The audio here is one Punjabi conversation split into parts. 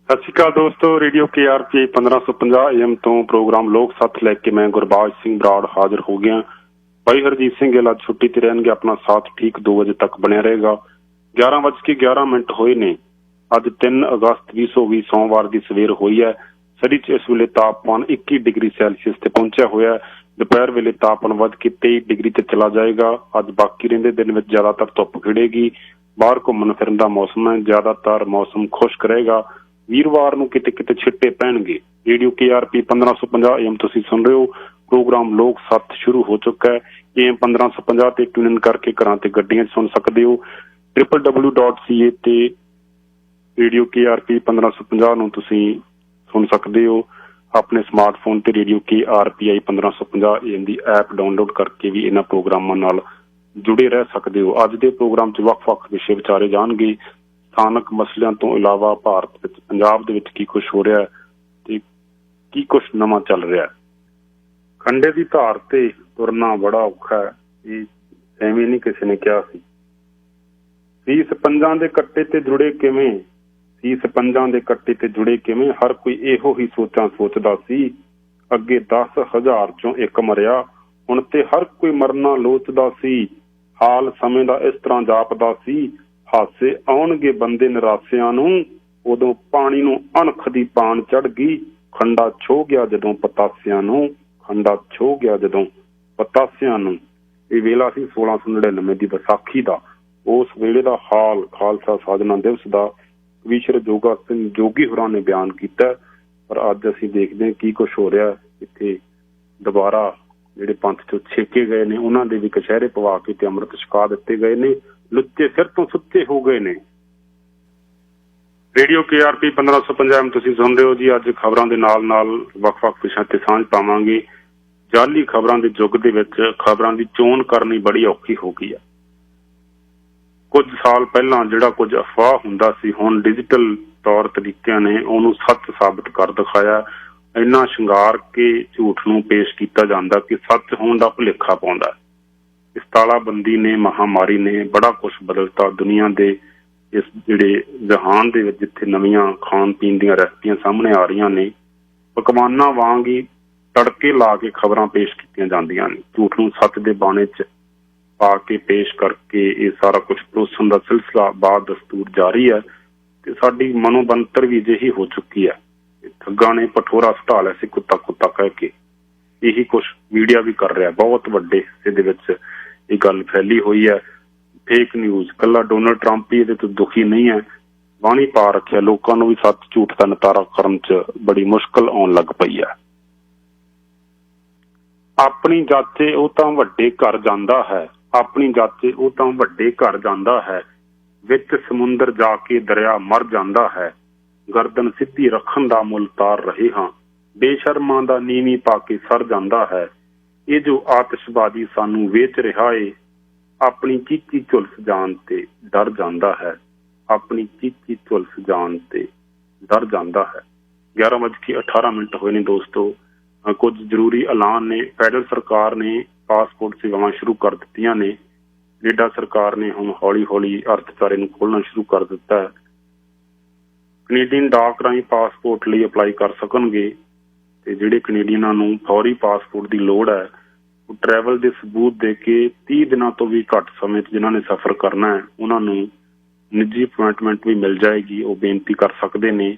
सत श्री अकाल दोस्तों, रेडियो KRP 1550 AM तो प्रोग्राम लोक सत्थ लैके मैं गुरबाज सिंह बराड़ हाजिर हो गया। भाई हरजीत सिंह गिल अज छुट्टी ते रहणगे, अपना साथ ठीक 2 बजे तक बनिया रहेगा। 11:11 होए ने। अज 3 अगस्त 2020 सोमवार की सवेर हुई है। सरी च इस वेले तापमान 21 डिग्री सैल्सियस ते पहुंचा होया है। दोपहर वेले तापमान वध के 23 डिग्री ते चला जाएगा। अज बाकी रहिंदे दिन विच ज्यादातर धुप खिड़ेगी। बाहर घूमन फिरन दा मौसम है, ज्यादातर मौसम खुश्क रहेगा। वीरवार नूं किते किते छिट्टे पैणगे। रेडियो KRP 1550 AM तुसीं सुन रहे हो। प्रोग्राम लोक सत्थ शुरू हो चुका है। AM 1550 ते ट्यून इन करके घरां ते गड्डियां सुन सकते हो। www.ca ते रेडियो KRP 1550 नूं तुसीं सुन सकते हो। अपने स्मार्टफोन ते radio KRPI 1550 AM the app download करके भी इन्हां प्रोग्रामां नाल जुड़े रह सकते हो। अज दे प्रोग्राम च वख-वख विषय विचारे जाणगे। स्थानक मसलिਆਂ ਤੋਂ इलावा भारत ਵਿੱਚ पंजाब ਦੇ ਵਿੱਚ ਕੀ ਕੁਛ ਹੋ ਰਿਹਾ ਤੇ ਕੀ ਕੁਛ ਨਵਾਂ ਚੱਲ ਰਿਹਾ। ਖੰਡੇ ਦੀ ਧਾਰ ਤੇ ਤੁਰਨਾ ਬੜਾ ਔਖਾ ਹੈ, ਇਹ ਐਵੇਂ ਨਹੀਂ ਕਿਸੇ ਨੇ ਕਿਹਾ ਸੀ। ਸੀਸ ਪੰਜਾਂ ਦੇ ਕੱਟੇ ਤੇ ਜੁੜੇ ਕਿਵੇਂ, ਸੀਸ ਪੰਜਾਂ ਦੇ ਕੱਟੇ ਤੇ ਜੁੜੇ ਕਿਵੇਂ, ਹਰ ਕੋਈ ਇਹੋ ਹੀ ਸੋਚਾਂ ਸੋਚਦਾ ਸੀ। ਅੱਗੇ 10,000 ਚੋਂ ਇੱਕ ਮਰਿਆ, ਹੁਣ ਤੇ ਹਰ ਕੋਈ ਮਰਨਾ ਲੋਚਦਾ ਸੀ। ਹਾਲ ਸਮੇਂ ਦਾ ਇਸ ਤਰ੍ਹਾਂ ਜਾਪਦਾ ਸੀ। ਹਾਸੇ ਆਉਣਗੇ ਬੰਦੇ ਨਿਰਾਸਿਆਂ ਨੂੰ, ਉਦੋਂ ਪਾਣੀ ਨੂੰ ਅਣਖ ਦੀ ਪਾਣ ਚੜ ਗਈ। ਖੰਡਾ ਛੋ ਗਿਆ ਜਦੋਂ ਪਤਾਸਿਆਂ ਨੂੰ, ਖੰਡਾ ਛੋ ਗਿਆ ਜਦੋਂ ਪਤਾਸਿਆਂ ਨੂੰ। ਇਹ ਵੇਲਾ ਸੀ 1699 ਦੀ ਵਿਸਾਖੀ ਦਾ। ਉਸ ਵੇਲੇ ਦਾ ਹਾਲ ਖਾਲਸਾ ਸਾਜਨਾ ਦਿਵਸ ਦਾ ਕਵੀਸ਼ਰ ਜੋਗਾ ਸਿੰਘ ਜੋਗੀ ਹੋਰਾਂ ਨੇ ਬਿਆਨ ਕੀਤਾ। ਪਰ ਅੱਜ ਅਸੀਂ ਦੇਖਦੇ ਹਾਂ ਕੀ ਕੁਛ ਹੋ ਰਿਹਾ। ਇੱਥੇ ਦੁਬਾਰਾ ਜਿਹੜੇ ਪੰਥ ਚੋਂ ਛੇਕੇ ਗਏ ਨੇ ਉਹਨਾਂ ਦੇ ਵੀ ਕਛਹਿਰੇ ਪਵਾ ਕੇ ਤੇ ਅੰਮ੍ਰਿਤ ਛਕਾ ਦਿੱਤੇ ਗਏ ਨੇ। ਲੁੱਚੇ ਸਿਰ ਤੋਂ ਸੁੱਤੇ ਹੋ ਗਏ ਨੇ। ਰੇਡੀਓ KRP 1550 AM ਤੁਸੀਂ ਸੁਣ ਰਹੇ ਹੋ ਜੀ। ਅੱਜ ਖਬਰਾਂ ਦੇ ਨਾਲ ਨਾਲ ਵੱਖ-ਵੱਖ ਵਿਸ਼ਿਆਂ ਤੇ ਸਾਂਝ ਪਾਵਾਂਗੇ। ਜਾਲੀ ਖਬਰਾਂ ਦੇ ਯੁੱਗ ਦੇ ਵਿੱਚ ਖਬਰਾਂ ਦੀ ਚੋਣ ਕਰਨੀ ਬੜੀ ਔਖੀ ਹੋ ਗਈ ਹੈ। ਕੁਝ ਸਾਲ ਪਹਿਲਾਂ ਜਿਹੜਾ ਕੁਝ ਅਫਵਾਹ ਹੁੰਦਾ ਸੀ, ਹੁਣ ਡਿਜੀਟਲ ਤੌਰ ਤਰੀਕਿਆਂ ਨੇ ਉਹਨੂੰ ਸੱਚ ਸਾਬਤ ਕਰ ਦਿਖਾਇਆ। ਇੰਨਾ ਸ਼ਿੰਗਾਰ ਕੇ ਝੂਠ ਨੂੰ ਪੇਸ਼ ਕੀਤਾ ਜਾਂਦਾ ਕਿ ਸੱਚ ਹੋਣ ਦਾ ਭੁਲੇਖਾ ਪਾਉਂਦਾ। ਇਸ ਤਾਲਾਬੰਦੀ ਨੇ, ਮਹਾਮਾਰੀ ਨੇ ਬੜਾ ਕੁਛ ਬਦਲਤਾ ਦੁਨੀਆ ਦੇ ਇਸ ਜਿਹੜੇ ਜਹਾਨ ਦੇ ਵਿੱਚ, ਜਿੱਥੇ ਨਵੀਆਂ ਖਾਣ ਪੀਣ ਦੀਆਂ ਰੈਸਪੀਆਂ ਸਾਹਮਣੇ ਆ ਰਹੀਆਂ ਨੇ। ਪਕਵਾਨਾਂ ਵਾਂਗ ਹੀ ਤੜਕੇ ਲਾ ਕੇ ਖਬਰਾਂ ਪੇਸ਼ ਕੀਤੀਆਂ ਜਾਂਦੀਆਂ ਨੇ। ਝੂਠ ਨੂੰ ਸੱਚ ਦੇ ਬਾਣੇ 'ਚ ਪਾ ਕੇ ਪੇਸ਼ ਕਰਕੇ ਇਹ ਸਾਰਾ ਕੁਛ ਪਰੋਸਣ ਦਾ ਸਿਲਸਿਲਾ ਬਾਦ ਦਸਤੂਰ ਜਾਰੀ ਹੈ ਤੇ ਸਾਡੀ ਮਨੋਬੰਤਰ ਵੀ ਅਜਿਹੀ ਹੋ ਚੁੱਕੀ ਹੈ। ਠੱਗਾਂ ਨੇ ਪਠੋਰਾ ਸੁਟਾ ਲਿਆ ਸੀ ਕੁੱਤਾ ਕੁੱਤਾ ਕਹਿ ਕੇ। ਇਹੀ ਕੁਛ ਮੀਡੀਆ ਵੀ ਕਰ ਰਿਹਾ। ਬਹੁਤ ਵੱਡੇ ਹਿੱਸੇ ਦੇ ਵਿੱਚ ਇਹ ਗੱਲ ਫੈਲੀ ਹੋਈ ਹੈ। Fake news. ਕੱਲਾ ਡੋਨਲਡ ਟਰੰਪ ਹੀ ਇਹਦੇ ਤੋਂ ਦੁਖੀ ਨਹੀਂ ਹੈ, ਬਾਣੀ ਪਾ ਰੱਖਿਆ। ਲੋਕਾਂ ਨੂੰ ਵੀ ਸੱਚ ਝੂਠ ਦਾ ਨਿਤਾਰਾ ਕਰਨ 'ਚ ਬੜੀ ਮੁਸ਼ਕਲ ਆਉਣ ਲੱਗ ਪਈ ਹੈ। ਆਪਣੀ ਜਾਚੇ ਉਹ ਤਾਂ ਵੱਡੇ ਘਰ ਜਾਂਦਾ ਹੈ, ਆਪਣੀ ਜਾਚੇ ਉਹ ਤਾਂ ਵੱਡੇ ਘਰ ਜਾਂਦਾ ਹੈ। ਵਿੱਚ ਸਮੁੰਦਰ ਜਾ ਕੇ ਦਰਿਆ ਮਰ ਜਾਂਦਾ ਹੈ। ਗਰਦਨ ਸਿੱਧੀ ਰੱਖਣ ਦਾ ਮੁੱਲ ਤਾਰ ਰਹੇ ਹਾਂ, ਬੇਸ਼ਰਮਾਂ ਦਾ ਨੀਵੀਂ ਪਾ ਕੇ ਸਰ ਜਾਂਦਾ ਹੈ। ਇਹ ਜੋ ਆਤਿਸ਼ਬਾਜ਼ੀ ਸਾਨੂੰ ਵੇਚ ਰਿਹਾ ਏ, ਆਪਣੀ ਚੀਚੀ ਝੁਲਸ ਜਾਣ ਤੇ ਡਰ ਜਾਂਦਾ ਹੈ, ਆਪਣੀ ਚੀਚੀ ਝੁਲਸ ਜਾਣ ਤੇ ਡਰ ਜਾਂਦਾ ਹੈ। 11:18 ਹੋਏ ਨੇ ਦੋਸਤੋ। ਕੁਝ ਜ਼ਰੂਰੀ ਐਲਾਨ ਨੇ। ਫੈਡਰਲ ਸਰਕਾਰ ਨੇ ਪਾਸਪੋਰਟ ਸੇਵਾਵਾਂ ਸ਼ੁਰੂ ਕਰ ਦਿੱਤੀਆਂ ਨੇ। ਕੈਨੇਡਾ ਸਰਕਾਰ ਨੇ ਹੁਣ ਹੌਲੀ ਹੌਲੀ ਅਰਥਚਾਰੇ ਨੂੰ ਖੋਲ੍ਹਣਾ ਸ਼ੁਰੂ ਕਰ ਦਿੱਤਾ ਹੈ। ਕੈਨੇਡੀਅਨ ਡਾਕ ਰਾਹੀਂ ਪਾਸਪੋਰਟ ਲਈ ਅਪਲਾਈ ਕਰ ਸਕਣਗੇ ਤੇ ਜਿਹੜੇ ਕੈਨੇਡੀਅਨਾਂ ਨੂੰ ਫੌਰੀ ਪਾਸਪੋਰਟ ਦੀ ਲੋੜ ਹੈ, ਉਹ ਟਰੈਵਲ ਦੇ ਸਬੂਤ ਦੇ ਕੇ 30 ਦਿਨਾਂ ਤੋਂ ਵੀ ਘੱਟ ਸਮੇਂ 'ਚ ਜਿਨ੍ਹਾਂ ਨੇ ਸਫ਼ਰ ਕਰਨਾ ਹੈ ਉਹਨਾਂ ਨੂੰ ਨਿੱਜੀ ਅਪੁਆਇੰਟਮੈਂਟ ਵੀ ਮਿਲ ਜਾਏਗੀ। ਉਹ ਬੇਨਤੀ ਕਰ ਸਕਦੇ ਨੇ।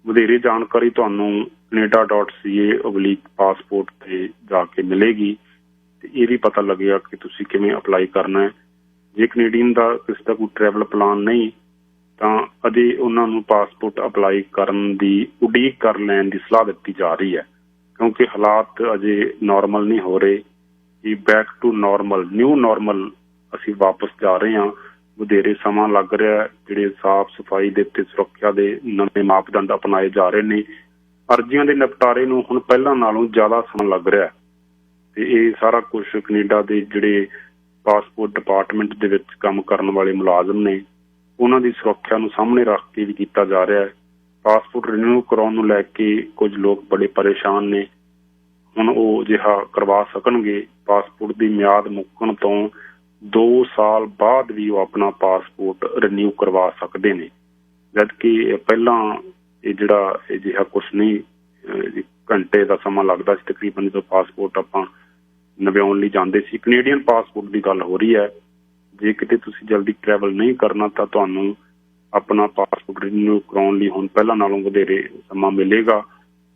ਵਧੇਰੇ ਜਾਣਕਾਰੀ ਤੁਹਾਨੂੰ canada.ca/ਪਾਸਪੋਰਟ ਤੇ ਜਾ ਕੇ ਮਿਲੇਗੀ ਤੇ ਇਹ ਵੀ ਪਤਾ ਲੱਗੇਗਾ ਕਿ ਤੁਸੀਂ ਕਿਵੇਂ ਅਪਲਾਈ ਕਰਨਾ ਹੈ। ਜੇ ਕੈਨੇਡੀਅਨ ਦਾ ਕਿਸੇ ਦਾ ਕੋਈ ਟਰੈਵਲ ਪਲਾਨ ਨਹੀਂ ਤਾਂ ਅਜੇ ਉਹਨਾਂ ਨੂੰ ਪਾਸਪੋਰਟ ਅਪਲਾਈ ਕਰਨ ਦੀ ਉਡੀਕ ਕਰ ਲੈਣ ਦੀ ਸਲਾਹ ਦਿੱਤੀ ਜਾ ਰਹੀ ਹੈ, ਕਿਉਂਕਿ ਹਾਲਾਤ ਅਜੇ ਨੋਰਮਲ ਨਹੀਂ ਹੋ ਰਹੇ। ਕਿ back to normal, new normal ਅਸੀਂ ਵਾਪਸ ਜਾ ਰਹੇ ਹਾਂ। ਵਧੇਰੇ ਸਮਾਂ ਲੱਗ ਰਿਹਾ। ਜਿਹੜੇ ਸਾਫ਼ ਸਫਾਈ ਦੇ ਤੇ ਸੁਰੱਖਿਆ ਦੇ ਨਵੇਂ ਮਾਪਦੰਡ ਅਪਣਾਏ ਜਾ ਰਹੇ ਨੇ। ਅਰਜ਼ੀਆਂ ਦੇ ਨਿਪਟਾਰੇ ਨੂੰ ਹੁਣ ਪਹਿਲਾਂ ਨਾਲੋਂ ਜ਼ਿਆਦਾ ਸਮਾਂ ਲੱਗ ਰਿਹਾ ਤੇ ਇਹ ਸਾਰਾ ਕੁਛ ਕੈਨੇਡਾ ਦੇ ਜਿਹੜੇ ਪਾਸਪੋਰਟ ਡਿਪਾਰਟਮੈਂਟ ਦੇ ਵਿੱਚ ਕੰਮ ਕਰਨ ਵਾਲੇ ਮੁਲਾਜ਼ਮ ਨੇ ਉਹਨਾਂ ਦੀ ਸੁਰੱਖਿਆ ਨੂੰ ਸਾਹਮਣੇ ਰੱਖ ਕੇ ਵੀ ਕੀਤਾ ਜਾ ਰਿਹਾ ਹੈ। ਪਾਸਪੋਰਟ ਰਿਨਿਊ ਕਰਾਉਣ ਨੂੰ ਲੈ ਕੇ ਕੁਝ ਲੋਕ ਬੜੇ ਪਰੇਸ਼ਾਨ ਨੇ। ਹੁਣ ਉਹ ਅਜਿਹਾ ਕਰਵਾ ਸਕਣਗੇ। ਪਾਸਪੋਰਟ ਦੀ ਮਿਆਦ ਮੁੱਕਣ ਤੋਂ 2 ਸਾਲ ਬਾਅਦ ਵੀ ਉਹ ਆਪਣਾ ਪਾਸਪੋਰਟ ਰਿਨਿਊ ਕਰਵਾ ਸਕਦੇ ਨੇ, ਜਦਕਿ ਪਹਿਲਾਂ ਜਿਹੜਾ ਅਜਿਹਾ ਕੁਛ ਨਹੀਂ, ਘੰਟੇ ਦਾ ਸਮਾਂ ਲੱਗਦਾ ਸੀ ਤਕਰੀਬਨ ਜਦੋਂ ਪਾਸਪੋਰਟ ਆਪਾਂ ਨਵਿਆਉਣ ਲਈ ਜਾਂਦੇ ਸੀ। ਕੈਨੇਡੀਅਨ ਪਾਸਪੋਰਟ ਦੀ ਗੱਲ ਹੋ ਰਹੀ ਹੈ। ਜੇ ਕਿਤੇ ਤੁਸੀਂ ਜਲਦੀ ਟਰੈਵਲ ਨਹੀਂ ਕਰਨਾ ਤਾਂ ਤੁਹਾਨੂੰ ਆਪਣਾ ਪਾਸਪੋਰਟ ਰਿਨਿਊ ਕਰਾਉਣ ਲਈ ਹੁਣ ਪਹਿਲਾਂ ਨਾਲੋਂ ਵਧੇਰੇ ਸਮਾਂ ਮਿਲੇਗਾ।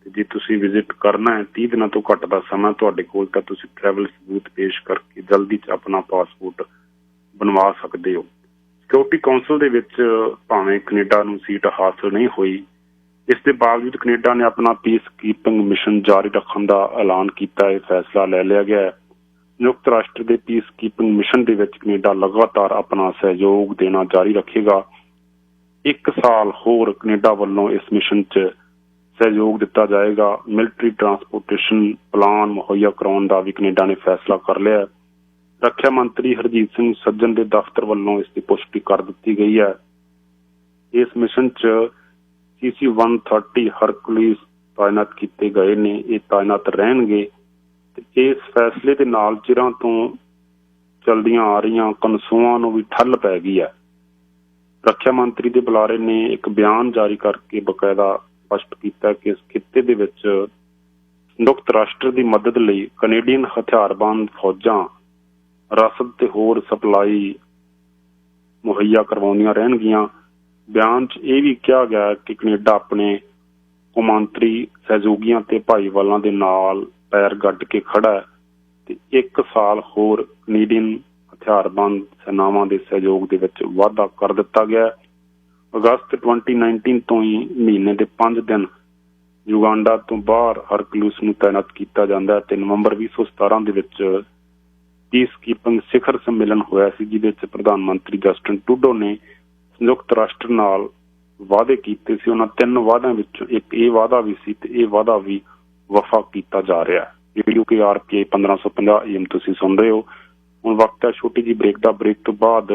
ਤੇ ਜੇ ਤੁਸੀਂ ਵਿਜ਼ਿਟ ਕਰਨਾ ਹੈ 30 ਦਿਨਾਂ ਤੋਂ ਘੱਟ ਦਾ ਸਮਾਂ ਤੁਹਾਡੇ ਕੋਲ, ਤਾਂ ਤੁਸੀਂ ਟਰੈਵਲ ਸਬੂਤ ਪੇਸ਼ ਕਰਕੇ ਜਲਦੀ 'ਚ ਆਪਣਾ ਪਾਸਪੋਰਟ ਬਣਵਾ ਸਕਦੇ ਹੋ। ਸਿਕਿਉਰਿਟੀ ਕੌਂਸਲ ਦੇ ਵਿੱਚ ਭਾਵੇਂ ਕੈਨੇਡਾ ਨੂੰ ਸੀਟ ਹਾਸਲ ਨਹੀਂ ਹੋਈ, ਇਸ ਦੇ ਬਾਵਜੂਦ ਕੈਨੇਡਾ ਨੇ ਆਪਣਾ ਪੀਸ ਕੀਪਿੰਗ ਮਿਸ਼ਨ ਜਾਰੀ ਰੱਖਣ ਦਾ ਐਲਾਨ ਕੀਤਾ। ਇਹ ਫੈਸਲਾ ਲੈ ਲਿਆ ਗਿਆ ਹੈ। ਸੰਯੁਕਤ ਰਾਸ਼ਟਰ ਦੇ ਪੀਸ ਕੀਪਿੰਗ ਮਿਸ਼ਨ ਦੇ ਵਿੱਚ ਕੈਨੇਡਾ ਲਗਾਤਾਰ ਆਪਣਾ ਸਹਿਯੋਗ ਦੇਣਾ ਜਾਰੀ ਰੱਖੇਗਾ। 1 ਸਾਲ ਹੋਰ ਕੈਨੇਡਾ ਵੱਲੋਂ ਇਸ ਮਿਸ਼ਨ 'ਚ ਸਹਿਯੋਗ ਦਿੱਤਾ ਜਾਏਗਾ। ਮਿਲਟਰੀ ਟਰਾਂਸਪੋਰਟੇਸ਼ਨ ਪਲਾਨ ਮੁਹੱਈਆ ਕਰਾਉਣ ਦਾ ਵੀ ਕੈਨੇਡਾ ਨੇ ਫੈਸਲਾ ਕਰ ਲਿਆ। ਰੱਖਿਆ ਮੰਤਰੀ ਹਰਜੀਤ ਸਿੰਘ ਸੱਜਣ ਦੇ ਦਫ਼ਤਰ ਵੱਲੋਂ ਇਸ ਦੀ ਪੁਸ਼ਟੀ ਕਰ ਦਿੱਤੀ ਗਈ ਹੈ। ਇਸ ਮਿਸ਼ਨ 'ਚ CC-130 ਹਰਕੁਲਿਸ ਤਾਇਨਾਤ ਕੀਤੇ ਗਏ ਨੇ। ਇਹ ਤਾਇਨਾਤ ਰਹਿਣਗੇ ਤੇ ਇਸ ਫੈਸਲੇ ਦੇ ਨਾਲ ਚਿਰਾਂ ਤੋਂ ਚਲਦੀਆਂ ਆ ਰਹੀਆਂ ਕਨਸੂਆਂ ਨੂੰ ਵੀ ਠੱਲ ਪੈ ਗਈ ਹੈ। ਰੱਖਿਆ ਮੰਤਰੀ ਦੇ ਬੁਲਾਰੇ ਨੇ ਇੱਕ ਬਿਆਨ ਜਾਰੀ ਕਰਕੇ ਬਕਾਇਦਾ ਸਪਸ਼ਟ ਕੀਤਾ ਕਿ ਇਸ ਖਿੱਤੇ ਦੇ ਵਿੱਚ ਸੰਯੁਕਤ ਰਾਸ਼ਟਰ ਦੀ ਮਦਦ ਲਈ ਕੈਨੇਡੀਅਨ ਹਥਿਆਰਬੰਦ ਫੌਜਾਂ ਰਸਦ ਤੇ ਹੋਰ ਸਪਲਾਈ ਮੁਹੱਈਆ ਕਰਵਾਉਂਦੀਆਂ ਰਹਿਣਗੀਆਂ। ਬਿਆਨ 'ਚ ਇਹ ਵੀ ਕਿਹਾ ਗਿਆ ਕਿ ਕੈਨੇਡਾ ਆਪਣੇ ਕੌਮਾਂਤਰੀ ਸਹਿਯੋਗੀਆਂ ਤੇ ਭਾਈਵਾਲਾਂ ਦੇ ਨਾਲ ਪੈਰ ਗੱਡ ਕੇ ਖੜਾ ਹੈ ਤੇ 1 ਸਾਲ ਹੋਰ ਕੈਨੇਡੀਅਨ ਹਥਿਆਰਬੰਦ ਸੈਨਾਵਾਂ ਦੇ ਸਹਿਯੋਗ ਦੇ ਵਿੱਚ ਵਾਧਾ ਕਰ ਦਿੱਤਾ ਗਿਆ। ਅਗਸਤ 2019 ਤੋਂ ਹੀ ਮਹੀਨੇ ਦੇ 5 ਦਿਨ ਯੁਗਾਂਡਾ ਤੋਂ ਬਾਹਰ ਹਰਕੁਲਿਸ ਨੂੰ ਤਾਇਨਾਤ ਕੀਤਾ ਜਾਂਦਾ ਹੈ ਤੇ ਨਵੰਬਰ 2017 ਦੇ ਵਿੱਚ ਪੀਸ ਕੀਪਿੰਗ ਸਿਖਰ ਸੰਮੇਲਨ ਹੋਇਆ ਸੀ, ਜਿਹਦੇ ਵਿੱਚ ਪ੍ਰਧਾਨ ਮੰਤਰੀ ਜਸਟਿਨ ਟਰੂਡੋ ਨੇ ਸੰਯੁਕਤ ਰਾਸ਼ਟਰ ਨਾਲ ਵਾਅਦੇ ਕੀਤੇ ਸੀ। ਉਹਨਾਂ 3 ਵਾਅਦਿਆਂ ਵਿੱਚੋਂ ਇੱਕ ਇਹ ਵਾਅਦਾ ਵੀ ਸੀ ਤੇ ਇਹ ਵਾਅਦਾ ਵੀ ਵਫਾ ਕੀਤਾ ਜਾ ਰਿਹਾ ਹੈ। ਰੇਡੀਓ KRPA 1550 AM ਤੁਸੀਂ ਸੁਣ ਰਹੇ ਹੋ। ਹੁਣ ਵਕਤ ਹੈ ਛੋਟੀ ਜਿਹੀ ਬ੍ਰੇਕ ਦਾ। ਬ੍ਰੇਕ ਤੋਂ ਬਾਅਦ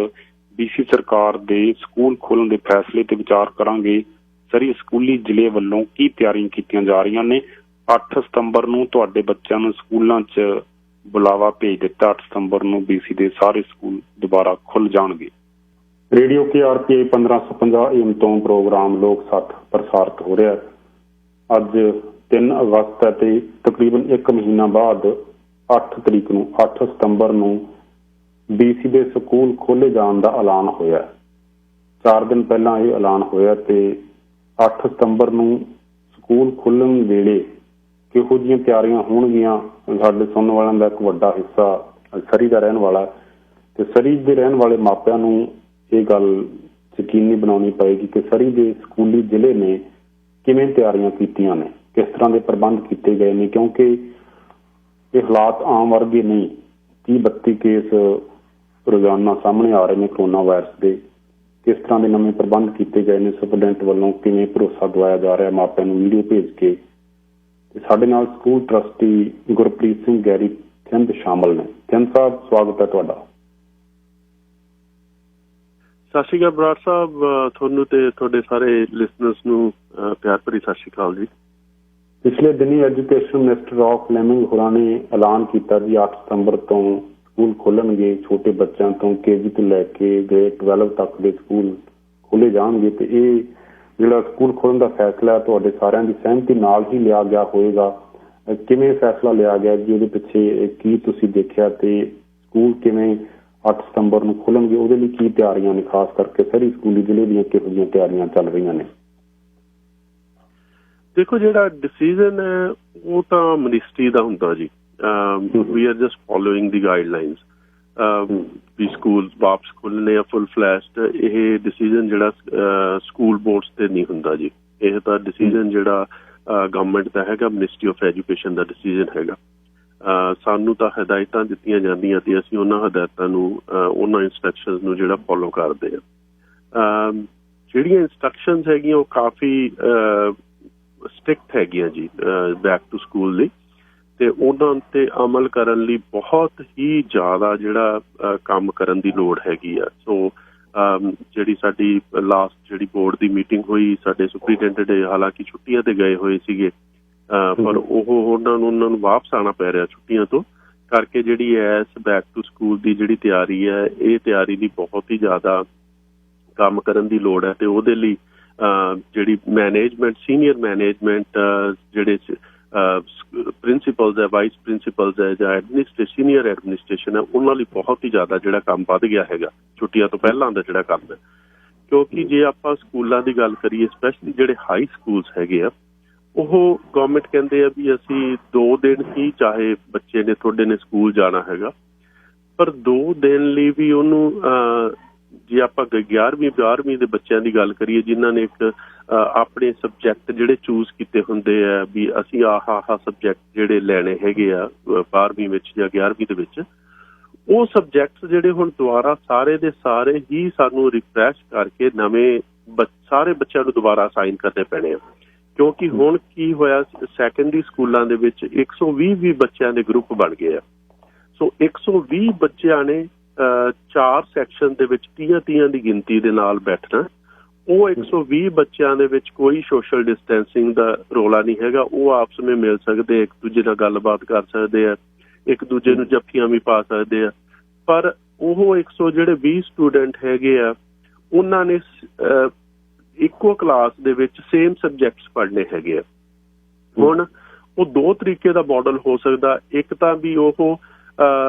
BC ਸਰਕਾਰ ਦੇ ਸਕੂਲ ਖੋਲ੍ਹਣ ਦੇ ਫੈਸਲੇ ਤੇ ਵਿਚਾਰ ਕਰਾਂਗੇ। ਸਰੀ ਸਕੂਲੀ ਜ਼ਿਲ੍ਹੇ ਵੱਲੋਂ ਕੀ ਤਿਆਰੀਆਂ ਕੀਤੀਆਂ ਜਾ ਰਹੀਆਂ ਨੇ। 8 ਸਤੰਬਰ ਨੂੰ ਤੁਹਾਡੇ ਬੱਚਿਆਂ ਨੂੰ ਸਕੂਲਾਂ 'ਚ ਬੁਲਾਵਾ ਭੇਜ ਦਿੱਤਾ। 8 ਸਤੰਬਰ ਨੂੰ BC ਦੇ ਸਾਰੇ ਸਕੂਲ ਦੁਬਾਰਾ ਖੁੱਲ੍ਹ ਜਾਣਗੇ। ਰੇਡੀਓ KRPA 1550 AM ਤੋਂ ਪ੍ਰੋਗਰਾਮ ਲੋਕ ਸੱਥ ਪ੍ਰਸਾਰਿਤ ਹੋ ਰਿਹਾ। ਅੱਜ 3 ਅਗਸਤ ਹੈ ਤੇ ਤਕਰੀਬਨ 1 ਮਹੀਨਾ ਬਾਅਦ 8 ਤਰੀਕ ਨੂੰ 8 ਸਤੰਬਰ ਨੂੰ BC ਦੇ ਸਕੂਲ ਖੋਲ੍ਹੇ ਜਾਣ ਦਾ ਐਲਾਨ ਹੋਇਆ। 4 ਦਿਨ ਪਹਿਲਾਂ ਇਹ ਐਲਾਨ ਹੋਇਆ ਤੇ 8 ਸਤੰਬਰ ਨੂੰ ਸਕੂਲ ਖੁੱਲ੍ਹਣ ਵੇਲੇ ਕਿਹੋ ਜਿਹੀਆਂ ਤਿਆਰੀਆਂ ਹੋਣਗੀਆਂ। ਸਾਡੇ ਸੁਣਨ ਵਾਲਿਆਂ ਦਾ ਇੱਕ ਵੱਡਾ ਹਿੱਸਾ ਸਰੀ ਦਾ ਰਹਿਣ ਵਾਲਾ ਤੇ ਸਰੀ ਦੇ ਰਹਿਣ ਵਾਲੇ ਮਾਪਿਆਂ ਨੂੰ ਇਹ ਗੱਲ ਯਕੀਨੀ ਬਣਾਉਣੀ ਪਏਗੀ ਕਿ ਸਰੀ ਦੇ ਸਕੂਲੀ ਜ਼ਿਲ੍ਹੇ ਨੇ ਕਿਵੇਂ ਤਿਆਰੀਆਂ ਕੀਤੀਆਂ ਨੇ, ਕਿਸ ਤਰ੍ਹਾਂ ਦੇ ਪ੍ਰਬੰਧ ਕੀਤੇ ਗਏ ਨੇ, ਕਿਉਂਕਿ ਇਹ ਹਾਲਾਤ ਆਮ ਵਰਗੇ ਨਹੀਂ। 30-32 ਕੇਸ ਰੋਜ਼ਾਨਾ ਸਾਹਮਣੇ ਆ ਰਹੇ ਨੇ ਕਰੋਨਾ ਵਾਇਰਸ ਦੇ। ਕਿਸ ਤਰ੍ਹਾਂ ਦੇ ਨਵੇਂ ਪ੍ਰਬੰਧ ਕੀਤੇ ਗਏ ਨੇ, ਸੁਪਰਡੈਂਟ ਵੱਲੋਂ ਕਿਵੇਂ ਭਰੋਸਾ ਦਵਾਇਆ ਜਾ ਰਿਹਾ ਮਾਪਿਆਂ ਨੂੰ ਵੀਡੀਓ ਭੇਜ ਕੇ। ਤੇ ਸਾਡੇ ਨਾਲ school trustee Gurpreet Singh Garry Thind ਸ਼ਾਮਲ ਨੇ। ਥਿੰਦ ਸਾਹਿਬ, ਸਵਾਗਤ ਹੈ ਤੁਹਾਡਾ। ਸਤਿ ਸ਼੍ਰੀ ਅਕਾਲ ਬਰਾੜ ਸਾਹਿਬ, ਤੁਹਾਨੂੰ ਤੇ ਤੁਹਾਡੇ ਸਾਰੇ ਲਿਸਨਰਸ ਨੂੰ ਪਿਆਰ ਭਰੀ ਸਤਿ ਸ਼੍ਰੀ ਅਕਾਲ ਜੀ। ਪਿਛਲੇ ਦਿਨੀ ਐਜੂਕੇਸ਼ਨ ਮਿਨਿਸਟਰ ਰੌਕ ਫਲੈਮਿੰਗ ਹੋਰਾਂ ਨੇ ਐਲਾਨ ਕੀਤਾ ਜੀ 8 ਸਤੰਬਰ ਤੋਂ ਸਕੂਲ ਖੋਲ੍ਹਣਗੇ। ਛੋਟੇ ਬੱਚਿਆਂ ਤੋਂ KG ਤੋਂ ਲੈ ਕੇ ਗ੍ਰੇਡ 12 ਤੱਕ ਦੇ ਸਕੂਲ ਖੋਲ੍ਹੇ ਜਾਣਗੇ ਤੇ ਇਹ ਜਿਹੜਾ ਸਕੂਲ ਖੋਲ੍ਹਣ ਦਾ ਫੈਸਲਾ ਤੁਹਾਡੇ ਸਾਰਿਆਂ ਦੀ ਸਹਿਮਤੀ ਨਾਲ ਹੀ ਲਿਆ ਗਿਆ ਹੋਏਗਾ। ਕਿਵੇਂ ਫੈਸਲਾ ਲਿਆ ਗਿਆ ਜੀ, ਉਹਦੇ ਪਿੱਛੇ ਕੀ ਤੁਸੀਂ ਦੇਖਿਆ ਤੇ ਸਕੂਲ ਕਿਵੇਂ 8 ਸਤੰਬਰ ਨੂੰ ਖੁੱਲ੍ਹਣਗੇ, ਉਹਦੇ ਲਈ ਕੀ ਤਿਆਰੀਆਂ ਨੇ, ਖਾਸ ਕਰਕੇ ਸਾਰੀ ਸਕੂਲੀ ਜ਼ਿਲ੍ਹੇ ਦੀਆਂ ਕਿਹੋ ਜਿਹੀਆਂ ਤਿਆਰੀਆਂ ਚੱਲ ਰਹੀਆਂ ਨੇ? ਦੇਖੋ, ਜਿਹੜਾ ਡਿਸੀਜ਼ਨ ਹੈ ਉਹ ਤਾਂ ਮਿਨਿਸਟਰੀ ਦਾ ਹੁੰਦਾ ਜੀ। ਵੀ are just following the guidelines. We school ਵਾਪਸ ਖੁੱਲ੍ਹਣੇ ਆ ਫੁੱਲ ਫਲੈਸ਼ਡ, ਇਹ ਡਿਸੀਜ਼ਨ ਜਿਹੜਾ ਸਕੂਲ ਬੋਰਡਸ ਤੇ ਨਹੀਂ ਹੁੰਦਾ ਜੀ। ਇਹ ਤਾਂ ਡਿਸੀਜ਼ਨ ਜਿਹੜਾ ਗਵਰਨਮੈਂਟ ਦਾ ਹੈਗਾ, ministry of education the decision ਹੈਗਾ। ਸਾਨੂੰ ਤਾਂ ਹਦਾਇਤਾਂ ਦਿੱਤੀਆਂ ਜਾਂਦੀਆਂ ਤੇ ਅਸੀਂ ਉਹਨਾਂ ਹਦਾਇਤਾਂ ਨੂੰ, ਉਹਨਾਂ ਇੰਸਟਰਕਸ਼ਨਸ ਨੂੰ ਜਿਹੜਾ ਫੋਲੋ ਕਰਦੇ ਹਾਂ। ਜਿਹੜੀਆਂ ਇੰਸਟਰਕਸ਼ਨਸ ਹੈਗੀਆਂ ਉਹ ਕਾਫੀ ਸਟ੍ਰਿਕਟ ਹੈਗੀਆਂ ਜੀ ਬੈਕ ਟੂ ਸਕੂਲ ਲਈ, ਤੇ ਉਹਨਾਂ ਤੇ ਅਮਲ ਕਰਨ ਲਈ ਬਹੁਤ ਹੀ ਜ਼ਿਆਦਾ ਜਿਹੜਾ ਕੰਮ ਕਰਨ ਦੀ ਲੋੜ ਹੈਗੀ ਆ। ਸੋ ਜਿਹੜੀ ਸਾਡੀ ਲਾਸਟ ਜਿਹੜੀ ਬੋਰਡ ਦੀ ਮੀਟਿੰਗ ਹੋਈ, ਸਾਡੇ ਸੁਪਰੀਟੈਂਡੈਂਟ ਹਾਲਾਂਕਿ ਛੁੱਟੀਆਂ ਤੇ ਗਏ ਹੋਏ ਸੀਗੇ, ਪਰ ਉਹਨਾਂ ਨੂੰ ਵਾਪਸ ਆਉਣਾ ਪੈ ਰਿਹਾ ਛੁੱਟੀਆਂ ਤੋਂ ਕਰਕੇ। ਜਿਹੜੀ ਇਸ ਬੈਕ ਟੂ ਸਕੂਲ ਦੀ ਜਿਹੜੀ ਤਿਆਰੀ ਹੈ, ਇਹ ਤਿਆਰੀ ਦੀ ਬਹੁਤ ਹੀ ਜ਼ਿਆਦਾ ਕੰਮ ਕਰਨ ਦੀ ਲੋੜ ਹੈ ਤੇ ਉਹਦੇ ਲਈ ਜਿਹੜੀ ਮੈਨੇਜਮੈਂਟ, ਸੀਨੀਅਰ ਮੈਨੇਜਮੈਂਟ, ਜਿਹੜੇ ਪ੍ਰਿੰਸੀਪਲਸ ਹੈ, ਵਾਈਸ ਪ੍ਰਿੰਸੀਪਲਸ ਹੈ ਜਾਂ ਸੀਨੀਅਰ ਐਡਮਿਨਿਸਟ੍ਰੇਸ਼ਨ ਹੈ, ਉਹਨਾਂ ਲਈ ਬਹੁਤ ਹੀ ਜ਼ਿਆਦਾ ਜਿਹੜਾ ਕੰਮ ਵੱਧ ਗਿਆ ਹੈਗਾ ਛੁੱਟੀਆਂ ਤੋਂ ਪਹਿਲਾਂ ਦਾ ਜਿਹੜਾ ਕੰਮ ਹੈ। ਕਿਉਂਕਿ ਜੇ ਆਪਾਂ ਸਕੂਲਾਂ ਦੀ ਗੱਲ ਕਰੀਏ, ਸਪੈਸ਼ਲੀ ਜਿਹੜੇ ਹਾਈ ਸਕੂਲਸ ਹੈਗੇ ਆ, ਉਹ ਗੌਰਮੈਂਟ ਕਹਿੰਦੇ ਆ ਵੀ ਅਸੀਂ 2 ਦਿਨ ਹੀ, ਚਾਹੇ ਬੱਚੇ ਨੇ ਤੁਹਾਡੇ ਨੇ ਸਕੂਲ ਜਾਣਾ ਹੈਗਾ, ਪਰ 2 ਦਿਨ ਲਈ ਵੀ ਉਹਨੂੰ ਜੇ ਆਪਾਂ 11ਵੀਂ 12ਵੀਂ ਦੇ ਬੱਚਿਆਂ ਦੀ ਗੱਲ ਕਰੀਏ, ਜਿਨ੍ਹਾਂ ਨੇ ਇੱਕ ਆਪਣੇ ਸਬਜੈਕਟ ਜਿਹੜੇ ਚੂਜ਼ ਕੀਤੇ ਹੁੰਦੇ ਆ ਵੀ ਅਸੀਂ ਆਹ ਸਬਜੈਕਟ ਜਿਹੜੇ ਲੈਣੇ ਹੈਗੇ ਆ 12ਵੀਂ ਵਿੱਚ ਜਾਂ 11ਵੀਂ ਦੇ ਵਿੱਚ, ਉਹ ਸਬਜੈਕਟਸ ਜਿਹੜੇ ਹੁਣ ਦੁਬਾਰਾ ਸਾਰੇ ਦੇ ਸਾਰੇ ਹੀ ਸਾਨੂੰ ਰਿਫਰੈਸ਼ ਕਰਕੇ ਨਵੇਂ ਸਾਰੇ ਬੱਚਿਆਂ ਨੂੰ ਦੁਬਾਰਾ ਅਸਾਈਨ ਕਰਨੇ ਪੈਣੇ ਆ। ਕਿਉਂਕਿ ਹੁਣ ਕੀ ਹੋਇਆ, ਸੈਕੰਡਰੀ ਸਕੂਲਾਂ ਦੇ ਵਿੱਚ 120 ਬੱਚਿਆਂ ਦੇ ਗਰੁੱਪ ਬਣ ਗਏ ਆ। ਸੋ 120 ਬੱਚਿਆਂ ਨੇ 4 ਸੈਕਸ਼ਨ ਦੇ ਵਿੱਚ 30 ਦੀ ਗਿਣਤੀ ਦੇ ਨਾਲ ਬੈਠਣਾ। ਉਹ 120 ਬੱਚਿਆਂ ਦੇ ਵਿੱਚ ਕੋਈ ਸੋਸ਼ਲ ਡਿਸਟੈਂਸਿੰਗ ਦਾ ਰੌਲਾ ਨਹੀਂ ਹੈਗਾ, ਉਹ ਆਪਸ ਵਿੱਚ ਮਿਲ ਸਕਦੇ, ਇੱਕ ਦੂਜੇ ਨਾਲ ਗੱਲਬਾਤ ਕਰ ਸਕਦੇ ਆ, ਇੱਕ ਦੂਜੇ ਨੂੰ ਜੱਫੀਆਂ ਵੀ ਪਾ ਸਕਦੇ ਆ। ਪਰ ਉਹ 120 ਸਟੂਡੈਂਟ ਹੈਗੇ ਆ, ਉਹਨਾਂ ਨੇ ਇੱਕੋ ਕਲਾਸ ਦੇ ਵਿੱਚ ਸੇਮ ਸਬਜੈਕਟਸ ਪੜ੍ਹਨੇ ਹੈਗੇ ਆ। ਹੁਣ ਉਹ 2 ਤਰੀਕੇ ਦਾ ਮਾਡਲ ਹੋ ਸਕਦਾ, ਇੱਕ ਤਾਂ ਵੀ ਉਹ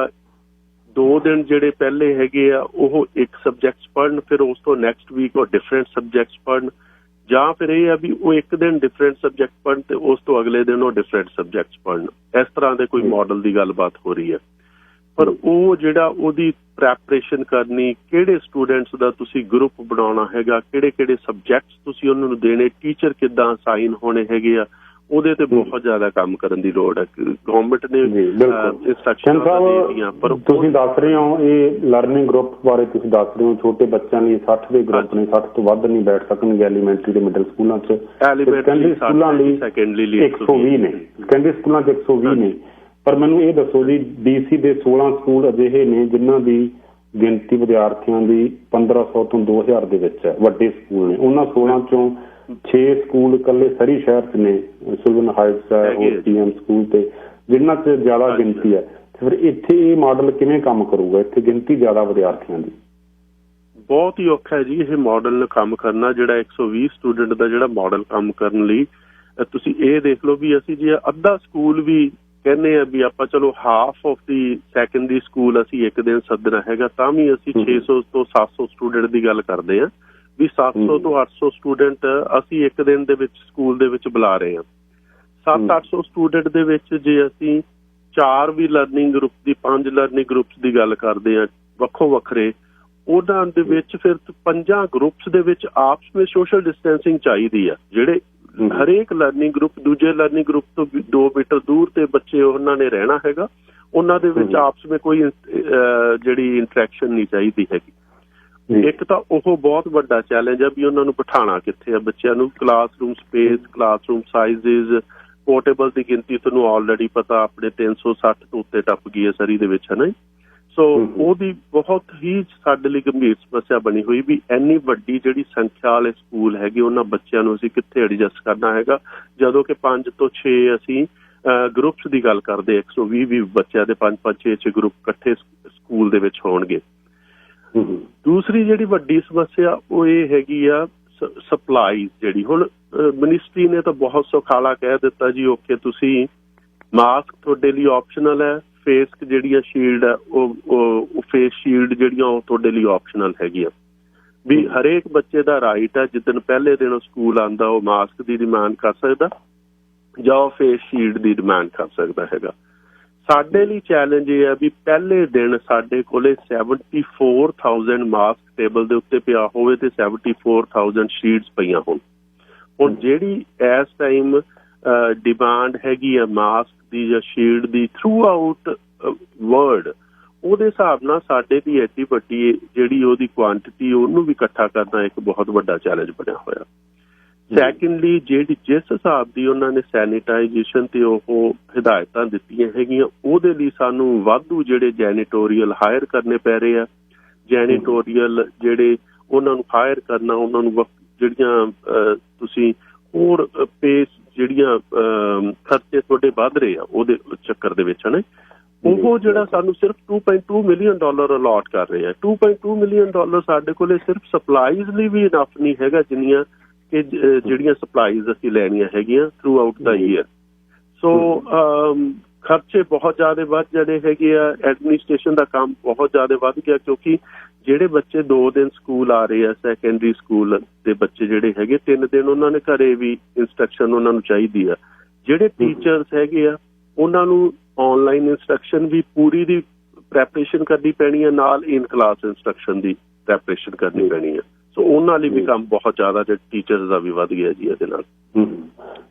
2 ਦਿਨ ਜਿਹੜੇ ਪਹਿਲੇ ਹੈਗੇ ਆ ਉਹ ਇੱਕ ਸਬਜੈਕਟਸ ਪੜ੍ਹਨ, ਫਿਰ ਉਸ ਤੋਂ ਨੈਕਸਟ ਵੀਕ ਉਹ ਡਿਫਰੈਂਟ ਸਬਜੈਕਟਸ ਪੜ੍ਹਨ, ਜਾਂ ਫਿਰ ਇਹ ਆ ਵੀ ਉਹ ਇੱਕ ਦਿਨ ਡਿਫਰੈਂਟ ਸਬਜੈਕਟ ਪੜ੍ਹਨ ਤੇ ਉਸ ਤੋਂ ਅਗਲੇ ਦਿਨ ਉਹ ਡਿਫਰੈਂਟ ਸਬਜੈਕਟਸ ਪੜ੍ਹਨ। ਇਸ ਤਰ੍ਹਾਂ ਦੇ ਕੋਈ ਮਾਡਲ ਦੀ ਗੱਲਬਾਤ ਹੋ ਰਹੀ ਹੈ। ਪਰ ਉਹ ਜਿਹੜਾ ਉਹਦੀ ਪ੍ਰੈਪਰੇਸ਼ਨ ਕਰਨੀ, ਕਿਹੜੇ ਸਟੂਡੈਂਟਸ ਦਾ ਤੁਸੀਂ ਗਰੁੱਪ ਬਣਾਉਣਾ ਹੈਗਾ, ਕਿਹੜੇ ਸਬਜੈਕਟਸ ਤੁਸੀਂ ਉਹਨਾਂ ਨੂੰ ਦੇਣੇ, ਟੀਚਰ ਕਿੱਦਾਂ ਅਸਾਈਨ ਹੋਣੇ ਹੈਗੇ ਆ, ਉਹਦੇ ਤੇ ਬਹੁਤ ਜ਼ਿਆਦਾ ਕੰਮ ਕਰਨ ਦੀ ਲੋੜ ਹੈ। ਗਵਰਨਮੈਂਟ ਨੇ ਇੰਸਟਰਕਸ਼ਨਾਂ ਦੇ ਦਿੱਤੀਆਂ, ਪਰ ਤੁਸੀਂ ਦੱਸ ਰਹੇ ਹੋ ਇਹ ਲਰਨਿੰਗ ਗਰੁੱਪ ਬਾਰੇ ਤੁਸੀਂ ਦੱਸ ਰਹੇ ਹੋ, ਛੋਟੇ ਬੱਚਿਆਂ ਲਈ 60 ਦੇ ਗਰੁੱਪ ਨੇ, 60 ਤੋਂ ਵੱਧ ਨਹੀਂ ਬੈਠ ਸਕਣਗੇ ਐਲੀਮੈਂਟਰੀ ਤੇ ਮਿਡਲ ਸਕੂਲਾਂ 'ਚ। ਸੈਕੰਡਰੀ ਸਕੂਲਾਂ ਲਈ 120 ਨੇ, ਸੈਕੰਡਰੀ ਸਕੂਲਾਂ 'ਚ 120 ਨੇ। ਪਰ ਮੈਨੂੰ ਇਹ ਦੱਸੋ ਜੀ, DC ਦੇ 16 ਸਕੂਲ ਅਜਿਹੇ ਨੇ ਜਿਨ੍ਹਾਂ ਦੀ ਗਿਣਤੀ ਵਿਦਿਆਰਥੀਆਂ ਦੀ 1500 ਤੋਂ 2000 ਦੇ ਵਿੱਚ ਹੈ, ਵੱਡੇ ਸਕੂਲ ਨੇ। ਉਹਨਾਂ 16 ਚੋਂ 6 ਸਕੂਲ ਇਕੱਲੇ ਸਰੀ ਸ਼ਹਿਰ 'ਚ ਨੇ, ਸੁਲਵਨ ਹਾਈਟਸ ਹੈ, OPM ਸਕੂਲ, ਤੇ ਜਿਨ੍ਹਾਂ 'ਚ ਜ਼ਿਆਦਾ ਗਿਣਤੀ ਹੈ। ਫਿਰ ਇੱਥੇ ਇਹ ਮਾਡਲ ਕਿਵੇਂ ਕੰਮ ਕਰੂਗਾ? ਇੱਥੇ ਗਿਣਤੀ ਜ਼ਿਆਦਾ ਵਿਦਿਆਰਥੀਆਂ ਦੀ, ਬਹੁਤ ਹੀ ਔਖਾ ਹੈ ਜੀ ਇਹ ਮਾਡਲ ਕੰਮ ਕਰਨਾ। ਜਿਹੜਾ 120 ਸਟੂਡੈਂਟ ਦਾ ਜਿਹੜਾ ਮਾਡਲ ਕੰਮ ਕਰਨ ਲਈ, ਤੁਸੀਂ ਇਹ ਦੇਖ ਲਓ ਵੀ ਅਸੀਂ ਜੇ ਅੱਧਾ ਸਕੂਲ ਵੀ ਕਹਿੰਦੇ ਆ ਵੀ ਆਪਾਂ ਚਲੋ half of the secondary school ਅਸੀਂ ਇੱਕ ਦਿਨ ਸੱਦਣਾ ਹੈਗਾ, ਤਾਂ ਵੀ ਅਸੀਂ 600 ਤੋਂ 700 ਸਟੂਡੈਂਟ ਦੀ ਗੱਲ ਕਰਦੇ ਹਾਂ ਵੀ 700 ਤੋਂ 800 ਸਟੂਡੈਂਟ ਅਸੀਂ ਇੱਕ ਦਿਨ ਦੇ ਵਿੱਚ ਸਕੂਲ ਦੇ ਵਿੱਚ ਬੁਲਾ ਰਹੇ ਹਾਂ। 700-800 ਸਟੂਡੈਂਟ ਦੇ ਵਿੱਚ ਜੇ ਅਸੀਂ 4 ਵੀ ਲਰਨਿੰਗ ਗਰੁੱਪ ਦੀ, 5 ਲਰਨਿੰਗ ਗਰੁੱਪਸ ਦੀ ਗੱਲ ਕਰਦੇ ਹਾਂ ਵੱਖੋ ਵੱਖਰੇ, ਉਹਨਾਂ ਦੇ ਵਿੱਚ ਫਿਰ 5 ਗਰੁੱਪਸ ਦੇ ਵਿੱਚ ਆਪਸ ਵਿੱਚ ਸੋਸ਼ਲ ਡਿਸਟੈਂਸਿੰਗ ਚਾਹੀਦੀ ਆ। ਜਿਹੜੇ ਹਰੇਕ ਲਰਨਿੰਗ ਗਰੁੱਪ ਦੂਜੇ ਲਰਨਿੰਗ ਗਰੁੱਪ ਤੋਂ 2 ਮੀਟਰ ਦੂਰ ਤੇ ਬੱਚੇ ਉਹਨਾਂ ਨੇ ਰਹਿਣਾ ਹੈਗਾ, ਉਹਨਾਂ ਦੇ ਵਿੱਚ ਆਪਸ ਵਿੱਚ ਕੋਈ ਜਿਹੜੀ ਇੰਟਰੈਕਸ਼ਨ ਨਹੀਂ ਚਾਹੀਦੀ ਹੈਗੀ। ਇੱਕ ਤਾਂ ਉਹ ਬਹੁਤ ਵੱਡਾ ਚੈਲੰਜ ਆ ਵੀ ਉਹਨਾਂ ਨੂੰ ਬਿਠਾਉਣਾ ਕਿੱਥੇ ਆ ਬੱਚਿਆਂ ਨੂੰ। ਕਲਾਸਰੂਮ ਸਪੇਸ, ਕਲਾਸਰੂਮ ਸਾਈਜ਼ਿਸ, ਪੋਰਟੇਬਲ ਦੀ ਗਿਣਤੀ ਤੁਹਾਨੂੰ ਆਲਰੇਡੀ ਪਤਾ ਆਪਣੇ 360 ਤੋਂ ਉੱਤੇ ਟੱਪ ਗਈ ਹੈ ਸਰੀ ਦੇ ਵਿੱਚ, ਹੈ ਨਾ। ਸੋ ਉਹਦੀ ਬਹੁਤ ਹੀ ਸਾਡੇ ਲਈ ਗੰਭੀਰ ਸਮੱਸਿਆ ਬਣੀ ਹੋਈ ਵੀ ਇੰਨੀ ਵੱਡੀ ਜਿਹੜੀ ਸੰਖਿਆ ਵਾਲੇ ਸਕੂਲ ਹੈਗੇ, ਉਹਨਾਂ ਬੱਚਿਆਂ ਨੂੰ ਅਸੀਂ ਕਿੱਥੇ ਐਡਜਸਟ ਕਰਨਾ ਹੈਗਾ, ਜਦੋਂ ਕਿ 5 ਤੋਂ 6 ਅਸੀਂ ਗਰੁੱਪਸ ਦੀ ਗੱਲ ਕਰਦੇ, 120 ਬੱਚਿਆਂ ਦੇ 5-5, 6-6 ਗਰੁੱਪ ਇਕੱਠੇ ਸਕੂਲ ਦੇ ਵਿੱਚ ਹੋਣਗੇ। ਦੂਸਰੀ ਜਿਹੜੀ ਵੱਡੀ ਸਮੱਸਿਆ ਉਹ ਇਹ ਹੈਗੀ ਆ ਸਪਲਾਈ। ਜਿਹੜੀ ਹੁਣ ਮਿਨਿਸਟਰੀ ਨੇ ਤਾਂ ਬਹੁਤ ਸੁਖਾਲਾ ਕਹਿ ਦਿੱਤਾ ਜੀ, ਓਕੇ ਤੁਸੀਂ ਮਾਸਕ ਤੁਹਾਡੇ ਲਈ ਆਪਸ਼ਨਲ ਹੈ, ਫੇਸ ਜਿਹੜੀ ਆ ਸ਼ੀਲਡ ਹੈ ਉਹ ਫੇਸ ਸ਼ੀਲਡ ਜਿਹੜੀਆਂ ਉਹ ਤੁਹਾਡੇ ਲਈ ਆਪਸ਼ਨਲ ਹੈਗੀ ਆ। ਵੀ ਹਰੇਕ ਬੱਚੇ ਦਾ ਰਾਈਟ ਹੈ ਜਿੱਦਣ ਪਹਿਲੇ ਦਿਨ ਸਕੂਲ ਆਉਂਦਾ ਉਹ ਮਾਸਕ ਦੀ ਡਿਮਾਂਡ ਕਰ ਸਕਦਾ ਜਾਂ ਉਹ ਫੇਸ ਸ਼ੀਲਡ ਦੀ ਡਿਮਾਂਡ ਕਰ ਸਕਦਾ ਹੈਗਾ। ਸਾਡੇ ਲਈ ਚੈਲੰਜ ਇਹ ਹੈ ਵੀ ਪਹਿਲੇ ਦਿਨ ਸਾਡੇ ਕੋਲੇ 74,000 ਮਾਸਕ ਟੇਬਲ ਦੇ ਉੱਤੇ ਪਿਆ ਹੋਵੇ ਤੇ 74,000 ਸ਼ੀਟਸ ਪਈਆਂ ਹੋਣ। ਹੁਣ ਜਿਹੜੀ ਇਸ ਟਾਈਮ ਡਿਮਾਂਡ ਹੈਗੀ ਆ ਮਾਸਕ ਦੀ ਜਾਂ ਸ਼ੀਲਡ ਦੀ ਥਰੂ ਆਊਟ ਵਰਲਡ, ਉਹਦੇ ਹਿਸਾਬ ਨਾਲ ਸਾਡੇ ਦੀ ਐਡੀ ਵੱਡੀ ਜਿਹੜੀ ਉਹਦੀ ਕੁਆਂਟਿਟੀ ਉਹਨੂੰ ਵੀ ਇਕੱਠਾ ਕਰਨਾ ਇੱਕ ਬਹੁਤ ਵੱਡਾ ਚੈਲੰਜ ਬਣਿਆ ਹੋਇਆ। ਸੈਕੰਡਲੀ ਜਿਸ ਹਿਸਾਬ ਦੀ ਉਹਨਾਂ ਨੇ ਸੈਨੀਟਾਈਜੇਸ਼ਨ ਤੇ ਉਹ ਹਦਾਇਤਾਂ ਦਿੱਤੀਆਂ ਹੈਗੀਆਂ, ਉਹਦੇ ਲਈ ਸਾਨੂੰ ਵਾਧੂ ਜਿਹੜੇ ਜੈਨੀਟੋਰੀਅਲ ਹਾਇਰ ਕਰਨੇ ਪੈ ਰਹੇ ਆ। ਜੈਨੀਟੋਰੀਅਲ ਜਿਹੜੇ ਉਹਨਾਂ ਨੂੰ ਹਾਇਰ ਕਰਨਾ, ਉਹਨਾਂ ਨੂੰ ਜਿਹੜੀਆਂ ਤੁਸੀਂ ਹੋਰ ਪੇਸ ਜਿਹੜੀਆਂ ਖਰਚੇ ਤੁਹਾਡੇ ਵੱਧ ਰਹੇ ਆ ਉਹਦੇ ਚੱਕਰ ਦੇ ਵਿੱਚ, ਹੈ ਉਹ ਜਿਹੜਾ ਸਾਨੂੰ ਸਿਰਫ $2.2 ਮਿਲੀਅਨ ਅਲਾਟ ਕਰ ਰਹੇ ਆ। $2.2 ਮਿਲੀਅਨ ਸਾਡੇ ਕੋਲੇ ਸਿਰਫ ਸਪਲਾਈਜ਼ ਲਈ ਵੀ ਇਨਫ ਨਹੀਂ ਹੈਗਾ ਜਿੰਨੀਆਂ ਇਹ ਜਿਹੜੀਆਂ ਸਪਲਾਈਜ਼ ਅਸੀਂ ਲੈਣੀਆਂ ਹੈਗੀਆਂ ਥਰੂ ਆਊਟ ਦਾ ਈਅਰ। ਸੋ ਖਰਚੇ ਬਹੁਤ ਜ਼ਿਆਦਾ ਵੱਧ ਜਾਣੇ ਹੈਗੇ ਆ, ਐਡਮਿਨਿਸਟ੍ਰੇਸ਼ਨ ਦਾ ਕੰਮ ਬਹੁਤ ਜ਼ਿਆਦਾ ਵੱਧ ਗਿਆ, ਕਿਉਂਕਿ ਜਿਹੜੇ ਬੱਚੇ 2 ਦਿਨ ਸਕੂਲ ਆ ਰਹੇ ਆ, ਸੈਕੰਡਰੀ ਸਕੂਲ ਦੇ ਬੱਚੇ ਜਿਹੜੇ ਹੈਗੇ 3 ਦਿਨ ਉਹਨਾਂ ਨੇ ਘਰੇ ਵੀ ਇੰਸਟਰਕਸ਼ਨ ਉਹਨਾਂ ਨੂੰ ਚਾਹੀਦੀ ਆ। ਜਿਹੜੇ ਟੀਚਰਸ ਹੈਗੇ ਆ ਉਹਨਾਂ ਨੂੰ ਆਨਲਾਈਨ ਇੰਸਟਰਕਸ਼ਨ ਵੀ ਪੂਰੀ ਦੀ ਪ੍ਰੈਪਰੇਸ਼ਨ ਕਰਨੀ ਪੈਣੀ ਹੈ, ਨਾਲ ਇਨ ਕਲਾਸ ਇੰਸਟਰਕਸ਼ਨ ਦੀ ਪ੍ਰੈਪਰੇਸ਼ਨ ਕਰਨੀ ਪੈਣੀ ਹੈ। ਸੋ ਉਹਨਾਂ ਲਈ ਵੀ ਕੰਮ ਬਹੁਤ ਜ਼ਿਆਦਾ ਟੀਚਰਸ ਦਾ ਵੀ ਵੱਧ ਗਿਆ ਜੀ ਇਹਦੇ ਨਾਲ।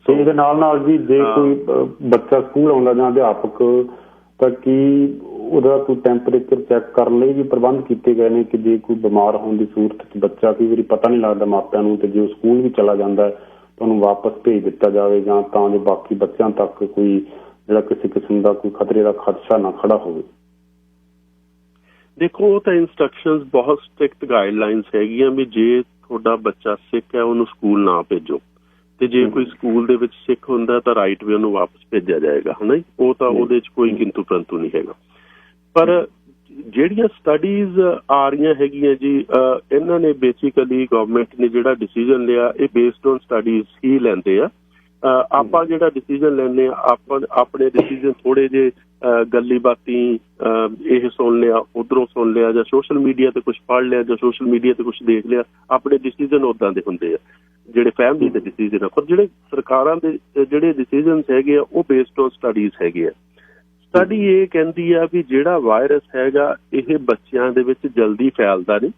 ਸੋ ਇਹਦੇ ਨਾਲ ਜੀ ਜੇ ਕੋਈ ਬੱਚਾ ਸਕੂਲ ਆਉਂਦਾ ਜਾਂ ਅਧਿਆਪਕ, ਤਾਂ ਕੀ ਉਹਦਾ ਕੋਈ ਟੈਂਪਰੇਚਰ ਚੈੱਕ ਕਰਨ ਲਈ ਵੀ ਪ੍ਰਬੰਧ ਕੀਤੇ ਗਏ ਨੇ ਕਿ ਜੇ ਕੋਈ ਬਿਮਾਰ ਹੋਣ ਦੀ ਸੂਰਤ 'ਚ ਬੱਚਾ, ਕਈ ਵਾਰੀ ਪਤਾ ਨਹੀਂ ਲੱਗਦਾ ਮਾਪਿਆਂ ਨੂੰ, ਤੇ ਜੇ ਉਹ ਸਕੂਲ ਵੀ ਚਲਾ ਜਾਂਦਾ ਤਾਂ ਉਹਨੂੰ ਵਾਪਸ ਭੇਜ ਦਿੱਤਾ ਜਾਵੇ, ਜਾਂ ਤਾਂ ਜੋ ਬਾਕੀ ਬੱਚਿਆਂ ਤੱਕ ਕੋਈ ਜਿਹੜਾ ਕਿਸੇ ਕਿਸਮ ਦਾ ਕੋਈ ਖਤਰੇ ਦਾ ਖਦਸ਼ਾ ਨਾ ਖੜਾ ਹੋਵੇ? ਦੇਖੋ, ਉਹ ਤਾਂ ਇੰਸਟਰਕਸ਼ਨਸ ਬਹੁਤ ਸਟ੍ਰਿਕਟ ਗਾਈਡਲਾਈਨਸ ਹੈਗੀਆਂ ਵੀ ਜੇ ਤੁਹਾਡਾ ਬੱਚਾ ਸਿੱਖ ਹੈ ਉਹਨੂੰ ਸਕੂਲ ਨਾ ਭੇਜੋ, ਤੇ ਜੇ ਕੋਈ ਸਕੂਲ ਦੇ ਵਿੱਚ ਸਿੱਖ ਹੁੰਦਾ ਤਾਂ ਰਾਈਟ ਵੇ ਉਹਨੂੰ ਵਾਪਸ ਭੇਜਿਆ ਜਾਏਗਾ, ਹੈ ਨਾ। ਉਹ ਤਾਂ ਉਹਦੇ 'ਚ ਕੋਈ ਕਿੰਤੂ ਪ੍ਰੰਤੂ ਨਹੀਂ ਹੈਗਾ। ਪਰ ਜਿਹੜੀਆਂ ਸਟੱਡੀਜ਼ ਆ ਰਹੀਆਂ ਹੈਗੀਆਂ ਜੀ, ਇਹਨਾਂ ਨੇ ਬੇਸਿਕਲੀ ਗਵਰਨਮੈਂਟ ਨੇ ਜਿਹੜਾ ਡਿਸੀਜ਼ਨ ਲਿਆ ਇਹ ਬੇਸਡ ਔਨ ਸਟੱਡੀਜ਼ ਹੀ ਲੈਂਦੇ ਆ। ਆਪਾਂ ਜਿਹੜਾ ਡਿਸੀਜ਼ਨ ਲੈਂਦੇ ਆ, ਆਪਾਂ ਆਪਣੇ ਡਿਸੀਜ਼ਨ ਥੋੜ੍ਹੇ ਜਿਹੇ ਗੱਲੀ ਬਾਤੀ ਇਹ ਸੁਣ ਲਿਆ, ਉੱਧਰੋਂ ਸੁਣ ਲਿਆ, ਜਾਂ ਸੋਸ਼ਲ ਮੀਡੀਆ 'ਤੇ ਕੁਛ ਪੜ੍ਹ ਲਿਆ, ਜਾਂ ਸੋਸ਼ਲ ਮੀਡੀਆ 'ਤੇ ਕੁਛ ਦੇਖ ਲਿਆ, ਆਪਣੇ ਡਿਸੀਜ਼ਨ ਉੱਦਾਂ ਦੇ ਹੁੰਦੇ ਆ ਜਿਹੜੇ ਫੈਮਿਲੀ ਦੇ ਡਿਸੀਜ਼ਨ ਆ। ਪਰ ਜਿਹੜੇ ਸਰਕਾਰਾਂ ਦੇ ਜਿਹੜੇ ਡਿਸੀਜ਼ਨਸ ਹੈਗੇ ਆ ਉਹ ਬੇਸਡ ਔਨ ਸਟੱਡੀਜ਼ ਹੈਗੇ ਆ। ਸਟੱਡੀ ਇਹ ਕਹਿੰਦੀ ਆ ਵੀ ਜਿਹੜਾ ਵਾਇਰਸ ਹੈਗਾ ਇਹ ਬੱਚਿਆਂ ਦੇ ਵਿੱਚ ਜਲਦੀ ਫੈਲਦਾ ਨਹੀਂ,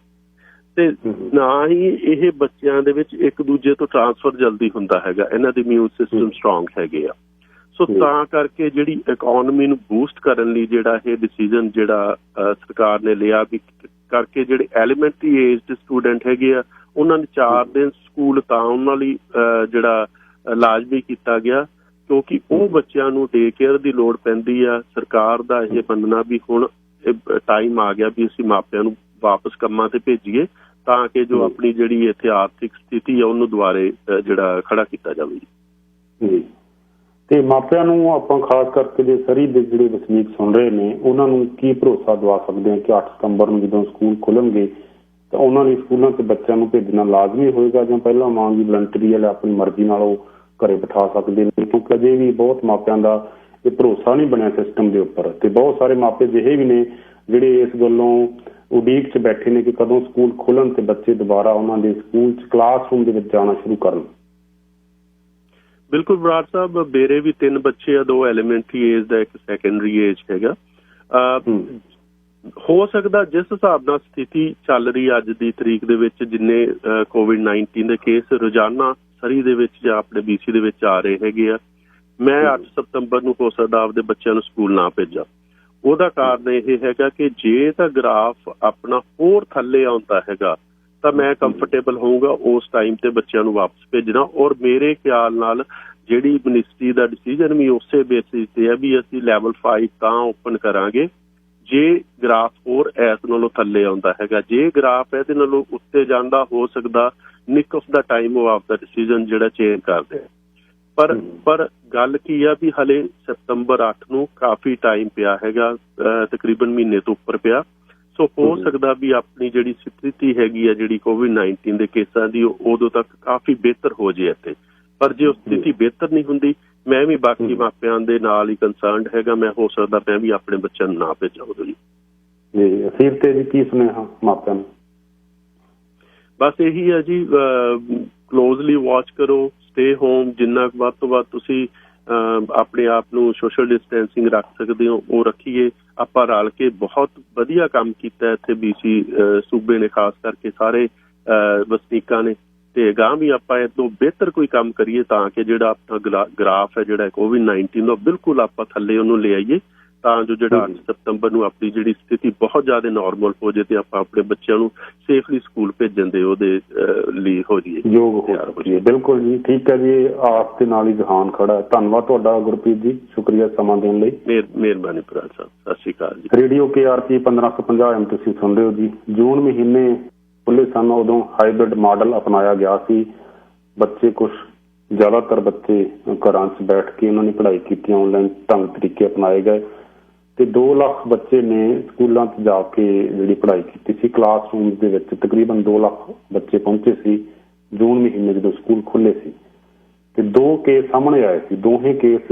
ਤੇ ਨਾ ਹੀ ਇਹ ਬੱਚਿਆਂ ਦੇ ਵਿੱਚ ਇੱਕ ਦੂਜੇ ਤੋਂ ਟਰਾਂਸਫਰ ਜਲਦੀ ਹੁੰਦਾ ਹੈਗਾ। ਇਹਨਾਂ ਦੀ ਇਮਿਊਨ ਸਿਸਟਮ ਸਟਰੋਂਗ ਹੈਗੇ ਆ। ਸੋ ਤਾਂ ਕਰਕੇ ਜਿਹੜੀ ਇਕੋਨਮੀ ਨੂੰ ਬੂਸਟ ਕਰਨ ਲਈ ਜਿਹੜਾ ਇਹ ਡਿਸੀਜ਼ਨ ਜਿਹੜਾ ਸਰਕਾਰ ਨੇ ਲਿਆ ਵੀ ਕਰਕੇ ਜਿਹੜੇ ਐਲੀਮੈਂਟਰੀ ਏਜ ਦੇ ਸਟੂਡੈਂਟ ਹੈਗੇ ਆ ਉਹਨਾਂ ਨੇ 4 ਦਿਨ ਸਕੂਲ ਤਾਂ ਉਹਨਾਂ ਲਈ ਜਿਹੜਾ ਲਾਜ਼ਮੀ ਕੀਤਾ ਗਿਆ, ਕਿਉਂਕਿ ਉਹ ਬੱਚਿਆਂ ਨੂੰ ਡੇ ਕੇਅਰ ਦੀ ਲੋੜ ਪੈਂਦੀ ਆ। ਸਰਕਾਰ ਦਾ ਇਹ ਮੰਨਣਾ ਵੀ ਹੁਣ ਟਾਈਮ ਆ ਗਿਆ ਵੀ ਅਸੀਂ ਮਾਪਿਆਂ ਨੂੰ ਵਾਪਸ ਕੰਮਾਂ ਤੇ ਭੇਜੀਏ ਤਾਂ ਕਿ ਜੋ ਆਪਣੀ ਜਿਹੜੀ ਇੱਥੇ ਆਰਥਿਕ ਸਥਿਤੀ ਆ ਉਹਨੂੰ ਦੁਬਾਰੇ ਜਿਹੜਾ ਖੜਾ ਕੀਤਾ ਜਾਵੇ ਜੀ। ਤੇ ਮਾਪਿਆਂ ਨੂੰ ਆਪਾਂ ਖਾਸ ਕਰਕੇ ਜੇ ਸਰੀ ਦੇ ਜਿਹੜੇ ਵਸਨੀਕ ਸੁਣ ਰਹੇ ਨੇ ਉਹਨਾਂ ਨੂੰ ਕੀ ਭਰੋਸਾ ਦਵਾ ਸਕਦੇ ਹਾਂ ਕਿ 8 ਸਤੰਬਰ ਨੂੰ ਜਦੋਂ ਸਕੂਲ ਖੁੱਲ੍ਹਣਗੇ ਤਾਂ ਉਹਨਾਂ ਨੇ ਸਕੂਲਾਂ 'ਚ ਬੱਚਿਆਂ ਨੂੰ ਭੇਜਣਾ ਲਾਜ਼ਮੀ ਹੋਏਗਾ, ਜਾਂ ਪਹਿਲਾਂ ਵਾਂਗ ਵੀ ਵਲੰਟਰੀ ਵਾਲੇ ਆਪਣੀ ਮਰਜ਼ੀ ਨਾਲ ਉਹ ਘਰੇ ਬਿਠਾ ਸਕਦੇ ਨੇ? ਕਿਉਂਕਿ ਅਜੇ ਵੀ ਬਹੁਤ ਮਾਪਿਆਂ ਦਾ ਇਹ ਭਰੋਸਾ ਨਹੀਂ ਬਣਿਆ ਸਿਸਟਮ ਦੇ ਉੱਪਰ, ਤੇ ਬਹੁਤ ਸਾਰੇ ਮਾਪੇ ਅਜਿਹੇ ਵੀ ਨੇ ਜਿਹੜੇ ਇਸ ਗੱਲੋਂ ਉਡੀਕ 'ਚ ਬੈਠੇ ਨੇ ਕਿ ਕਦੋਂ ਸਕੂਲ ਖੁੱਲ੍ਹਣ ਤੇ ਬੱਚੇ ਦੁਬਾਰਾ ਉਹਨਾਂ ਦੇ ਸਕੂਲ 'ਚ ਕਲਾਸਰੂਮ ਦੇ ਵਿੱਚ ਜਾਣਾ ਸ਼ੁਰੂ ਕਰਨ। ਬਿਲਕੁਲ ਬਰਾੜ ਸਾਹਿਬ, ਮੇਰੇ ਵੀ 3 ਬੱਚੇ ਆ, 2 ਐਲੀਮੈਂਟਰੀ ਏਜ ਦਾ, 1 ਸੈਕੰਡਰੀ ਏਜ ਹੈਗਾ। ਹੋ ਸਕਦਾ ਜਿਸ ਹਿਸਾਬ ਨਾਲ ਸਥਿਤੀ ਚੱਲ ਰਹੀ ਅੱਜ ਦੀ ਤਰੀਕ ਦੇ ਵਿੱਚ, ਜਿੰਨੇ COVID-19 ਦੇ ਕੇਸ ਰੋਜ਼ਾਨਾ ਸਰੀ ਦੇ ਵਿੱਚ ਜਾਂ ਆਪਣੇ BC ਦੇ ਵਿੱਚ ਆ ਰਹੇ ਹੈਗੇ ਆ, ਮੈਂ 8 ਸਤੰਬਰ ਨੂੰ ਹੋ ਸਕਦਾ ਆਪਦੇ ਬੱਚਿਆਂ ਨੂੰ ਸਕੂਲ ਨਾ ਭੇਜਾਂ। ਉਹਦਾ ਕਾਰਨ ਇਹ ਹੈਗਾ ਕਿ ਜੇ ਤਾਂ ਗ੍ਰਾਫ ਆਪਣਾ ਹੋਰ ਥੱਲੇ ਆਉਂਦਾ ਹੈਗਾ ਤਾਂ ਮੈਂ ਕੰਫਰਟੇਬਲ ਹੋਊਗਾ ਉਸ ਟਾਈਮ ਤੇ ਬੱਚਿਆਂ ਨੂੰ ਵਾਪਸ ਭੇਜਣਾ। ਔਰ ਮੇਰੇ ਖਿਆਲ ਨਾਲ ਜਿਹੜੀ ਮਿਨਿਸਟਰੀ ਦਾ ਡਿਸੀਜਨ ਵੀ ਉਸੇ ਬੇਸਿਸ ਤੇ ਹੈ ਵੀ ਅਸੀਂ ਲੈਵਲ 5 ਤਾਂ ਓਪਨ ਕਰਾਂਗੇ ਜੇ ਗ੍ਰਾਫ ਹੋਰ ਇਸ ਨਾਲੋਂ ਥੱਲੇ ਆਉਂਦਾ ਹੈਗਾ। ਜੇ ਗ੍ਰਾਫ ਇਹਦੇ ਨਾਲੋਂ ਉੱਤੇ ਜਾਂਦਾ, ਹੋ ਸਕਦਾ ਨਿਕ ਆਫ ਦਾ ਟਾਈਮ ਉਹ ਆਪਦਾ ਡਿਸੀਜਨ ਜਿਹੜਾ ਚੇਂਜ ਕਰਦੇ। ਪਰ ਗੱਲ ਕੀ ਆ ਵੀ ਹਲੇ ਸਤੰਬਰ 8 ਨੂੰ ਕਾਫੀ ਟਾਈਮ ਪਿਆ ਹੈਗਾ, ਤਕਰੀਬਨ ਮਹੀਨੇ ਤੋਂ ਉੱਪਰ ਪਿਆ। ਸੋ ਹੋ ਸਕਦਾ ਵੀ ਆਪਣੀ ਜਿਹੜੀ ਸਥਿਤੀ ਹੈਗੀ ਆ ਜਿਹੜੀ COVID-19 ਦੇ ਕੇਸਾਂ ਦੀ ਉਦੋਂ ਤੱਕ ਕਾਫੀ ਬਿਹਤਰ ਹੋ ਜੇ ਇੱਥੇ। ਪਰ ਜੇ ਉਹ ਸਥਿਤੀ ਬਿਹਤਰ ਨਹੀਂ ਹੁੰਦੀ, ਮੈਂ ਵੀ ਬਾਕੀ ਮਾਪਿਆਂ ਦੇ ਨਾਲ ਹੀ ਕੰਸਰਨਡ ਹੈਗਾ। ਮੈਂ ਹੋ ਸਕਦਾ ਮੈਂ ਵੀ ਆਪਣੇ ਬੱਚਿਆਂ ਨੂੰ ਨਾ ਭੇਜਾਂ ਉਦੋਂ ਜੀ। ਅਖੀਰ ਤੇ ਜੀ ਕੀ ਸੁਨੇਹਾ ਮਾਪਿਆਂ ਨੂੰ? ਬਸ ਇਹੀ ਹੈ ਜੀ, ਕਲੋਜ਼ਲੀ ਵਾਚ ਕਰੋ, ਸਟੇ ਹੋਮ, ਜਿੰਨਾ ਵੱਧ ਤੋਂ ਵੱਧ ਤੁਸੀਂ ਆਪਣੇ ਆਪ ਨੂੰ ਸੋਸ਼ਲ ਡਿਸਟੈਂਸਿੰਗ ਰੱਖ ਸਕਦੇ ਹੋ ਉਹ ਰੱਖੀਏ। ਆਪਾਂ ਰਲ ਕੇ ਬਹੁਤ ਵਧੀਆ ਕੰਮ ਕੀਤਾ ਇੱਥੇ BC ਸੂਬੇ ਨੇ, ਖਾਸ ਕਰਕੇ ਸਾਰੇ ਵਸਨੀਕਾਂ ਨੇ, ਤੇ ਅਗਾਂਹ ਵੀ ਆਪਾਂ ਇਹ ਤੋਂ ਬਿਹਤਰ ਕੋਈ ਕੰਮ ਕਰੀਏ ਤਾਂ ਕਿ ਜਿਹੜਾ ਆਪਣਾ ਗ੍ਰਾਫ ਹੈ ਜਿਹੜਾ COVID-19 ਦਾ ਬਿਲਕੁਲ ਆਪਾਂ ਥੱਲੇ ਉਹਨੂੰ ਲੈ ਆਈਏ, ਤਾਂ ਜੋ ਜਿਹੜਾ 8 ਸਤੰਬਰ ਨੂੰ ਆਪਣੀ ਜਿਹੜੀ ਸਥਿਤੀ ਬਹੁਤ ਜ਼ਿਆਦਾ ਨੋਰਮਲ ਹੋ ਜਾਏ ਤੇ ਆਪਾਂ ਆਪਣੇ ਬੱਚਿਆਂ ਨੂੰ ਸੇਫਲੀ ਸਕੂਲ ਭੇਜਣ ਦੇ ਉਹਦੇ ਲਈ ਹੋ ਜਾਈਏ ਯੋਗ ਹੋ ਜਾਈਏ। ਬਿਲਕੁਲ ਜੀ, ਠੀਕ ਹੈ ਜੀ, ਆਸ ਦੇ ਨਾਲ ਹੀ ਜਹਾਨ ਖੜਾ। ਧੰਨਵਾਦ ਤੁਹਾਡਾ ਗੁਰਪ੍ਰੀਤ ਜੀ, ਸ਼ੁਕਰੀਆ ਸਮਾਂ ਦੇਣ ਲਈ। ਮਿਹਰਬਾਨੀ ਬਰਾੜ ਸਾਹਿਬ, ਸਤਿ ਸ਼੍ਰੀ ਅਕਾਲ ਜੀ। ਰੇਡੀਓ KRP 1550 AM ਤੁਸੀਂ ਸੁਣ ਰਹੇ ਹੋ ਜੀ। ਜੂਨ ਮਹੀਨੇ ਖੁੱਲ੍ਹੇ ਸਨ, ਉਦੋਂ ਹਾਈਬ੍ਰਿਡ ਮਾਡਲ ਅਪਣਾਇਆ ਗਿਆ ਸੀ। ਬੱਚੇ ਜ਼ਿਆਦਾਤਰ ਬੱਚੇ ਘਰਾਂ 'ਚ ਬੈਠ ਕੇ ਉਹਨਾਂ ਨੇ ਪੜ੍ਹਾਈ ਕੀਤੀ, ਆਨਲਾਈਨ ਢੰਗ ਤਰੀਕੇ ਅਪਣਾਏ ਗਏ ਤੇ 2 ਲੱਖ ਬੱਚੇ ਨੇ ਸਕੂਲਾਂ 'ਚ ਜਾ ਕੇ ਜਿਹੜੀ ਪੜ੍ਹਾਈ ਕੀਤੀ ਸੀ। ਕਲਾਸਰੂਮ ਦੇ ਵਿੱਚ ਤਕਰੀਬਨ 2 ਲੱਖ ਬੱਚੇ ਪਹੁੰਚੇ ਸੀ जून महीने जो स्कूल खुले सी ते 2 केस सामने आए सी। दोहें केस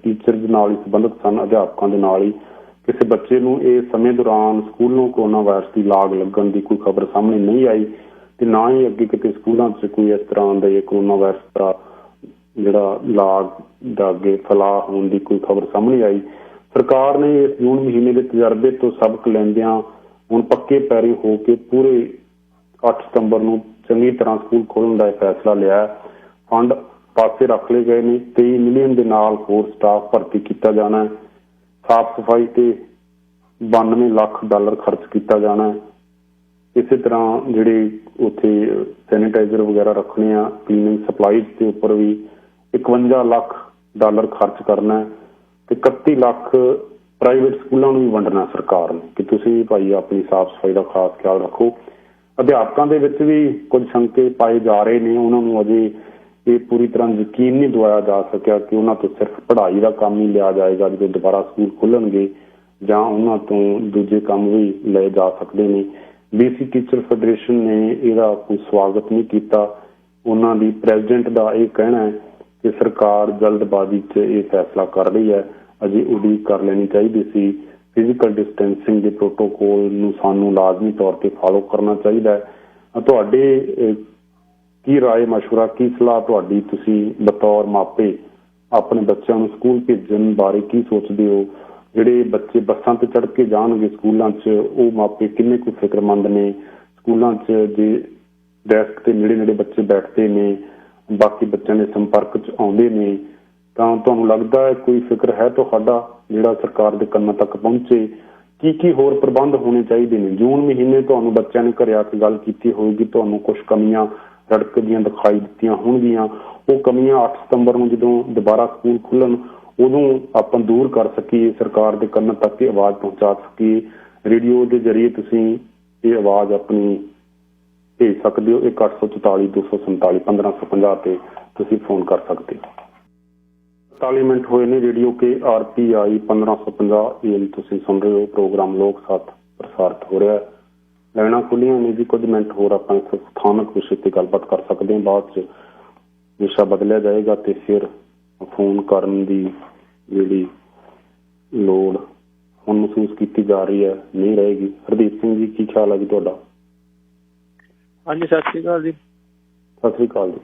टीचर नाल ही संबंधित सन, अध्यापकों के नाल ही। किसी बच्चे नूं इस समय दौरान स्कूलों कोरोना वायरस की लाग लगन की कोई खबर सामने नहीं आई ते ना ही अगे किते स्कूलों च कोई इस तरह का कोरोना वायरस का जिहड़ा लाग दा अगे फैलाव होने की कोई खबर सामने आई। सरकार ने इस जून महीने के तजर्बे तो सबक लैंदियां हुण पक्के पैरी हो के पूरे 8 सितंबर नूं चंगी तरह स्कूल खोलण का फैसला लिया। फंड पासे रख ले गए ने। 23 मिलियन के नाल होर स्टाफ भर्ती किया जाना है। साफ सफाई ते 92 लाख डॉलर खर्च किया जाना है। इस तरह जिहड़े उत्थे सैनिटाइजर वगैरह रखने आ, क्लीनिंग सप्लाईज के उपर भी 51 लाख डॉलर खर्च करना है ते 31 लाख प्राइवेट स्कूलों भी वंडना सरकार ने कि तुसीं भी भाई अपनी साफ सफाई का खास ख्याल रखो। अध्यापकों के विच भी कुछ शंके पाए जा रहे हैं। उन्होंने अजे ये पूरी तरह यकीन नहीं दवाया जा सकिया कि उन्होंने तो सिर्फ पढ़ाई का काम ही लिया जाएगा जो दोबारा स्कूल खुलणगे जां उन्होंने तो दूजे काम भी ले जा सकते हैं। BC टीचर फैडरेशन ने इसका कोई स्वागत नहीं किया। उन्होंने प्रेजिडेंट का यह कहना है कि सरकार जल्दबाजी च ये फैसला कर रही है, अजे उड़ीक कर लेनी चाहिए सी। फिजिकल डिस्टेंसिंग के प्रोटोकोल नूं सानूं लाजमी तौर पर फॉलो करना चाहिए। तुहाडे की राय मशवरा की सलाह तुहाडी तुसीं बतौर मापे अपने बच्चों नूं स्कूल भेजण बारे की सोचदे हो? जिहड़े बच्चे बसां ते चढ़ के जाणगे स्कूलों च वो मापे किन्ने कुछ फिक्रमंद ने? स्कूलों च जे डेस्क ते नेड़े नेड़े बच्चे बैठते ने, बाकी बच्चों के संपर्क च आउंदे ने, तां तुहानूं लगदा है कोई फिक्र है तुहाडा जिहड़ा सरकार दे कन्नां तक पहुंचे? की होर प्रबंध होने चाहिए ने? जून महीने तुहानूं बच्चों ने घरे आके गल कीती होएगी, तुहानूं कुछ कमियां सड़क दियां दिखाई दित्तियां होणगियां। वो कमियां 8 सितंबर नूं जदों दोबारा स्कूल खुलण उदों आपां दूर कर सकीए, सरकार दे कन्नां तक आवाज़ पहुंचा सकीए। रेडियो के जरिए तुसीं ये आवाज़ अपनी भेज सकते हो। 1844 247 1550 ते तुसीं फोन कर सकते हो। 40 मिनट हुए ने रेडियो के RPI 1550 AM तुसीं सुन रहे हो। प्रोग्राम लोक साथ प्रसारित हो रहा है। लाइनां खुलियां ने जी, कुछ मिनट होर आपां इस स्थानक विषय पर गलबात कर सकते हैं। बाद च विषय बदलिया जाएगा तो फिर फोन करने की जिहड़ी लोड़ हुण महसूस की जा रही है नहीं रहेगी। हरदीप सिंह जी, की ख्याल है जी तुहाडा? हाँ जी, सत श्री अकाल जी। सत श्री अकाल जी।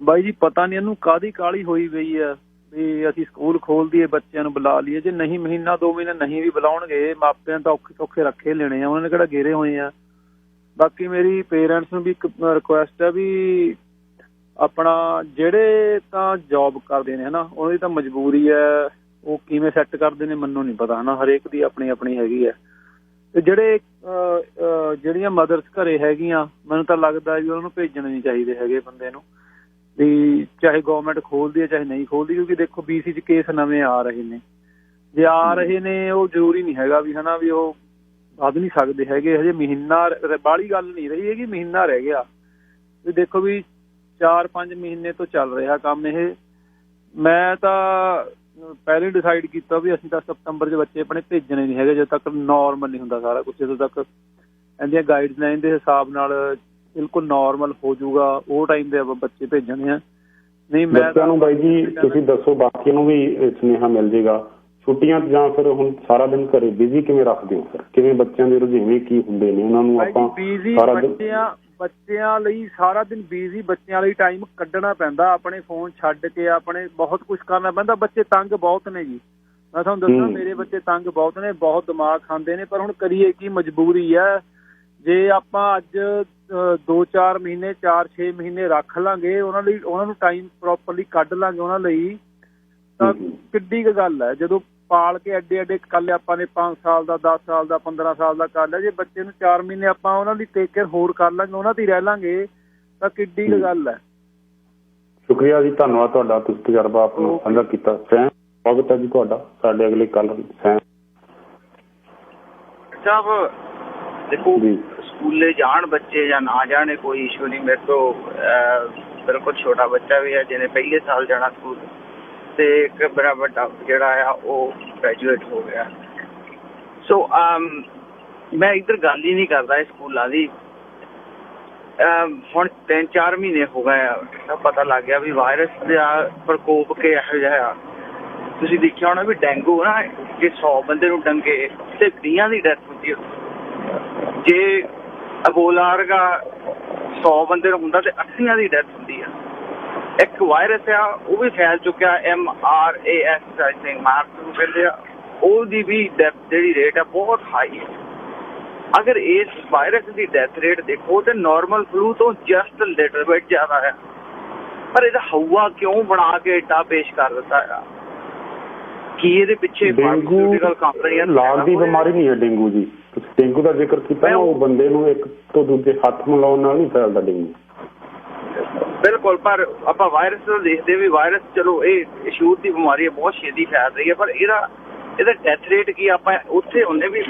बाई जी पता नहीं इहनूं काहदी काहली होई पई है भी ਅਸੀਂ ਸਕੂਲ ਖੋਲ ਦਈਏ, ਬੱਚਿਆਂ ਨੂੰ ਬੁਲਾ ਲਈਏ। ਜੇ ਨਹੀਂ ਮਹੀਨਾ 2 ਮਹੀਨੇ ਨਹੀਂ ਵੀ ਬੁਲਾਉਣਗੇ, ਮਾਪਿਆਂ ਤਾਂ ਔਖੇ ਸੌਖੇ ਰੱਖੇ ਲੈਣੇ ਆ, ਉਹਨਾਂ ਨੇ ਕਿਹੜਾ ਗੇਰੇ ਹੋਏ ਆ। ਬਾਕੀ ਮੇਰੀ ਪੇਰੈਂਟਸ ਨੂੰ ਵੀ ਇੱਕ ਰਿਕੁਐਸਟ ਹੈ ਵੀ ਆਪਣਾ ਜਿਹੜੇ ਤਾਂ ਜੋਬ ਕਰਦੇ ਨੇ ਹਨਾ, ਉਹਨਾਂ ਦੀ ਤਾਂ ਮਜਬੂਰੀ ਹੈ, ਉਹ ਕਿਵੇਂ ਸੈੱਟ ਕਰਦੇ ਨੇ ਮੈਨੂੰ ਨਹੀਂ ਪਤਾ ਹਨਾ, ਹਰੇਕ ਦੀ ਆਪਣੀ ਆਪਣੀ ਹੈਗੀ ਹੈ। ਤੇ ਜਿਹੜੀਆਂ ਮਦਰਸ ਘਰੇ ਹੈਗੀਆਂ, ਮੈਨੂੰ ਤਾਂ ਲੱਗਦਾ ਵੀ ਉਹਨਾਂ ਨੂੰ ਭੇਜਣੇ ਨਹੀਂ ਚਾਹੀਦੇ ਹੈਗੇ ਬੰਦੇ ਨੂੰ, ਵੀ ਚਾਹੇ ਗੌਰਮੈਂਟ ਖੋਲਦੀ ਹੈ ਚਾਹੇ ਨਹੀਂ ਖੋਲਦੀ। ਕਿਉਂਕਿ ਦੇਖੋ BC 'ਚ ਕੇਸ ਨਵੇਂ ਆ ਰਹੇ ਨੇ, ਜੇ ਆ ਰਹੇ ਨੇ ਉਹ ਜ਼ਰੂਰੀ ਨਹੀਂ ਹੈਗਾ ਵੀ ਹਨਾ ਵੀ ਉਹ ਵੱਧ ਨਹੀਂ ਸਕਦੇ ਹੈਗੇ। ਹਜੇ ਮਹੀਨਾ ਬਾਹਲੀ ਗੱਲ ਨਹੀਂ ਰਹੀ ਹੈਗੀ, ਮਹੀਨਾ ਰਹਿ ਗਿਆ। ਵੀ ਦੇਖੋ ਵੀ 4-5 ਮਹੀਨੇ ਤੋਂ ਚੱਲ ਰਿਹਾ ਕੰਮ ਇਹ। ਮੈਂ ਤਾਂ ਪਹਿਲੇ ਡਿਸਾਈਡ ਕੀਤਾ ਵੀ ਅਸੀਂ ਤਾਂ ਸਤੰਬਰ 'ਚ ਬੱਚੇ ਆਪਣੇ ਭੇਜਣੇ ਨਹੀਂ ਹੈਗੇ ਜਦੋਂ ਤੱਕ ਨੋਰਮਲ ਨਹੀਂ ਹੁੰਦਾ ਸਾਰਾ ਕੁਛ, ਜਦੋਂ ਤੱਕ ਇਹਦੀਆਂ ਗਾਈਡਲਾਈਨ ਦੇ ਹਿਸਾਬ ਨਾਲ ਬਿਲਕੁਲ ਨੋਰਮਲ ਹੋ ਜਾਊਗਾ ਉਹ ਟਾਈਮ ਦੇ ਬੱਚੇ ਭੇਜਣੇ ਆ। ਨਹੀਂ ਮੈਂ ਬੱਚਿਆਂ ਨੂੰ ਬਾਈ ਜੀ ਤੁਸੀਂ ਦੱਸੋ, ਬਾਕੀ ਨੂੰ ਵੀ ਸੁਨੇਹਾ ਮਿਲ ਜਾਏਗਾ। ਛੁੱਟੀਆਂ ਜਾਂ ਫਿਰ ਹੁਣ ਸਾਰਾ ਦਿਨ ਘਰੇ ਬਿਜ਼ੀ ਕਿਵੇਂ ਰੱਖਦੇ ਹੋ? ਫਿਰ ਕਿਵੇਂ ਬੱਚਿਆਂ ਦੇ ਰੁਝੇਵੇਂ ਕੀ ਹੁੰਦੇ ਨੇ? ਉਹਨਾਂ ਨੂੰ ਆਪਾਂ ਸਾਰਾ ਦਿਨ ਬੱਚਿਆਂ ਲਈ ਸਾਰਾ ਦਿਨ ਬਿਜ਼ੀ, ਬੱਚਿਆਂ ਲਈ ਟਾਈਮ ਕੱਢਣਾ ਪੈਂਦਾ, ਆਪਣੇ ਫੋਨ ਛੱਡ ਕੇ ਆਪਣੇ ਬਹੁਤ ਕੁਛ ਕਰਨਾ ਪੈਂਦਾ। ਬੱਚੇ ਤੰਗ ਬਹੁਤ ਨੇ ਜੀ, ਮੈਂ ਤੁਹਾਨੂੰ ਦੱਸਾਂ ਮੇਰੇ ਬੱਚੇ ਤੰਗ ਬਹੁਤ ਨੇ, ਬਹੁਤ ਦਿਮਾਗ ਖਾਂਦੇ ਨੇ। ਪਰ ਹੁਣ ਕਰੀਏ ਕੀ, ਮਜਬੂਰੀ ਹੈ। ਜੇ ਆਪਾਂ ਅੱਜ 2-4 ਮਹੀਨੇ 4-6 ਮਹੀਨੇ ਰੱਖ ਲਾਂਗੇ ਉਹਨਾਂ ਲਈ, ਉਹਨਾਂ ਨੂੰ ਟਾਈਮ ਪ੍ਰੋਪਰਲੀ ਕੱਢ ਲਾਂਗੇ ਉਹਨਾਂ ਲਈ, ਤਾਂ ਕਿੱਡੀ ਕੁ ਗੱਲ ਹੈ। ਜਦੋਂ ਪਾਲ ਕੇ ਐਡੇ ਕਰ ਲਿਆ ਆਪਾਂ ਨੇ 5 ਸਾਲ ਦਾ, 10 ਸਾਲ ਦਾ, 15 ਸਾਲ ਦਾ ਕਰ ਲਿਆ, ਜੇ ਬੱਚੇ ਨੂੰ 4 ਮਹੀਨੇ ਆਪਾਂ ਉਹਨਾਂ ਦੀ ਟੇਕ ਕੇਅਰ ਹੋਰ ਕਰ ਲਾਂਗੇ, ਉਹਨਾਂ ਦੀ ਰਹਿ ਲਾਂਗੇ, ਤਾਂ ਕਿੱਡੀ ਕੁ ਗੱਲ ਹੈ। ਸ਼ੁਕਰੀਆ ਜੀ, ਧੰਨਵਾਦ ਤੁਹਾਡਾ, ਤੁਸੀਂ ਤਜਰਬਾ ਆਪਣਾ ਸਾਂਝਾ ਕੀਤਾ। ਸੈਮ ਸਵਾਗਤ ਹੈ ਜੀ ਤੁਹਾਡਾ ਸਾਡੇ ਅਗਲੇ ਕੱਲ। ਸੈਮ ਸਾਹਿਬ ਦੇਖੋ, ਸਕੂਲੇ ਜਾਣ ਬੱਚੇ ਜਾਂ ਨਾ ਜਾਣੇ ਕੋਈ ਇਸ਼ੂ ਨਹੀਂ ਮੇਰੇ ਤੋਂ। ਬਿਲਕੁਲ ਛੋਟਾ ਬੱਚਾ ਵੀ ਹੈ ਜਿਹਨੇ ਪਹਿਲੇ ਸਾਲ ਜਾਣਾ ਸਕੂਲ, ਤੇ ਇੱਕ ਬੜਾ ਵੱਡਾ ਜਿਹੜਾ ਆ ਉਹ ਗ੍ਰੈਜੂਏਟ ਹੋ ਗਿਆ। ਸੋ ਮੈਂ ਇੱਧਰ ਗੱਲ ਹੀ ਨਹੀਂ ਕਰਦਾ ਇਹ ਸਕੂਲਾਂ ਦੀ। ਹੁਣ 3-4 ਮਹੀਨੇ ਹੋ ਗਏ ਆ ਤਾਂ ਪਤਾ ਲੱਗ ਗਿਆ ਵੀ ਵਾਇਰਸ ਦਾ ਪ੍ਰਕੋਪ ਕਿ ਇਹੋ ਜਿਹਾ ਆ। ਤੁਸੀਂ ਦੇਖਿਆ ਹੋਣਾ ਵੀ ਡੇਂਗੂ ਨਾ ਜੇ 100 ਬੰਦੇ ਨੂੰ ਡੰਗੇ ਤੇ 20 ਦੀ ਡੈਥ ਹੁੰਦੀ ਹੈ। ਜੇ ਅਬੋਲਾ ਵਰਗਾ 100 ਬੰਦੇ ਨੂੰ ਹੁੰਦਾ ਤੇ 80 ਦੀ ਡੈਥ ਹੁੰਦੀ ਆ। ਇੱਕ ਵਾਇਰਸ ਆ ਉਹ ਵੀ ਫੈਲ ਚੁੱਕਿਆ MRAS ਆਈ ਥਿੰਕ ਮਾਰਸ ਨੂੰ ਕਹਿੰਦੇ ਆ, ਉਹਦੀ ਵੀ ਡੈਥ ਜਿਹੜੀ ਰੇਟ ਆ ਬਹੁਤ ਹਾਈ ਹੈ। ਅਗਰ ਇਸ ਵਾਇਰਸ ਦੀ ਡੈਥ ਰੇਟ ਦੇਖੋ ਤੇ ਨਾਰਮਲ ਫਲੂ ਤੋਂ ਜਸਟ ਲਿਟਲ ਬਿਟ ਜ਼ਿਆਦਾ ਹੈ, ਪਰ ਇਹਦਾ ਹਵਾ ਕਿਉਂ ਬਣਾ ਕੇ ਏਡਾ ਪੇਸ਼ ਕਰ ਦਿੱਤਾ ਆ? ਕੀ ਇਹਦੇ ਪਿੱਛੇ ਫਾਰਮਾਸਿਊਟੀਕਲ ਕੰਪਨੀਆਂ ਲਾਗ ਦੀ ਬਿਮਾਰੀ ਨਹੀਂ ਹੈ ਡੇਂਗੂ ਜੀ। ਤੁਸੀਂ ਡੇਂਗੂ ਦਾ ਜ਼ਿਕਰ ਕੀਤਾ ਨਾ, ਉਹ ਬੰਦੇ ਨੂੰ ਇੱਕ ਤੋਂ ਦੂਜੇ ਹੱਥ ਮਿਲਾਉਣ ਨਾਲ ਨਹੀਂ ਫੈਲਦਾ ਡੇਂਗੂ। ਬਿਲਕੁਲ, ਪਰ ਆਪਾਂ ਵਾਇਰਸ ਨੂੰ ਦੇਖਦੇ ਵੀ ਵਾਇਰਸ ਚਲੋ ਇਹ ਛੂਤ ਦੀ ਬਿਮਾਰੀ ਹੈ, ਬਹੁਤ ਛੇਤੀ ਫੈਲ ਰਹੀ ਹੈ, ਪਰ ਇਹਦਾ ਡੈਥ ਰੇਟ ਕੀ ਆਪਾਂ ਉੱਥੇ ਹੁੰਦੇ ਵੀ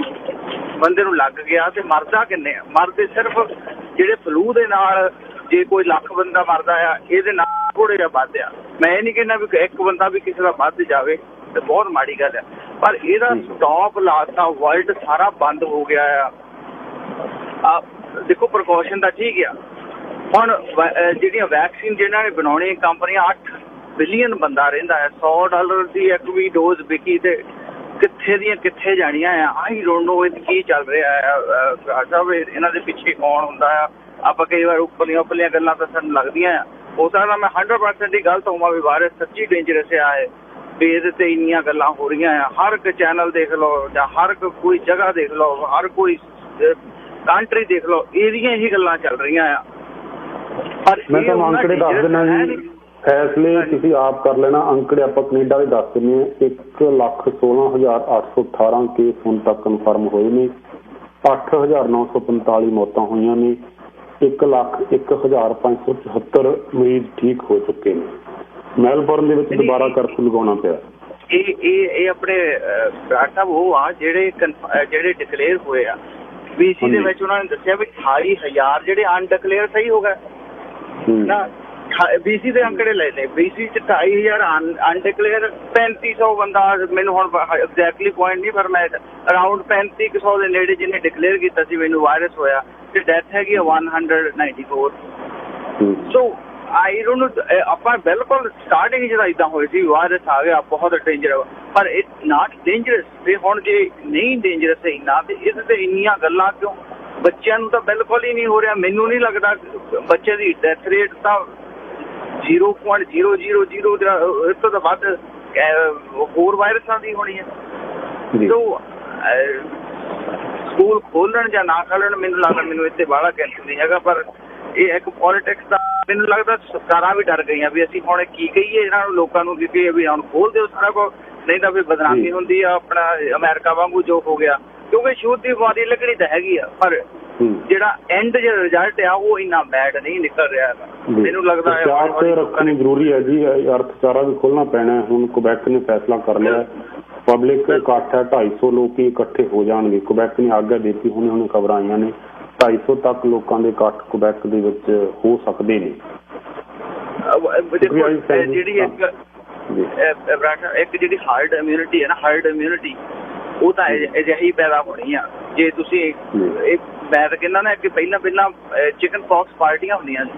ਬੰਦੇ ਨੂੰ ਲੱਗ ਗਿਆ ਤੇ ਮਰਦਾ ਕਿੰਨੇ ਆ? ਮਰਦੇ ਸਿਰਫ ਜਿਹੜੇ ਫਲੂ ਦੇ ਨਾਲ ਜੇ ਕੋਈ ਲੱਖ ਬੰਦਾ ਮਰਦਾ ਆ ਇਹਦੇ ਨਾਲ ਥੋੜ੍ਹਾ ਜਿਹਾ ਵੱਧ ਆ। ਮੈਂ ਇਹ ਨਹੀਂ ਕਹਿੰਦਾ ਵੀ ਇੱਕ ਬੰਦਾ ਵੀ ਕਿਸੇ ਦਾ ਵੱਧ ਜਾਵੇ ਤੇ ਬਹੁਤ ਮਾੜੀ ਗੱਲ ਆ, ਪਰ ਇਹਦਾ ਸਟਾਪ ਲਾਤਾ, ਵਰਲਡ ਸਾਰਾ ਬੰਦ ਹੋ ਗਿਆ ਆ। ਦੇਖੋ ਪ੍ਰੀਕਾਸ਼ਨ ਤਾਂ ਠੀਕ ਆ, ਹੁਣ ਜਿਹੜੀਆਂ ਵੈਕਸੀਨ ਜਿਹਨਾਂ ਨੇ ਬਣਾਉਣੀ ਕੰਪਨੀਆਂ 8 ਬਿਲੀਅਨ ਬੰਦਾ ਰਹਿੰਦਾ ਹੈ, $100 ਦੀ ਇੱਕ ਵੀ ਡੋਜ਼ ਵਿਕੀ ਤੇ ਕਿੱਥੇ ਦੀਆਂ ਕਿੱਥੇ ਜਾਣੀਆਂ ਆ। ਆਈ ਡੋਂਟ ਨੋ ਇਹ ਕੀ ਚੱਲ ਰਿਹਾ ਆ ਸਾਹਿਬ, ਇਹਨਾਂ ਦੇ ਪਿੱਛੇ ਕੌਣ ਹੁੰਦਾ ਆ? ਆਪਾਂ ਕਈ ਵਾਰ ਉੱਪਰਲੀਆਂ ਗੱਲਾਂ ਤਾਂ ਸਾਨੂੰ ਲੱਗਦੀਆਂ ਆ। ਹੋ ਸਕਦਾ ਮੈਂ 100% ਹੀ ਗਲਤ ਹੋਵਾਂ ਵੀ ਵਾਇਰਸ ਸੱਚੀ ਡੇਂਜਰਸ ਆ ਇਹ, ਵੀ ਇਹਦੇ ਤੇ ਇੰਨੀਆਂ ਗੱਲਾਂ ਹੋ ਰਹੀਆਂ ਆ। ਹਰ ਇੱਕ ਚੈਨਲ ਦੇਖ ਲਓ ਜਾਂ ਹਰ ਕੋਈ ਜਗ੍ਹਾ ਦੇਖ ਲਓ, ਹਰ ਕੋਈ ਕੰਟਰੀ ਦੇਖ ਲਓ, ਇਹਦੀਆਂ ਹੀ ਗੱਲਾਂ ਚੱਲ ਰਹੀਆਂ ਆ। ਪਰ ਮੈਂ ਤੁਹਾਨੂੰ ਅੰਕੜੇ ਦੱਸ ਦਿੰਦਾ ਜੀ, ਇਸ ਲਈ ਤੁਸੀਂ ਆਪ ਕਰ ਲੈਣਾ। ਅੰਕੜੇ ਆਪਾਂ ਕੈਨੇਡਾ ਦੇ ਦੱਸ ਦਿੰਦੇ ਹਾਂ। 1,16,818 ਕੇਸ ਹੁਣ ਤੱਕ ਕਨਫਰਮ ਹੋਏ ਨੇ, 8,945 ਮੌਤਾਂ ਹੋਈਆਂ ਨੇ, 1,01,574 ਮਰੀਜ਼ ਠੀਕ ਹੋ ਚੁੱਕੇ ਨੇ। ਮੈਲਬੌਰਨ ਦੇ ਵਿੱਚ ਦੁਬਾਰਾ ਕਰਫਿਊ ਲਗਾਉਣਾ ਪਿਆ। ਇਹ ਆਪਣੇ ਸਾਹਿਬ ਉਹ ਆ ਜਿਹੜੇ ਡਿਕਲੇਅਰ ਹੋਏ ਆ BC ਦੇ ਵਿੱਚ। ਉਹਨਾਂ ਨੇ ਦੱਸਿਆ ਵੀ 28,000 ਜਿਹੜੇ ਅਨਡਿਕਲੇਅਰ ਸਹੀ ਹੋ ਗਏ ਨਾ। BC ਦੇ ਅੰਕੜੇ ਲਏ ਨੇ, BC ਚ 28,000 ਅਨਡਿਕਲੇਅਰ, 3,500 ਬੰਦਾ, ਮੈਨੂੰ ਹੁਣ ਐਗਜ਼ੈਕਟਲੀ ਪੁਆਇੰਟ ਨਹੀਂ ਪਰ ਮੈਂ ਅਰਾਊਂਡ 3,500 ਦੇ ਨੇੜੇ ਜਿਹਨੇ ਡਿਕਲੇਅਰ ਕੀਤਾ ਸੀ ਮੈਨੂੰ ਵਾਇਰਸ ਹੋਇਆ, ਤੇ ਡੈਥ ਹੈਗੀ 194। ਸੋ ਆਈ ਡੋਂਟ ਨੋ, ਆਪਾਂ ਬਿਲਕੁਲ ਸਟਾਰਟਿੰਗ ਜਿਹੜਾ ਇੱਦਾਂ ਹੋਈ ਸੀ ਵਾਇਰਸ ਆ ਗਿਆ ਬਹੁਤ ਡੇਂਜਰ, ਪਰ ਇਟ ਨਾਟ ਡੇਂਜਰਸ। ਤੇ ਹੁਣ ਜੇ ਨਹੀਂ ਡੇਂਜਰਸ ਇੰਨਾ ਤੇ ਇਹਦੇ ਤੇ ਇੰਨੀਆਂ ਗੱਲਾਂ ਕਿਉਂ? ਬੱਚਿਆਂ ਨੂੰ ਤਾਂ ਬਿਲਕੁਲ ਹੀ ਨਹੀਂ ਹੋ ਰਿਹਾ। ਮੈਨੂੰ ਨਹੀਂ ਲੱਗਦਾ ਬੱਚੇ ਦੀ ਡੈਥ ਰੇਟ ਤਾਂ 0.000 ਇਸ ਤੋਂ ਤਾਂ ਵੱਧ ਹੋਰ ਵਾਇਰਸਾਂ ਦੀ ਹੋਣੀ ਹੈ। ਸੋ ਸਕੂਲ ਖੋਲਣ ਜਾਂ ਨਾ ਖੋਲਣ ਮੈਨੂੰ ਲੱਗਦਾ, ਮੈਨੂੰ ਇੱਥੇ ਬਾਹਲਾ ਕੈਂਸਰ ਨਹੀਂ ਹੈਗਾ, ਪਰ ਇਹ ਇੱਕ ਪੋਲੀਟਿਕਸ ਦਾ ਮੈਨੂੰ ਲੱਗਦਾ ਸਰਕਾਰਾਂ ਵੀ ਡਰ ਗਈਆਂ ਵੀ ਅਸੀਂ ਹੁਣ ਕੀ ਕਹੀਏ ਇਹਨਾਂ ਨੂੰ, ਲੋਕਾਂ ਨੂੰ ਕਿ ਵੀ ਹੁਣ ਖੋਲ ਦਿਓ ਸਾਰਾ ਕੁਝ, ਨਹੀਂ ਤਾਂ ਫਿਰ ਬਦਨਾਮੀ ਹੁੰਦੀ ਆ। ਆਪਣਾ ਅਮਰੀਕਾ ਵਾਂਗੂ ਜੋ ਹੋ ਗਿਆ, ਕਿਉਂਕਿ ਛੂਤ ਦੀ ਬਿਮਾਰੀ ਲੱਗਣੀ ਤਾਂ ਹੈਗੀ ਆ, ਪਰ ਜਿਹੜਾ ਐਂਡ ਜਿਹੜਾ ਰਿਜ਼ਲਟ ਆ ਉਹ ਇੰਨਾ ਬੈਡ ਨਹੀਂ ਨਿਕਲ ਰਿਹਾ। ਮੈਨੂੰ ਲੱਗਦਾ ਹੈ ਰੱਖਣੀ ਜ਼ਰੂਰੀ ਹੈ ਜੀ। ਅਰਥਚਾਰਾ ਵੀ ਖੋਲਣਾ ਪੈਣਾ। ਹੁਣ ਕੁਬੈਕ ਨੇ ਫੈਸਲਾ ਕਰ ਲਿਆ, ਪਬਲਿਕ ਇਕੱਠ ਹੈ, 250 ਲੋਕ ਇਕੱਠੇ ਹੋ ਜਾਣਗੇ। ਕੁਬੈਕ ਨੇ ਆਗਿਆ ਦਿੱਤੀ, ਹੁਣੇ ਖਬਰਾਂ ਆਈਆਂ ਨੇ 250 ਤੱਕ ਲੋਕਾਂ ਦੇ ਇਕੱਠ ਕੁਬੈਕ ਦੇ ਵਿੱਚ ਹੋ ਸਕਦੇ ਨੇ। ਜਿਹੜੀ ਇੱਕ ਜਿਹੜੀ ਹਾਰਡ ਇਮਿਊਨਿਟੀ ਹੈ ਨਾ, ਹਾਰਡ ਇਮਿਊਨਿਟੀ ਉਹ ਤਾਂ ਅਜਿਹੀ ਪੈਦਾ ਹੋਣੀ ਆ। ਜੇ ਤੁਸੀਂ ਮੈਂ ਤਾਂ ਕਹਿੰਦਾ ਨਾ ਕਿ ਪਹਿਲਾਂ ਚਿਕਨ ਪੌਕਸ ਪਾਰਟੀਆਂ ਹੁੰਦੀਆਂ ਸੀ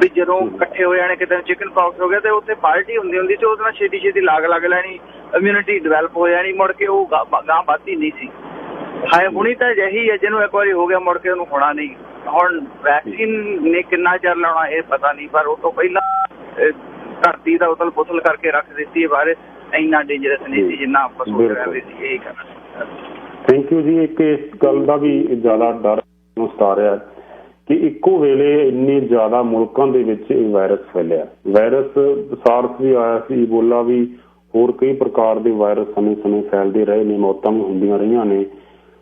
ਵੀ ਜਦੋਂ ਇਕੱਠੇ ਹੋ ਜਾਣੇ, ਕਿਤੇ ਚਿਕਨ ਪੌਕਸ ਹੋ ਗਿਆ ਤੇ ਉੱਥੇ ਪਾਰਟੀ ਹੁੰਦੀ ਤੇ ਉਹਦੇ ਨਾਲ ਛੇਤੀ ਲੱਗ ਲੈਣੀ, ਇਮਿਊਨਿਟੀ ਡਿਵੈਲਪ ਹੋ ਜਾਣੀ, ਮੁੜ ਕੇ ਉਹ ਗਾਂ ਵੱਧਦੀ ਨਹੀਂ ਸੀ। ਹੁਣੀ ਤਾਂ ਅਜਿਹੀ ਹੈ ਜਿਹਨੂੰ ਇੱਕ ਵਾਰੀ ਹੋ ਗਿਆ ਮੁੜ ਕੇ ਉਹਨੂੰ ਹੋਣਾ ਨਹੀਂ। ਹੁਣ ਵੈਕਸੀਨ ਨੇ ਕਿੰਨਾ ਚਿਰ ਲਾਉਣਾ ਇਹ ਪਤਾ ਨਹੀਂ, ਪਰ ਉਹ ਤੋਂ ਪਹਿਲਾਂ ਧਰਤੀ ਦਾ ਉਤਲ ਪੁਤਲ ਕਰਕੇ ਰੱਖ ਦਿੱਤੀ ਹੈ ਵਾਇਰਸ। ਇੰਨਾ ਡੇਂਜਰਸ ਨਹੀਂ ਸੀ ਜਿੰਨਾ ਆਪਾਂ ਸੋਚ ਰਹੇ ਸੀ। ਇਹ ਕਰਨਾ। ਥੈਂਕ ਯੂ ਜੀ। ਇੱਕ ਇਸ ਗੱਲ ਦਾ ਵੀ ਜ਼ਿਆਦਾ ਡਰ ਨੂੰ ਸਤਾ ਰਿਹਾ ਕਿ ਇੱਕੋ ਵੇਲੇ ਇੰਨੇ ਜ਼ਿਆਦਾ ਮੁਲਕਾਂ ਦੇ ਵਿੱਚ ਇਹ ਵਾਇਰਸ ਫੈਲਿਆ। ਵਾਇਰਸ ਸਾਰਸ ਵੀ ਆਇਆ ਸੀ, ਇਬੋਲਾ ਵੀ, ਹੋਰ ਕਈ ਪ੍ਰਕਾਰ ਦੇ ਵਾਇਰਸ ਸਮੇਂ ਫੈਲਦੇ ਰਹੇ ਨੇ, ਮੌਤਾਂ ਵੀ ਹੁੰਦੀਆਂ ਰਹੀਆਂ ਨੇ।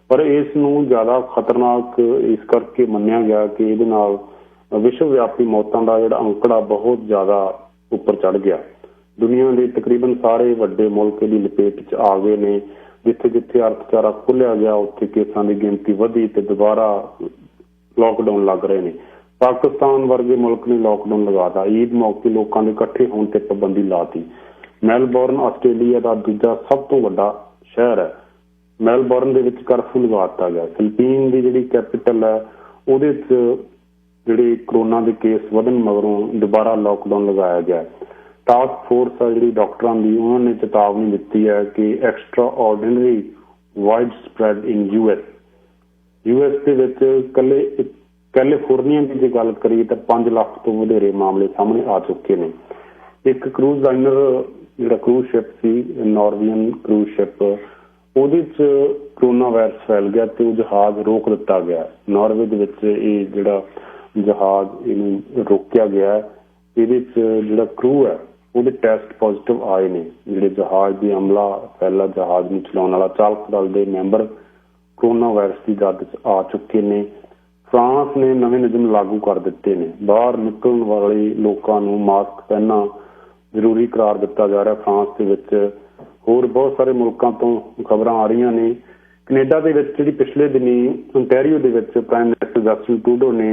ਪਰ ਇਸ ਨੂੰ ਜ਼ਿਆਦਾ ਖਤਰਨਾਕ ਇਸ ਕਰਕੇ ਮੰਨਿਆ ਗਿਆ ਕਿ ਇਹਦੇ ਨਾਲ ਵਿਸ਼ਵ ਵਿਆਪੀ ਮੌਤਾਂ ਦਾ ਜਿਹੜਾ ਅੰਕੜਾ ਬਹੁਤ ਜ਼ਿਆਦਾ ਉੱਪਰ ਚੜ੍ਹ ਗਿਆ। ਦੁਨੀਆ ਦੇ ਤਕਰੀਬਨ ਸਾਰੇ ਵੱਡੇ ਮੁਲਕ ਇਹਦੀ ਲਪੇਟ 'ਚ ਆ ਗਏ ਨੇ। ਜਿੱਥੇ ਜਿੱਥੇ ਅਰਥਚਾਰਾ ਖੋਲ੍ਹਿਆ ਗਿਆ ਉੱਥੇ ਕੇਸਾਂ ਦੀ ਗਿਣਤੀ ਵਧੀ ਤੇ ਦੁਬਾਰਾ ਲੋਕਡਾਊਨ ਲੱਗ ਰਹੇ ਨੇ। ਪਾਕਿਸਤਾਨ ਵਰਗੇ ਮੁਲਕ ਨੇ ਲੋਕਡਾਊਨ ਲਗਾਤਾ। ਈਦ ਮੌਕੇ ਲੋਕਾਂ ਦੇ ਇਕੱਠੇ ਹੋਣ ਤੇ ਪਾਬੰਦੀ ਲਾਤੀ। ਮੈਲਬੌਰਨ ਆਸਟ੍ਰੇਲੀਆ ਦਾ ਦੂਜਾ ਸਭ ਤੋਂ ਵੱਡਾ ਸ਼ਹਿਰ ਹੈ। ਮੈਲਬੌਰਨ ਦੇ ਵਿੱਚ ਕਰਫਿਊ ਲਗਾ ਦਿੱਤਾ ਗਿਆ। ਫਿਲੀਪੀਨ ਦੀ ਜਿਹੜੀ ਕੈਪੀਟਲ ਹੈ ਉਹਦੇ 'ਚ ਜਿਹੜੇ ਕਰੋਨਾ ਦੇ ਕੇਸ ਵਧਣ ਮਗਰੋਂ ਦੁਬਾਰਾ ਲੋਕਡਾਊਨ ਲਗਾਇਆ ਗਿਆ। ਟਾਸਕ ਫੋਰਸ ਆ ਜਿਹੜੀ ਡਾਕਟਰਾਂ ਦੀ, ਉਹਨਾਂ ਨੇ ਚੇਤਾਵਨੀ ਦਿੱਤੀ ਹੈ ਕਿ ਐਕਸਟਰਾ ਆਰਡੀਨਰੀ ਵਾਈਡ ਸਪਰੈਡ ਇਨ US ਦੇ ਵਿੱਚ ਇਕੱਲੇ ਕੈਲੀਫੋਰਨੀਆ ਦੀ ਜੇ ਗੱਲ ਕਰੀਏ ਤਾਂ 5 ਲੱਖ ਤੋਂ ਵਧੇਰੇ ਮਾਮਲੇ ਸਾਹਮਣੇ ਆ ਚੁੱਕੇ ਨੇ। ਇੱਕ ਕਰੂਜ਼ ਲਾਈਨਰ ਜਿਹੜਾ ਕਰੂਜ਼ ਸ਼ਿਪ ਸੀ, ਨਾਰਵੀਅਨ ਕਰੂਜ਼ ਸ਼ਿਪ, ਉਹਦੇ 'ਚ ਕਰੋਨਾ ਵਾਇਰਸ ਫੈਲ ਗਿਆ ਤੇ ਉਹ ਜਹਾਜ਼ ਰੋਕ ਦਿੱਤਾ ਗਿਆ। ਨਾਰਵੇ ਦੇ ਵਿੱਚ ਇਹ ਜਿਹੜਾ ਜਹਾਜ਼ ਇਹਨੂੰ ਰੋਕਿਆ ਗਿਆ। ਇਹਦੇ 'ਚ ਜਿਹੜਾ ਕਰੂ ਹੈ ਉਹਦੇ ਟੈਸਟ ਪੋਜ਼ਿਟਿਵ ਆਏ ਨੇ। ਜਿਹੜੇ ਜਹਾਜ਼ ਦੀ ਅਮਲਾ ਪਹਿਲਾ ਜਹਾਜ਼ ਨੂੰ ਚਲਾਉਣ ਵਾਲਾ ਚਾਲਕ ਦਲ ਦੇ ਮੈਂਬਰ ਕਰੋਨਾ ਵਾਇਰਸ ਦੀ ਜਦ 'ਚ ਆ ਚੁੱਕੇ ਨੇ। ਫਰਾਂਸ ਨੇ ਨਵੇਂ ਨਿਯਮ ਲਾਗੂ ਕਰ ਦਿੱਤੇ ਨੇ। ਬਾਹਰ ਨਿਕਲਣ ਵਾਲੇ ਲੋਕਾਂ ਨੂੰ ਮਾਸਕ ਪਹਿਨਣਾ ਜ਼ਰੂਰੀ ਕਰਾਰ ਦਿੱਤਾ ਜਾ ਰਿਹਾ ਫਰਾਂਸ ਦੇ ਵਿੱਚ। ਹੋਰ ਬਹੁਤ ਸਾਰੇ ਮੁਲਕਾਂ ਤੋਂ ਖਬਰਾਂ ਆ ਰਹੀਆਂ ਨੇ। ਕੈਨੇਡਾ ਦੇ ਵਿੱਚ ਜਿਹੜੀ ਪਿਛਲੇ ਦਿਨੀ ontario ਦੇ ਵਿੱਚ ਪ੍ਰਾਈਮ ਮਿਨਿਸਟਰ ਜਸਟਿਨ ਟਰੂਡੋ ਨੇ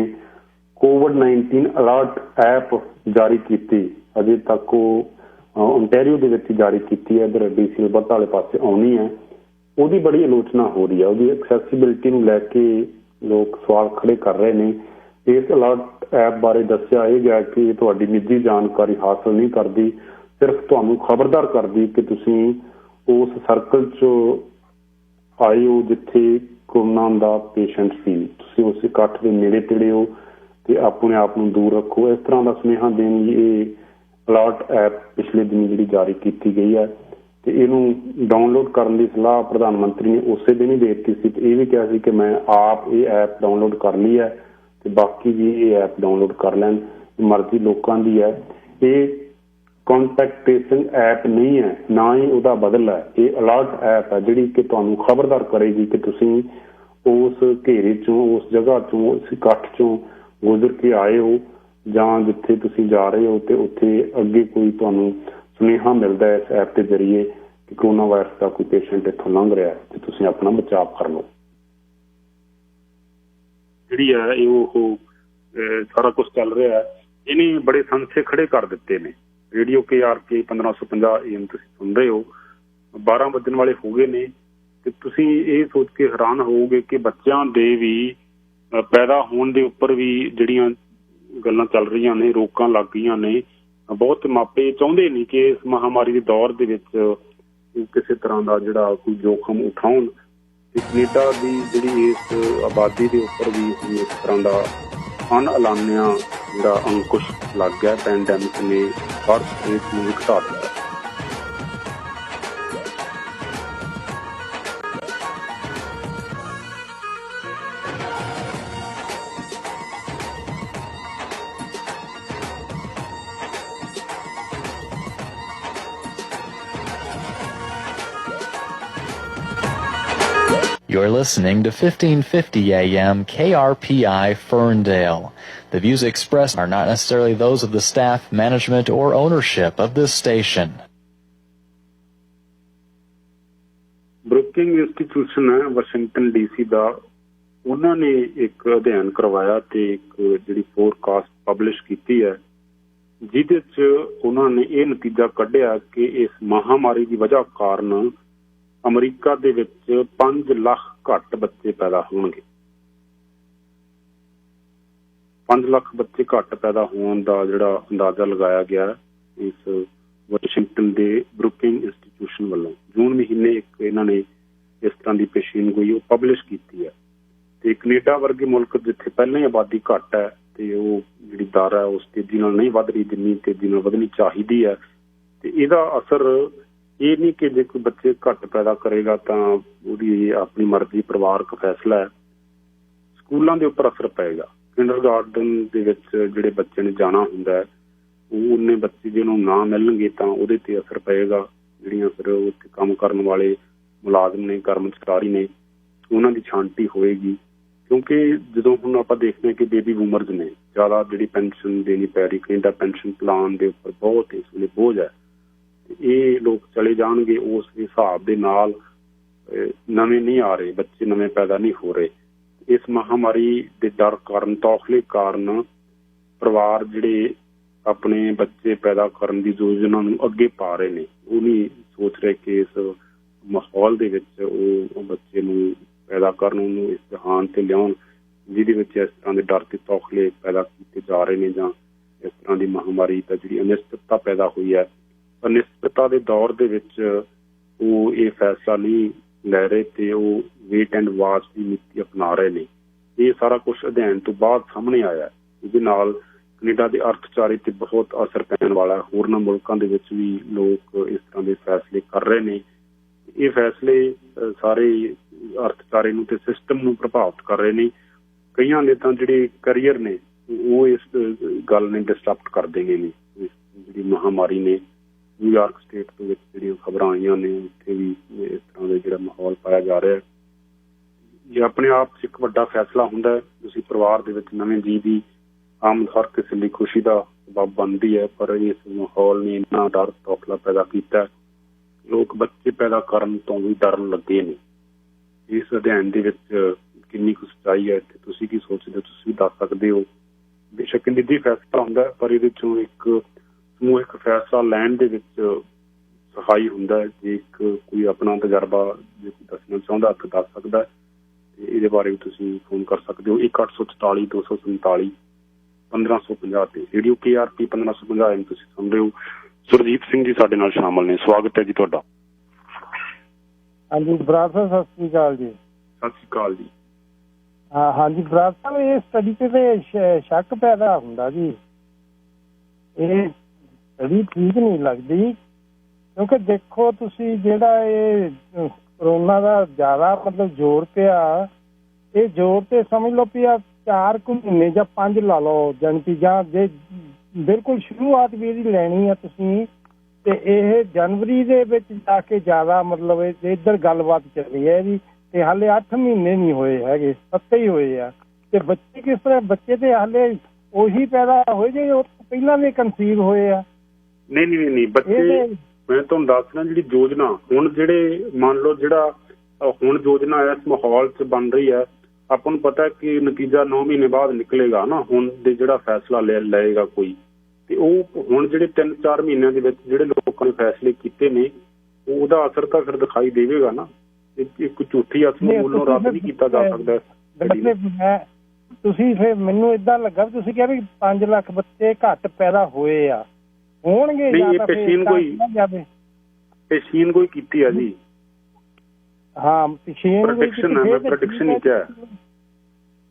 COVID-19 ਅਲਰਟ ਐਪ ਜਾਰੀ ਕੀਤੀ। ਅਜੇ ਤੱਕ ਉਹ ontario ਦੇ ਵਿੱਚ ਹੀ ਜਾਰੀ ਕੀਤੀ ਹੈ। ਇੱਧਰ DC ਅਲਬਰਟਾ ਵਾਲੇ ਪਾਸੇ ਆਉਣੀ ਹੈ। ਉਹਦੀ ਬੜੀ ਆਲੋਚਨਾ ਹੋ ਰਹੀ ਹੈ। ਉਹਦੀ ਐਕਸੈਸਿਬਿਲਿਟੀ ਨੂੰ ਲੈ ਕੇ ਲੋਕ ਸਵਾਲ ਖੜੇ ਕਰ ਰਹੇ ਨੇ। ਇਸ ਅਲਰਟ ਐਪ ਬਾਰੇ ਦੱਸਿਆ ਇਹ ਗਿਆ ਕਿ ਇਹ ਤੁਹਾਡੀ ਨਿੱਜੀ ਜਾਣਕਾਰੀ ਹਾਸਲ ਨਹੀਂ ਕਰਦੀ, ਸਿਰਫ ਤੁਹਾਨੂੰ ਖਬਰਦਾਰ ਕਰਦੀ ਕਿ ਤੁਸੀਂ ਉਸ ਸਰਕਲ 'ਚ ਆਏ ਹੋ ਜਿੱਥੇ ਕਰੋਨਾ ਦਾ ਪੇਸ਼ੈਂਟ ਸੀ, ਤੁਸੀਂ ਉਸ ਇਕੱਠ ਦੇ ਨੇੜੇ ਤੇੜੇ ਹੋ ਤੇ ਆਪਣੇ ਆਪ ਨੂੰ ਦੂਰ ਰੱਖੋ। ਇਸ ਤਰ੍ਹਾਂ ਦਾ ਸੁਨੇਹਾ ਦੇਣ ਲਈ ਇਹ ਅਲਰਟ ਐਪ ਪਿਛਲੇ ਦਿਨ ਜਿਹੜੀ ਜਾਰੀ ਕੀਤੀ ਗਈ ਹੈ ਤੇ ਇਹਨੂੰ ਡਾਊਨਲੋਡ ਕਰਨ ਦੀ ਸਲਾਹ ਪ੍ਰਧਾਨ ਮੰਤਰੀ ਨੇ ਉਸੇ ਦਿਨ ਹੀ ਦੇ ਦਿੱਤੀ ਸੀ ਤੇ ਇਹ ਵੀ ਕਿਹਾ ਸੀ ਕਿ ਮੈਂ ਆਪ ਇਹ ਐਪ ਡਾਊਨਲੋਡ ਕਰ ਲਈ ਹੈ ਤੇ ਬਾਕੀ ਵੀ ਇਹ ਐਪ ਡਾਊਨਲੋਡ ਕਰ ਲੈਣ, ਮਰਜ਼ੀ ਲੋਕਾਂ ਦੀ ਹੈ। ਇਹ ਕੰਟੈਕਟ ਟ੍ਰੇਸਿੰਗ ਐਪ ਨਹੀਂ ਹੈ, ਨਾ ਹੀ ਉਹਦਾ ਬਦਲ ਹੈ। ਇਹ ਅਲਰਟ ਐਪ ਹੈ ਜਿਹੜੀ ਕਿ ਤੁਹਾਨੂੰ ਖਬਰਦਾਰ ਕਰੇਗੀ ਕਿ ਤੁਸੀਂ ਉਸ ਘੇਰੇ 'ਚੋਂ, ਉਸ ਜਗ੍ਹਾ 'ਚੋਂ, ਉਸ ਇਕੱਠ 'ਚੋਂ ਗੁਜ਼ਰ ਕੇ ਆਏ ਹੋ ਜਾਂ ਜਿੱਥੇ ਤੁਸੀਂ ਜਾ ਰਹੇ ਹੋ ਤੇ ਉੱਥੇ ਅੱਗੇ ਕੋਈ ਤੁਹਾਨੂੰ ਸੁਨੇਹਾ ਮਿਲਦਾ ਹੈ ਇਸ ਐਪ ਦੇ ਜ਼ਰੀਏ ਕਿ ਕਰੋਨਾ ਵਾਇਰਸ ਦਾ ਕੋਈ ਪੇਸ਼ੈਂਟ ਇੱਥੋਂ ਲੰਘ ਰਿਹਾ ਤੇ ਤੁਸੀਂ ਆਪਣਾ ਬਚਾਅ ਕਰ ਲਓ। ਜਿਹੜੀ ਹੈ ਇਹ ਉਹ ਸਾਰਾ ਕੁਝ ਚੱਲ ਰਿਹਾ ਹੈ। ਇਹਨੇ ਬੜੇ ਸੰਸ਼ੇ ਖੜੇ ਕਰ ਦਿੱਤੇ ਨੇ। ਰੇਡੀਓ KRK 1550 AM ਤੁਸੀਂ ਸੁਣ ਰਹੇ ਹੋ, 12 ਵੱਜਣ ਵਾਲੇ ਹੋ ਗਏ ਨੇ ਤੇ ਤੁਸੀਂ ਇਹ ਸੋਚ ਕੇ ਹੈਰਾਨ ਹੋਵੋਗੇ ਕਿ ਬੱਚਿਆਂ ਦੇ ਵੀ ਪੈਦਾ ਹੋਣ ਦੇ ਉੱਪਰ ਵੀ ਜਿਹੜੀਆਂ ਗੱਲਾਂ ਚੱਲ ਰਹੀਆਂ ਨੇ, ਰੋਕਾਂ ਲੱਗ ਗਈਆਂ ਨੇ। ਬਹੁਤ ਮਾਪੇ ਚਾਹੁੰਦੇ ਨਹੀਂ ਕਿ ਇਸ ਮਹਾਮਾਰੀ ਦੇ ਦੌਰ ਦੇ ਵਿੱਚ ਕਿਸੇ ਤਰ੍ਹਾਂ ਦਾ ਜਿਹੜਾ ਕੋਈ ਜੋਖਮ ਉਠਾਉਣ ਤੇ ਕੈਨੇਡਾ ਦੀ ਜਿਹੜੀ ਇਸ ਆਬਾਦੀ ਦੇ ਉੱਪਰ ਵੀ ਇਸ ਤਰ੍ਹਾਂ ਦਾ ਅਣਐਲਾਨਿਆ ਜਿਹੜਾ ਅੰਕੁਸ਼ ਲੱਗ ਗਿਆ। ਪੈਂਡੈਮਿਕ ਨੇ ਹਰ ਸਟੇਟ ਨੂੰ ਘਟਾ ਦਿੱਤਾ। You're listening to 1550 AM KRPI Ferndale. The views expressed are not necessarily those of the staff, management, or ownership of this station. Brookings institution ਹੈ ਵਾਸ਼ਿੰਗਟਨ DC ਦਾ, ਉਹਨਾਂ ਨੇ ਇੱਕ ਅਧਿਐਨ ਕਰਵਾਇਆ ਤੇ ਇੱਕ ਜਿਹੜੀ ਫੋਰਕਾਸਟ ਪਬਲਿਸ਼ ਕੀਤੀ ਹੈ ਜਿਹਦੇ 'ਚ ਉਹਨਾਂ ਨੇ ਇਹ ਨਤੀਜਾ ਕੱਢਿਆ ਕਿ ਇਸ ਮਹਾਮਾਰੀ ਦੀ ਵਜ੍ਹਾ ਕਾਰਨ ਅਮਰੀਕਾ ਦੇ ਵਿੱਚ 5 ਲੱਖ ਘੱਟ ਬੱਚੇ ਪੈਦਾ ਹੋਣਗੇ। 5 ਲੱਖ ਬੱਚੇ ਘੱਟ ਪੈਦਾ ਹੋਣ ਦਾ ਜਿਹੜਾ ਅੰਦਾਜ਼ਾ ਲਗਾਇਆ ਗਿਆ ਇਸ ਵਾਸ਼ਿੰਗਟਨ ਦੇ ਬਰੁਕਿੰਗ ਇੰਸਟੀਚਿਊਸ਼ਨ ਵੱਲੋਂ। ਜੂਨ ਮਹੀਨੇ ਇੱਕ ਇਹਨਾਂ ਨੇ ਇਸ ਤਰ੍ਹਾਂ ਦੀ ਪੇਸ਼ੀਨਗੋਈ ਉਹ ਪਬਲਿਸ਼ ਕੀਤੀ ਹੈ ਤੇ ਕੈਨੇਡਾ ਵਰਗੇ ਮੁਲਕ ਜਿੱਥੇ ਪਹਿਲਾਂ ਹੀ ਆਬਾਦੀ ਘੱਟ ਹੈ ਤੇ ਉਹ ਜਿਹੜੀ ਦਰ ਹੈ ਉਸ ਤੇਜ਼ੀ ਨਾਲ ਨਹੀਂ ਵੱਧ ਰਹੀ ਜਿੰਨੀ ਤੇਜ਼ੀ ਨਾਲ ਵਧਣੀ ਚਾਹੀਦੀ ਹੈ ਤੇ ਇਹਦਾ ਅਸਰ ਇਹ ਨਹੀਂ ਕਿ ਜੇ ਕੋਈ ਬੱਚੇ ਘੱਟ ਪੈਦਾ ਕਰੇਗਾ ਤਾਂ ਉਹਦੀ ਆਪਣੀ ਮਰਜ਼ੀ, ਪਰਿਵਾਰਕ ਫੈਸਲਾ ਹੈ। ਸਕੂਲਾਂ ਦੇ ਉੱਪਰ ਅਸਰ ਪਏਗਾ। ਕਿੰਡਰਗਾਰਟਨ ਦੇ ਵਿੱਚ ਜਿਹੜੇ ਬੱਚੇ ਨੇ ਜਾਣਾ ਹੁੰਦਾ ਹੈ ਉਹ ਉਨੇ ਬੱਚੇ ਜੇ ਉਹਨੂੰ ਨਾ ਮਿਲਣਗੇ ਤਾਂ ਉਹਦੇ ਤੇ ਅਸਰ ਪਏਗਾ। ਜਿਹੜੀਆਂ ਫਿਰ ਉੱਥੇ ਕੰਮ ਕਰਨ ਵਾਲੇ ਮੁਲਾਜ਼ਮ ਨੇ, ਕਰਮਚਾਰੀ ਨੇ, ਉਹਨਾਂ ਦੀ ਛਾਂਟੀ ਹੋਏਗੀ ਕਿਉਂਕਿ ਜਦੋਂ ਹੁਣ ਆਪਾਂ ਦੇਖਦੇ ਹਾਂ ਕਿ ਬੇਬੀ ਬੂਮਰਜ਼ ਨੇ ਜ਼ਿਆਦਾ ਜਿਹੜੀ ਪੈਨਸ਼ਨ ਦੇਣੀ ਪੈ ਰਹੀ। ਕੈਨੇਡਾ ਪੈਨਸ਼ਨ ਪਲਾਨ ਦੇ ਉੱਪਰ ਬਹੁਤ ਇਸ ਵੇਲੇ ਬੋਝ ਹੈ। ਇਹ ਲੋਕ ਚਲੇ ਜਾਣਗੇ ਉਸ ਹਿਸਾਬ ਦੇ ਨਾਲ ਨਵੇਂ ਨਹੀਂ ਆ ਰਹੇ, ਬੱਚੇ ਨਵੇਂ ਪੈਦਾ ਨਹੀਂ ਹੋ ਰਹੇ। ਇਸ ਮਹਾਮਾਰੀ ਦੇ ਡਰ ਕਾਰਨ, ਤੌਖਲੇ ਕਾਰਨ ਪਰਿਵਾਰ ਜਿਹੜੇ ਆਪਣੇ ਬੱਚੇ ਪੈਦਾ ਕਰਨ ਦੀ ਯੋਜਨਾ ਨੂੰ ਅੱਗੇ ਪਾ ਰਹੇ ਨੇ, ਉਹ ਨਹੀਂ ਸੋਚ ਰਹੇ ਕਿ ਇਸ ਮਾਹੌਲ ਦੇ ਵਿੱਚ ਉਹ ਬੱਚੇ ਨੂੰ ਪੈਦਾ ਕਰਨ, ਉਹਨੂੰ ਇਸ ਜਹਾਨ ਤੇ ਲਿਆਉਣ ਜਿਹਦੇ ਵਿੱਚ ਇਸ ਤਰ੍ਹਾਂ ਦੇ ਡਰ ਤੇ ਤੌਖਲੇ ਪੈਦਾ ਕੀਤੇ ਜਾ ਰਹੇ ਨੇ, ਜਾਂ ਇਸ ਤਰ੍ਹਾਂ ਦੀ ਮਹਾਂਮਾਰੀ ਦਾ ਜਿਹੜੀ ਅਨਿਸ਼ਚਿਤਤਾ ਪੈਦਾ ਹੋਈ ਹੈ, ਅਨਿਸ਼ਚਿਤਤਾ ਦੇ ਦੌਰ ਦੇ ਵਿੱਚ ਉਹ ਇਹ ਫੈਸਲਾ ਨਹੀਂ ਲੈ ਰਹੇ ਤੇ ਉਹ ਵੇਟ ਐਂਡ ਵਾਚ ਦੀ ਨੀਤੀ ਅਪਣਾ ਰਹੇ ਨੇ। ਇਹ ਸਾਰਾ ਕੁਝ ਅਧਿਐਨ ਤੋਂ ਬਾਅਦ ਸਾਹਮਣੇ ਆਇਆ। ਇਹਦੇ ਨਾਲ ਕੈਨੇਡਾ ਦੇ ਅਰਥਚਾਰੇ ਤੇ ਬਹੁਤ ਅਸਰ ਪੈਣ ਵਾਲਾ। ਹੋਰਨਾਂ ਮੁਲਕਾਂ ਦੇ ਵਿੱਚ ਵੀ ਲੋਕ ਇਸ ਤਰ੍ਹਾਂ ਦੇ ਫੈਸਲੇ ਕਰ ਰਹੇ ਨੇ। ਇਹ ਫੈਸਲੇ ਸਾਰੇ ਅਰਥਚਾਰੇ ਨੂੰ ਤੇ ਸਿਸਟਮ ਨੂੰ ਪ੍ਰਭਾਵਿਤ ਕਰ ਰਹੇ ਨੇ। ਕਈਆਂ ਦੇ ਤਾਂ ਜਿਹੜੇ ਕਰੀਅਰ ਨੇ ਉਹ ਇਸ ਗੱਲ ਨੇ ਡਿਸਟਰਪਟ ਕਰ ਦੇਗੇ ਨੇ। ਜਿਹੜੀ ਮਹਾਂਮਾਰੀ ਨੇ ਨਿਊਯਾਰਕ ਸਟੇਟ ਦੇ ਵਿੱਚ ਜਿਹੜੀਆਂ ਖਬਰਾਂ ਆਈਆਂ ਨੇ, ਉੱਥੇ ਵੀ ਇਸ ਤਰ੍ਹਾਂ ਦਾ ਜਿਹੜਾ ਮਾਹੌਲ ਪਾਇਆ ਜਾ ਰਿਹਾ। ਇਹ ਆਪਣੇ ਆਪ 'ਚ ਇੱਕ ਵੱਡਾ ਫੈਸਲਾ ਹੁੰਦਾ ਹੈ। ਤੁਸੀਂ ਪਰਿਵਾਰ ਦੇ ਵਿੱਚ ਨਵੇਂ ਜੀਅ ਦੀ ਆਮਦ ਹਰ ਕਿਸੇ ਲਈ ਖੁਸ਼ੀ ਦਾ ਸਬੱਬ ਬਣਦੀ ਹੈ, ਪਰ ਇਸ ਮਾਹੌਲ ਨੇ ਇੰਨਾ ਡਰ ਤੌਖਲਾ ਪੈਦਾ ਕੀਤਾ, ਲੋਕ ਬੱਚੇ ਪੈਦਾ ਕਰਨ ਤੋਂ ਵੀ ਡਰਨ ਲੱਗੇ ਨੇ। ਇਸ ਅਧਿਐਨ ਦੇ ਵਿੱਚ ਕਿੰਨੀ ਕੁ ਸੱਚਾਈ ਹੈ ਤੇ ਤੁਸੀਂ ਕੀ ਸੋਚਦੇ ਹੋ, ਤੁਸੀਂ ਵੀ ਦੱਸ ਸਕਦੇ ਹੋ। ਬੇਸ਼ੱਕ ਨਿੱਜੀ ਫੈਸਲਾ ਹੁੰਦਾ, ਪਰ ਇਹਦੇ ਚੋਂ ਇੱਕ ਸਮੂਹਿਕ ਫੈਸਲਾ ਲੈਣ ਦੇ ਵਿੱਚ ਸਹਾਈ ਹੁੰਦਾ। ਜੇ ਕੋਈ ਆਪਣਾ ਤਜਰਬਾ ਜੇ ਕੋਈ ਦੱਸਣਾ ਚਾਹੁੰਦਾ ਤਾਂ ਦੱਸ ਸਕਦਾ। ਤੇ ਇਹਦੇ ਬਾਰੇ ਵੀ ਤੁਸੀਂ ਫੋਨ ਕਰ ਸਕਦੇ ਹੋ 1844 247 1550 ਤੇ। ਰੇਡੀਓ KRP 1550 ਤੁਸੀਂ ਸੁਣ ਰਹੇ ਹੋ। ਸੁਰਜੀਤ ਸਿੰਘ ਜੀ ਸਾਡੇ ਨਾਲ ਸ਼ਾਮਲ ਨੇ, ਸਵਾਗਤ ਹੈ ਜੀ ਤੁਹਾਡਾ। ਹਾਂਜੀ ਬਰਾੜ ਸਾਹਿਬ, ਸਤਿ ਸ੍ਰੀ ਅਕਾਲ ਜੀ। ਸਤਿ ਸ੍ਰੀ ਅਕਾਲ ਜੀ। ਹਾਂਜੀ ਬਰਾੜ ਸਾਹਿਬ, ਇਹ ਸਟੱਡੀ ਤੇ ਸ਼ੱਕ ਪੈਦਾ ਹੁੰਦਾ ਜੀ। ਇਹ ਸਟੱਡੀ ਠੀਕ ਨਹੀਂ ਲੱਗਦੀ, ਕਿਉਂਕਿ ਦੇਖੋ ਤੁਸੀਂ ਜਿਹੜਾ ਇਹ ਕਰੋਨਾ ਦਾ ਜ਼ਿਆਦਾ ਮਤਲਬ ਜ਼ੋਰ ਪਿਆ, ਇਹ ਜ਼ੋਰ ਤੇ ਸਮਝ ਲਓ ਵੀ 4 ਕੁ ਮਹੀਨੇ ਜਾਂ 5 ਲਾ ਲਓ ਜਨਤੀ, ਜਾਂ ਜੇ ਬਿਲਕੁਲ ਸ਼ੁਰੂਆਤ ਵੀ ਇਹਦੀ ਲੈਣੀ ਆ ਤੁਸੀਂ, ਤੇ ਇਹ ਜਨਵਰੀ ਦੇ ਵਿੱਚ ਜਾ ਕੇ ਜ਼ਿਆਦਾ ਮਤਲਬ ਇੱਧਰ ਗੱਲਬਾਤ ਚੱਲੀ ਹੈ ਇਹਦੀ। ਤੇ ਹਾਲੇ 8 ਮਹੀਨੇ ਨਹੀਂ ਹੋਏ ਹੈਗੇ, 7 ਹੀ ਹੋਏ ਆ। ਤੇ ਬੱਚੇ ਕਿਸ ਤਰ੍ਹਾਂ, ਬੱਚੇ ਤੇ ਹਾਲੇ ਉਹੀ ਪੈਦਾ ਹੋਏ ਜੇ ਉਹ ਪਹਿਲਾਂ ਵੀ ਕਨਸੀਵ ਹੋਏ ਆ। ਨਹੀਂ ਬੱਚੇ, ਮੈਂ ਤੁਹਾਨੂੰ ਦੱਸ ਰਿਹਾ ਜਿਹੜੀ ਯੋਜਨਾ ਹੁਣ ਜਿਹੜੇ ਮੰਨ ਲਓ ਜਿਹੜਾ ਹੁਣ ਯੋਜਨਾ ਇਸ ਮਾਹੌਲ 'ਚ ਬਣ ਰਹੀ ਹੈ, ਆਪਾਂ ਨੂੰ ਪਤਾ ਕਿ ਨਤੀਜਾ 9 ਮਹੀਨੇ ਬਾਅਦ ਨਿਕਲੇਗਾ ਨਾ। ਹੁਣ ਦੇ ਜਿਹੜਾ ਫੈਸਲਾ ਲਏਗਾ ਕੋਈ, ਤੇ ਉਹ ਹੁਣ ਜਿਹੜੇ 3-4 ਮਹੀਨਿਆਂ ਦੇ ਵਿੱਚ ਜਿਹੜੇ ਲੋਕਾਂ ਨੇ ਫੈਸਲੇ ਕੀਤੇ ਨੇ, ਉਹਦਾ ਅਸਰ ਤਾਂ ਫਿਰ ਦਿਖਾਈ ਦੇਵੇਗਾ ਨਾ। ਇੱਕ ਝੂਠੀ ਅਸਲ ਮੂਲੋਂ ਰੱਦ ਨਹੀਂ ਕੀਤਾ ਜਾ ਸਕਦਾ। ਤੁਸੀਂ ਫਿਰ ਮੈਨੂੰ ਏਦਾਂ ਲੱਗਾ ਵੀ ਤੁਸੀਂ ਕਿਹਾ ਵੀ 5 ਲੱਖ ਬੱਚੇ ਘੱਟ ਪੈਦਾ ਹੋਏ ਆ, ਹੋਣਗੇ ਪੇਸ਼ੀਨ ਕੋਈ ਕੀਤੀ ਆ ਜੀ। ਹਾਂ ਪੇਸ਼ੀਨ ਪ੍ਰੈਡਿਕਸ਼ਨ ਹੀ ਕਿਹਾ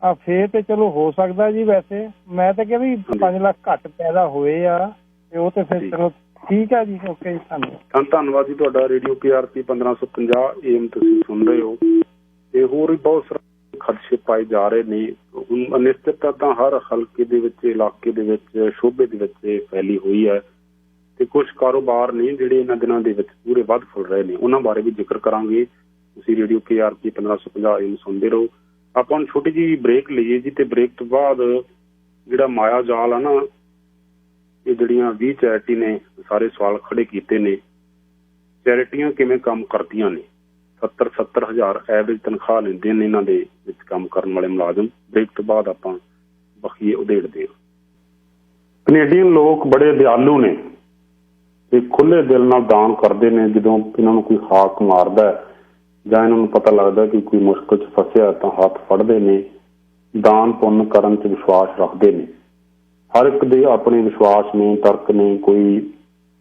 ਆ। ਫੇਰ ਤੇ ਚਲੋ ਹੋ ਸਕਦਾ ਜੀ। ਵੈਸੇ ਮੈਂ ਤਾਂ ਕਿਹਾ ਵੀ 5 ਲੱਖ ਘੱਟ ਪੈਦਾ ਹੋਏ ਆ, ਤੇ ਉਹ ਤੇ ਫਿਰ ਚਲੋ ਠੀਕ ਹੈ ਜੀ। ਓਕੇ ਜੀ, ਧੰਨਵਾਦ ਜੀ ਤੁਹਾਡਾ। ਰੇਡੀਓ KRP 1550 AM ਤੁਸੀਂ ਸੁਣ ਰਹੇ ਹੋ। ਤੇ ਹੋਰ ਵੀ ਬਹੁਤ ਸਾਰੇ ਖਦਸ਼ੇ ਪਾਏ ਜਾ ਰਹੇ ਨੇ। ਹੁਣ ਅਨਿਸ਼ਚਿਤਤਾ ਤਾਂ ਹਰ ਹਲਕੇ ਦੇ ਵਿੱਚ, ਇਲਾਕੇ ਦੇ ਵਿੱਚ, ਸ਼ੋਬੇ ਦੇ ਵਿੱਚ ਫੈਲੀ ਹੋਈ ਹੈ। ਤੇ ਕੁਝ ਕਾਰੋਬਾਰ ਨੇ ਜਿਹੜੇ ਇਹਨਾਂ ਦਿਨਾਂ ਦੇ ਵਿੱਚ ਪੂਰੇ ਵੱਧ ਫੁੱਲ ਰਹੇ ਨੇ, ਉਹਨਾਂ ਬਾਰੇ ਵੀ ਜ਼ਿਕਰ ਕਰਾਂਗੇ। ਤੁਸੀਂ ਰੇਡੀਓ KRP 1550 AM ਸੁਣਦੇ ਰਹੋ। ਆਪਾਂ ਹੁਣ ਛੋਟੀ ਜਿਹੀ ਬ੍ਰੇਕ ਲਈਏ ਜੀ, ਤੇ ਬ੍ਰੇਕ ਤੋਂ ਬਾਅਦ ਜਿਹੜਾ ਮਾਇਆ ਜਾਲ ਆ ਨਾ, ਇਹ ਜਿਹੜੀਆਂ 20 ਚੈਰਿਟੀ ਨੇ ਸਾਰੇ ਸਵਾਲ ਖੜੇ ਕੀਤੇ ਨੇ। ਚੈਰਿਟੀਆਂ ਕਿਵੇਂ ਕੰਮ ਕਰਦੀਆਂ ਨੇ? 70-70 ਹਜ਼ਾਰ ਐਵਰੇਜ ਤਨਖਾਹ ਲੈਂਦੇ ਨੇ ਇਹਨਾਂ ਦੇ ਵਿੱਚ ਕੰਮ ਕਰਨ ਵਾਲੇ ਮੁਲਾਜ਼ਮ। ਬ੍ਰੇਕ ਤੋਂ ਬਾਅਦ ਆਪਾਂ ਬਖੀਏ ਉਧੇੜਦੇ ਹਾਂ। ਕੈਨੇਡੀਅਨ ਲੋਕ ਬੜੇ ਦਿਆਲੂ ਨੇ ਤੇ ਖੁੱਲੇ ਦਿਲ ਨਾਲ ਦਾਨ ਕਰਦੇ ਨੇ। ਜਦੋਂ ਇਹਨਾਂ ਨੂੰ ਕੋਈ ਹਾਕ ਮਾਰਦਾ ਜਾਂ ਇਹਨਾਂ ਨੂੰ ਪਤਾ ਲੱਗਦਾ ਕਿ ਕੋਈ ਮੁਸ਼ਕਲ 'ਚ ਫਸਿਆ ਤਾਂ ਹੱਥ ਫੜਦੇ ਨੇ, ਦਾਨ ਪੁੰਨ ਕਰਨ 'ਚ ਵਿਸ਼ਵਾਸ ਰੱਖਦੇ ਨੇ। ਹਰ ਇੱਕ ਦੇ ਆਪਣੇ ਵਿਸ਼ਵਾਸ ਨੇ, ਤਰਕ ਨੇ। ਕੋਈ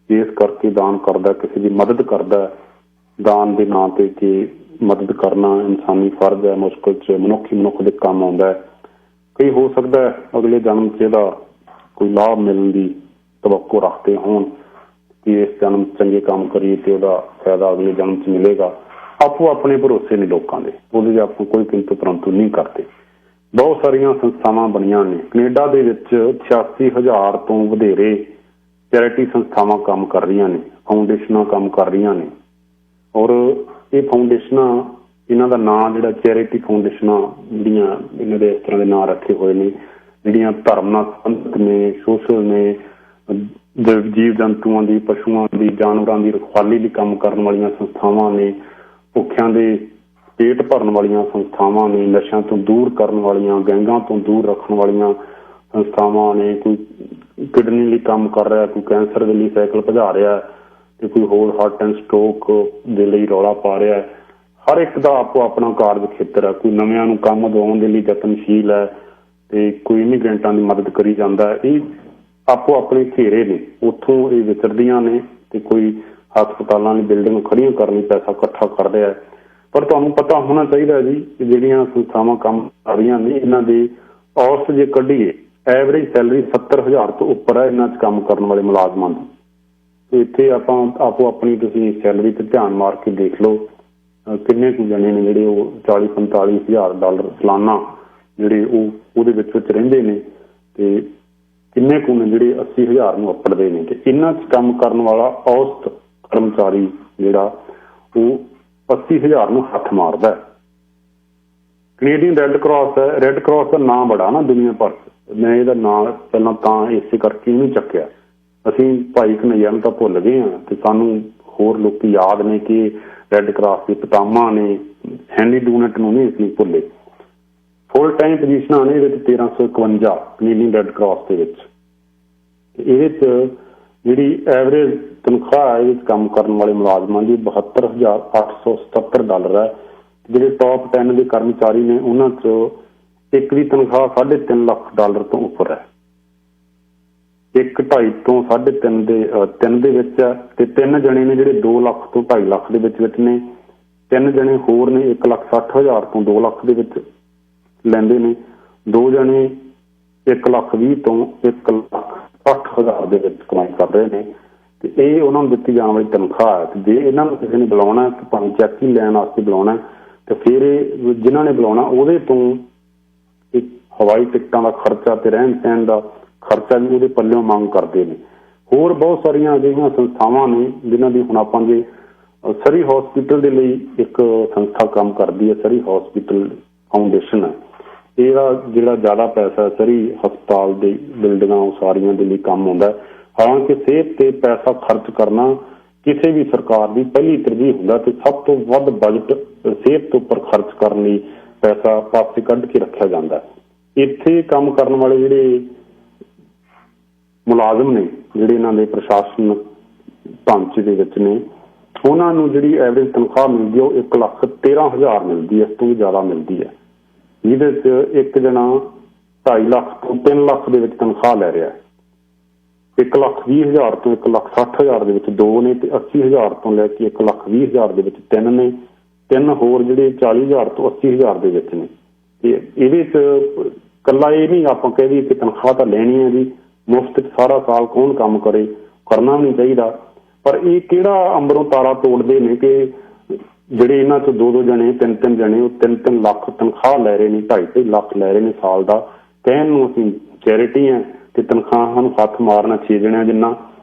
ਇਸ ਕਰਕੇ ਦਾਨ ਕਰਦਾ, ਕਿਸੇ ਦੀ ਮਦਦ ਕਰਦਾ ਦਾਨ ਦੇ ਨਾਂ ਤੇ, ਕਿ ਮਦਦ ਕਰਨਾ ਇਨਸਾਨੀ ਫਰਜ਼ ਹੈ, ਮੁਸ਼ਕਲ 'ਚ ਮਨੁੱਖ ਦੇ ਕੰਮ ਆਉਂਦਾ ਹੈ। ਕਈ ਹੋ ਸਕਦਾ ਅਗਲੇ ਜਨਮ 'ਚ ਇਹਦਾ ਕੋਈ ਲਾਭ ਮਿਲਣ ਦੀ ਤਵੱਕੋ ਰੱਖਦੇ ਹੋਣ ਕਿ ਇਸ ਜਨਮ ਚੰਗੇ ਕੰਮ ਕਰੀਏ ਤੇ ਉਹਦਾ ਫਾਇਦਾ ਅਗਲੇ ਜਨਮ 'ਚ ਮਿਲੇਗਾ। ਆਪੋ ਆਪਣੇ ਭਰੋਸੇ ਨੇ ਲੋਕਾਂ ਦੇ, ਉਹਦੇ 'ਚ ਆਪਾਂ ਕੋਈ ਕਿੰਤੂ ਪਰੰਤੂ ਨਹੀਂ ਕਰਦੇ। ਬਹੁਤ ਸਾਰੀਆਂ ਸੰਸਥਾਵਾਂ ਬਣੀਆਂ ਨੇ ਕੈਨੇਡਾ ਦੇ ਵਿੱਚ। 86,000 ਤੋਂ ਵਧੇਰੇ ਚੈਰਿਟੀ ਸੰਸਥਾਵਾਂ ਕੰਮ ਕਰ ਰਹੀਆਂ ਨੇ, ਫਾਊਂਡੇਸ਼ਨਾਂ ਕੰਮ ਕਰ ਰਹੀਆਂ ਨੇ। ਔਰ ਇਹ ਫਾਊਂਡੇਸ਼ਨਾਂ, ਇਹਨਾਂ ਦਾ ਨਾਂ ਜਿਹੜਾ ਚੈਰਿਟੀ ਫਾਊਂਡੇਸ਼ਨਾਂ ਜਿਹੜੀਆਂ ਇਹਨਾਂ ਦੇ ਇਸ ਤਰ੍ਹਾਂ ਦੇ ਨਾਂ ਰੱਖੇ ਹੋਏ ਨੇ, ਜਿਹੜੀਆਂ ਧਰਮ ਨਾਲ ਸੰਬੰਧਿਤ ਨੇ, ਸੋਸ਼ਲ ਨੇ, ਜੀਵ ਜੰਤੂਆਂ ਦੀ, ਪਸ਼ੂਆਂ ਦੀ, ਜਾਨਵਰਾਂ ਦੀ ਰਖਵਾਲੀ ਲਈ ਕੰਮ ਕਰਨ ਵਾਲੀਆਂ ਸੰਸਥਾਵਾਂ ਨੇ, ਭੁੱਖਿਆਂ ਦੇ ਪੇਟ ਭਰਨ ਵਾਲੀਆਂ ਸੰਸਥਾਵਾਂ ਨੇ, ਨਸ਼ਿਆਂ ਤੋਂ ਦੂਰ ਕਰਨ ਵਾਲੀਆਂ, ਗੈਂਗਾਂ ਤੋਂ ਦੂਰ ਰੱਖਣ ਵਾਲੀਆਂ ਸੰਸਥਾਵਾਂ ਨੇ। ਕੋਈ ਕਿਡਨੀ ਲਈ ਕੰਮ ਕਰ ਰਿਹਾ, ਕੋਈ ਕੈਂਸਰ ਦੇ ਲਈ ਸਾਈਕਲ ਭਜਾ ਰਿਹਾ, ਤੇ ਕੋਈ ਹੋਰ ਹਾਰਟ ਐਂਡ ਸਟ੍ਰੋਕ ਦੇ ਲਈ ਰੌਲਾ ਪਾ ਰਿਹਾ। ਹਰ ਇੱਕ ਦਾ ਆਪੋ ਆਪਣਾ ਕਾਰਜ ਖੇਤਰ ਹੈ। ਕੋਈ ਨਵਿਆਂ ਨੂੰ ਕੰਮ ਦਿਵਾਉਣ ਦੇ ਲਈ ਯਤਨਸ਼ੀਲ ਹੈ ਤੇ ਕੋਈ ਇਮੀਗ੍ਰੈਂਟਾਂ ਦੀ ਮਦਦ ਕਰੀ ਜਾਂਦਾ। ਇਹ ਆਪੋ ਆਪਣੇ ਘੇਰੇ ਨੇ, ਉੱਥੋਂ ਇਹ ਵਿਚਰਦੀਆਂ ਨੇ ਤੇ ਕੋਈ ਹਸਪਤਾਲਾਂ ਦੀ ਬਿਲਡਿੰਗ ਖੜੀਆਂ ਕਰਨ ਲਈ ਪੈਸਾ ਇਕੱਠਾ ਕਰ ਰਿਹਾ। ਪਰ ਤੁਹਾਨੂੰ ਪਤਾ ਹੋਣਾ ਚਾਹੀਦਾ ਜੀ ਕਿ ਜਿਹੜੀਆਂ ਸੰਸਥਾਵਾਂ ਕੰਮ ਕਰ ਰਹੀਆਂ ਨੇ ਇਹਨਾਂ ਦੇ ਔਸਤ ਜੇ ਕੱਢੀਏ ਐਵਰੇਜ ਸੈਲਰੀ 70,000 ਤੋਂ ਉੱਪਰ ਹੈ ਇਹਨਾਂ 'ਚ ਕੰਮ ਕਰਨ ਵਾਲੇ ਮੁਲਾਜ਼ਮਾਂ ਦੀ। ਤੇ ਇੱਥੇ ਆਪਾਂ ਆਪੋ ਆਪਣੀ ਤੁਸੀਂ ਸੈਲਰੀ ਤੇ ਧਿਆਨ ਮਾਰ ਕੇ ਦੇਖ ਲਓ ਕਿੰਨੇ ਕੁ ਜਣੇ ਨੇ ਜਿਹੜੇ ਉਹ 40-45 ਹਜ਼ਾਰ ਡਾਲਰ ਸਾਲਾਨਾ ਜਿਹੜੇ ਉਹਦੇ ਵਿੱਚ ਰਹਿੰਦੇ ਨੇ ਤੇ ਕਿੰਨੇ ਕੁ ਨੇ ਜਿਹੜੇ 80,000 ਨੂੰ ਅੱਪੜਦੇ ਨੇ। ਤੇ ਇਹਨਾਂ 'ਚ ਕੰਮ ਕਰਨ ਵਾਲਾ ਔਸਤ ਕਰਮਚਾਰੀ ਜਿਹੜਾ ਉਹ 80,000 ਨੂੰ ਹੱਥ ਮਾਰਦਾ। ਕੈਨੇਡੀਅਨ ਰੈੱਡ ਕਰਾਸ ਹੈ। ਰੈੱਡ ਕਰਾਸ ਦਾ ਨਾਂ ਬੜਾ ਨਾ ਦੁਨੀਆ ਭਰ 'ਚ। ਮੈਂ ਇਹਦਾ ਨਾਂ ਪਹਿਲਾਂ ਤਾਂ ਇਸੇ ਕਰਕੇ ਨਹੀਂ ਚੱਕਿਆ। ਅਸੀਂ ਭਾਈ ਕਨ੍ਹਈਆ ਨੂੰ ਤਾਂ ਭੁੱਲ ਗਏ ਹਾਂ ਤੇ ਸਾਨੂੰ ਹੋਰ ਲੋਕ ਯਾਦ ਨੇ ਕਿ ਰੈੱਡ ਕਰਾਸ ਦੇ ਪਿਤਾਮਾ ਨੇ। ਹੈਨਰੀ ਡੂਨਟ ਨੂੰ ਨਹੀਂ ਅਸੀਂ ਭੁੱਲੇ। ਫੁੱਲ ਟਾਈਮ ਪੋਜੀਸ਼ਨਾਂ ਨੇ ਇਹਦੇ 'ਚ 1351 ਕੈਨੇਡੀਅਨ ਰੈੱਡ ਕਰਾਸ ਦੇ ਵਿੱਚ। ਇਹਦੇ 'ਚ ਜਿਹੜੀ ਐਵਰੇਜ ਤਨਖਾਹ ਹੈ ਇਹਦੇ 'ਚ ਕੰਮ ਕਰਨ ਵਾਲੇ ਮੁਲਾਜ਼ਮਾਂ ਦੀ 72,877 ਡਾਲਰ ਹੈ। ਜਿਹੜੇ ਟੌਪ 10 ਦੇ ਕਰਮਚਾਰੀ ਨੇ ਉਹਨਾਂ 'ਚ ਇੱਕ ਦੀ ਤਨਖਾਹ 3.5 ਲੱਖ ਡਾਲਰ ਤੋਂ ਉੱਪਰ ਹੈ। 1.5 ਤੋਂ 3.5 ਦੇ ਵਿੱਚ ਹੈ ਤੇ 3 ਜਣੇ ਨੇ ਜਿਹੜੇ 2 ਲੱਖ ਤੋਂ 2.5 ਲੱਖ ਦੇ ਵਿੱਚ ਨੇ। 3 ਜਣੇ ਹੋਰ ਨੇ 1,60,000 ਤੋਂ 2 ਲੱਖ ਦੇ ਵਿੱਚ ਲੈਂਦੇ ਨੇ। 2 ਜਣੇ 1,20,000 ਤੋਂ 1,60,000 ਦੇ ਵਿੱਚ ਕਮਾਈ ਕਰ ਰਹੇ ਨੇ ਤੇ ਇਹ ਉਹਨਾਂ ਨੂੰ ਦਿੱਤੀ ਜਾਣ ਵਾਲੀ ਤਨਖਾਹ ਹੈ। ਤੇ ਜੇ ਇਹਨਾਂ ਨੂੰ ਕਿਸੇ ਨੇ ਬੁਲਾਉਣਾ ਤੇ ਭਾਵੇਂ ਚੈੱਕ ਹੀ ਲੈਣ ਵਾਸਤੇ ਬੁਲਾਉਣਾ ਤੇ ਫਿਰ ਇਹ ਜਿਨ੍ਹਾਂ ਨੇ ਬੁਲਾਉਣਾ ਉਹਦੇ ਤੋਂ ਇੱਕ ਹਵਾਈ ਟਿਕਟਾਂ ਦਾ ਖਰਚਾ ਤੇ ਰਹਿਣ ਸਹਿਣ ਦਾ ਖਰਚਾ ਵੀ ਉਹਦੇ ਪੱਲਿਓਂ ਮੰਗ ਕਰਦੇ ਨੇ। ਹੋਰ ਬਹੁਤ ਸਾਰੀਆਂ ਅਜਿਹੀਆਂ ਸੰਸਥਾਵਾਂ ਨੇ ਜਿਨ੍ਹਾਂ ਦੀ ਹੁਣ ਆਪਾਂ ਜੇ ਸਰੀ ਹਸਪੀਟਲ ਦੇ ਲਈ ਇੱਕ ਸੰਸਥਾ ਕੰਮ ਕਰਦੀ ਹੈ, ਸਰੀ ਹਸਪੀਟਲ ਫਾਊਂਡੇਸ਼ਨ ਹੈ। ਇਹਦਾ ਜਿਹੜਾ ਜ਼ਿਆਦਾ ਪੈਸਾ ਸਰੀ ਹਸਪਤਾਲ ਦੀ ਬਿਲਡਿੰਗਾਂ ਉਹ ਸਾਰੀਆਂ ਦੇ ਲਈ ਕੰਮ ਆਉਂਦਾ। ਹਾਲਾਂਕਿ ਸਿਹਤ ਤੇ ਪੈਸਾ ਖਰਚ ਕਰਨਾ ਕਿਸੇ ਵੀ ਸਰਕਾਰ ਦੀ ਪਹਿਲੀ ਤਰਜੀਹ ਹੁੰਦਾ ਤੇ ਸਭ ਤੋਂ ਵੱਧ ਬਜਟ ਸਿਹਤ ਤੋਂ ਉੱਪਰ ਖਰਚ ਕਰਨ ਲਈ ਪੈਸਾ ਪਾਸੇ ਕੱਢ ਕੇ ਰੱਖਿਆ ਜਾਂਦਾ। ਇੱਥੇ ਕੰਮ ਕਰਨ ਵਾਲੇ ਜਿਹੜੇ ਮੁਲਾਜ਼ਮ ਨੇ ਜਿਹੜੇ ਇਹਨਾਂ ਦੇ ਪ੍ਰਸ਼ਾਸਨ ਢਾਂਚੇ ਦੇ ਵਿੱਚ ਨੇ ਉਹਨਾਂ ਨੂੰ ਜਿਹੜੀ ਐਵਰੇਜ ਤਨਖਾਹ ਮਿਲਦੀ ਹੈ ਉਹ 1,13,000 ਮਿਲਦੀ ਹੈ। ਇਸ ਤੋਂ ਵੀ ਜ਼ਿਆਦਾ ਮਿਲਦੀ ਹੈ ਜਿਹਦੇ 'ਚ ਇੱਕ ਜਣਾ 2.5 ਲੱਖ ਤੋਂ 3 ਲੱਖ ਦੇ ਵਿੱਚ ਤਨਖਾਹ ਲੈ ਰਿਹਾ। 1,20,000 ਤੋਂ 1,60,000 ਦੇ ਵਿੱਚ 2 ਨੇ ਤੇ 80,000 ਤੋਂ ਲੈ ਕੇ 1,20,000 ਦੇ ਵਿੱਚ 3 ਨੇ। 3 ਹੋਰ ਜਿਹੜੇ 40,000 ਤੋਂ 80,000 ਦੇ ਵਿੱਚ ਨੇ। ਤੇ ਇਹਦੇ 'ਚ ਇਕੱਲਾ ਇਹ ਨਹੀਂ ਆਪਾਂ ਕਹਿ ਦਈਏ ਕਿ ਤਨਖਾਹ ਤਾਂ ਲੈਣੀ ਹੈ ਜੀ ਮੁਫਤ 'ਚ ਸਾਰਾ ਸਾਲ ਕੌਣ ਕੰਮ ਕਰੇ, ਕਰਨਾ ਵੀ ਨਹੀਂ ਚਾਹੀਦਾ। ਪਰ ਇਹ ਕਿਹੜਾ ਅੰਬਰੋਂ ਤਾਰਾ ਤੋੜਦੇ ਨੇ ਕਿ ਜਿਹੜੇ ਇਹਨਾਂ 'ਚ 2-2 ਜਣੇ 3-3 ਜਣੇ ਉਹ 3-3 ਲੱਖ ਤਨਖਾਹ ਲੈ ਰਹੇ ਨੇ, 2.5 ਲੱਖ ਲੈ ਰਹੇ ਨੇ ਸਾਲ ਦਾ। ਕਹਿਣ ਨੂੰ ਅਸੀਂ ਚੈਰਿਟੀ ਹੈ ਤੇ ਤਨਖਾਹਾਂ ਨੂੰ ਹੱਥ ਮਾਰਨਾ 6 ਜਣਿਆਂ ਜਿੰਨਾ।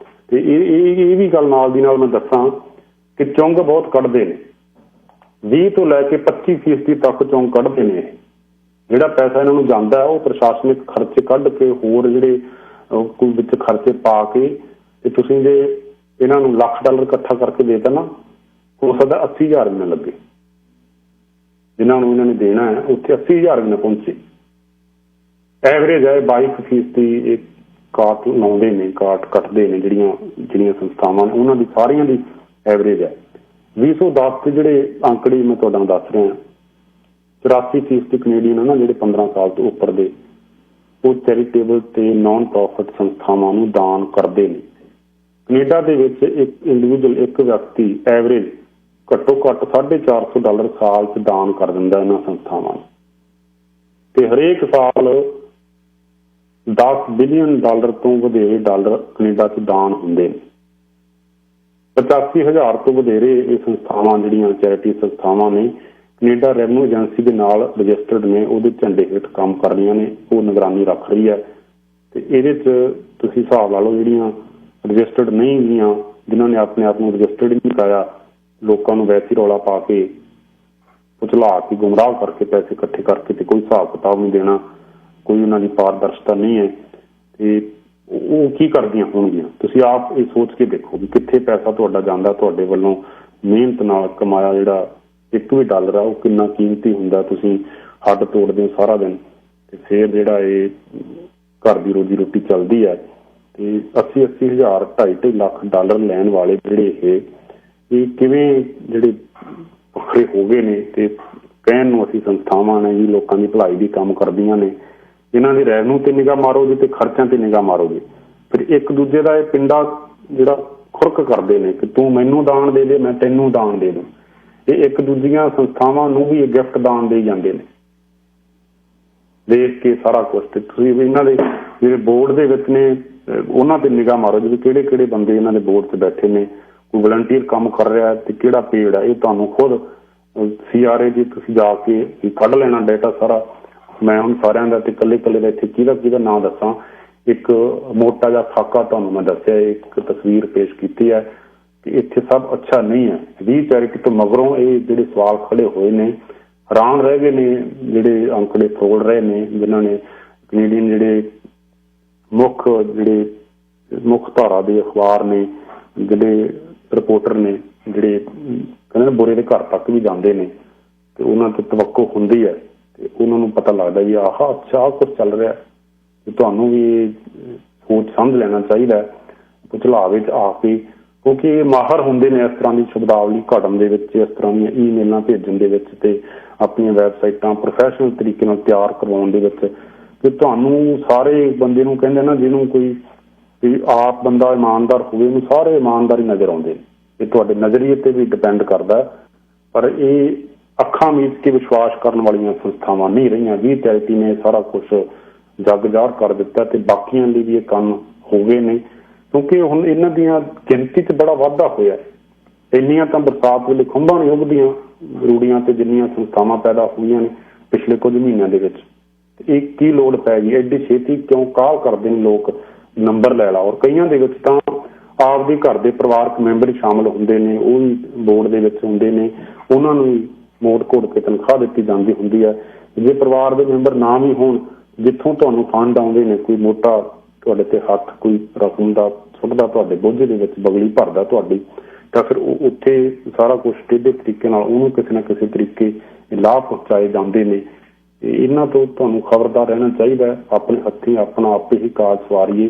ਤੇ ਇਹ ਵੀ ਗੱਲ ਨਾਲ ਦੀ ਨਾਲ ਮੈਂ ਦੱਸਾਂ ਕਿ ਚੁੰਗ ਬਹੁਤ ਕੱਢਦੇ ਨੇ। 20 ਤੋਂ ਲੈ ਕੇ 25% ਤੱਕ ਚੁੰਗ ਕੱਢਦੇ ਨੇ। ਜਿਹੜਾ ਪੈਸਾ ਇਹਨਾਂ ਨੂੰ ਜਾਂਦਾ ਉਹ ਪ੍ਰਸ਼ਾਸਨਿਕ ਖਰਚੇ ਕੱਢ ਕੇ ਹੋਰ ਜਿਹੜੇ ਕੋਈ ਵਿੱਚ ਖਰਚੇ ਪਾ ਕੇ ਤੇ ਤੁਸੀਂ ਜੇ ਇਹਨਾਂ ਨੂੰ $1,00,000 ਇਕੱਠਾ ਕਰਕੇ ਦੇ ਤਾ ਨਾ ਹੋ ਸਕਦਾ 80,000 ਵੀ ਨਾ ਲੱਗੇ। ਜਿਨ੍ਹਾਂ ਨੂੰ ਇਹਨਾਂ ਨੇ ਦੇਣਾ ਹੈ ਉੱਥੇ 80,000 ਵੀ ਨਾ ਪਹੁੰਚੇ। ਐਵਰੇਜ ਹੈ 22% ਇਹ ਕਾਟ ਲਾਉਂਦੇ ਨੇ, ਕਾਟ ਕੱਟਦੇ ਨੇ ਜਿਹੜੀਆਂ ਸੰਸਥਾਵਾਂ ਨੇ ਉਹਨਾਂ ਦੀ ਸਾਰੀਆਂ ਦੀ ਐਵਰੇਜ ਹੈ। 2010 ਦੇ ਜਿਹੜੇ ਅੰਕੜੇ ਮੈਂ ਤੁਹਾਡਾ ਦੱਸ ਰਿਹਾ 84% ਕੈਨੇਡੀਅਨ ਨਾ ਜਿਹੜੇ 15 ਸਾਲ ਤੋਂ ਉੱਪਰ ਦੇ ਉਹ ਚੈਰੀਟੇਬਲ ਤੇ ਨਾਨ ਪ੍ਰੋਫਿਟ ਸੰਸਥਾਵਾਂ ਨੂੰ ਦਾਨ ਕਰਦੇ ਨੇ। ਕੈਨੇਡਾ ਦੇ ਵਿੱਚ ਇੱਕ ਇੰਡੀਵਿਜੂਅਲ ਇੱਕ ਵਿਅਕਤੀ ਐਵਰੇਜ ਘੱਟੋ ਘੱਟ $450 ਸਾਲ 'ਚ ਦਾਨ ਕਰ ਦਿੰਦਾ ਇਹਨਾਂ ਸੰਸਥਾਵਾਂ ਨੂੰ। ਤੇ ਹਰੇਕ ਸਾਲ $10 ਬਿਲੀਅਨ ਤੋਂ ਵਧੇਰੇ ਡਾਲਰ ਕੈਨੇਡਾ 'ਚ ਦਾਨ ਹੁੰਦੇ ਨੇ। 85,000 ਤੋਂ ਵਧੇਰੇ ਇਹ ਸੰਸਥਾਵਾਂ ਜਿਹੜੀਆਂ ਚੈਰਿਟੀ ਸੰਸਥਾਵਾਂ ਨੇ ਕੈਨੇਡਾ ਰੈਵਨਿਊ ਏਜੰਸੀ ਦੇ ਨਾਲ ਰਜਿਸਟਰਡ ਨੇ, ਉਹਦੇ ਝੰਡੇ ਹੇਠ ਕੰਮ ਕਰ ਰਹੀਆਂ ਨੇ, ਉਹ ਨਿਗਰਾਨੀ ਰੱਖ ਰਹੀ ਹੈ। ਤੇ ਇਹਦੇ 'ਚ ਤੁਸੀਂ ਹਿਸਾਬ ਲਾ ਲਓ ਜਿਹੜੀਆਂ ਰਜਿਸਟਰਡ ਨਹੀਂ ਗਈਆਂ, ਜਿਨ੍ਹਾਂ ਨੇ ਆਪਣੇ ਆਪ ਨੂੰ ਰਜਿਸਟਰਡ ਨਹੀਂ ਕਰਾਇਆ, ਲੋਕਾਂ ਨੂੰ ਵੈਸੇ ਰੌਲਾ ਪਾ ਕੇ ਪੁਚਲਾ ਕੇ ਗੁੰਮਰਾਹ ਕਰਕੇ ਪੈਸੇ ਇਕੱਠੇ ਕਰਕੇ ਤੇ ਕੋਈ ਹਿਸਾਬ ਕਿਤਾਬ ਨਹੀਂ ਦੇਣਾ, ਕੋਈ ਉਹਨਾਂ ਦੀ ਪਾਰਦਰਸ਼ਤਾ ਨਹੀਂ ਹੈ ਤੇ ਉਹ ਕੀ ਕਰਦੀਆਂ ਹੋਣਗੀਆਂ। ਤੁਸੀਂ ਆਪ ਇਹ ਸੋਚ ਕੇ ਦੇਖੋ ਵੀ ਕਿੱਥੇ ਪੈਸਾ ਤੁਹਾਡਾ ਜਾਂਦਾ, ਤੁਹਾਡੇ ਵੱਲੋਂ ਮਿਹਨਤ ਨਾਲ ਕਮਾਇਆ ਜਿਹੜਾ ਇੱਕ ਵੀ ਡਾਲਰ ਆ ਉਹ ਕਿੰਨਾ ਕੀਮਤੀ ਹੁੰਦਾ। ਤੁਸੀਂ ਹੱਡ ਤੋੜਦੇ ਹੋ ਸਾਰਾ ਦਿਨ ਤੇ ਫਿਰ ਜਿਹੜਾ ਇਹ ਘਰ ਦੀ ਰੋਜੀ ਰੋਟੀ ਚੱਲਦੀ ਹੈ ਤੇ 80,000 $2.5 ਲੱਖ ਲੈਣ ਵਾਲੇ ਜਿਹੜੇ ਇਹ ਕਿਵੇਂ ਜਿਹੜੇ ਵੱਖਰੇ ਹੋ ਗਏ ਨੇ ਤੇ ਕਹਿਣ ਨੂੰ ਅਸੀਂ ਸੰਸਥਾਵਾਂ ਨੇ ਜੀ ਲੋਕਾਂ ਦੀ ਭਲਾਈ ਦੀ ਕੰਮ ਕਰਦੀਆਂ ਨੇ, ਇਹਨਾਂ ਦੇ ਰੈਵਨਿਊ ਤੇ ਨਿਗਾਹ ਮਾਰੋ ਜੀ ਤੇ ਖਰਚਿਆਂ ਤੇ ਨਿਗਾਹ ਮਾਰੋ ਜੀ। ਫਿਰ ਇੱਕ ਦੂਜੇ ਦਾ ਇਹ ਪਿੰਡਾ ਜਿਹੜਾ ਖੁਰਕ ਕਰਦੇ ਨੇ ਕਿ ਤੂੰ ਮੈਨੂੰ ਦਾਨ ਦੇ ਦੇ, ਮੈਂ ਤੈਨੂੰ ਦਾਨ ਦੇ ਦੂੰ। ਇਹ ਇੱਕ ਦੂਜੀਆਂ ਸੰਸਥਾਵਾਂ ਨੂੰ ਵੀ ਇਹ ਗਿਫਟ ਦਾਨ ਦੇ ਜਾਂਦੇ ਨੇ ਦੇਖ ਕੇ ਸਾਰਾ ਕੁਛ। ਤੇ ਤੁਸੀਂ ਇਹਨਾਂ ਦੇ ਜਿਹੜੇ ਬੋਰਡ ਦੇ ਵਿੱਚ ਨੇ ਉਹਨਾਂ ਤੇ ਨਿਗਾਹ ਮਾਰੋ ਜੀ, ਕਿਹੜੇ ਕਿਹੜੇ ਬੰਦੇ ਇਹਨਾਂ ਦੇ ਬੋਰਡ 'ਚ ਬੈਠੇ ਨੇ, ਕੋਈ ਵਲੰਟੀਅਰ ਕੰਮ ਕਰ ਰਿਹਾ ਤੇ ਕਿਹੜਾ ਪੇਡ ਹੈ। ਇਹ ਤੁਹਾਨੂੰ ਖੁਦ CRA ਦੀ ਤੁਸੀਂ ਜਾ ਕੇ ਕੱਢ ਲੈਣਾ ਡਾਟਾ ਸਾਰਾ। ਮੈਂ ਹੁਣ ਸਾਰਿਆਂ ਦਾ ਤੇ ਇਕੱਲੇ ਦਾ ਇੱਥੇ ਕਿਹਦਾ ਨਾਂ ਦੱਸਾਂ। ਇੱਕ ਮੋਟਾ ਜਿਹਾ ਖਾਕਾ ਤੁਹਾਨੂੰ ਮੈਂ ਦੱਸਿਆ, ਇੱਕ ਤਸਵੀਰ ਪੇਸ਼ ਕੀਤੀ ਹੈ ਕਿ ਇੱਥੇ ਸਭ ਅੱਛਾ ਨਹੀਂ ਹੈ। 20 ਚੈਰਿਟੀ ਤੋਂ ਮਗਰੋਂ ਇਹ ਜਿਹੜੇ ਸਵਾਲ ਖੜੇ ਹੋਏ ਨੇ, ਹੈਰਾਨ ਰਹਿ ਗਏ ਨੇ ਜਿਹੜੇ ਅੰਕੜੇ ਫਰੋਲ ਰਹੇ ਨੇ, ਜਿਨ੍ਹਾਂ ਨੇ ਕੈਨੇਡੀਅਨ ਜਿਹੜੇ ਮੁੱਖ ਧਾਰਾ ਦੇ ਅਖਬਾਰ ਨੇ, ਜਿਹੜੇ ਰਿਪੋਰਟਰ ਨੇ, ਜਿਹੜੇ ਕਹਿੰਦੇ ਬੁਰੇ ਦੇ ਘਰ ਤੱਕ ਵੀ ਜਾਂਦੇ ਨੇ ਤੇ ਉਹਨਾਂ ਤੇ ਤਵੱਕੋ ਹੁੰਦੀ ਹੈ ਤੇ ਉਹਨਾਂ ਨੂੰ ਪਤਾ ਲੱਗਦਾ ਵੀ ਅੱਛਾ ਕੁਛ ਚੱਲ ਰਿਹਾ। ਤੇ ਤੁਹਾਨੂੰ ਵੀ ਸੋਚ ਸਮਝ ਲੈਣਾ ਚਾਹੀਦਾ ਪੁਚਲਾਅ ਵਿੱਚ ਆ ਕੇ, ਕਿਉਂਕਿ ਇਹ ਮਾਹਰ ਹੁੰਦੇ ਨੇ ਇਸ ਤਰ੍ਹਾਂ ਦੀ ਸ਼ਬਦਾਵਲੀ ਘੜਨ ਦੇ ਵਿੱਚ, ਇਸ ਤਰ੍ਹਾਂ ਦੀਆਂ ਈਮੇਲਾਂ ਭੇਜਣ ਦੇ ਵਿੱਚ ਤੇ ਆਪਣੀਆਂ ਵੈਬਸਾਈਟਾਂ ਪ੍ਰੋਫੈਸ਼ਨਲ ਤਰੀਕੇ ਨਾਲ ਤਿਆਰ ਕਰਵਾਉਣ ਦੇ ਵਿੱਚ। ਕਿ ਤੁਹਾਨੂੰ ਸਾਰੇ ਬੰਦੇ ਨੂੰ ਕਹਿੰਦੇ ਨਾ, ਜਿਹਨੂੰ ਕੋਈ ਆਪ ਬੰਦਾ ਇਮਾਨਦਾਰ ਹੋਵੇ ਉਹਨੂੰ ਸਾਰੇ ਇਮਾਨਦਾਰ ਹੀ ਨਜ਼ਰ ਆਉਂਦੇ ਨੇ। ਇਹ ਤੁਹਾਡੇ ਨਜ਼ਰੀਏ ਤੇ ਵੀ ਡਿਪੈਂਡ ਕਰਦਾ, ਪਰ ਇਹ ਅੱਖਾਂ ਮੀਚ ਕੇ ਵਿਸ਼ਵਾਸ ਕਰਨ ਵਾਲੀਆਂ ਸੰਸਥਾਵਾਂ ਨਹੀਂ ਰਹੀਆਂ। 20 ਚੈਰਿਟੀ ਨੇ ਸਾਰਾ ਕੁਛ ਜੱਗ ਜ਼ਾਹਰ ਕਰ ਦਿੱਤਾ ਤੇ ਬਾਕੀਆਂ ਲਈ ਵੀ ਇਹ ਕੰਮ ਹੋ ਗਏ ਨੇ, ਕਿਉਂਕਿ ਹੁਣ ਇਹਨਾਂ ਦੀਆਂ ਗਿਣਤੀ 'ਚ ਬੜਾ ਵਾਧਾ ਹੋਇਆ। ਇੰਨੀਆਂ ਤਾਂ ਬਰਸਾਤ ਵੇਲੇ ਖੰਭਾਂ ਨਹੀਂ ਉੱਗਦੀਆਂ ਰੂੜੀਆਂ ਤੇ ਜਿੰਨੀਆਂ ਸੰਸਥਾਵਾਂ ਪੈਦਾ ਹੋਈਆਂ ਨੇ ਪਿਛਲੇ ਕੁਝ ਮਹੀਨਿਆਂ ਦੇ ਵਿੱਚ। ਇਹ ਕੀ ਲੋੜ ਪੈ ਗਈ ਐਡੀ ਛੇਤੀ, ਕਿਉਂ ਕਾਹਲ ਕਰਦੇ ਨੇ ਲੋਕ ਨੰਬਰ ਲੈ ਲਾ। ਔਰ ਕਈਆਂ ਦੇ ਵਿੱਚ ਤਾਂ ਆਪਦੇ ਘਰ ਦੇ ਪਰਿਵਾਰਕ ਮੈਂਬਰ ਸ਼ਾਮਲ ਹੁੰਦੇ ਨੇ, ਉਹ ਵੀ ਬੋਰਡ ਦੇ ਵਿੱਚ ਹੁੰਦੇ ਨੇ, ਉਹਨਾਂ ਨੂੰ ਮੋੜ ਘੋੜ ਕੇ ਤਨਖਾਹ ਦਿੱਤੀ ਜਾਂਦੀ ਹੁੰਦੀ ਹੈ। ਜੇ ਪਰਿਵਾਰ ਦੇ ਮੈਂਬਰ ਨਾ ਵੀ ਹੋਣ, ਜਿੱਥੋਂ ਤੁਹਾਨੂੰ ਫੰਡ ਆਉਂਦੇ ਨੇ, ਕੋਈ ਮੋਟਾ ਤੁਹਾਡੇ ਤੇ ਹੱਥ ਕੋਈ ਰਕਮ ਦਾ ਸੁੱਟਦਾ ਤੁਹਾਡੇ ਬੋਝੇ ਦੇ ਵਿੱਚ, ਬਗਲੀ ਭਰਦਾ ਤੁਹਾਡੀ, ਤਾਂ ਫਿਰ ਉੱਥੇ ਸਾਰਾ ਕੁਛ ਟੇਢੇ ਤਰੀਕੇ ਨਾਲ ਉਹਨੂੰ ਕਿਸੇ ਨਾ ਕਿਸੇ ਤਰੀਕੇ ਲਾਭ ਪਹੁੰਚਾਏ ਜਾਂਦੇ ਨੇ। ਇਹਨਾਂ ਤੋਂ ਤੁਹਾਨੂੰ ਖਬਰਦਾਰ ਰਹਿਣਾ ਚਾਹੀਦਾ। ਆਪਣੇ ਹੱਥੀਂ ਆਪਣਾ ਆਪੇ ਹੀ ਕਾਜ ਸਵਾਰੀਏ।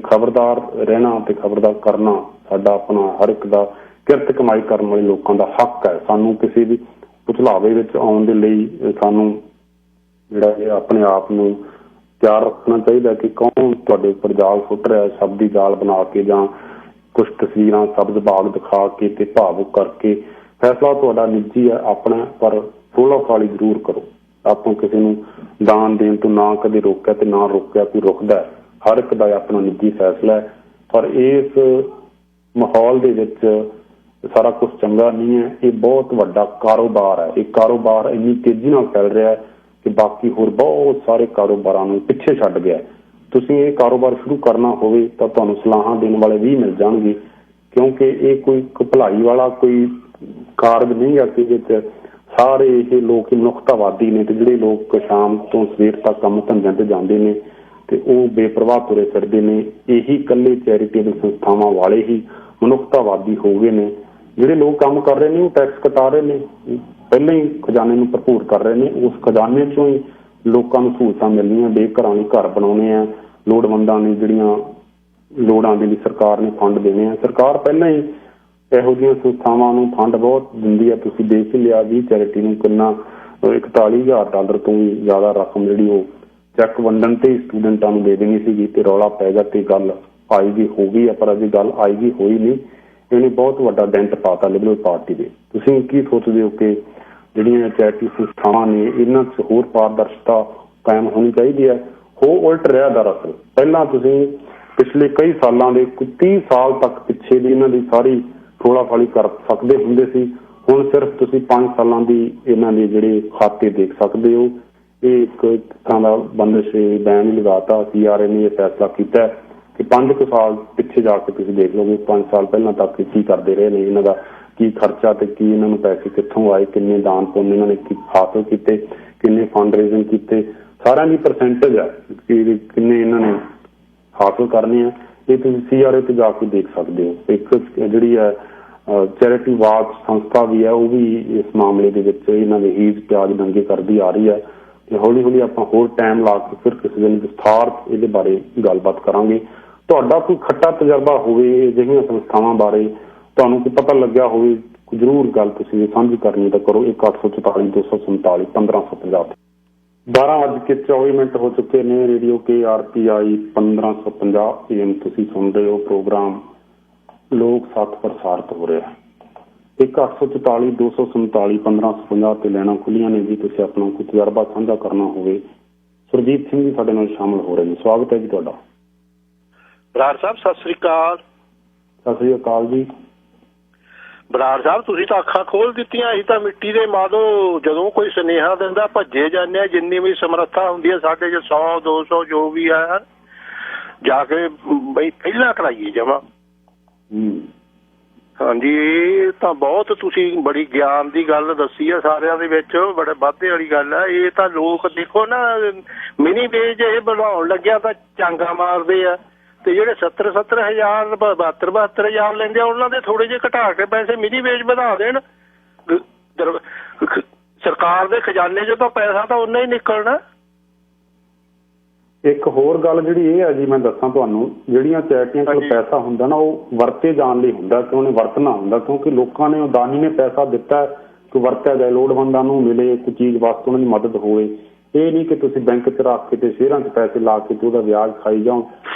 ਖਬਰਦਾਰ ਰਹਿਣਾ ਤੇ ਖਬਰਦਾਰ ਕਰਨਾ ਸਾਡਾ ਆਪਣਾ ਹਰ ਇੱਕ ਦਾ ਕਿਰਤ ਕਮਾਈ ਕਰਨ ਵਾਲੇ ਲੋਕਾਂ ਦਾ ਹੱਕ ਹੈ। ਸਾਨੂੰ ਕਿਸੇ ਵੀ ਪੁਚਲਾਵੇ ਵਿੱਚ ਆਉਣ ਦੇ ਲਈ ਸਾਨੂੰ ਜਿਹੜਾ ਇਹ ਆਪਣੇ ਆਪ ਨੂੰ ਤਿਆਰ ਰੱਖਣਾ ਚਾਹੀਦਾ ਕਿ ਕੌਣ ਤੁਹਾਡੇ ਉੱਪਰ ਜਾਲ ਸੁੱਟ ਰਿਹਾ, ਸ਼ਬਦੀ ਜਾਲ ਬਣਾ ਕੇ ਜਾਂ ਕੁਛ ਤਸਵੀਰਾਂ ਸਬਜ਼ ਬਾਗ ਦਿਖਾ ਕੇ ਤੇ ਭਾਵੁਕ ਕਰਕੇ। ਫੈਸਲਾ ਤੁਹਾਡਾ ਨਿੱਜੀ ਹੈ ਆਪਣਾ, ਪਰ ਥੋੜਾ ਫਾਲੀ ਜ਼ਰੂਰ ਕਰੋ। ਆਪਾਂ ਕਿਸੇ ਨੂੰ ਦਾਨ ਦੇਣ ਤੋਂ ਨਾ ਕਦੇ ਰੋਕਿਆ ਤੇ ਨਾ ਰੋਕਿਆ ਕੋਈ ਰੁਕਦਾ। ਹਰ ਇੱਕ ਦਾ ਆਪਣਾ ਨਿੱਜੀ ਫੈਸਲਾ ਹੈ, ਪਰ ਇਸ ਮਾਹੌਲ ਦੇ ਵਿੱਚ ਸਾਰਾ ਕੁਛ ਚੰਗਾ ਨਹੀਂ ਹੈ। ਇਹ ਬਹੁਤ ਵੱਡਾ ਕਾਰੋਬਾਰ ਹੈ। ਇਹ ਕਾਰੋਬਾਰ ਇੰਨੀ ਤੇਜ਼ੀ ਨਾਲ ਫੈਲ ਰਿਹਾ ਹੈ ਕਿ ਬਾਕੀ ਹੋਰ ਬਹੁਤ ਸਾਰੇ ਕਾਰੋਬਾਰਾਂ ਨੂੰ ਪਿੱਛੇ ਛੱਡ ਗਿਆ। ਤੁਸੀਂ ਇਹ ਕਾਰੋਬਾਰ ਸ਼ੁਰੂ ਕਰਨਾ ਹੋਵੇ ਤਾਂ ਤੁਹਾਨੂੰ ਸਲਾਹਾਂ ਦੇਣ ਵਾਲੇ ਵੀ ਮਿਲ ਜਾਣਗੇ, ਕਿਉਂਕਿ ਇਹ ਕੋਈ ਭਲਾਈ ਵਾਲਾ ਕੋਈ ਕਾਰਜ ਨਹੀਂ ਹੈ ਕਿ ਵਿੱਚ ਸਾਰੇ ਇਹ ਲੋਕ ਮਨੁੱਖਤਾਵਾਦੀ ਨੇ ਤੇ ਜਿਹੜੇ ਲੋਕ ਸ਼ਾਮ ਤੋਂ ਸਵੇਰ ਤੱਕ ਕੰਮ ਧੰਦਿਆਂ ਤੇ ਜਾਂਦੇ ਨੇ ਤੇ ਉਹ ਬੇਪਰਵਾਹ ਤੁਰੇ ਫਿਰਦੇ ਨੇ। ਇਹੀ ਇਕੱਲੇ ਚੈਰੀਟੇਬਲ ਸੰਸਥਾਵਾਂ ਵਾਲੇ ਹੀ ਮਨੁੱਖਤਾਵਾਦੀ ਹੋ ਗਏ ਨੇ। ਜਿਹੜੇ ਲੋਕ ਕੰਮ ਕਰ ਰਹੇ ਨੇ ਉਹ ਟੈਕਸ ਕਟਾ ਰਹੇ ਨੇ, ਪਹਿਲਾਂ ਹੀ ਖਜ਼ਾਨੇ ਨੂੰ ਭਰਪੂਰ ਕਰ ਰਹੇ ਨੇ। ਉਸ ਖਜ਼ਾਨੇ ਚੋਂ ਹੀ ਲੋਕਾਂ ਨੂੰ ਸਹੂਲਤਾਂ ਮਿਲਣੀਆਂ, ਬੇਘਰਾਂ ਲਈ ਘਰ ਬਣਾਉਣੇ ਆ, ਲੋੜਵੰਦਾਂ ਨੇ ਜਿਹੜੀਆਂ ਲੋੜਾਂ ਦੇ ਲਈ ਸਰਕਾਰ ਨੇ ਫੰਡ ਦੇਣੇ ਆ। ਸਰਕਾਰ ਪਹਿਲਾਂ ਹੀ ਇਹੋ ਜਿਹੀਆਂ ਸੰਸਥਾਵਾਂ ਨੂੰ ਫੰਡ ਬਹੁਤ ਦਿੰਦੀ ਹੈ। ਤੁਸੀਂ ਦੇਖ ਹੀ ਲਿਆ 20 ਚੈਰਿਟੀ ਨੂੰ ਕਿੰਨਾ $41,000 ਤੋਂ ਵੀ ਜ਼ਿਆਦਾ ਰਕਮ ਜਿਹੜੀ ਉਹ ਚੈੱਕ ਵੰਡਣ ਤੇ ਸਟੂਡੈਂਟਾਂ ਨੂੰ ਦੇ ਦੇਣੀ ਸੀਗੀ ਤੇ ਰੌਲਾ ਪੈ ਗਿਆ ਤੇ ਗੱਲ ਆਈ ਵੀ ਹੋ ਗਈ ਹੈ, ਪਰ ਅਜੇ ਗੱਲ ਆਈ ਵੀ ਹੋਈ ਨਹੀਂ। ਇਹਨੇ ਬਹੁਤ ਵੱਡਾ ਡੈਂਟ ਪਾਤਾ ਲਿਬਰਲ ਪਾਰਟੀ ਦੇ। ਤੁਸੀਂ ਕੀ ਸੋਚਦੇ ਹੋ ਕਿ ਜਿਹੜੀਆਂ ਚੈਰਿਟੀ ਸੰਸਥਾਵਾਂ ਨੇ ਇਹਨਾਂ 'ਚ ਹੋਰ ਪਾਰਦਰਸ਼ਤਾ ਕਾਇਮ ਹੋਣੀ ਚਾਹੀਦੀ ਹੈ? ਹੋ ਉਲਟ ਰਿਹਾ ਦਰਅਸਲ। ਪਹਿਲਾਂ ਤੁਸੀਂ ਪਿਛਲੇ ਕਈ ਸਾਲਾਂ ਦੇ 30 ਸਾਲ ਤੱਕ ਪਿੱਛੇ ਦੀ ਇਹਨਾਂ ਦੀ ਸਾਰੀ ਥੋੜਾ ਫਾਲੀ ਕਰ ਸਕਦੇ ਹੁੰਦੇ ਸੀ। ਹੁਣ ਸਿਰਫ ਤੁਸੀਂ 5 ਸਾਲਾਂ ਦੀ ਇਹਨਾਂ ਦੇ ਜਿਹੜੇ ਖਾਤੇ ਦੇਖ ਸਕਦੇ ਹੋ। ਇਹ ਇੱਕ ਤਰ੍ਹਾਂ ਦਾ ਬੰਦਿਸ਼ ਬੈਨ ਹੀ ਲਗਾਤਾ। CRA ਨੇ ਇਹ ਫੈਸਲਾ ਕੀਤਾ ਕਿ 5 ਸਾਲ ਪਿੱਛੇ ਜਾ ਕੇ ਤੁਸੀਂ ਦੇਖ ਲਓਗੇ 5 ਸਾਲ ਪਹਿਲਾਂ ਤੱਕ ਕੀ ਕਰਦੇ ਰਹੇ ਨੇ, ਇਹਨਾਂ ਦਾ ਕੀ ਖਰਚਾ ਤੇ ਕੀ ਇਹਨਾਂ ਨੂੰ ਪੈਸੇ ਕਿੱਥੋਂ ਆਏ, ਕਿੰਨੇ ਦਾਨ ਪੁੰਨ ਇਹਨਾਂ ਨੇ ਹਾਸਲ ਕੀਤੇ, ਕਿੰਨੇ ਫੰਡ ਰੇਜ਼ਿੰਗ ਕੀਤੇ, ਸਾਰਿਆਂ ਦੀ ਪਰਸੈਂਟੇਜ ਹੈ ਕਿ ਕਿੰਨੇ ਇਹਨਾਂ ਨੇ ਹਾਸਲ ਕਰਨੇ ਆ। ਇਹ ਤੁਸੀਂ CRA ਤੇ ਜਾ ਕੇ ਦੇਖ ਸਕਦੇ ਹੋ। ਇੱਕ ਜਿਹੜੀ ਹੈ ਚੈਰਿਟੀ ਵਾਚ ਸੰਸਥਾ ਵੀ ਹੈ, ਉਹ ਵੀ ਇਸ ਮਾਮਲੇ ਦੇ ਵਿੱਚ ਇਹਨਾਂ ਦੇ ਹੀਜ਼ ਪਿਆਜ਼ ਨੰਗੇ ਕਰਦੀ ਆ ਰਹੀ ਹੈ। ਤੇ ਹੌਲੀ ਹੌਲੀ ਆਪਾਂ ਹੋਰ ਟਾਈਮ ਲਾ ਕੇ ਫਿਰ ਕਿਸੇ ਦਿਨ ਵਿਸਥਾਰ ਇਹਦੇ ਬਾਰੇ ਗੱਲਬਾਤ ਕਰਾਂਗੇ। ਤੁਹਾਡਾ ਕੋਈ ਖੱਟਾ ਤਜਰਬਾ ਹੋਵੇ ਅਜਿਹੀਆਂ ਸੰਸਥਾਵਾਂ ਬਾਰੇ, ਤੁਹਾਨੂੰ ਕੋਈ ਪਤਾ ਲੱਗਿਆ ਹੋਵੇ ਜ਼ਰੂਰ ਗੱਲ ਤੁਸੀਂ ਸਾਂਝੀ ਕਰਨੀ ਤਾਂ ਕਰੋ। 1-844-247-1550 12:24 ਹੋ ਚੁੱਕੇ ਨੇ। ਰੇਡੀਓ KRPI 1550 AM ਤੁਸੀਂ ਸੁਣ ਰਹੇ ਹੋ। ਪ੍ਰੋਗਰਾਮ ਲੋਕ ਸੱਥ ਪ੍ਰਸਾਰਿਤ ਹੋ ਰਿਹਾ। 1-844-247-1550 ਤੇ ਲੈਣਾ ਖੁੱਲੀਆਂ ਨੇ ਜੀ। ਤੁਸੀਂ ਆਪਣਾ ਕੋਈ ਤਜਰਬਾ ਸਾਂਝਾ ਕਰਨਾ ਹੋਵੇ। ਸੁਰਜੀਤ ਸਿੰਘ ਜੀ ਸਾਡੇ ਨਾਲ ਸ਼ਾਮਲ ਹੋ ਰਹੇ ਨੇ। ਸਵਾਗਤ ਹੈ ਜੀ ਤੁਹਾਡਾ। ਬਰਾੜ ਸਾਹਿਬ ਸਤਿ ਸ੍ਰੀ ਅਕਾਲ। ਸਤਿ ਸ੍ਰੀ ਅਕਾਲ ਜੀ। ਬਰਾੜ ਸਾਹਿਬ ਤੁਸੀਂ ਤਾਂ ਅੱਖਾਂ ਖੋਲ ਦਿੱਤੀਆਂ। ਅਸੀਂ ਤਾਂ ਮਿੱਟੀ ਦੇ ਮਾਦੋ ਜਦੋਂ ਕੋਈ ਸੁਨੇਹਾ ਦਿੰਦਾ ਭੱਜੇ ਜਾਂਦੇ ਆ। ਜਿੰਨੀ ਵੀ ਸਮਰੱਥਾ ਹੁੰਦੀ ਹੈ ਸਾਡੇ 'ਚ 100-200 ਜੋ ਵੀ ਆ ਜਾ ਕੇ ਬਈ ਪਹਿਲਾਂ ਕਰਾਈਏ ਜਮਾਂ। ਹਾਂਜੀ ਇਹ ਤਾਂ ਬਹੁਤ ਤੁਸੀਂ ਬੜੀ ਗਿਆਨ ਦੀ ਗੱਲ ਦੱਸੀ ਆ ਸਾਰਿਆਂ ਦੇ ਵਿੱਚ। ਬੜੇ ਵਾਧੇ ਵਾਲੀ ਗੱਲ ਆ ਇਹ ਤਾਂ। ਲੋਕ ਦੇਖੋ ਨਾ ਮਿਨੀ ਵੇਜ ਇਹ ਬਣਾਉਣ ਲੱਗਿਆ ਤਾਂ ਚਾਂਗਾ ਮਾਰਦੇ ਆ ਤੇ ਜਿਹੜੇ 70-70,000 72-72,000 ਲੈਂਦੇ ਆ ਉਹਨਾਂ ਦੇ ਥੋੜੇ ਜਿਹੇ ਘਟਾ ਕੇ ਪੈਸੇ ਮਿਨੀ ਵੇਜ ਵਧਾ ਦੇਣ। ਸਰਕਾਰ ਦੇ ਖਜ਼ਾਨੇ 'ਚੋਂ ਤਾਂ ਪੈਸਾ ਤਾਂ ਉਨਾ ਹੀ ਨਿਕਲਣਾ। ਇੱਕ ਹੋਰ ਗੱਲ ਜਿਹੜੀ ਇਹ ਹੈ ਜੀ ਮੈਂ ਦੱਸਾਂ ਤੁਹਾਨੂੰ, ਜਿਹੜੀਆਂ ਚੈਰਿਟੀਆਂ ਕੋਲ ਪੈਸਾ ਹੁੰਦਾ ਨਾ ਉਹ ਵਰਤੇ ਜਾਣ ਲਈ ਹੁੰਦਾ ਕਿ ਉਹਨੇ ਵਰਤਣਾ ਹੁੰਦਾ। ਕਿਉਂਕਿ ਲੋਕਾਂ ਨੇ ਦਾਨੀ ਨੇ ਪੈਸਾ ਦਿੱਤਾ ਕਿ ਵਰਤਿਆ ਜਾਏ, ਲੋੜਵੰਦਾਂ ਨੂੰ ਮਿਲੇ, ਕੋਈ ਚੀਜ਼ ਵਾਸਤੇ ਉਹਨਾਂ ਦੀ ਮਦਦ ਹੋਵੇ। ਇਹ ਨਹੀਂ ਕਿ ਤੁਸੀਂ ਬੈਂਕ 'ਚ ਰੱਖ ਕੇ ਤੇ ਸ਼ੇਅਰਾਂ 'ਚ ਪੈਸੇ ਲਾ ਕੇ ਤੇ ਉਹਦਾ ਵਿਆਜ ਖਾਈ ਜਾਓ।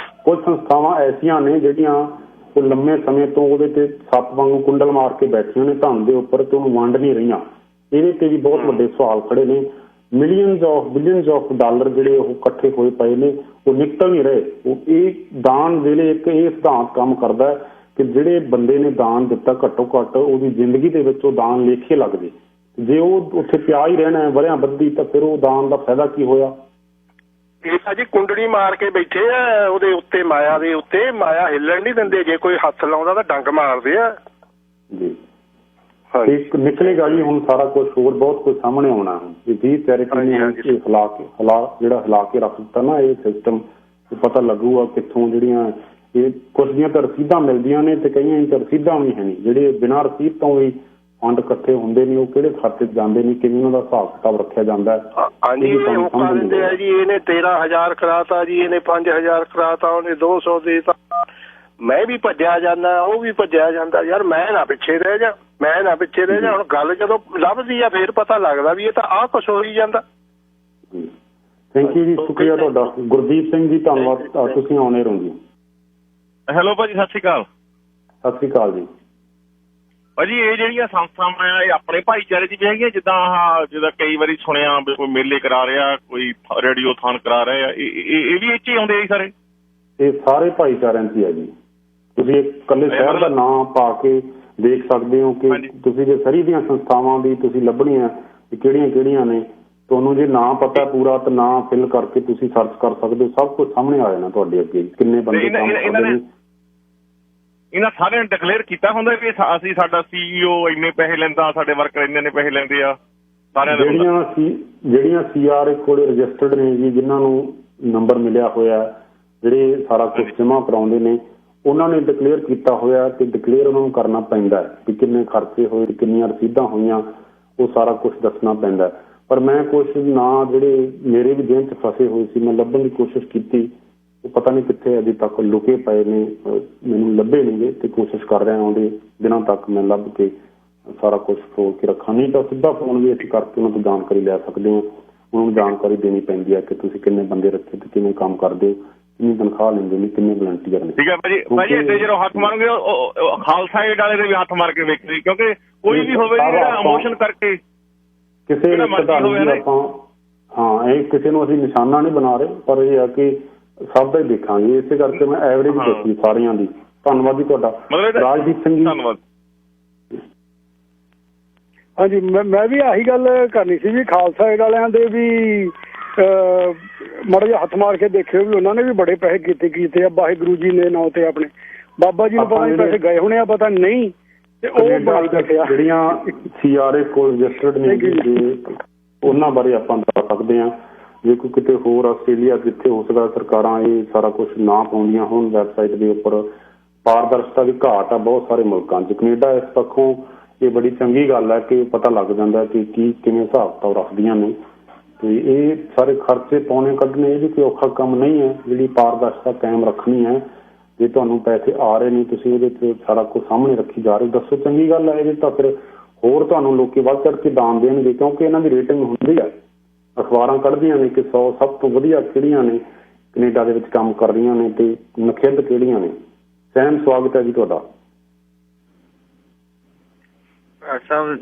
ਕੁਝ ਸੰਸਥਾਵਾਂ ਐਸੀਆਂ ਨੇ ਜਿਹੜੀਆਂ ਉਹ ਲੰਮੇ ਸਮੇਂ ਤੋਂ ਉਹਦੇ ਤੇ ਸੱਪ ਵਾਂਗੂ ਕੁੰਡਲ ਮਾਰ ਕੇ ਬੈਠੀਆਂ ਨੇ ਧਨ ਦੇ ਉੱਪਰ ਤੇ ਉਹਨੂੰ ਵੰਡ ਨਹੀਂ ਰਹੀਆਂ। ਇਹਦੇ ਤੇ ਵੀ ਬਹੁਤ ਵੱਡੇ ਸਵਾਲ ਖੜੇ ਨੇ। ਬਿਲੀਅਨਸ ਆਫ ਡਾਲਰ ਜਿਹੜੇ ਉਹ ਇਕੱਠੇ ਹੋਏ ਪਏ ਨੇ ਉਹ ਨਿਕਲ ਨਹੀਂ ਰਹੇ। ਉਹ ਇਹ ਦਾਨ ਵੇਲੇ ਇੱਕ ਇਹ ਸਿਧਾਂਤ ਕੰਮ ਕਰਦਾ ਹੈ ਕਿ ਜਿਹੜੇ ਬੰਦੇ ਨੇ ਦਾਨ ਦਿੱਤਾ ਘੱਟੋ ਘੱਟ ਉਹਦੀ ਜ਼ਿੰਦਗੀ ਦੇ ਵਿੱਚ ਉਹ ਦਾਨ ਲੇਖੇ ਲੱਗ ਜੇ। ਜੇ ਉਹ ਉੱਥੇ ਪਿਆ ਹੀ ਰਹਿਣਾ ਵਰਿਆਂ ਬੱਧੀ ਤਾਂ ਫਿਰ ਉਹ ਦਾਨ ਦਾ ਫਾਇਦਾ ਕੀ ਹੋਇਆ। ਇਹ ਤਾਂ ਜੀ ਕੁੰਡਲੀ ਮਾਰ ਕੇ ਬੈਠੇ ਆ ਉਹਦੇ ਉੱਤੇ, ਮਾਇਆ ਦੇ ਉੱਤੇ। ਮਾਇਆ ਹਿੱਲਣ ਨਹੀਂ ਦਿੰਦੇ। ਜੇ ਕੋਈ ਹੱਥ ਲਾਉਂਦਾ ਤਾਂ ਡੰਗ ਮਾਰਦੇ ਆ ਜੀ। ਇੱਕ ਨਿਕਲੇਗਾ ਜੀ ਹੁਣ ਸਾਰਾ ਕੁਝ ਹੋਰ ਬਹੁਤ ਕੁਝ ਸਾਹਮਣੇ ਆਉਣਾ। ਇਹ 20 ਚੈਰਿਟੀ ਨੇ ਹਿਲਾ ਕੇ ਰੱਖ ਦਿੱਤਾ ਨਾ ਇਹ ਸਿਸਟਮ। ਪਤਾ ਲੱਗੂਗਾ ਕਿੱਥੋਂ ਜਿਹੜੀਆਂ ਇਹ ਕੁਝ ਦੀਆਂ ਤਾਂ ਰਸੀਦਾਂ ਮਿਲਦੀਆਂ ਨੇ ਤੇ ਕਈਆਂ ਦੀ ਤਾਂ ਰਸੀਦਾਂ ਵੀ ਹੈ ਨਹੀਂ। ਜਿਹੜੇ ਬਿਨਾਂ ਰਸੀਦ ਤੋਂ ਵੀ ਫੰਡ ਇਕੱਠੇ ਹੁੰਦੇ ਨੇ ਉਹ ਕਿਹੜੇ ਖਾਤੇ 'ਚ ਜਾਂਦੇ ਨੇ, ਕਿਵੇਂ ਉਹਨਾਂ ਦਾ ਹਿਸਾਬ ਕਿਤਾਬ ਰੱਖਿਆ ਜਾਂਦਾ। ਹਾਂਜੀ ਇਹ ਲੋਕਾਂ ਦਿੰਦੇ ਆ ਜੀ। ਇਹਨੇ 13,000 ਕਰਾਤਾ ਜੀ, ਇਹਨੇ 5,000 ਕਰਾਤਾ, ਉਹਨੇ 200 ਦੇਤਾ। ਮੈਂ ਵੀ ਭੱਜਿਆ ਜਾਂਦਾ, ਉਹ ਵੀ ਭੱਜਿਆ ਜਾਂਦਾ। ਯਾਰ ਮੈਂ ਨਾ ਪਿੱਛੇ ਰਹਿ ਜਾ, ਮੈਂ ਨਾ ਪਿੱਛੇ ਰਹਿ ਜਾ। ਹੁਣ ਗੱਲ ਜਦੋਂ ਲੱਭਦੀ ਆ ਫੇਰ ਪਤਾ ਲੱਗਦਾ ਵੀ ਇਹ ਤਾਂ ਆਹ ਕੁਛ ਹੋਈ ਜਾਂਦਾ। ਥੈਂਕ ਯੂ ਜੀ, ਸ਼ੁਕਰੀਆ ਤੁਹਾਡਾ। ਗੁਰਦੀਪ ਸਿੰਘ ਜੀ ਧੰਨਵਾਦ, ਤੁਸੀਂ ਆਉਣੇ ਰਹੋ ਜੀ। ਹੈਲੋ ਭਾਜੀ ਸਤਿ ਸ਼੍ਰੀ ਅਕਾਲ। ਸਤਿ ਸ਼੍ਰੀ ਅਕਾਲ ਜੀ। ਭਾਜੀ ਇਹ ਜਿਹੜੀਆਂ ਸੰਸਥਾਵਾਂ ਆ ਇਹ ਆਪਣੇ ਭਾਈਚਾਰੇ 'ਚ ਵੀ ਹੈਗੀਆਂ? ਜਿੱਦਾਂ ਕਈ ਵਾਰੀ ਸੁਣਿਆ ਵੀ ਕੋਈ ਮੇਲੇ ਕਰਾ ਰਿਹਾ, ਕੋਈ ਰੇਡੀਓ ਥਾਨ ਕਰਾ ਰਿਹਾ, ਇਹ ਵੀ ਇੱਥੇ ਆਉਂਦੇ ਆ ਸਾਰੇ? ਇਹ ਸਾਰੇ ਭਾਈਚਾਰਿਆਂ 'ਚ ਹੀ ਹੈ ਜੀ। ਤੁਸੀਂ ਇਕੱਲੇ ਸ਼ਹਿਰ ਦਾ ਨਾਂ ਪਾ ਕੇ ਦੇਖ ਸਕਦੇ ਹੋ ਕਿ ਤੁਸੀਂ ਜੇ ਸਰੀ ਦੀਆਂ ਸੰਸਥਾਵਾਂ ਦੀ ਤੁਸੀਂ ਲੱਭਣੀਆਂ ਕਿਹੜੀਆਂ ਕਿਹੜੀਆਂ ਨੇ। ਤੁਹਾਨੂੰ ਜੇ ਨਾਂ ਪਤਾ ਪੂਰਾ ਤਾਂ ਨਾਂ ਫਿਲ ਕਰਕੇ ਤੁਸੀਂ ਸਰਚ ਕਰ ਸਕਦੇ ਹੋ। ਸਭ ਕੁਝ ਸਾਹਮਣੇ ਆ ਜਾਣਾ ਤੁਹਾਡੇ ਅੱਗੇ ਕਿੰਨੇ ਬੰਦੇ ਕੰਮ ਕਰਦੇ ਨੇ। ਇਹਨਾਂ ਸਾਰਿਆਂ ਨੇ ਡਿਕਲੇਅਰ ਕੀਤਾ ਹੁੰਦਾ ਵੀ ਅਸੀਂ ਸਾਡਾ CEO ਇੰਨੇ ਪੈਸੇ ਲੈਂਦਾ, ਸਾਡੇ ਵਰਕਰ ਇੰਨੇ ਨੇ ਪੈਸੇ ਲੈਂਦੇ ਆ ਸਾਰਿਆਂ ਦੇ? ਜਿਹੜੀਆਂ CRA ਕੋਲ ਰਜਿਸਟਰਡ ਨੇ ਜੀ, ਜਿਨ੍ਹਾਂ ਨੂੰ ਨੰਬਰ ਮਿਲਿਆ ਹੋਇਆ, ਜਿਹੜੇ ਸਾਰਾ ਕੁਝ ਜਮ੍ਹਾਂ ਕਰਾਉਂਦੇ ਨੇ, ਉਹਨਾਂ ਨੇ ਡਿਕਲੇਅਰ ਕੀਤਾ ਹੋਇਆ ਤੇ ਡਿਕਲੇਅਰ ਉਹਨਾਂ ਨੂੰ ਕਰਨਾ ਪੈਂਦਾ ਵੀ ਕਿੰਨੇ ਖਰਚੇ ਹੋਏ, ਕਿੰਨੀਆਂ ਰਸੀਦਾਂ ਹੋਈਆਂ, ਉਹ ਸਾਰਾ ਕੁਝ ਦੱਸਣਾ ਪੈਂਦਾ। ਪਰ ਮੈਂ ਕੁਛ ਨਾਂ ਜਿਹੜੇ ਮੇਰੇ ਵੀ ਜੇਲ੍ਹ 'ਚ ਫਸੇ ਹੋਏ ਸੀ ਮੈਂ ਲੱਭਣ ਦੀ ਕੋਸ਼ਿਸ਼ ਕੀਤੀ, ਉਹ ਪਤਾ ਨਹੀਂ ਕਿੱਥੇ ਅਜੇ ਤੱਕ ਲੁਕੇ ਪਏ ਨੇ, ਮੈਨੂੰ ਲੱਭੇ ਨਹੀਂਗੇ ਤੇ ਕੋਸ਼ਿਸ਼ ਕਰ ਰਿਹਾ ਆਉਂਦੇ ਦਿਨਾਂ ਤੱਕ ਮੈਂ ਲੱਭ ਕੇ ਸਾਰਾ ਕੁਝ ਫੋਲ ਕੇ ਰੱਖਾਂ। ਨਹੀਂ ਤਾਂ ਸਿੱਧਾ ਫੋਨ ਵੀ ਅਸੀਂ ਕਰਕੇ ਉਹਨਾਂ ਤੋਂ ਜਾਣਕਾਰੀ ਲੈ ਸਕਦੇ ਹਾਂ। ਉਹਨਾਂ ਨੂੰ ਜਾਣਕਾਰੀ ਦੇਣੀ ਪੈਂਦੀ ਹੈ ਕਿ ਤੁਸੀਂ ਕਿੰਨੇ ਬੰਦੇ ਰੱਖੇ ਤੇ ਕਿਵੇਂ ਕੰਮ ਕਰਦੇ ਹੋ, ਕਿੰਨੀ ਤਨਖਾਹ ਲੈਂਦੇ ਨੇ, ਕਿੰਨੇ ਵਲੰਟੀਅਰ ਨੇ। ਠੀਕ ਹੈ ਭਾਜੀ ਇੱਥੇ ਜਦੋਂ ਹੱਥ ਮਾਰੋਗੇ ਖਾਲਸਾ ਏਡ ਵਾਲੇ ਦੇ ਵੀ ਹੱਥ ਮਾਰ ਕੇ ਵੇਖਦੇ, ਕਿਉਂਕਿ ਕੋਈ ਵੀ ਹੋਵੇ ਜਿਹੜਾ ਇਮੋਸ਼ਨ ਕਰਕੇ ਕਿਸੇ ਆਪਾਂ ਇਹ ਕਿਸੇ ਨੂੰ ਅਸੀਂ ਨਿਸ਼ਾਨਾ ਨਹੀਂ ਬਣਾ ਰਹੇ, ਪਰ ਇਹ ਹੈ ਕਿ ਸਭ ਦਾ ਹੀ ਦੇਖਾਂਗੇ। ਇਸੇ ਕਰਕੇ ਮੈਂ ਐਵਰੇਜ ਦੱਸੀ ਸਾਰਿਆਂ ਦੀ। ਧੰਨਵਾਦ ਜੀ ਤੁਹਾਡਾ। ਰਾਜਦੀਪ ਸਿੰਘ ਜੀ ਧੰਨਵਾਦ। ਹਾਂਜੀ ਮੈਂ ਵੀ ਆਹੀ ਗੱਲ ਕਰਨੀ ਸੀ ਵੀ ਖਾਲਸਾ ਏਡ ਵਾਲਿਆਂ ਦੇ ਵੀ ਮਾੜਾ ਜਿਹਾ ਹੱਥ ਮਾਰ ਕੇ ਦੇਖਿਓ ਵੀ ਉਹਨਾਂ ਨੇ ਵੀ ਬੜੇ ਪੈਸੇ ਕੀਤੇ ਆ ਵਾਹਿਗੁਰੂ ਜੀ ਨੇ ਨਾਂ ਤੇ ਆਪਣੇ। ਬਾਬਾ ਜੀ ਨੂੰ ਪਤਾ ਨਹੀਂ ਪੈਸੇ ਗਏ ਹੋਣੇ ਆ, ਪਤਾ ਨਹੀਂ, ਤੇ ਉਹ ਬਣਾਈ ਬੈਠਿਆ। ਜਿਹੜੀਆਂ CRA ਕੋਲ ਰਜਿਸਟਰਡ ਨੇ ਉਹਨਾਂ ਬਾਰੇ ਆਪਾਂ ਦੱਸ ਸਕਦੇ ਹਾਂ। ਜੇ ਕੋਈ ਕਿਤੇ ਹੋਰ ਆਸਟ੍ਰੇਲੀਆ ਜਿੱਥੇ ਹੋ ਸਕਦਾ ਸਰਕਾਰਾਂ ਇਹ ਸਾਰਾ ਕੁਝ ਨਾ ਪਾਉਂਦੀਆਂ ਹੋਣ ਵੈਬਸਾਈਟ ਦੇ ਉੱਪਰ, ਪਾਰਦਰਸ਼ਤਾ ਦੀ ਘਾਟ ਆ ਬਹੁਤ ਸਾਰੇ ਮੁਲਕਾਂ 'ਚ। ਕੈਨੇਡਾ ਇਸ ਪੱਖੋਂ ਇਹ ਬੜੀ ਚੰਗੀ ਗੱਲ ਹੈ ਕਿ ਪਤਾ ਲੱਗ ਜਾਂਦਾ ਕਿ ਕਿਵੇਂ ਹਿਸਾਬ ਕਿਤਾਬ ਰੱਖਦੀਆਂ ਨੇ। ਤੇ ਇਹ ਸਾਰੇ ਖਰਚੇ ਪਾਉਣੇ ਕੱਢਣੇ ਇਹ ਵੀ ਕੋਈ ਔਖਾ ਕੰਮ ਨਹੀਂ ਹੈ। ਜਿਹੜੀ ਪਾਰਦਰਸ਼ਤਾ ਕਾਇਮ ਰੱਖਣੀ ਹੈ ਜੇ ਤੁਹਾਨੂੰ ਪੈਸੇ ਆ ਰਹੇ ਨੇ ਤੁਸੀਂ ਉਹਦੇ 'ਚ ਸਾਰਾ ਕੁਝ ਸਾਹਮਣੇ ਰੱਖੀ ਜਾ ਰਹੇ ਦੱਸੋ, ਚੰਗੀ ਗੱਲ ਹੈ। ਇਹਦੇ ਤਾਂ ਫਿਰ ਹੋਰ ਤੁਹਾਨੂੰ ਲੋਕੀ ਵੱਧ ਚੜ੍ਹ ਕੇ ਦਾਨ ਦੇਣਗੇ, ਕਿਉਂਕਿ ਇਹਨਾਂ ਦੀ ਰੇਟਿੰਗ ਹੁੰਦੀ ਹੈ, ਅਖਬਾਰਾਂ ਕੱਢਦੀਆਂ ਨੇ ਕਿ 100 ਸਭ ਤੋਂ ਵਧੀਆ ਕਿਹੜੀਆਂ ਨੇ ਕੈਨੇਡਾ ਦੇ ਵਿੱਚ ਕੰਮ ਕਰ ਰਹੀਆਂ ਨੇ ਤੇ ਨਖਿੱਧ ਕਿਹੜੀਆਂ ਨੇ। ਸੈਮ, ਸਵਾਗਤ ਹੈ ਜੀ ਤੁਹਾਡਾ। ਸਾਹਿਬ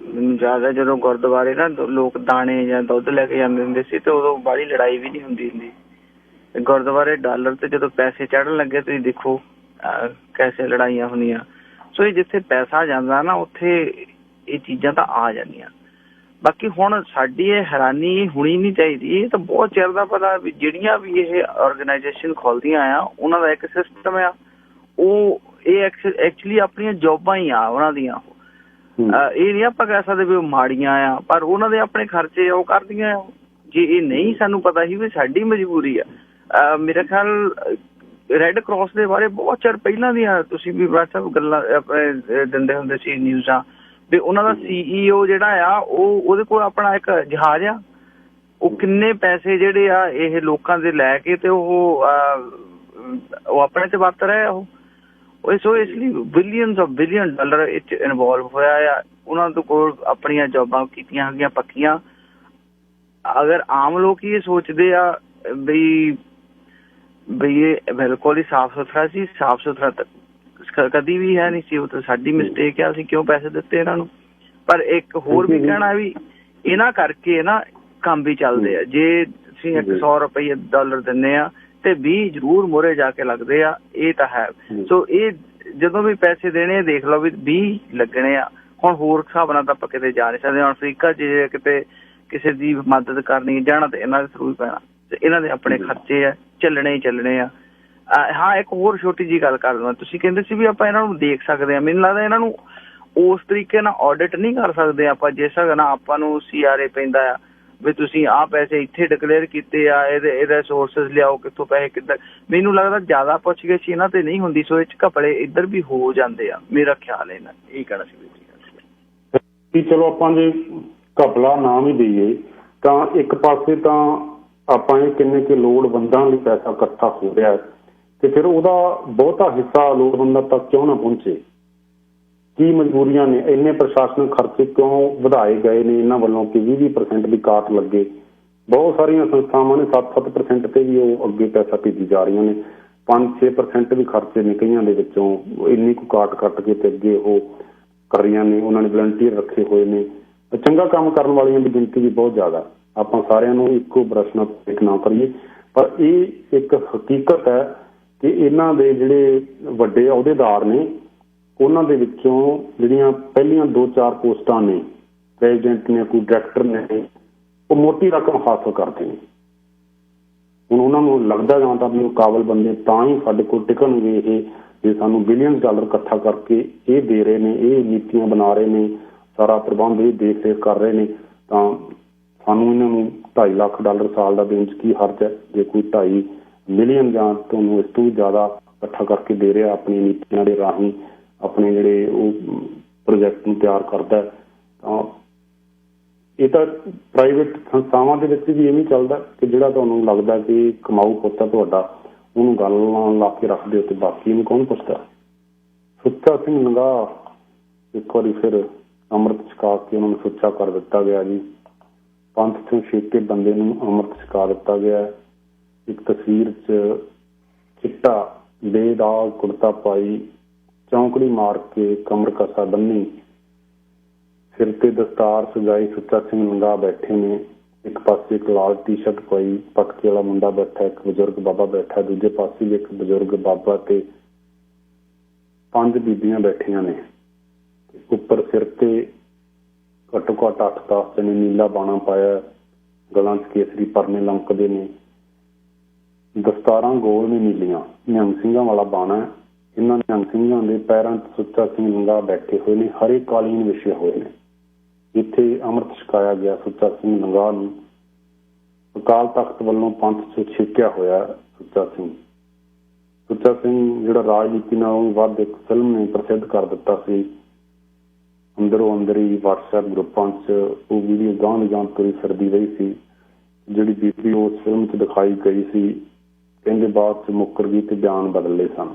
ਮੈਨੂੰ ਯਾਦ ਹੈ ਜਦੋਂ ਗੁਰਦੁਆਰੇ ਨਾ ਲੋਕ ਦਾਣੇ ਜਾਂ ਦੁੱਧ ਲੈ ਕੇ ਜਾਂਦੇ ਹੁੰਦੇ ਸੀ ਤੇ ਉਦੋਂ ਬਾਹਲੀ ਲੜਾਈ ਵੀ ਨਹੀਂ ਹੁੰਦੀ ਗੁਰਦੁਆਰੇ ਡਾਲਰ ਤੇ ਜਦੋਂ ਪੈਸੇ ਚੜ੍ਹਨ ਲੱਗੇ ਤੁਸੀਂ ਦੇਖੋ ਕੈਸੇ ਲੜਾਈਆਂ ਹੁੰਦੀਆਂ। ਸੋ ਇਹ ਜਿੱਥੇ ਪੈਸਾ ਜਾਂਦਾ ਨਾ ਉੱਥੇ ਇਹ ਚੀਜ਼ਾਂ ਤਾਂ ਆ ਜਾਂਦੀਆਂ। ਬਾਕੀ ਹੁਣ ਸਾਡੀ ਇਹ ਹੈਰਾਨੀ ਹੋਣੀ ਨਹੀਂ ਚਾਹੀਦੀ, ਇਹ ਤਾਂ ਬਹੁਤ ਚਿਰ ਦਾ ਪਤਾ ਵੀ ਜਿਹੜੀਆਂ ਵੀ ਇਹ ਔਰਗਨਾਈਜੇਸ਼ਨ ਖੋਲ੍ਹਦੀਆਂ ਆ ਉਹਨਾਂ ਦਾ ਇੱਕ ਸਿਸਟਮ ਆ, ਉਹ ਇਹ ਐਕਚੁਅਲੀ ਆਪਣੀਆਂ ਜੋਬਾਂ ਹੀ ਆ ਉਹਨਾਂ ਦੀਆਂ। ਇਹ ਨਹੀਂ ਆਪਾਂ ਕਹਿ ਸਕਦੇ ਵੀ ਉਹ ਮਾੜੀਆਂ ਆ, ਪਰ ਉਹਨਾਂ ਦੇ ਆਪਣੇ ਖਰਚੇ ਉਹ ਕਰਦੀਆਂ। ਜੇ ਇਹ ਨਹੀਂ ਸਾਨੂੰ ਪਤਾ ਸੀ ਵੀ ਸਾਡੀ ਮਜਬੂਰੀ ਆ। ਮੇਰਾ ਖਿਆਲ ਰੈੱਡ ਕਰਾਸ ਦੇ ਬਾਰੇ ਬਹੁਤ ਚਿਰ ਪਹਿਲਾਂ ਦੀਆਂ ਤੁਸੀਂ ਵੀ ਸਾਹਿਬ ਗੱਲਾਂ ਆਪਣੇ ਦਿੰਦੇ ਹੁੰਦੇ ਸੀ ਨਿਊਜ਼ਾਂ ਵੀ ਉਹਨਾਂ ਦਾ CEO ਜਿਹੜਾ ਆ ਉਹਦੇ ਕੋਲ ਆਪਣਾ ਇੱਕ ਜਹਾਜ਼ ਆ, ਉਹ ਕਿੰਨੇ ਪੈਸੇ ਜਿਹੜੇ ਆ ਇਹ ਲੋਕਾਂ ਦੇ ਲੈ ਕੇ ਤੇ ਉਹ ਆਪਣੇ ਤੇ ਵਰਤ ਰਿਹਾ ਉਹ। ਸੋ ਇਸ ਲਈ ਬਿਲੀਅਨ ਡਾਲਰ ਇਹ 'ਚ ਇਨਵੋਲਵ ਹੋਇਆ ਆ। ਉਹਨਾਂ ਦੇ ਕੋਲ ਆਪਣੀਆਂ ਜੋਬਾਂ ਕੀਤੀਆਂ ਹੈਗੀਆਂ ਪੱਕੀਆਂ। ਅਗਰ ਆਮ ਲੋਕ ਇਹ ਸੋਚਦੇ ਆ ਵੀ ਇਹ ਬਿਲਕੁਲ ਹੀ ਸਾਫ਼ ਸੁਥਰਾ ਸੀ, ਸਾਫ਼ ਸੁਥਰਾ ਤਾਂ ਕਦੀ ਵੀ ਹੈ ਨਹੀਂ ਸੀ, ਉਹ ਤਾਂ ਸਾਡੀ ਮਿਸਟੇਕ ਆ, ਅਸੀਂ ਕਿਉਂ ਪੈਸੇ ਦਿੱਤੇ ਇਹਨਾਂ ਨੂੰ। ਪਰ ਇੱਕ ਹੋਰ ਵੀ ਕਹਿਣਾ ਵੀ ਇਹਨਾਂ ਕਰਕੇ ਨਾ ਕੰਮ ਵੀ ਚੱਲਦੇ ਆ। ਜੇ ਅਸੀਂ 100 ਰੁਪਏ ਡਾਲਰ ਦਿੰਦੇ ਆ ਤੇ 20 ਜ਼ਰੂਰ ਮੋਹਰੇ ਜਾ ਕੇ ਲੱਗਦੇ ਆ, ਇਹ ਤਾਂ ਹੈ। ਸੋ ਇਹ ਜਦੋਂ ਵੀ ਪੈਸੇ ਦੇਣੇ ਦੇਖ ਲਓ ਵੀ 20 ਲੱਗਣੇ ਆ। ਹੁਣ ਹੋਰ ਹਿਸਾਬ ਨਾਲ ਤਾਂ ਆਪਾਂ ਕਿਤੇ ਜਾ ਨਹੀਂ ਸਕਦੇ। ਹੁਣ ਅਫਰੀਕਾ 'ਚ ਜੇ ਕਿਤੇ ਕਿਸੇ ਦੀ ਮਦਦ ਕਰਨੀ ਜਾਣਾ ਤੇ ਇਹਨਾਂ ਦੇ ਥਰੂ ਹੀ ਪੈਣਾ ਤੇ ਇਹਨਾਂ ਦੇ ਆਪਣੇ ਖਰਚੇ ਆ, ਚੱਲਣੇ ਹੀ ਚੱਲਣੇ ਆ। ਹਾਂ, ਇੱਕ ਹੋਰ ਛੋਟੀ ਜਿਹੀ ਗੱਲ ਕਰ ਦਵਾਂ, ਤੁਸੀਂ ਕਹਿੰਦੇ ਸੀ ਵੀ ਆਪਾਂ ਇਹਨਾਂ ਨੂੰ ਦੇਖ ਸਕਦੇ ਹਾਂ। ਮੈਨੂੰ ਲੱਗਦਾ ਇਹਨਾਂ ਨੂੰ ਉਸ ਤਰੀਕੇ ਨਾਲ ਆਡਿਟ ਨਹੀਂ ਕਰ ਸਕਦੇ ਆਪਾਂ ਜਿਸ ਹਿਸਾਬ ਨਾਲ ਆਪਾਂ ਨੂੰ CRA ਪੈਂਦਾ ਆ ਵੀ ਤੁਸੀਂ ਆਹ ਪੈਸੇ ਇੱਥੇ ਡਿਕਲੇਅਰ ਕੀਤੇ ਆ, ਇਹਦੇ ਸੋਰਸਿਸ ਲਿਆਓ, ਕਿੱਥੋਂ ਪੈਸੇ ਕਿੱਧਰ। ਮੈਨੂੰ ਲੱਗਦਾ ਜ਼ਿਆਦਾ ਪੁੱਛ ਗਿੱਛ ਇਹਨਾਂ ਤੇ ਨਹੀਂ ਹੁੰਦੀ, ਸੋ ਇਹ 'ਚ ਘਪਲੇ ਇੱਧਰ ਵੀ ਹੋ ਜਾਂਦੇ ਆ, ਮੇਰਾ ਖਿਆਲ ਹੈ। ਇਹਨਾਂ ਇਹ ਕਹਿਣਾ ਸੀ। ਚਲੋ ਆਪਾਂ ਜੇ ਘਪਲਾ ਨਾ ਵੀ ਦੇਈਏ ਤਾਂ ਇੱਕ ਪਾਸੇ ਤਾਂ ਆਪਾਂ ਇਹ ਕਿੰਨੇ ਕਿ ਲੋੜਵੰਦਾਂ ਲਈ ਪੈਸਾ ਇਕੱਠਾ ਹੋ ਰਿਹਾ ਤੇ ਫਿਰ ਉਹਦਾ ਬਹੁਤਾ ਹਿੱਸਾ ਲੋੜਵੰਦਾਂ ਤੱਕ ਕਿਉਂ ਨਾ ਪਹੁੰਚੇ। ਕੀ ਮਜਬੂਰੀਆਂ ਨੇ, ਇੰਨੇ ਪ੍ਰਸ਼ਾਸਨਿਕ ਖਰਚੇ ਕਿਉਂ ਵਧਾਏ ਗਏ ਨੇ ਇਹਨਾਂ ਵੱਲੋਂ ਕਿ 20% ਦੀ ਕਾਟ ਲੱਗੇ। ਬਹੁਤ ਸਾਰੀਆਂ ਸੰਸਥਾਵਾਂ ਨੇ 7% ਤੇ ਵੀ ਉਹ ਅੱਗੇ ਪੈਸਾ ਭੇਜੀ ਜਾ ਰਹੀਆਂ ਨੇ। 5-6% ਵੀ ਖਰਚੇ ਨੇ ਕਈਆਂ ਦੇ ਵਿੱਚੋਂ ਇੰਨੀ ਕੁ ਕਾਟ ਕੱਟ ਕੇ ਤੇ ਅੱਗੇ ਉਹ ਕਰ ਰਹੀਆਂ ਨੇ। ਉਹਨਾਂ ਨੇ ਵਲੰਟੀਅਰ ਰੱਖੇ ਹੋਏ ਨੇ। ਚੰਗਾ ਕੰਮ ਕਰਨ ਵਾਲੀਆਂ ਦੀ ਗਿਣਤੀ ਵੀ ਬਹੁਤ ਜ਼ਿਆਦਾ। ਆਪਾਂ ਸਾਰਿਆਂ ਨੂੰ ਇੱਕੋ ਬਰਸ਼ ਨਾਲ ਇੱਕ ਨਾ ਕਰੀਏ, ਪਰ ਇਹ ਇੱਕ ਹਕੀਕਤ ਹੈ ਕਿ ਇਹਨਾਂ ਦੇ ਜਿਹੜੇ ਵੱਡੇ ਅਹੁਦੇਦਾਰ ਨੇ ਉਹਨਾਂ ਦੇ ਵਿੱਚੋਂ ਜਿਹੜੀਆਂ ਪਹਿਲੀਆਂ 2-4 ਪੋਸਟਾਂ ਨੇ, ਪ੍ਰੈਜ਼ੀਡੈਂਟ ਨੇ, ਕੋਈ ਡਾਇਰੈਕਟਰ ਨੇ, ਉਹ ਮੋਟੀ ਰਕਮ ਹਾਸਲ ਕਰਦੇ ਨੇ। ਹੁਣ ਉਹਨਾਂ ਨੂੰ ਲੱਗਦਾ ਜਾਂਦਾ ਵੀ ਉਹ ਕਾਬਲ ਬੰਦੇ ਤਾਂ ਹੀ ਸਾਡੇ ਕੋਲ ਟਿਕਣਗੇ ਇਹ, ਜੇ ਸਾਨੂੰ ਬਿਲੀਅਨ ਡਾਲਰ ਇਕੱਠਾ ਕਰਕੇ ਇਹ ਦੇ ਰਹੇ ਨੇ, ਇਹ ਨੀਤੀਆਂ ਬਣਾ ਰਹੇ ਨੇ, ਸਾਰਾ ਪ੍ਰਬੰਧ ਇਹ ਦੇਖ ਰੇਖ ਕਰ ਰਹੇ ਨੇ, ਤਾਂ ਸਾਨੂੰ ਇਹਨਾਂ ਨੂੰ $2.5 ਲੱਖ ਸਾਲ ਦਾ ਦੇਣ 'ਚ ਕੀ ਹਰਜ ਹੈ। ਜੇ ਕੋਈ 2.5 ਮਿਲੀਅਨ ਜਾਂ ਤੁਹਾਨੂੰ ਇਸ ਤੋਂ ਵੀ ਜ਼ਿਆਦਾ ਇਕੱਠਾ ਕਰਕੇ ਦੇ ਰਿਹਾ ਆਪਣੀਆਂ ਨੀਤੀਆਂ ਦੇ ਰਾਹੀਂ, ਆਪਣੇ ਜਿਹੜੇ ਉਹ ਪ੍ਰੋਜੈਕਟ ਨੂੰ ਤਿਆਰ ਕਰਦਾ, ਤਾਂ ਇਹ ਤਾਂ ਪ੍ਰਾਈਵੇਟ ਸੰਸਥਾਵਾਂ ਦੇ ਵਿੱਚ ਵੀ ਇਵੇਂ ਚੱਲਦਾ ਕਿ ਜਿਹੜਾ ਤੁਹਾਨੂੰ ਲੱਗਦਾ ਕਿ ਕਮਾਊ ਪੁੱਤ ਹੈ ਤੁਹਾਡਾ, ਉਹਨੂੰ ਗੱਲ ਨਾਲ ਲਾ ਕੇ ਰੱਖ ਦਿਓ ਤੇ ਬਾਕੀ ਇਹਨੂੰ ਕੌਣ ਪੁੱਛਦਾ। ਸੁੱਚਾ ਸਿੰਘ ਲੰਗਾਹ ਇੱਕ ਵਾਰੀ ਫਿਰ ਅੰਮ੍ਰਿਤ ਛਕਾ ਕੇ ਉਹਨਾਂ ਨੂੰ ਸੁੱਚਾ ਕਰ ਦਿੱਤਾ ਗਿਆ ਜੀ। ਪੰਥ ਤੋਂ ਛੇਕੇ ਬੰਦੇ ਨੂੰ ਅੰਮ੍ਰਿਤ ਛਕਾ ਦਿੱਤਾ ਗਿਆ। ਇੱਕ ਤਸਵੀਰ 'ਚ ਚਿੱਟਾ ਬੇਦਾਗ ਕੁੜਤਾ ਪਾਈ, ਚੌਂਕੜੀ ਮਾਰ ਕੇ ਕਮਰ ਕਸਾ ਬੰਨੀ, ਸਿਰ ਤੇ ਦਸਤਾਰ ਸਜਾਈ ਸੁੱਚਾ ਸਿੰਘ ਲੰਗਾਹ ਬੈਠੇ ਨੇ। ਇੱਕ ਪਾਸੇ ਇੱਕ ਲਾਲ ਟੀ-ਸ਼ਰਟ ਪਾਈ ਪਟਕੇ ਵਾਲਾ ਮੁੰਡਾ ਬੈਠਾ, ਇੱਕ ਬਜ਼ੁਰਗ ਬਾਬਾ ਬੈਠਾ, ਦੂਜੇ ਪਾਸੇ ਵੀ ਇੱਕ ਬਜ਼ੁਰਗ ਬਾਬਾ ਤੇ 5 ਬੀਬੀਆਂ ਬੈਠੀਆਂ ਨੇ। ਉੱਪਰ ਸਿਰ ਤੇ ਘੱਟੋ ਘੱਟ 8-10 ਜਣੇ ਨੀਲਾ ਬਾਣਾ ਪਾਇਆ, ਗਲਾਂ 'ਚ ਕੇਸਰੀ ਪਰਨੇ ਲਮਕਦੇ ਨੇ, ਦਸਤਾਰਾਂ ਗੋਲ ਨੇ ਨੀਲੀਆਂ, ਨਿਹੰਗ ਸਿੰਘਾਂ ਵਾਲਾ ਬਾਣਾ। ਇਹਨਾਂ ਨਿਹੰਗ ਸਿੰਘਾਂ ਦੇ ਪੈਰਾਂ 'ਚ ਸੁੱਚਾ ਸਿੰਘ ਲੰਗਾਹ ਬੈਠੇ ਹੋਏ ਨੇ, ਹਰੇ ਕਾਲੀਨ ਵਿਛੇ ਹੋਏ ਨੇ। ਇੱਥੇ ਅੰਮ੍ਰਿਤ ਛਕਾਇਆ ਗਿਆ ਸੁੱਚਾ ਸਿੰਘ ਲੰਗਾਹ ਨੂੰ। ਅਕਾਲ ਤਖਤ ਵੱਲੋਂ ਪੰਥ 'ਚ ਛੇਕਿਆ ਹੋਇਆ ਸੁੱਚਾ ਸਿੰਘ ਜਿਹੜਾ ਰਾਜਨੀਤੀ ਨਾਲੋਂ ਵੱਧ ਇੱਕ ਫਿਲਮ ਨੇ ਪ੍ਰਸਿੱਧ ਕਰ ਦਿੱਤਾ ਸੀ। ਅੰਦਰੋਂ ਅੰਦਰ ਹੀ WhatsApp ਗਰੁੱਪਾਂ 'ਚ ਉਹ ਵੀਡੀਓ ਗਾਂਹ ਦੀ ਗਾਂਹ ਤੁਰੀ ਫਿਰਦੀ ਰਹੀ ਸੀ। ਜਿਹੜੀ ਬੀਬੀ ਉਸ ਫਿਲਮ 'ਚ ਦਿਖਾਈ ਗਈ ਸੀ ਕਹਿੰਦੇ ਬਾਅਦ 'ਚ ਮੁੱਕਰ ਗਈ ਤੇ ਬਿਆਨ ਬਦਲ ਲਏ ਸਨ।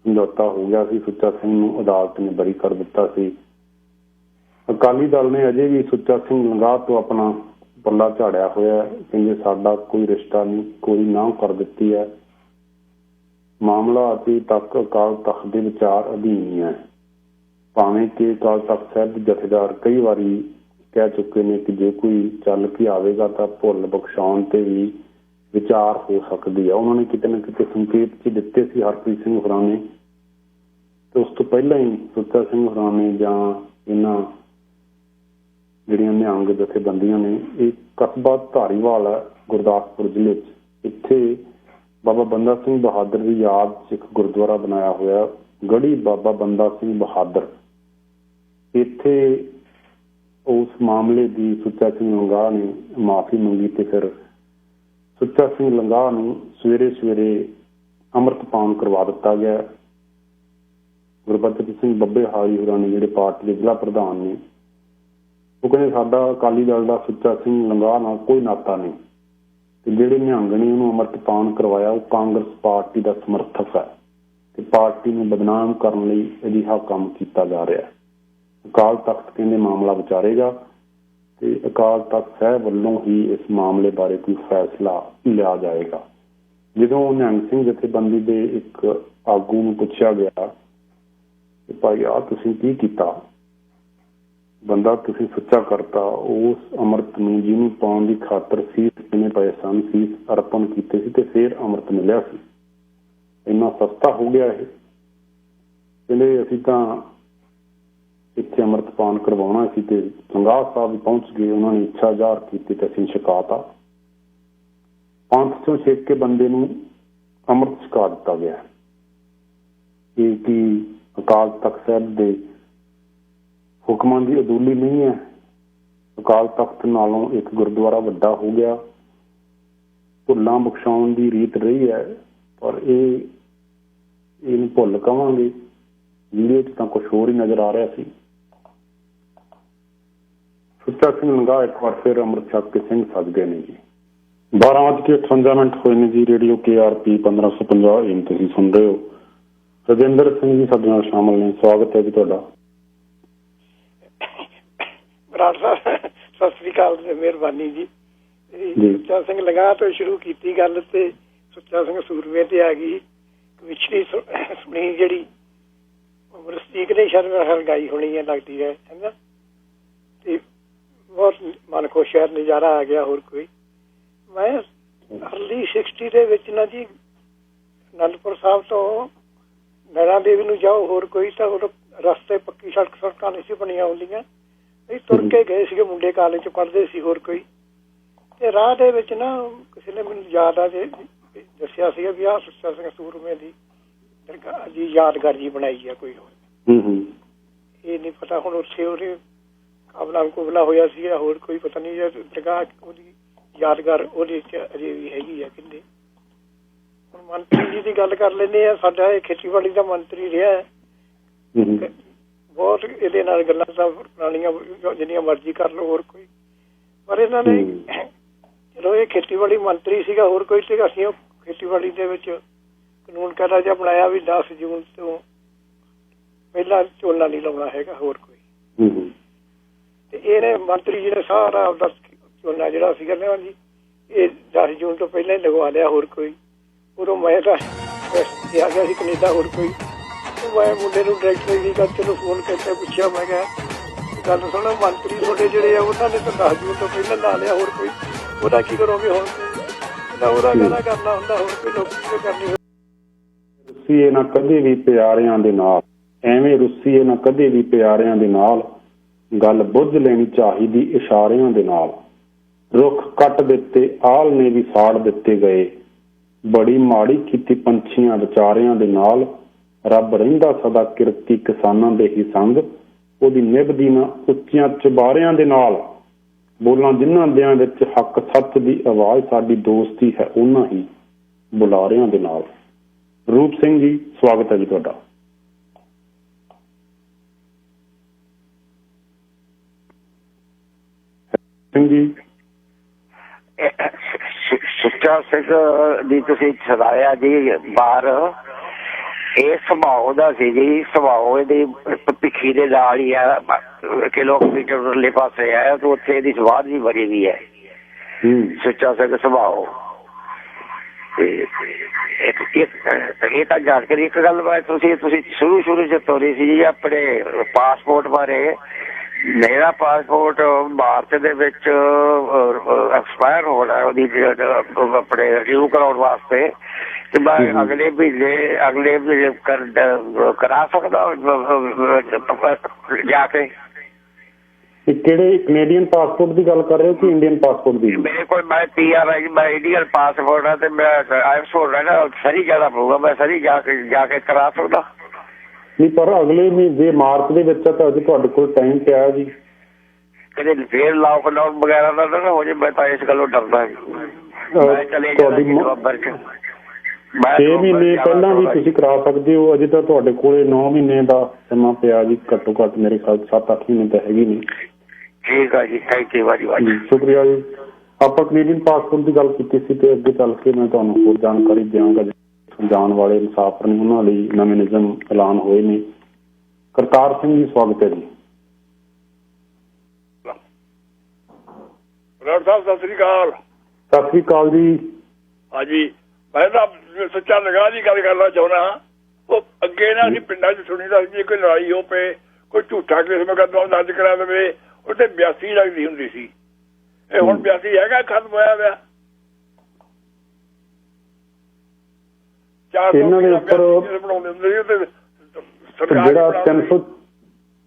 ਸਮਝੌਤਾ ਹੋ ਗਿਆ ਸੀ। ਸੁੱਚਾ ਸਿੰਘ ਨੂੰ ਅਦਾਲਤ ਨੇ ਬਰੀ ਕਰ ਦਿੱਤਾ ਸੀ। ਅਕਾਲੀ ਦਲ ਨੇ ਅਜੇ ਵੀ ਸੁੱਚਾ ਸਿੰਘ ਲੰਗਾਹ ਤੋਂ ਆਪਣਾ ਪੱਲਾ ਝਾੜਿਆ ਹੋਇਆ। ਕਹਿੰਦੇ ਸਾਡਾ ਕੋਈ ਰਿਸ਼ਤਾ ਨਹੀਂ, ਕੋਈ ਨਾਂਹ ਕਰ ਦਿੱਤੀ ਹੈ। ਮਾਮਲਾ ਅਜੇ ਤੱਕ ਅਕਾਲ ਤਖ਼ਤ ਦੇ ਵਿਚਾਰ ਅਧੀਨ ਹੈ। ਭਾਵੇਂ ਕਿ ਅਕਾਲ ਤਖ਼ਤ ਸਾਹਿਬ ਦੇ ਜਥੇਦਾਰ ਕਈ ਵਾਰੀ ਕਹਿ ਚੁੱਕੇ ਨੇ ਕਿ ਜੇ ਕੋਈ ਚੱਲ ਕੇ ਆਵੇਗਾ ਤਾਂ ਭੁੱਲ ਬਖਸ਼ਾਉਣ ਤੇ ਵੀ ਵਿਚਾਰ ਹੋ ਸਕਦੀ ਹੈ। ਉਹਨਾਂ ਨੇ ਕਿਤੇ ਨਾ ਕਿਤੇ ਸੰਕੇਤ 'ਚ ਦਿੱਤੇ ਸੀ ਹਰਪ੍ਰੀਤ ਸਿੰਘ ਹੋਰਾਂ ਨੇ, ਤੇ ਉਸ ਤੋਂ ਪਹਿਲਾਂ ਹੀ ਸੁੱਚਾ ਸਿੰਘ ਹੋਰਾਂ ਨੇ ਜਾਂ ਇਹਨਾਂ ਜਿਹੜੀਆਂ ਨਿਹੰਗ ਜਥੇਬੰਦੀਆਂ ਨੇ, ਇਹ ਕਸਬਾ ਧਾਰੀਵਾਲ ਹੈ ਗੁਰਦਾਸਪੁਰ ਜ਼ਿਲ੍ਹੇ 'ਚ, ਇੱਥੇ ਬਾਬਾ ਬੰਦਾ ਸਿੰਘ ਬਹਾਦਰ ਦੀ ਯਾਦ 'ਚ ਇੱਕ ਗੁਰਦੁਆਰਾ ਬਣਾਇਆ ਹੋਇਆ, ਗੜੀ ਬਾਬਾ ਬੰਦਾ ਸਿੰਘ ਬਹਾਦਰ। ਇੱਥੇ ਉਸ ਮਾਮਲੇ ਦੀ ਸੁੱਚਾ ਸਿੰਘ ਲੰਗਾਹ ਨੇ ਮਾਫੀ ਮੰਗੀ ਤੇ ਫਿਰ ਸੁੱਚਾ ਸਿੰਘ ਲੰਗਾਹ ਨੂੰ ਸਵੇਰੇ ਸਵੇਰੇ ਅੰਮ੍ਰਿਤਪਾਨ ਕਰਵਾ ਦਿੱਤਾ ਗਿਆ। ਗੁਰਬਚਨ ਸਿੰਘ ਬੱਬੇ ਹਾਰੀ ਹੋਰਾਂ ਨੇ, ਜਿਹੜੇ ਪਾਰਟੀ ਦੇ ਜ਼ਿਲ੍ਹਾ ਪ੍ਰਧਾਨ ਨੇ, ਉਹ ਕਹਿੰਦੇ ਸਾਡਾ ਅਕਾਲੀ ਦਲ ਦਾ ਸੁੱਚਾ ਸਿੰਘ ਲੰਗਾਹ ਨਾਲ ਕੋਈ ਨਾਤਾ ਨਹੀਂ, ਤੇ ਜਿਹੜੇ ਨਿਹੰਗ ਨੇ ਉਹਨੂੰ ਅੰਮ੍ਰਿਤਪਾਨ ਕਰਵਾਇਆ ਉਹ ਕਾਂਗਰਸ ਪਾਰਟੀ ਦਾ ਸਮਰਥਕ ਹੈ ਤੇ ਪਾਰਟੀ ਨੂੰ ਬਦਨਾਮ ਕਰਨ ਲਈ ਅਜਿਹਾ ਕੰਮ ਕੀਤਾ ਜਾ ਰਿਹਾ ਹੈ। ਅਕਾਲ ਤਖ਼ਤ ਕਹਿੰਦੇ ਮਾਮਲਾ ਵਿਚਾਰੇਗਾ ਤੇ ਅਕਾਲ ਤਖ਼ਤ ਸਾਹਿਬ ਵੱਲੋਂ ਹੀ ਇਸ ਮਾਮਲੇ ਬਾਰੇ ਕੋਈ ਫੈਸਲਾ ਲਿਆ ਜਾਏਗਾ। ਜਦੋਂ ਨਿਹੰਗ ਸਿੰਘ ਜਥੇਬੰਦੀ ਦੇ ਇੱਕ ਆਗੂ ਨੂੰ ਪੁੱਛਿਆ ਗਿਆ ਕਿ ਭਾਈ ਆਹ ਤੁਸੀਂ ਕੀ ਕੀਤਾ, ਬੰਦਾ ਤੁਸੀਂ ਸੱਚਾ ਕਰਤਾ, ਉਸ ਅੰਮ੍ਰਿਤ ਨੂੰ ਜਿਹਨੂੰ ਪਾਉਣ ਦੀ ਖਾਤਰ ਸੀਸ ਕਿਵੇਂ ਪਏ ਸਨ, ਸੀਸ ਅਰਪਣ ਕੀਤੇ ਸੀ ਤੇ ਫਿਰ ਅੰਮ੍ਰਿਤ ਮਿਲਿਆ ਸੀ, ਇੰਨਾ ਸਸਤਾ ਹੋ ਗਿਆ ਇਹ। ਕਹਿੰਦੇ ਅਸੀਂ ਤਾਂ ਇੱਥੇ ਅੰਮ੍ਰਿਤਪਾਨ ਕਰਵਾਉਣਾ ਸੀ ਤੇ ਲੰਗਾਹ ਸਾਹਿਬ ਪਹੁੰਚ ਗਏ, ਉਹਨਾਂ ਨੇ ਇੱਛਾ ਜ਼ਾਹਰ ਕੀਤੀ ਤੇ ਅਸੀਂ ਛਕਾਤਾ। ਪੰਥ ਚੋਂ ਛੇਕ ਕੇ ਬੰਦੇ ਨੂੰ ਅੰਮ੍ਰਿਤ ਛਕਾ ਦਿੱਤਾ ਗਿਆ। ਇਹ ਕੀ ਅਕਾਲ ਤਖ਼ਤ ਸਾਹਿਬ ਦੇ ਹੁਕਮਾਂ ਦੀ ਅਦੂਲੀ ਨਹੀਂ ਹੈ? ਅਕਾਲ ਤਖ਼ਤ ਨਾਲੋਂ ਇੱਕ ਗੁਰਦੁਆਰਾ ਵੱਡਾ ਹੋ ਗਿਆ। ਭੁੱਲਾਂ ਬਖਸ਼ਾਉਣ ਦੀ ਰੀਤ ਰਹੀ ਹੈ, ਪਰ ਇਹਨੂੰ ਭੁੱਲ ਕਵਾਂਗੇ? ਵੀਡੀਓ 'ਚ ਤਾਂ ਕੁਛ ਹੋਰ ਹੀ ਨਜ਼ਰ ਆ ਰਿਹਾ ਸੀ। ਸੁੱਚਾ ਸਿੰਘ ਲੰਗਾਹ ਇੱਕ ਵਾਰ ਫਿਰ ਅੰਮ੍ਰਿਤ ਛਕ ਕੇ ਸਿੰਘ ਸੱਜ ਗਏ ਨੇ ਜੀ। 12:58 ਹੋਏ ਨੇ ਜੀ। ਰੇਡੀਓ KRP 1550 AM ਤੁਸੀਂ ਸੁਣ ਰਹੇ ਹੋ। ਰਜਿੰਦਰ ਸਿੰਘ ਜੀ ਸਾਡੇ ਨਾਲ ਸ਼ਾਮਲ ਨੇ, ਸਵਾਗਤ ਹੈ ਜੀ ਤੁਹਾਡਾ। ਬਰਾੜ ਸਾਹਿਬ ਸਤਿ ਸ੍ਰੀ ਅਕਾਲ, ਮਿਹਰਬਾਨੀ ਜੀ। ਸੁੱਚਾ ਸਿੰਘ ਲੰਗਾਹ ਤੋਂ ਸ਼ੁਰੂ ਕੀਤੀ ਗੱਲ ਤੇ ਸੁੱਚਾ ਸਿੰਘ ਸੂਰਮੇ ਤੇ ਆ ਗਈ। ਵਿਛੜੀ ਸੁਣੀ ਜਿਹੜੀ ਰਸਤੀਕ ਨੇ ਸ਼ਰਮ ਗਾਈ ਹੋਣੀ ਹੈ, ਲੱਗਦੀ ਹੈ ਨਾ, ਤੇ ਬਹੁਤ ਮਨ ਖੁਸ਼ ਹੈ, ਨਜ਼ਾਰਾ ਆ ਗਿਆ। ਹੋਰ ਕੋਈ ਮੈਂ ਅਰਲੀ 60 ਦੇ ਵਿੱਚ ਨਾ ਜੀ ਅਨੰਦਪੁਰ ਸਾਹਿਬ ਤੋਂ ਨੈਣਾ ਦੇਵੀ ਨੂੰ ਜਾਓ, ਹੋਰ ਕੋਈ ਤਾਂ ਰਸਤੇ ਪੱਕੀ ਸੜਕਾਂ ਨਹੀਂ ਸੀ ਬਣੀਆਂ ਹੁੰਦੀਆਂ, ਅਸੀਂ ਤੁਰ ਕੇ ਗਏ ਸੀਗੇ, ਮੁੰਡੇ ਕਾਲਜ 'ਚ ਪੜ੍ਹਦੇ ਸੀ। ਹੋਰ ਕੋਈ ਤੇ ਰਾਹ ਦੇ ਵਿੱਚ ਨਾ ਕਿਸੇ ਨੇ ਮੈਨੂੰ ਯਾਦ ਆ ਜੇ ਦੱਸਿਆ ਸੀਗਾ ਵੀ ਆਹ ਸੁੱਚਾ ਸਿੰਘ ਸੂਰਮੇ ਦੀ ਜੀ ਯਾਦਗਾਰ ਜੀ ਬਣਾਈ ਆ ਕੋਈ ਹੋਰ। ਇਹ ਨਹੀਂ ਪਤਾ ਹੁਣ ਉੱਥੇ ਉਹਦੇ ਕਾਬਲਾ ਹੋਇਆ ਸੀਗਾ, ਹੋਰ ਕੋਈ ਪਤਾ ਨਹੀਂ ਜਗ੍ਹਾ ਉਹਦੀ ਯਾਦਗਾਰ ਉਹਦੇ 'ਚ ਅਜੇ ਵੀ ਹੈਗੀ ਆ ਕਿੰਨੇ। ਹੁਣ ਮੰਤਰੀ ਜੀ ਦੀ ਗੱਲ ਕਰ ਲੈਂਦੇ ਆ। ਸਾਡਾ ਇਹ ਖੇਤੀਬਾੜੀ ਦਾ ਮੰਤਰੀ ਰਿਹਾ, ਬਹੁਤ ਇਹਦੇ ਨਾਲ ਗੱਲਾਂ ਤਾਂ ਪੁਰਾਣੀਆਂ ਜਿੰਨੀਆਂ ਮਰਜ਼ੀ ਕਰ ਲਓ, ਹੋਰ ਕੋਈ। ਪਰ ਇਹਨਾਂ ਨੇ ਚਲੋ ਇਹ ਖੇਤੀਬਾੜੀ ਮੰਤਰੀ ਸੀਗਾ, ਹੋਰ ਕੋਈ ਤੇ ਅਸੀਂ ਉਹ ਖੇਤੀਬਾੜੀ ਦੇ ਵਿੱਚ ਕਾਨੂੰਨ ਕਾਇਦਾ ਜਿਹਾ ਬਣਾਇਆ ਵੀ 10 ਜੂਨ ਤੋਂ ਪਹਿਲਾਂ ਝੋਨਾ ਨਹੀਂ ਲਾਉਣਾ ਹੈਗਾ, ਹੋਰ ਕੋਈ। ਤੇ ਇਹਨੇ ਮੰਤਰੀ ਜੀ ਨੇ ਸਾਰਾ ਆਪਦਾ ਝੋਨਾ ਜਿਹੜਾ ਸੀਗਾ ਨਾ ਜੀ, ਇਹ 10 ਜੂਨ ਤੋਂ ਪਹਿਲਾਂ ਹੀ ਲਗਵਾ ਲਿਆ, ਹੋਰ ਕੋਈ। ਉਦੋਂ ਮੈਂ ਤਾਂ ਆ ਗਿਆ ਸੀ ਕਨੇਡਾ, ਹੋਰ ਕੋਈ। ਮੈਂ ਮੁੰਡੇ ਨੂੰ ਡਾਇਰੈਕਟਰ ਦੀ ਗੱਲ ਚਲੋ ਫੋਨ ਕਰਕੇ ਪੁੱਛਿਆ, ਮੈਂ ਕਿਹਾ ਗੱਲ ਸੁਣੋ, ਮੰਤਰੀ ਤੁਹਾਡੇ ਜਿਹੜੇ ਆ ਉਹਨਾਂ ਨੇ ਤਾਂ 10 ਜੂਨ ਤੋਂ ਪਹਿਲਾਂ ਲਾ ਲਿਆ, ਹੋਰ ਕੋਈ, ਉਹਦਾ ਕੀ ਕਰੋਗੇ ਹੁਣ? ਉਹਦਾ ਕਹਿਣਾ ਕਰਨਾ ਹੁੰਦਾ, ਹੋਰ ਕੋਈ ਨੌਕਰੀ ਕਰਨੀ। ਰੁੱਸੀਏ ਨਾ ਕਦੇ ਵੀ ਪਿਆਰਿਆਂ ਦੇ ਨਾਲ, ਐਵੇਂ ਰੁੱਸੀਏ ਨਾ ਕਦੇ ਵੀ ਪਿਆਰਿਆਂ ਦੇ ਨਾਲ, ਗੱਲ ਬੁੱਝ ਲੈਣੀ ਚਾਹੀਦੀ ਇਸ਼ਾਰਿਆਂ ਦੇ ਨਾਲ। ਰੁੱਖ ਕੱਟ ਦਿੱਤੇ ਆਲ ਨੇ ਵੀ ਸਾੜ ਦਿੱਤੇ ਗਏ, ਬੜੀ ਮਾੜੀ ਕੀਤੀ ਪੰਛੀਆਂ ਵਿਚਾਰਿਆਂ ਦੇ ਨਾਲ। ਰੱਬ ਰਹਿੰਦਾ ਸਦਾ ਕਿਰਤੀ ਕਿਸਾਨਾਂ ਦੇ ਹੀ ਸੰਗ, ਉਹਦੀ ਨਿਭਦੀ ਨਾ ਉੱਚੀਆਂ ਚੁਬਾਰਿਆਂ ਦੇ ਨਾਲ। ਬੋਲਾਂ ਜਿਨ੍ਹਾਂ ਦਿਆਂ ਵਿੱਚ ਹੱਕ ਸੱਚ ਦੀ ਆਵਾਜ਼, ਸਾਡੀ ਦੋਸਤੀ ਹੈ ਉਹਨਾਂ ਹੀ ਬੁਲਾਰਿਆਂ ਦੇ ਨਾਲ। ਰੂਪ ਸਿੰਘ ਜੀ ਸਵਾਗਤ ਹੈ ਜੀ ਤੁਹਾਡਾ। ਸਿੰਘ ਜੀ ਸੁੱਚਾ ਸੁੱਚਾ ਸਿੰਘ ਦੀ ਤੁਸੀਂ ਛਡਾਇਆ ਜੀ ਬਾਹਰ, ਇਹ ਸੁਭਾਅ ਦਾ ਸੀ ਜੀ, ਸੁਭਾਅ ਇਹਦੀ ਭਿੱਖੀ ਦੇ ਨਾਲ ਹੀ ਆ, ਕਿਲੋਮੀਟਰ ਉਰਲੇ ਪਾਸੇ ਹੈ ਤੇ ਉੱਥੇ ਇਹਦੀ ਸਵਾਦ ਵੀ ਬੜੀ ਵੀ ਹੈ ਸੁੱਚਾ ਸਿੰਘ ਸੁਭਾਅ। ਇਹ ਤਾਂ ਜਾਣਕਾਰੀ। ਇੱਕ ਗੱਲ ਬਾਤ ਤੁਸੀਂ ਸ਼ੁਰੂ ਚ ਤੋਰੀ ਸੀ ਜੀ ਆਪਣੇ ਪਾਸਪੋਰਟ ਬਾਰੇ। ਮੇਰਾ ਪਾਸਪੋਰਟ ਮਾਰਚ ਦੇ ਵਿੱਚ ਐਕਸਪਾਇਰ ਹੋਣਾ, ਉਹਦੀ ਆਪਣੇ ਰਿਨਿਊ ਕਰਾਉਣ ਵਾਸਤੇ, ਤੇ ਮੈਂ ਅਗਲੇ ਮਹੀਨੇ ਕਰਾ ਸਕਦਾ ਜਾ ਕੇ। ਕਿਹੜੇ ਕੈਨੇਡੀਅਨ ਪਾਸਪੋਰਟ ਦੀ ਗੱਲ ਕਰ ਰਹੇ ਹੋ ਕਿ ਇੰਡੀਅਨ ਪਾਸਪੋਰਟ ਦੀ? ਮੇਰੇ ਕੋਲ ਮੈਂ PR ਹੈ ਜੀ, ਮੈਂ ਇੰਡੀਅਨ ਪਾਸਪੋਰਟ ਹੈ ਤੇ ਮੈਂ ਆਈਐਫਸੋਰਟ ਹੈ ਨਾ, ਸਰੀ ਜਾਣਾ ਪਊਗਾ, ਮੈਂ ਸਰੀ ਜਾ ਕੇ ਕਰਾ ਸਕਦਾ। ਨਹੀਂ, ਪਰ ਅਗਲੇ ਮਹੀਨੇ ਮਾਰਚ ਦੇ ਵਿੱਚ ਤਾਂ ਅਜੇ ਤੁਹਾਡੇ ਕੋਲ ਟਾਈਮ ਪਿਆ ਜੀ। ਕਦੇ ਫੇਰ ਲਾਕਡਾਊਨ ਵਗੈਰਾ ਦਾ ਨਾ ਹੋ ਜੇ, ਮੈਂ ਤਾਂ ਇਸ ਗੱਲੋਂ ਡਰਦਾ। ਮੈਂ ਚਲੇ ਜਾਣਾ ਨਵੰਬਰ ਚ। 6 ਮਹੀਨੇ ਪਹਿਲਾਂ ਵੀ ਤੁਸੀਂ ਕਰਾ ਸਕਦੇ ਹੋ, ਅਜੇ ਤਾਂ ਤੁਹਾਡੇ ਕੋਲੇ 9 ਮਹੀਨੇ ਦਾ ਸਮਾਂ ਪਿਆ ਜੀ, ਘੱਟੋ ਘੱਟ ਮੇਰੇ ਖਿਆਲ 7-8 ਮਹੀਨੇ ਤਾਂ ਹੈਗੇ ਨਹੀਂ। ਠੀਕ ਆ ਜੀ, ਥੈਂਕ ਯੂ ਵਾਰੀ ਵਾਰੀ, ਸ਼ੁਕਰੀਆ ਜੀ। ਆਪਾਂ ਕੈਨੇਡੀਅਨ ਪਾਸਪੋਰਟ ਦੀ ਗੱਲ ਕੀਤੀ ਸੀ ਤੇ ਅੱਗੇ ਚੱਲ ਕੇ ਮੈਂ ਤੁਹਾਨੂੰ ਹੋਰ ਜਾਣਕਾਰੀ ਦਿਆਂਗਾ। ਜਾਣ ਵਾਲੇ ਮੁਸਾਫਰ ਨੇ ਉਹਨਾਂ ਲਈ ਨਵੇਂ ਨਿਯਮ ਐਲਾਨ ਹੋਏ ਨੇ। ਕਰਤਾਰ ਸਿੰਘ ਜੀ, ਸਵਾਗਤ ਹੈ ਜੀ। ਬਰਾੜ ਸਾਹਿਬ ਸਤਿ ਸ੍ਰੀ ਅਕਾਲ। ਸਤਿ ਸ੍ਰੀ ਅਕਾਲ ਜੀ। ਹਾਂਜੀ, ਮੈਂ ਤਾਂ ਸੱਚਾ ਨਿਗਾਹ ਦੀ ਗੱਲ ਕਰਨਾ ਚਾਹੁੰਦਾ ਹਾਂ। ਉਹ ਅੱਗੇ ਨਾ ਅਸੀਂ ਪਿੰਡਾਂ 'ਚ ਸੁਣੀਦਾ ਸੀ, ਕੋਈ ਲੜਾਈ ਹੋ ਪਏ, ਕੋਈ ਝੂਠਾ ਕੇਸ ਮੁਕੱਦਮਾ ਦਰਜ ਕਰਾ ਦੇਵੇ, ਉਹਤੇ 82 ਲੱਗਦੀ ਹੁੰਦੀ ਸੀ। ਇਹ ਹੁਣ 82 ਹੈਗਾ, ਖਤਮ ਹੋਇਆ ਪਿਆ। ਇਹਨਾਂ ਦੇ ਉੱਪਰ ਜਿਹੜਾ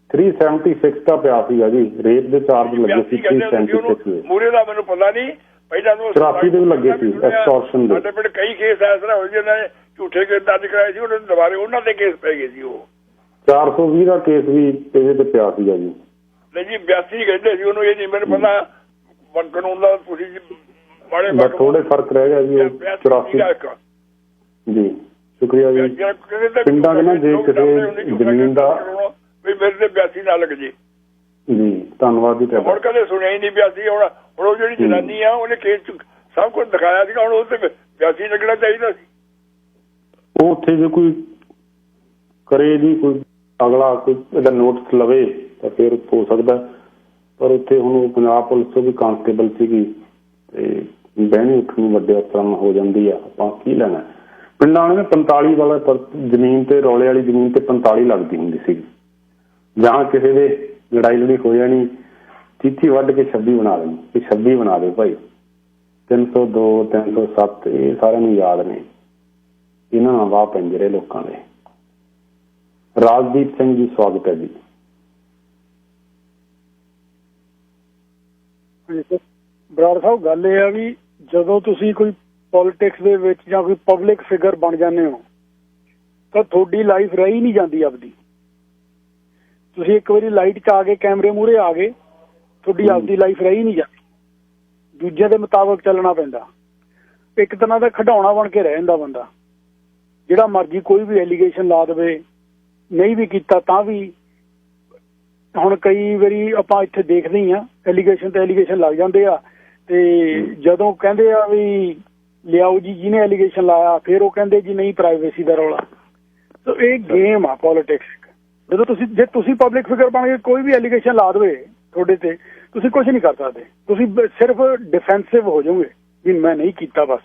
376 ਦਾ ਪਿਆ ਸੀਗਾ ਜੀ, ਰੇਪ ਦੇ ਚਾਰਜ ਲੱਗੇ ਸੀ 376 ਮੂਰੇ ਦਾ ਮੈਨੂੰ ਪਤਾ ਨਹੀਂ, ਪਹਿਲਾਂ 84 ਦੇ ਵੀ ਲੱਗੇ ਸੀ ਐਕਸਟੋਰਸ਼ਨ ਦੇ। ਸਾਡੇ ਪਿੰਡ ਕਈ ਕੇਸ ਇਸ ਤਰ੍ਹਾਂ ਹੋਏ ਜਿਹਨਾਂ ਨੇ ਝੂਠੇ ਕੇਸ ਦਰਜ ਕਰਾਏ ਸੀ, ਉਹਨਾਂ ਦੇ ਦੁਬਾਰੇ ਉਹਨਾਂ ਦੇ ਕੇਸ ਪੈ ਗਏ ਸੀ। ਉਹ 420 ਦਾ ਕੇਸ ਵੀ ਇਹਦੇ ਤੇ ਪਿਆ ਸੀਗਾ ਜੀ। ਨਹੀਂ ਜੀ, 82 ਕਹਿੰਦੇ ਸੀ ਉਹਨੂੰ, ਇਹ ਨਹੀਂ ਮੈਨੂੰ ਪਤਾ ਕਾਨੂੰਨ ਦਾ। ਤੁਸੀਂ ਬੜੇ ਥੋੜੇ ਫਰਕ ਰਹਿ ਗਿਆ ਜੀ। 84 ਜੀ, ਸ਼ੁਕਰੀਆ ਜੀ। ਪਿੰਡਾਂ ਦੇ ਨਾ ਜੇ ਕਿਸੇ ਜ਼ਮੀਨ ਦਾ ਵੀ ਮੇਰੇ ਤੇ 82 ਨਾ ਲੱਗ ਜੇ ਜੀ, ਧੰਨਵਾਦ ਜੀ। ਹੁਣ ਕਦੇ ਸੁਣਿਆ ਹੀ ਨਹੀਂ 82। ਹੁਣ ਉਹ ਜਿਹੜੀ ਜਨਾਨੀ ਆ, ਉਹਨੇ ਕੇਸ ਸਭ ਕੁਝ ਦਿਖਾਇਆ ਸੀਗਾ, ਹੁਣ ਉਹ ਤੇ 82 ਲੱਗਣਾ ਚਾਹੀਦਾ ਸੀ। ਉਹ ਉੱਥੇ ਜੇ ਕੋਈ ਕਰੇ ਜੀ, ਕੋਈ ਅਗਲਾ ਕੋਈ ਇਹਦਾ ਨੋਟਿਸ ਲਵੇ ਤਾਂ ਫਿਰ ਹੋ ਸਕਦਾ, ਪਰ ਉੱਥੇ ਹੁਣ ਪੰਜਾਬ ਪੁਲਿਸ ਤੋਂ ਵੀ ਕਾਂਸਟੇਬਲ ਸੀਗੀ ਤੇ ਬਹਿਣੀ ਉੱਠਣੀ ਵੱਡੇ ਅਫਸਰਾਂ ਨਾਲ ਹੋ ਜਾਂਦੀ ਆ। ਆਪਾਂ ਕੀ ਲੈਣਾ? ਪਿੰਡਾਂ ਵਾਲੇ 45 ਵਾਲਾ ਜ਼ਮੀਨ ਤੇ ਰੌਲੇ ਵਾਲੀ ਜ਼ਮੀਨ ਤੇ 45 ਲੱਗਦੀ ਹੁੰਦੀ ਸੀ। ਜਾਂ ਕਿਸੇ ਦੇ ਲੜਾਈ ਹੋ ਜਾਣੀ, ਚੀਚੀ ਵੱਢ ਕੇ 26 ਬਣਾ ਦੇਣੀ, 26 ਬਣਾ ਦੇ ਭਾਈ। 302 307 ਇਹ ਸਾਰਿਆਂ ਨੂੰ ਯਾਦ ਨੇ। ਇਹਨਾਂ ਨਾਲ ਵਾਹ ਪੈਂਦੇ ਰਹੇ ਲੋਕਾਂ ਦੇ। ਰਾਜਦੀਪ ਸਿੰਘ ਜੀ, ਸਵਾਗਤ ਹੈ ਜੀ। ਬਰਾੜ ਸਾਹਿਬ, ਗੱਲ ਇਹ ਆ ਵੀ ਜਦੋਂ ਤੁਸੀਂ ਕੋਈ ਪੋਲੀਟਿਕਸ ਦੇ ਵਿੱਚ ਜਾਂ ਕੋਈ ਪਬਲਿਕ ਫਿਗਰ ਬਣ ਜਾਂਦੇ ਹੋ ਤਾਂ ਤੁਹਾਡੀ ਲਾਈਫ ਰਹੀ ਨਹੀਂ ਜਾਂਦੀ ਆਪਦੀ। ਤੁਸੀਂ ਇੱਕ ਵਾਰੀ ਲਾਈਟ 'ਚ ਆ ਗਏ, ਕੈਮਰੇ ਮੂਹਰੇ ਆ ਗਏ, ਤੁਹਾਡੀ ਆਪਦੀ ਲਾਈਫ ਰਹੀ ਨਹੀਂ ਜਾਂਦੀ, ਦੂਜਿਆਂ ਦੇ ਮੁਤਾਬਕ ਚੱਲਣਾ ਪੈਂਦਾ। ਇੱਕ ਤਰ੍ਹਾਂ ਦਾ ਖਿਡੌਣਾ ਬਣ ਕੇ ਰਹਿ ਜਾਂਦਾ ਬੰਦਾ। ਜਿਹੜਾ ਮਰਜ਼ੀ ਕੋਈ ਵੀ ਐਲੀਗੇਸ਼ਨ ਲਾ ਦੇਵੇ, ਨਹੀਂ ਵੀ ਕੀਤਾ ਤਾਂ ਵੀ। ਹੁਣ ਕਈ ਵਾਰੀ ਆਪਾਂ ਇੱਥੇ ਦੇਖਦੇ ਹੀ ਆ, ਐਲੀਗੇਸ਼ਨ ਤੇ ਐਲੀਗੇਸ਼ਨ ਲੱਗ ਜਾਂਦੇ ਆ, ਤੇ ਜਦੋਂ ਕਹਿੰਦੇ ਆ ਵੀ ਲਿਆਓ ਜੀ ਜਿਹਨੇ ਐਲੀਗੇਸ਼ਨ ਲਾਇਆ, ਫਿਰ ਉਹ ਕਹਿੰਦੇ ਜੀ ਨਹੀਂ, ਪ੍ਰਾਈਵੇਸੀ ਦਾ ਰੌਲਾ। ਸੋ ਇਹ ਗੇਮ ਆ ਪੋਲੀਟਿਕਸ। ਜਦੋਂ ਜੇ ਤੁਸੀਂ ਪਬਲਿਕ ਫਿਗਰ ਬਣ ਕੇ ਕੋਈ ਵੀ ਐਲੀਗੇਸ਼ਨ ਲਾ ਦੇਵੇ ਤੁਹਾਡੇ ਤੇ, ਤੁਸੀਂ ਕੁਝ ਨਹੀਂ ਕਰ ਸਕਦੇ। ਤੁਸੀਂ ਸਿਰਫ ਡਿਫੈਂਸਿਵ ਹੋ ਜਾਓਗੇ ਵੀ ਮੈਂ ਨਹੀਂ ਕੀਤਾ ਬਸ।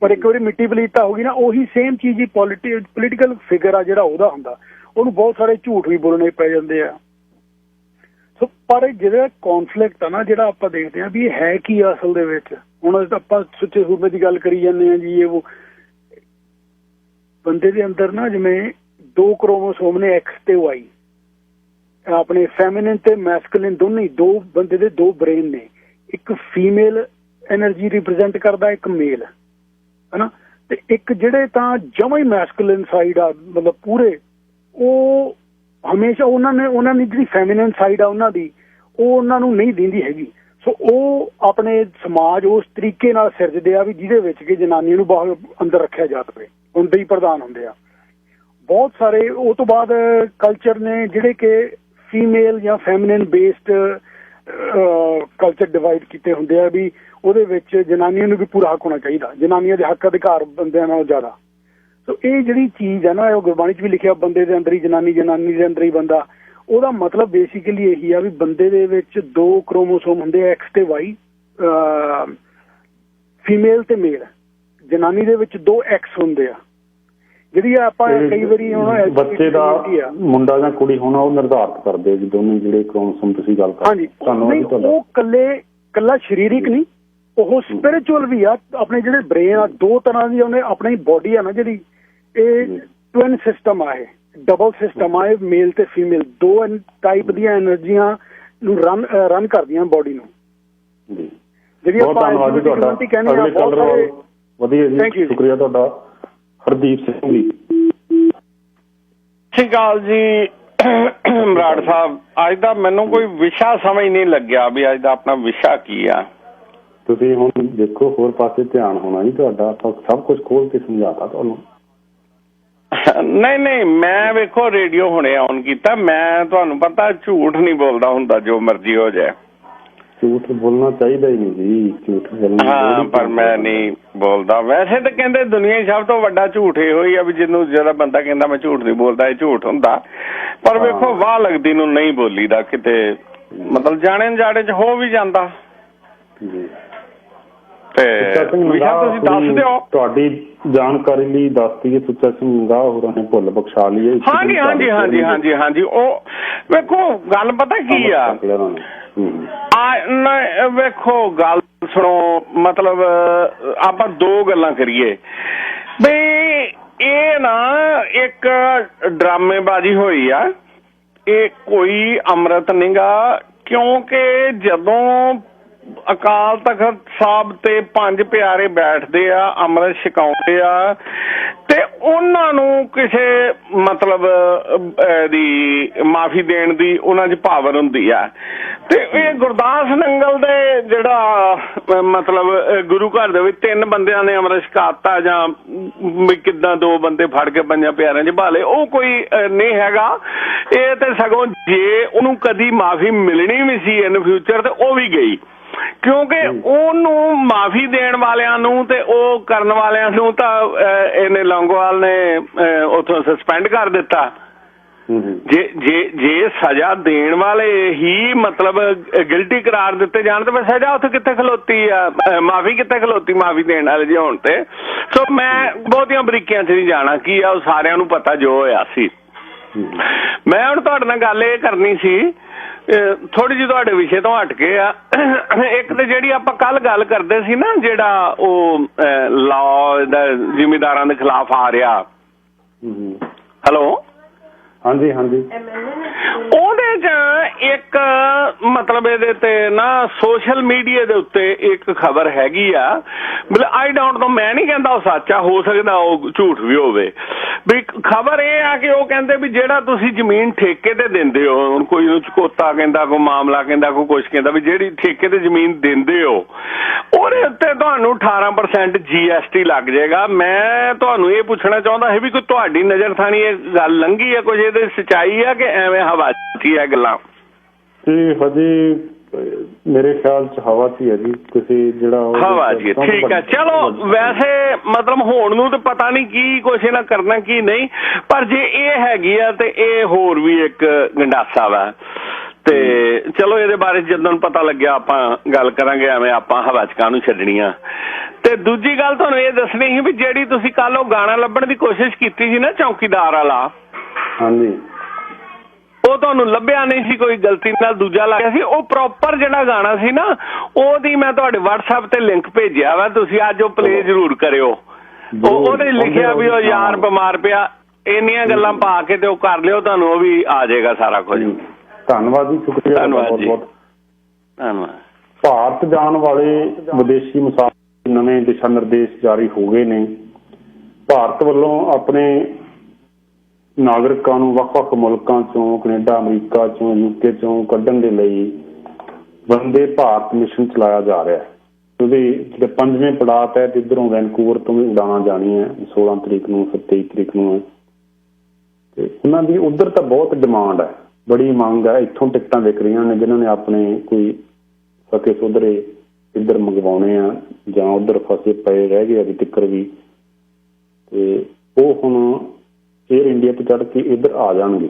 ਪਰ ਇੱਕ ਵਾਰੀ ਮਿੱਟੀ ਪਲੀਤਾ ਹੋ ਗਈ ਨਾ, ਉਹੀ ਸੇਮ ਚੀਜ਼ ਹੀ ਪੋਲੀਟੀਕਲ ਫਿਗਰ ਆ ਜਿਹੜਾ ਉਹਦਾ ਹੁੰਦਾ, ਉਹਨੂੰ ਬਹੁਤ ਸਾਰੇ ਝੂਠ ਵੀ ਬੋਲਣੇ ਪੈ ਜਾਂਦੇ ਆ। ਸੋ ਪਰ ਜਿਹੜਾ ਕੌਨਫਲਿਕਟ ਆ ਨਾ, ਜਿਹੜਾ ਆਪਾਂ ਦੇਖਦੇ ਹਾਂ ਵੀ ਇਹ ਹੈ ਕੀ ਅਸਲ ਦੇ ਵਿੱਚ। ਹੁਣ ਆਪਾਂ ਸੁੱਚੇ ਸੂਬੇ ਦੀ ਗੱਲ ਕਰੀ ਜਾਂਦੇ ਹਾਂ ਜੀ, ਇਹ ਬੰਦੇ ਦੇ ਅੰਦਰ ਨਾ ਜਿਵੇਂ 2 ਕ੍ਰੋਮੋਸੋਮ ਨੇ, X ਤੇ Y, ਆਪਣੇ ਫੈਮਿਨਿਨ ਤੇ ਮੈਸਕੁਲਿਨ ਦੋਨੇ, 2 ਬੰਦੇ ਦੇ 2 ਬ੍ਰੇਨ ਨੇ। ਇੱਕ ਫੀਮੇਲ એનર્ਜੀ ਰਿਪਰੈਜ਼ੈਂਟ ਕਰਦਾ, ਇੱਕ ਮੇਲ, ਹਨਾ। ਤੇ ਇੱਕ ਜਿਹੜੇ ਤਾਂ ਜਮਾਂ ਹੀ ਮੈਸਕੁਲਿਨ ਸਾਈਡ ਆ, ਮਤਲਬ ਪੂਰੇ, ਉਹ ਹਮੇਸ਼ਾ ਉਹਨਾਂ ਦੀ ਜਿਹੜੀ ਫੈਮਿਨਿਨ ਸਾਈਡ ਆ ਉਹਨਾਂ ਦੀ, ਉਹ ਉਹਨਾਂ ਨੂੰ ਨਹੀਂ ਦਿੰਦੀ ਹੈਗੀ। ਸੋ ਉਹ ਆਪਣੇ ਸਮਾਜ ਉਸ ਤਰੀਕੇ ਨਾਲ ਸਿਰਜਦੇ ਆ ਵੀ ਜਿਹਦੇ ਵਿੱਚ ਕਿ ਜਨਾਨੀ ਨੂੰ ਬਾਹਰ ਅੰਦਰ ਰੱਖਿਆ ਜਾ ਸਕੇ, ਹੁੰਦੇ ਹੀ ਪ੍ਰਧਾਨ ਹੁੰਦੇ ਆ। ਬਹੁਤ ਸਾਰੇ ਉਹ ਤੋਂ ਬਾਅਦ ਕਲਚਰ ਨੇ ਜਿਹੜੇ ਕਿ ਫੀਮੇਲ ਜਾਂ ਫੈਮਿਨਿਨ ਬੇਸਡ ਕਲਚਰ ਡਿਵਾਈਡ ਕੀਤੇ ਹੁੰਦੇ ਆ, ਵੀ ਉਹਦੇ ਵਿੱਚ ਜਨਾਨੀਆਂ ਨੂੰ ਵੀ ਪੂਰਾ ਹੱਕ ਹੋਣਾ ਚਾਹੀਦਾ, ਜਨਾਨੀਆਂ ਦੇ ਹੱਕ ਅਧਿਕਾਰ ਬੰਦਿਆਂ ਨਾਲੋਂ ਜ਼ਿਆਦਾ। ਸੋ ਇਹ ਜਿਹੜੀ ਚੀਜ਼ ਹੈ ਨਾ, ਉਹ ਗੁਰਬਾਣੀ 'ਚ ਵੀ ਲਿਖਿਆ, ਬੰਦੇ ਦੇ ਅੰਦਰ ਹੀ ਜਨਾਨੀ, ਜਨਾਨੀ ਦੇ ਅੰਦਰ ਹੀ ਬੰਦਾ। ਉਹਦਾ ਮਤਲਬ ਬੇਸਿਕਲੀ ਇਹੀ ਆ ਵੀ ਬੰਦੇ ਦੇ ਵਿੱਚ 2 ਕ੍ਰੋਮੋਸੋਮ ਹੁੰਦੇ ਆ, ਐਕਸ ਤੇ ਵਾਈ, ਫੀਮੇਲ ਤੇ ਮੇਲ। ਜਨਾਨੀ ਦੇ ਵਿੱਚ 2 ਐਕਸ ਹੁੰਦੇ ਆ। ਜਿਹੜੀ ਆਪਾਂ ਕਈ ਵਾਰੀ ਹੁਣ ਬੱਚੇ ਦਾ ਮੁੰਡਾ ਜਾਂ ਕੁੜੀ ਹੋਣਾ ਉਹ ਨਿਰਧਾਰਤ ਕਰਦੇ ਜੀ ਦੋਨੇ ਜਿਹੜੇ ਕ੍ਰੋਮੋਸੋਮ ਤੁਸੀਂ ਗੱਲ ਕਰ। ਹਾਂਜੀ, ਉਹ ਕੱਲਾ ਸਰੀਰਿਕ ਨਹੀਂ, ਉਹ ਸਪਿਰਿਚੁਅਲ ਵੀ ਆ। ਆਪਣੇ ਜਿਹੜੇ ਬ੍ਰੇਨ ਆ, 2 ਤਰ੍ਹਾਂ ਦੀ ਉਹਨੇ ਆਪਣੀ ਬੋਡੀ ਆ ਨਾ ਜਿਹੜੀ, ਇਹ ਟਵਿਨ ਸਿਸਟਮ ਆ, ਇਹ ਡਬਲ ਸਿਸਟਮ ਆ, ਇਹ ਮੇਲ ਤੇ ਫੀਮੇਲ 2 ਟਾਈਪ ਦੀਆਂ ਐਨਰਜੀਆਂ ਨੂੰ ਰਨ ਕਰਦੀਆਂ ਬੋਡੀ ਨੂੰ। ਜਿਹੜੀ ਆਪਾਂ ਕਹਿੰਦੇ ਆ। ਵਧੀਆ ਜੀ, ਸ਼ੁਕਰੀਆ ਤੁਹਾਡਾ। ਹਰਦੀਪ ਸਿੰਘ ਜੀ। ਸਤਿ ਸ਼੍ਰੀ ਅਕਾਲ ਜੀ ਬਰਾੜ ਸਾਹਿਬ। ਅੱਜ ਦਾ ਮੈਨੂੰ ਕੋਈ ਵਿਸ਼ਾ ਸਮਝ ਨਹੀਂ ਲੱਗਿਆ ਵੀ ਅੱਜ ਦਾ ਆਪਣਾ ਵਿਸ਼ਾ ਕੀ ਆ। ਤੁਸੀਂ ਹੁਣ ਦੇਖੋ, ਹੋਰ ਪਾਸੇ ਧਿਆਨ ਹੋਣਾ ਜੀ ਤੁਹਾਡਾ। ਆਪਾਂ ਸਭ ਕੁਝ ਖੋਲ ਕੇ ਸਮਝਾਤਾ ਤੁਹਾਨੂੰ। ਨਹੀਂ, ਮੈਂ ਵੇਖੋ ਰੇਡੀਓ ਹੁਣੇ ਆਨ ਕੀਤਾ। ਮੈਂ ਤੁਹਾਨੂੰ ਪਤਾ ਝੂਠ ਨਹੀਂ ਬੋਲਦਾ ਹੁੰਦਾ, ਜੋ ਮਰਜ਼ੀ ਹੋ ਜਾਏ। ਝੂਠ ਬੋਲਣਾ ਚਾਹੀਦਾ ਹੀ ਨਹੀਂ ਜੀ, ਝੂਠ ਬੋਲਣਾ। ਹਾਂ, ਪਰ ਮੈਂ ਨਹੀਂ ਬੋਲਦਾ। ਵੈਸੇ ਤਾਂ ਕਹਿੰਦੇ ਦੁਨੀਆ 'ਚ ਸਭ ਤੋਂ ਵੱਡਾ ਝੂਠ ਇਹੋ ਹੀ ਆ ਵੀ ਜਿਹਨੂੰ ਜਿਹੜਾ ਬੰਦਾ ਕਹਿੰਦਾ ਮੈਂ ਝੂਠ ਨਹੀਂ ਬੋਲਦਾ, ਇਹ ਝੂਠ ਹੁੰਦਾ। ਪਰ ਵੇਖੋ ਵਾਹ ਲੱਗਦੀ ਨੂੰ ਨਹੀਂ ਬੋਲੀਦਾ, ਕਿਤੇ ਮਤਲਬ ਜਾਣੇ ਜਾੜੇ 'ਚ ਹੋ ਵੀ ਜਾਂਦਾ। ਤੇ ਵਿਸ਼ਾ ਤੁਸੀਂ ਦੱਸ ਦਿਓ। ਤੁਹਾਡੀ ਜਾਣਕਾਰੀ ਲਈ ਦੱਸਦੀ ਹੈ, ਸੁੱਚਾ ਸਿੰਘ ਗਾਹ ਹੋਰਾਂ ਨੇ ਭੁੱਲ ਬਖਸ਼ਾ ਲਈ ਹੈ। ਹਾਂਜੀ। ਉਹ ਵੇਖੋ ਗੱਲ ਪਤਾ ਕੀ ਆ, ਵੇਖੋ ਗੱਲ ਸੁਣੋ, ਮਤਲਬ ਆਪਾਂ 2 ਗੱਲਾਂ ਕਰੀਏ ਬਈ ਇਹ ਨਾ ਇੱਕ ਡਰਾਮੇਬਾਜ਼ੀ ਹੋਈ ਆ, ਇਹ ਕੋਈ ਅੰਮ੍ਰਿਤ ਨੀਗਾ। ਕਿਉਂਕਿ ਜਦੋਂ ਅਕਾਲ ਤਖਤ ਸਾਹਿਬ ਤੇ 5 ਪਿਆਰੇ ਬੈਠਦੇ ਆ, ਅੰਮ੍ਰਿਤ ਛਕਾਉਂਦੇ ਆ, ਤੇ ਉਹਨਾਂ ਨੂੰ ਕਿਸੇ ਮਤਲਬ ਦੀ ਮਾਫੀ ਦੇਣ ਦੀ ਉਹਨਾਂ 'ਚ ਪਾਵਰ ਹੁੰਦੀ ਆ। ਤੇ ਇਹ ਗੁਰਦਾਸ ਨੰਗਲ ਦੇ ਜਿਹੜਾ ਮਤਲਬ ਗੁਰੂ ਘਰ ਦੇ ਵਿੱਚ 3 ਬੰਦਿਆਂ ਨੇ ਅੰਮ੍ਰਿਤ ਛਕਾਤਾ, ਜਾਂ ਕਿੱਦਾਂ 2 ਬੰਦੇ ਫੜ ਕੇ 5 ਪਿਆਰਿਆਂ 'ਚ ਭਾਲੇ, ਉਹ ਕੋਈ ਨਹੀਂ ਹੈਗਾ। ਇਹ ਤੇ ਸਗੋਂ ਜੇ ਉਹਨੂੰ ਕਦੀ ਮਾਫੀ ਮਿਲਣੀ ਵੀ ਸੀ ਇਨ ਫਿਊਚਰ ਤੇ ਉਹ ਵੀ ਗਈ, ਕਿਉਂਕਿ ਉਹਨੂੰ ਮਾਫੀ ਦੇਣ ਵਾਲਿਆਂ ਨੂੰ ਤੇ ਉਹ ਕਰਨ ਵਾਲਿਆਂ ਨੂੰ ਤਾਂ ਇਹਨੇ ਲੌਂਗੋਵਾਲ ਨੇ ਉੱਥੋਂ ਸਸਪੈਂਡ ਕਰ ਦਿੱਤਾ। ਜੇ ਸਜ਼ਾ ਦੇਣ ਵਾਲੇ ਹੀ ਮਤਲਬ ਗਿਲਟੀ ਕਰਾਰ ਦਿੱਤੇ ਜਾਣ ਤੇ ਸਜ਼ਾ ਉੱਥੇ ਕਿੱਥੇ ਖਲੋਤੀ ਆ, ਮਾਫੀ ਕਿੱਥੇ ਖਲੋਤੀ ਮਾਫੀ ਦੇਣ ਵਾਲੇ ਜੇ ਹੋਣ ਤੇ। ਸੋ ਮੈਂ ਬਹੁਤੀਆਂ ਬਰੀਕੀਆਂ 'ਚ ਨਹੀਂ ਜਾਣਾ, ਕੀ ਆ ਉਹ ਸਾਰਿਆਂ ਨੂੰ ਪਤਾ ਜੋ ਹੋਇਆ ਸੀ। ਮੈਂ ਹੁਣ ਤੁਹਾਡੇ ਨਾਲ ਗੱਲ ਇਹ ਕਰਨੀ ਸੀ, ਥੋੜੀ ਜਿਹੀ ਤੁਹਾਡੇ ਵਿਸ਼ੇ ਤੋਂ ਹਟ ਕੇ ਆ। ਇੱਕ ਤੇ ਜਿਹੜੀ ਆਪਾਂ ਕੱਲ ਗੱਲ ਕਰਦੇ ਸੀ ਨਾ, ਜਿਹੜਾ ਉਹ ਲਾਅ ਦਾ ਜ਼ਿਮੀਂਦਾਰਾਂ ਦੇ ਖਿਲਾਫ ਆ ਰਿਹਾ। ਹੈਲੋ, ਹਾਂਜੀ, ਉਹਦੇ 'ਚ ਇੱਕ ਮਤਲਬ ਇਹਦੇ ਤੇ ਨਾ ਸੋਸ਼ਲ ਮੀਡੀਆ ਦੇ ਉੱਤੇ ਇੱਕ ਖਬਰ ਹੈਗੀ ਆ, ਮਤਲਬ ਆਈ ਡੋਂਟ ਨੋ, ਮੈਂ ਨਹੀਂ ਕਹਿੰਦਾ ਉਹ ਸੱਚ ਆ, ਹੋ ਸਕਦਾ ਉਹ ਝੂਠ ਵੀ ਹੋਵੇ। ਵੀ ਖਬਰ ਇਹ ਆ ਕਿ ਉਹ ਕਹਿੰਦੇ ਵੀ ਜਿਹੜਾ ਤੁਸੀਂ ਜ਼ਮੀਨ ਠੇਕੇ ਤੇ ਦਿੰਦੇ ਹੋ, ਹੁਣ ਕੋਈ ਉਹਨੂੰ ਚਕੋਤਾ ਕਹਿੰਦਾ, ਕੋਈ ਮਾਮਲਾ ਕਹਿੰਦਾ, ਕੋਈ ਕੁਛ ਕਹਿੰਦਾ, ਵੀ ਜਿਹੜੀ ਠੇਕੇ ਤੇ ਜ਼ਮੀਨ ਦਿੰਦੇ ਹੋ ਉਹਦੇ ਉੱਤੇ ਤੁਹਾਨੂੰ 18% GST ਲੱਗ ਜਾਏਗਾ। ਮੈਂ ਤੁਹਾਨੂੰ ਇਹ ਪੁੱਛਣਾ ਚਾਹੁੰਦਾ ਹੈ ਵੀ ਕੋਈ ਤੁਹਾਡੀ ਨਜ਼ਰ ਥਾਣੀ ਇਹ ਗੱਲ ਲੰਘੀ ਹੈ, ਕੁਝ ਇਹਦੇ ਸੱਚਾਈ ਆ ਕਿ ਐਵੇਂ ਹਵਾ 'ਚ ਹੀ ਹੈ ਗੱਲਾਂ? ਤੇ ਹਜੇ ਮੇਰੇ ਖਿਆਲ 'ਚ ਹਵਾ 'ਚ ਹੀ ਹੈ ਜੀ, ਕਿਸੇ ਜਿਹੜਾ ਹਵਾ 'ਚ। ਠੀਕ ਹੈ, ਚਲੋ ਵੈਸੇ ਮਤਲਬ ਹੋਣ ਨੂੰ ਤਾਂ ਪਤਾ ਨਹੀਂ ਕੀ ਕੁਛ ਇਹਨਾਂ ਕਰਨਾ ਕੀ ਨਹੀਂ, ਪਰ ਜੇ ਇਹ ਹੈਗੀ ਆ ਤੇ ਇਹ ਹੋਰ ਵੀ ਇੱਕ ਗੰਡਾਸਾ ਵਾ। ਤੇ ਚਲੋ ਇਹਦੇ ਬਾਰੇ ਜਦੋਂ ਪਤਾ ਲੱਗਿਆ ਆਪਾਂ ਗੱਲ ਕਰਾਂਗੇ, ਐਵੇਂ ਆਪਾਂ ਹਵਾ 'ਚ ਕਾਹਨੂੰ ਛੱਡਣੀ ਆ। ਤੇ ਦੂਜੀ ਗੱਲ ਤੁਹਾਨੂੰ ਇਹ ਦੱਸਣੀ ਸੀ ਵੀ ਜਿਹੜੀ ਤੁਸੀਂ ਕੱਲ ਉਹ ਗਾਣਾ ਲੱਭਣ ਦੀ ਕੋਸ਼ਿਸ਼ ਕੀਤੀ ਸੀ ਨਾ, ਚੌਕੀਦਾਰ ਵਾਲਾ, ਹਾਂਜੀ, ਉਹ ਤੁਹਾਨੂੰ ਲੱਭਿਆ ਨਹੀਂ ਸੀ, ਕੋਈ ਗਲਤੀ ਨਾਲ ਦੂਜਾ ਲੱਗ ਗਿਆ ਸੀ। ਉਹ ਪ੍ਰੋਪਰ ਜਿਹੜਾ ਗਾਣਾ ਸੀ ਨਾ, ਉਹਦੀ ਮੈਂ ਤੁਹਾਡੇ WhatsApp ਤੇ ਲਿੰਕ ਭੇਜਿਆ ਵਾ, ਤੁਸੀਂ ਅੱਜ ਉਹ ਪਲੇ ਜ਼ਰੂਰ ਕਰਿਓ। ਉਹਦੇ ਲਿਖਿਆ ਵੀ ਉਹ ਯਾਰ ਬਿਮਾਰ ਪਿਆ, ਇੰਨੀਆਂ ਗੱਲਾਂ ਪਾ ਕੇ ਤੇ ਉਹ ਕਰ ਲਿਓ, ਤੁਹਾਨੂੰ ਉਹ ਵੀ ਆ ਜਾਏਗਾ ਸਾਰਾ ਕੁਝ। ਧੰਨਵਾਦ ਜੀ, ਸ਼ੁਕਰੀਆ, ਬਹੁਤ ਬਹੁਤ ਧੰਨਵਾਦ। ਭਾਰਤ ਜਾਣ ਵਾਲੇ ਵਿਦੇਸ਼ੀ ਮੁਸਾਫਿਰ ਨਵੇਂ ਦਿਸ਼ਾ ਨਿਰਦੇਸ਼ ਜਾਰੀ ਹੋ ਗਏ ਨੇ। ਭਾਰਤ ਵੱਲੋਂ ਆਪਣੇ ਨਾਗਰਿਕਾਂ ਨੂੰ ਵੱਖ-ਵੱਖ ਮੁਲਕਾਂ ਚੋਂ, ਕੈਨੇਡਾ, ਅਮਰੀਕਾ ਚੋਂ, UK ਚੋਂ ਕੱਢਣ ਦੇ ਲਈ ਵੰਦੇ ਭਾਰਤ ਮਿਸ਼ਨ ਚਲਾਇਆ ਜਾ ਰਿਹਾ ਹੈ। ਉਹਦੇ ਜਿਹੜੇ 5ਵੇਂ ਪੜਾਅ ਤਹਿਤ ਇੱਧਰੋਂ ਵੈਨਕੂਵਰ ਤੋਂ ਵੀ ਉਡਾਣਾਂ ਜਾਣੀਆਂ 16 ਤਰੀਕ ਨੂੰ, 27 ਤਰੀਕ ਨੂੰ ਹੈ। ਤੇ ਉਹਨਾਂ ਦੀ ਉੱਧਰ ਤਾਂ ਬਹੁਤ ਡਿਮਾਂਡ ਹੈ, ਬੜੀ ਮੰਗ ਹੈ। ਇੱਥੋਂ ਟਿਕਟਾਂ ਵਿਕ ਰਹੀਆਂ ਨੇ, ਜਿਨ੍ਹਾਂ ਨੇ ਆਪਣੇ ਕੋਈ ਸਕੇ ਸੋਧਰੇ ਇੱਧਰ ਮੰਗਵਾਉਣੇ ਆ ਜਾਂ ਉੱਧਰ ਫਸੇ ਪਏ ਰਹਿ ਗਏ ਅਜੇ ਤੱਕ ਵੀ, ਤੇ ਉਹ ਹੁਣ ਏਅਰ ਇੰਡੀਆ ਤੋਂ ਚੜ੍ਹ ਕੇ ਇੱਧਰ ਆ ਜਾਣਗੇ।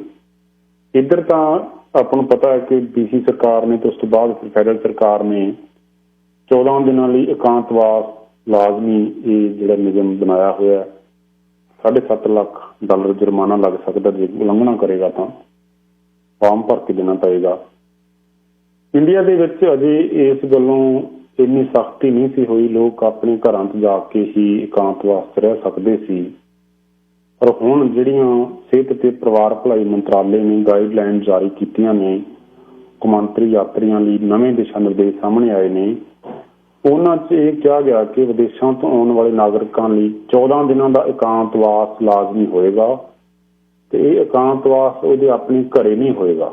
ਇੱਧਰ ਤਾਂ ਆਪਾਂ ਨੂੰ ਪਤਾ ਹੈ ਕਿ BC ਸਰਕਾਰ ਨੇ ਤੇ ਉਸ ਤੋਂ ਬਾਅਦ ਫੈਡਰਲ ਸਰਕਾਰ ਨੇ 14 ਦਿਨਾਂ ਲਈ ਇਕਾਂਤਵਾਸ ਲਾਜ਼ਮੀ ਇਹ ਜਿਹੜਾ ਨਿਯਮ ਬਣਾਇਆ ਹੋਇਆ, $7.5 ਲੱਖ ਜੁਰਮਾਨਾ ਲੱਗ ਸਕਦਾ ਜੇ ਉਲੰਘਣਾ ਕਰੇਗਾ ਤਾਂ ਫਾਰਮ ਭਰ ਕੇ ਦੇਣਾ ਪਏਗਾ। ਇੰਡੀਆ ਦੇ ਵਿੱਚ ਅਜੇ ਇਸ ਗੱਲੋਂ ਇੰਨੀ ਸਖਤੀ ਨਹੀਂ ਸੀ ਹੋਈ, ਲੋਕ ਆਪਣੇ ਘਰਾਂ 'ਚ ਜਾ ਕੇ ਹੀ ਇਕਾਂਤਵਾਸ 'ਚ ਰਹਿ ਸਕਦੇ ਸੀ, ਪਰ ਹੁਣ ਜਿਹੜੀਆਂ ਸਿਹਤ ਤੇ ਪਰਿਵਾਰ ਭਲਾਈ ਮੰਤਰਾਲੇ ਨੇ ਗਾਈਡਲਾਈਨ ਜਾਰੀ ਕੀਤੀਆਂ ਨੇ, ਕੌਮਾਂਤਰੀ ਯਾਤਰੀਆਂ ਲਈ ਨਵੇਂ ਦਿਸ਼ਾ ਨਿਰਦੇਸ਼ ਸਾਹਮਣੇ ਆਏ ਨੇ, ਉਹਨਾਂ 'ਚ ਇਹ ਕਿਹਾ ਗਿਆ ਕਿ ਵਿਦੇਸ਼ਾਂ ਤੋਂ ਆਉਣ ਵਾਲੇ ਨਾਗਰਿਕਾਂ ਲਈ 14 ਦਿਨਾਂ ਦਾ ਇਕਾਂਤਵਾਸ ਲਾਜ਼ਮੀ ਹੋਏਗਾ ਤੇ ਇਹ ਇਕਾਂਤਵਾਸ ਉਹਦੇ ਆਪਣੇ ਘਰੇ ਨਹੀਂ ਹੋਏਗਾ।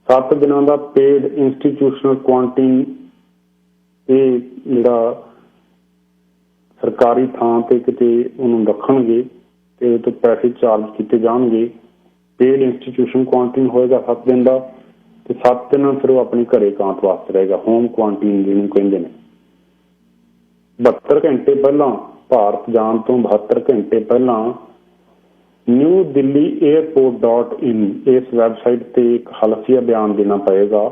7 ਦਿਨਾਂ ਦਾ ਪੇਡ ਇੰਸਟੀਟਿਊਸ਼ਨਲ ਕੁਆਰੰਟਾਈਨ, ਇਹ ਜਿਹੜਾ ਸਰਕਾਰੀ ਥਾਂ ਤੇ ਕਿਤੇ ਉਹਨੂੰ ਰੱਖਣਗੇ ਤੇ ਉਹ ਤੋਂ ਪੈਸੇ ਚਾਰਜ ਕੀਤੇ ਜਾਣਗੇ। ਪੇਡ ਇੰਸਟੀਟਿਊਸ਼ਨ ਕੁਆਰੰਟਾਈਨ ਹੋਏਗਾ 7 ਦਿਨ ਦਾ, ਤੇ 7 ਦਿਨ ਫਿਰ ਉਹ ਆਪਣੇ ਘਰੇ ਇਕਾਂਤਵਾਸ ਰਹੇਗਾ, ਹੋਮ ਕੁਆਰੰਟਾਈਨ ਜਿਹਨੂੰ ਕਹਿੰਦੇ ਨੇ। 72 ਘੰਟੇ ਪਹਿਲਾਂ, ਭਾਰਤ ਜਾਣ ਤੋਂ 72 ਘੰਟੇ ਪਹਿਲਾਂ ਨਿਊ ਦਿੱਲੀ airport.in ਇਸ ਵੈਬਸਾਈਟ ਤੇ ਇੱਕ ਹਲਫੀਆ ਬਿਆਨ ਦੇਣਾ ਪਏਗਾ।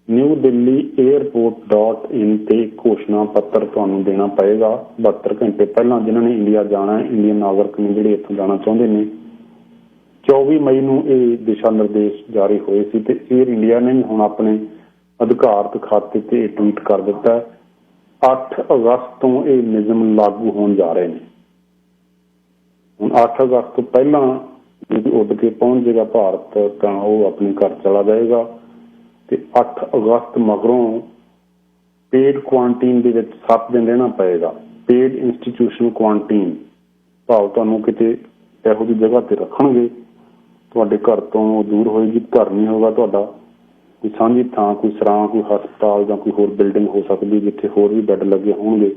ਨਿਊ ਦਿੱਲੀ airport.in ਤੇ ਘੋਸ਼ਣਾ ਪੱਤਰ ਤੁਹਾਨੂੰ ਦੇਣਾ ਪਏਗਾ 72 ਘੰਟੇ ਪਹਿਲਾਂ। ਜਿਨ੍ਹਾਂ ਨੇ ਇੰਡੀਆ ਜਾਣਾ ਹੈ, ਇੰਡੀਅਨ ਨਾਗਰਿਕ ਨੇ ਜਿਹੜੇ ਇੱਥੋਂ ਜਾਣਾ ਚਾਹੁੰਦੇ ਨੇ, 24 ਮਈ ਨੂੰ ਇਹ ਦਿਸ਼ਾ ਨਿਰਦੇਸ਼ ਜਾਰੀ ਹੋਏ ਸੀ ਤੇ ਏਅਰ ਇੰਡੀਆ ਨੇ ਵੀ ਹੁਣ ਆਪਣੇ ਅਧਿਕਾਰਤ ਖਾਤੇ ਤੇ ਟਵੀਟ ਕਰ ਦਿੱਤਾ। 8 ਅਗਸਤ ਤੋਂ ਇਹ ਨਿਯਮ ਲਾਗੂ ਹੋਣ ਜਾ ਰਹੇ ਨੇ। ਹੁਣ 8 ਅਗਸਤ ਤੋਂ ਪਹਿਲਾਂ ਜੇ ਉੱਡ ਕੇ ਪਹੁੰਚ ਜਾਏਗਾ ਭਾਰਤ ਤਾਂ ਉਹ ਆਪਣੇ ਘਰ ਚਲਾ ਜਾਏਗਾ, ਤੇ 8 ਅਗਸਤ ਮਗਰੋਂ ਪੇਡ ਕੁਆਰੰਟਾਈਨ ਦੇ ਵਿੱਚ 7 ਦਿਨ ਰਹਿਣਾ ਪਏਗਾ। ਪੇਡ ਇੰਸਟੀਟਿਊਸ਼ਨ ਕੁਆਰੰਟਾਈਨ ਭਾਵ ਤੁਹਾਨੂੰ ਕਿਤੇ ਇਹੋ ਜਿਹੀ ਜਗ੍ਹਾ ਤੇ ਰੱਖਣਗੇ, ਤੁਹਾਡੇ ਘਰ ਤੋਂ ਦੂਰ ਹੋਏਗੀ, ਘਰ ਨਹੀਂ ਹੋਗਾ ਤੁਹਾਡਾ, ਕੋਈ ਸਾਂਝੀ ਥਾਂ, ਕੋਈ ਸਰਾਂ, ਕੋਈ ਹਸਪਤਾਲ ਜਾਂ ਕੋਈ ਹੋਰ ਬਿਲਡਿੰਗ ਹੋ ਸਕਦੀ ਜਿੱਥੇ ਹੋਰ ਵੀ ਬੈੱਡ ਲੱਗੇ ਹੋਣਗੇ,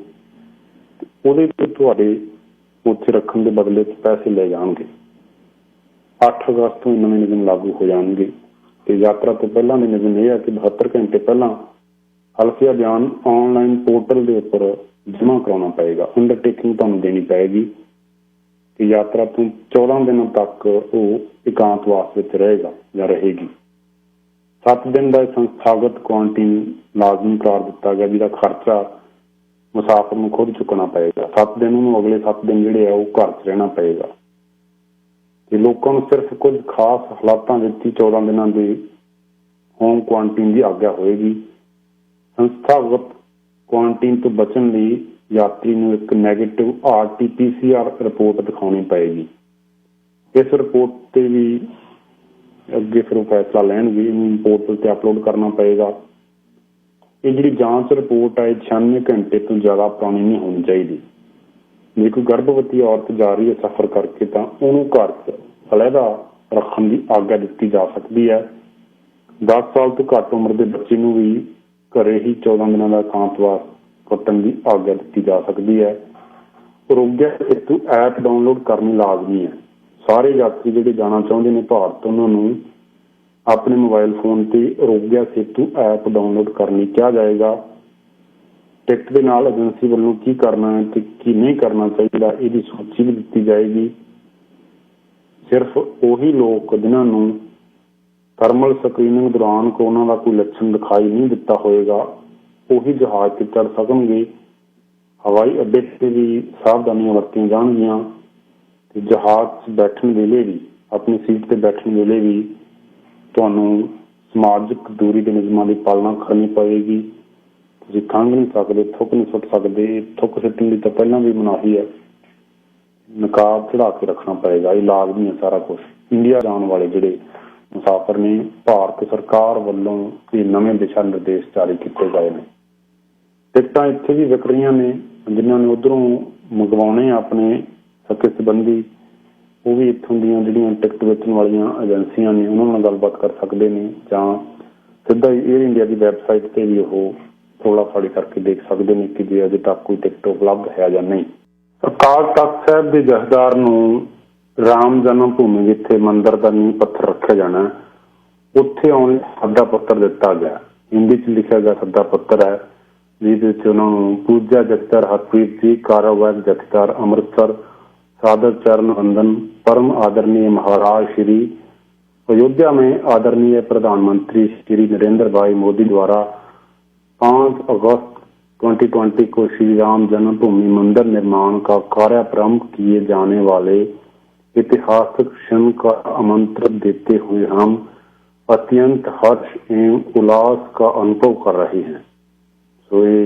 ਉਹਦੇ ਤੇ ਤੁਹਾਡੇ ਉੱਥੇ ਰੱਖਣ ਦੇ ਬਦਲੇ 'ਚ ਪੈਸੇ ਲੈ ਜਾਣਗੇ। 8 ਅਗਸਤ ਤੋਂ ਨਵੇਂ ਨਿਯਮ ਲਾਗੂ ਹੋ ਜਾਣਗੇ। ਤੇ ਯਾਤਰਾ ਤੋਂ ਪਹਿਲਾਂ ਦੇ ਨਿਯਮ ਇਹ ਹੈ ਕਿ 72 ਘੰਟੇ ਪਹਿਲਾਂ ਹਲਫੀਆ ਬਿਆਨ ਆਨਲਾਈਨ ਪੋਰਟਲ ਦੇ ਉੱਪਰ ਜਮ੍ਹਾਂ ਕਰਾਉਣਾ ਪਏਗਾ, ਅੰਡਰਟੇਕਿੰਗ ਤੁਹਾਨੂੰ ਦੇਣੀ ਪਏਗੀ ਕਿ ਯਾਤਰਾ ਤੋਂ 14 ਦਿਨਾਂ ਤੱਕ ਉਹ ਇਕਾਂਤਵਾਸ ਵਿੱਚ ਰਹੇਗਾ ਜਾਂ ਰਹੇਗੀ। 7 ਦਿਨ ਦਾ ਸੰਸਥਾਗਤ ਕੁਆਰੰਟਾਈਨ ਲਾਜ਼ਮੀ ਕਰਾਰ ਦਿੱਤਾ ਗਿਆ, ਜਿਹਦਾ ਖਰਚਾ ਮੁਸਾਫਰ ਨੂੰ ਖੁਦ ਚੁੱਕਣਾ ਪਏਗਾ। 7 ਦਿਨ ਉਹਨੂੰ ਅਗਲੇ 7 ਦਿਨ ਜਿਹੜੇ ਆ ਉਹ ਘਰ 'ਚ ਰਹਿਣਾ ਪਏਗਾ ਤੇ ਲੋਕਾਂ ਨੂੰ ਸਿਰਫ ਕੁਝ ਖਾਸ ਹਾਲਾਤਾਂ ਵਿੱਚ ਹੀ 14 ਦਿਨਾਂ ਦੇ ਹੋਮ ਕੁਆਰੰਟਾਈਨ ਦੀ ਆਗਿਆ ਹੋਏਗੀ। ਸੰਸਥਾਗਤ ਕੁਆਰੰਟਾਈਨ ਤੋਂ ਬਚਣ ਲਈ ਯਾਤਰੀ ਨੂੰ ਇੱਕ ਨੈਗੇਟਿਵ RT-PCR ਰਿਪੋਰਟ ਦਿਖਾਉਣੀ ਪਏਗੀ। ਇਸ ਰਿਪੋਰਟ ਤੇ ਵੀ ਅੱਗੇ ਫਿਰ ਉਹ ਫੈਸਲਾ ਲੈਣਗੇ, ਇਹਨੂੰ ਪੋਰਟਲ ਤੇ ਅਪਲੋਡ ਕਰਨਾ ਪਏਗਾ। ਇਹ ਜਿਹੜੀ ਜਾਂਚ ਰਿਪੋਰਟ ਹੈ 96 ਘੰਟੇ ਤੋਂ ਜ਼ਿਆਦਾ ਪੁਰਾਣੀ ਨਹੀਂ ਹੋਣੀ ਚਾਹੀਦੀ। ਜੇ ਕੋਈ ਗਰਭਵਤੀ ਔਰਤ ਜਾ ਰਹੀ ਹੈ ਸਫ਼ਰ ਕਰਕੇ ਤਾਂ ਉਹਨੂੰ ਘਰ 'ਚ ਅਲੱਗਾ ਰੱਖਣ ਦੀ ਆਗਿਆ ਦਿੱਤੀ ਜਾ ਸਕਦੀ ਹੈ। 10 ਸਾਲ ਤੋਂ ਘੱਟ ਉਮਰ ਦੇ ਬੱਚੇ ਨੂੰ ਵੀ ਘਰੇ ਹੀ 14 ਦਿਨਾਂ ਦਾ ਇਕਾਂਤਵਾਸ ਕੱਟਣ ਦੀ ਆਗਿਆ ਦਿੱਤੀ ਜਾ ਸਕਦੀ ਹੈ। ਆਰੋਗਿਆ ਸੇਤੂ ਐਪ ਡਾਊਨਲੋਡ ਕਰਨੀ ਲਾਜ਼ਮੀ ਹੈ। ਸਾਰੇ ਯਾਤਰੀ ਜਿਹੜੇ ਜਾਣਾ ਚਾਹੁੰਦੇ ਨੇ ਭਾਰਤ, ਉਹਨਾਂ ਨੂੰ ਆਪਣੇ ਮੋਬਾਈਲ ਫੋਨ ਤੇ ਆਰੋਗਿਆ ਸੇਤੂ ਐਪ ਡਾਊਨਲੋਡ ਕਰਨ ਲਈ ਕਿਹਾ ਜਾਏਗਾ। ਟਿਕਟ ਦੇ ਨਾਲ ਏਜੰਸੀ ਵੱਲੋਂ ਕੀ ਕਰਨਾ ਹੈ ਤੇ ਕੀ ਨਹੀਂ ਕਰਨਾ ਚਾਹੀਦਾ ਇਹਦੀ ਸੂਚੀ ਵੀ ਦਿੱਤੀ ਜਾਏਗੀ। ਸਿਰਫ ਉਹੀ ਲੋਕ ਜਿਨ੍ਹਾਂ ਨੂੰ ਥਰਮਲ ਸਕਰੀਨਿੰਗ ਦੌਰਾਨ ਕੋਰੋਨਾ ਦਾ ਕੋਈ ਲੱਛਣ ਦਿਖਾਈ ਨਹੀਂ ਦਿੱਤਾ ਹੋਏਗਾ ਉਹੀ ਜਹਾਜ਼ ਤੇ ਚੜ੍ਹ ਸਕਣਗੇ। ਹਵਾਈ ਅੱਡੇ ਤੇ ਵੀ ਸਾਵਧਾਨੀਆਂ ਵਰਤੀਆਂ ਜਾਣਗੀਆਂ ਤੇ ਜਹਾਜ਼ 'ਚ ਬੈਠਣ ਵੇਲੇ ਵੀ, ਆਪਣੀ ਸੀਟ ਤੇ ਬੈਠਣ ਵੇਲੇ ਵੀ ਤੁਹਾਨੂੰ ਸਮਾਜਿਕ ਦੂਰੀ ਦੇ ਨਿਯਮਾਂ ਦੀ ਪਾਲਣਾ ਕਰਨੀ ਪਵੇਗੀ। ਤੁਸੀਂ ਖੰਘ ਨਹੀਂ ਸਕਦੇ, ਥੁੱਕ ਨਹੀਂ ਸੁੱਟ ਸਕਦੇ। ਥੁੱਕ ਸੁੱਟਣ ਦੀ ਤਾਂ ਪਹਿਲਾਂ ਵੀ ਮਨਾਹੀ ਹੈ। ਨਕਾਬ ਚੜਾ ਕੇ ਰੱਖਣਾ ਪਏਗਾ, ਇਹ ਲਾਜ਼ਮੀ ਹੈ ਸਾਰਾ ਕੁਛ। ਇੰਡੀਆ ਜਾਣ ਵਾਲੇ ਜਿਹੜੇ ਮੁਸਾਫਰ ਨੇ, ਭਾਰਤ ਸਰਕਾਰ ਵੱਲੋਂ ਇਹ ਨਵੇਂ ਦਿਸ਼ਾ ਨਿਰਦੇਸ਼ ਜਾਰੀ ਕੀਤੇ ਗਏ ਨੇ। ਟਿਕਟਾਂ ਇੱਥੇ ਵੀ ਵਿਕ ਰਹੀਆਂ ਨੇ, ਜਿਨ੍ਹਾਂ ਨੇ ਉੱਧਰੋਂ ਮੰਗਵਾਉਣੇ ਆਪਣੇ ਸਕੇ ਸੰਬੰਧੀ, ਉਹ ਵੀ ਇੱਥੋਂ ਦੀਆਂ ਜਿਹੜੀਆਂ ਟਿਕਟ ਵੇਚਣ ਵਾਲੀਆਂ ਏਜੰਸੀਆਂ ਨੇ ਉਹਨਾਂ ਨਾਲ ਗੱਲਬਾਤ ਕਰ ਸਕਦੇ ਨੇ, ਜਾਂ ਸਿੱਧਾ ਹੀ ਏਅਰ ਇੰਡੀਆ ਦੀ ਵੈਬਸਾਈਟ ਤੇ ਵੀ ਉਹ ਥੋੜਾ ਫਾੜੀ ਕਰਕੇ ਦੇਖ ਸਕਦੇ ਨੇ ਕਿ ਜੇ ਅਜੇ ਤੱਕ ਕੋਈ ਟਿਕਟ ਉਪਲਬਧ ਹੈ ਜਾਂ ਨਹੀਂ। ਅਕਾਲ ਤਖ਼ਤ ਸਾਹਿਬ ਦੇ ਜਥੇਦਾਰ ਨੂੰ ਰਾਮ ਜਨਮ ਭੂਮੀ ਜਿੱਥੇ ਮੰਦਿਰ ਦਾ ਨੀਂਹ ਪੱਥਰ ਰੱਖਿਆ ਜਾਣਾ, ਉੱਥੇ ਆਉਣ ਲਈ ਸੱਦਾ ਪੱਤਰ ਦਿੱਤਾ ਗਿਆ। ਹਿੰਦੀ 'ਚ ਲਿਖਿਆ ਗਿਆ ਸੱਦਾ ਪੱਤਰ ਹੈ। ਜਿਹਦੇ ਵਿੱਚ ਉਹਨਾਂ ਨੂੰ ਪੂਜਾ ਜਥੇਦਾਰ ਹਰਪ੍ਰੀਤ ਜੀ, ਕਾਰੋਬਾਰ ਜਥੇਦਾਰ ਅੰਮ੍ਰਿਤਸਰ, सादर चरण वंदन, परम आदरणीय महाराज श्री अयोध्या में आदरणीय प्रधानमंत्री श्री नरेंद्र भाई मोदी द्वारा 5 अगस्त 2020 को श्री राम जन्मभूमि मंदिर निर्माण का कार्य प्रारंभ किए जाने वाले ऐतिहासिक क्षण का आमंत्रण देते हुए हम अत्यंत हर्ष एवं उल्लास का अनुभव कर रहे हैं। सो ये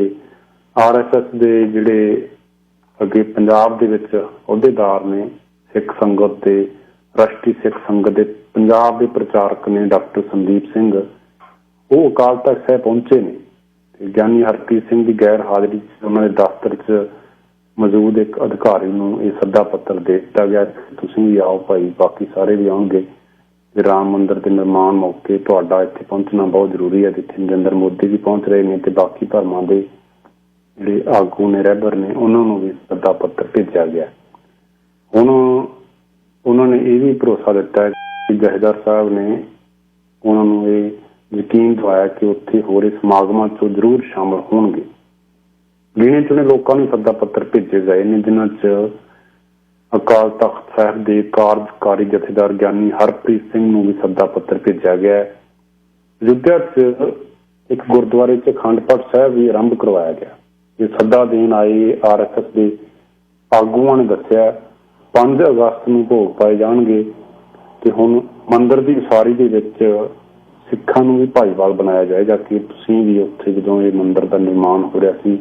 RSS ਦੇ ਜਿਹੜੇ ਅੱਗੇ ਪੰਜਾਬ ਦੇ ਵਿੱਚ ਅਹੁਦੇਦਾਰ ਨੇ, ਸਿੱਖ ਸੰਗਤ ਦੇ, ਰਾਸ਼ਟਰੀ ਸਿੱਖ ਸੰਗਤ ਦੇ ਪੰਜਾਬ ਦੇ ਪ੍ਰਚਾਰਕ ਨੇ ਡਾਕਟਰ ਸੰਦੀਪ ਸਿੰਘ, ਉਹ ਅਕਾਲ ਤਖ਼ਤ ਸਾਹਿਬ ਪਹੁੰਚੇ ਨੇ ਤੇ ਗਿਆਨੀ ਹਰਪ੍ਰੀਤ ਸਿੰਘ ਦੀ ਗੈਰ ਹਾਜ਼ਰੀ 'ਚ ਉਹਨਾਂ ਦੇ ਦਫ਼ਤਰ 'ਚ ਮੌਜੂਦ ਇੱਕ ਅਧਿਕਾਰੀ ਨੂੰ ਇਹ ਸੱਦਾ ਪੱਤਰ ਦੇ ਦਿੱਤਾ ਗਿਆ, ਤੁਸੀਂ ਵੀ ਆਓ ਭਾਈ, ਬਾਕੀ ਸਾਰੇ ਵੀ ਆਉਣਗੇ। ਰਾਮ ਮੰਦਿਰ ਦੇ ਨਿਰਮਾਣ ਮੌਕੇ ਤੁਹਾਡਾ ਇੱਥੇ ਪਹੁੰਚਣਾ ਬਹੁਤ ਜ਼ਰੂਰੀ ਹੈ, ਜਿੱਥੇ ਨਰਿੰਦਰ ਮੋਦੀ ਵੀ ਪਹੁੰਚ ਰਹੇ ਨੇ ਤੇ ਬਾਕੀ ਧਰਮਾਂ ਦੇ ਜਿਹੜੇ ਆਗੂ ਨੇ, ਰਹਿਬਰ ਨੇ, ਉਹਨਾਂ ਨੂੰ ਵੀ ਸੱਦਾ ਪੱਤਰ ਭੇਜਿਆ ਗਿਆ। ਹੁਣ ਉਹਨਾਂ ਨੇ ਇਹ ਵੀ ਭਰੋਸਾ ਦਿੱਤਾ ਹੈ ਕਿ ਜਥੇਦਾਰ ਸਾਹਿਬ ਨੇ ਉਹਨਾਂ ਨੂੰ ਇਹ ਯਕੀਨ ਦਿਵਾਇਆ ਕਿ ਉੱਥੇ ਹੋ ਰਹੇ ਸਮਾਗਮਾਂ 'ਚ ਜ਼ਰੂਰ ਸ਼ਾਮਲ ਹੋਣਗੇ। ਗਿਣੇ ਚੁਣੇ ਲੋਕਾਂ ਨੂੰ ਸੱਦਾ ਪੱਤਰ ਭੇਜੇ ਗਏ ਨੇ, ਜਿਨ੍ਹਾਂ 'ਚ ਅਕਾਲ ਤਖ਼ਤ ਸਾਹਿਬ ਦੇ ਕਾਰਜਕਾਰੀ ਜਥੇਦਾਰ ਗਿਆਨੀ ਹਰਪ੍ਰੀਤ ਸਿੰਘ ਨੂੰ ਵੀ ਸੱਦਾ ਪੱਤਰ ਭੇਜਿਆ ਗਿਆ। ਅਯੁੱਧਿਆ 'ਚ ਇੱਕ ਗੁਰਦੁਆਰੇ 'ਚ ਅਖੰਡ ਪਾਠ ਸਾਹਿਬ ਵੀ ਆਰੰਭ ਕਰਵਾਇਆ ਗਿਆ। ਇਹ ਸੱਦਾ ਦੇਣ ਆਏ RSS ਦੇ ਆਗੂਆਂ ਨੇ ਦੱਸਿਆ 5 ਅਗਸਤ ਨੂੰ ਭੋਗ ਪਾਏ ਜਾਣਗੇ ਤੇ ਹੁਣ ਮੰਦਿਰ ਦੀ ਉਸਾਰੀ ਦੇ ਵਿੱਚ ਸਿੱਖਾਂ ਨੂੰ ਵੀ ਭਾਈਵਾਲ ਬਣਾਇਆ ਜਾਏਗਾ ਕਿ ਤੁਸੀਂ ਵੀ ਉੱਥੇ ਜਦੋਂ ਇਹ ਮੰਦਿਰ ਦਾ ਨਿਰਮਾਣ ਹੋ ਰਿਹਾ ਸੀ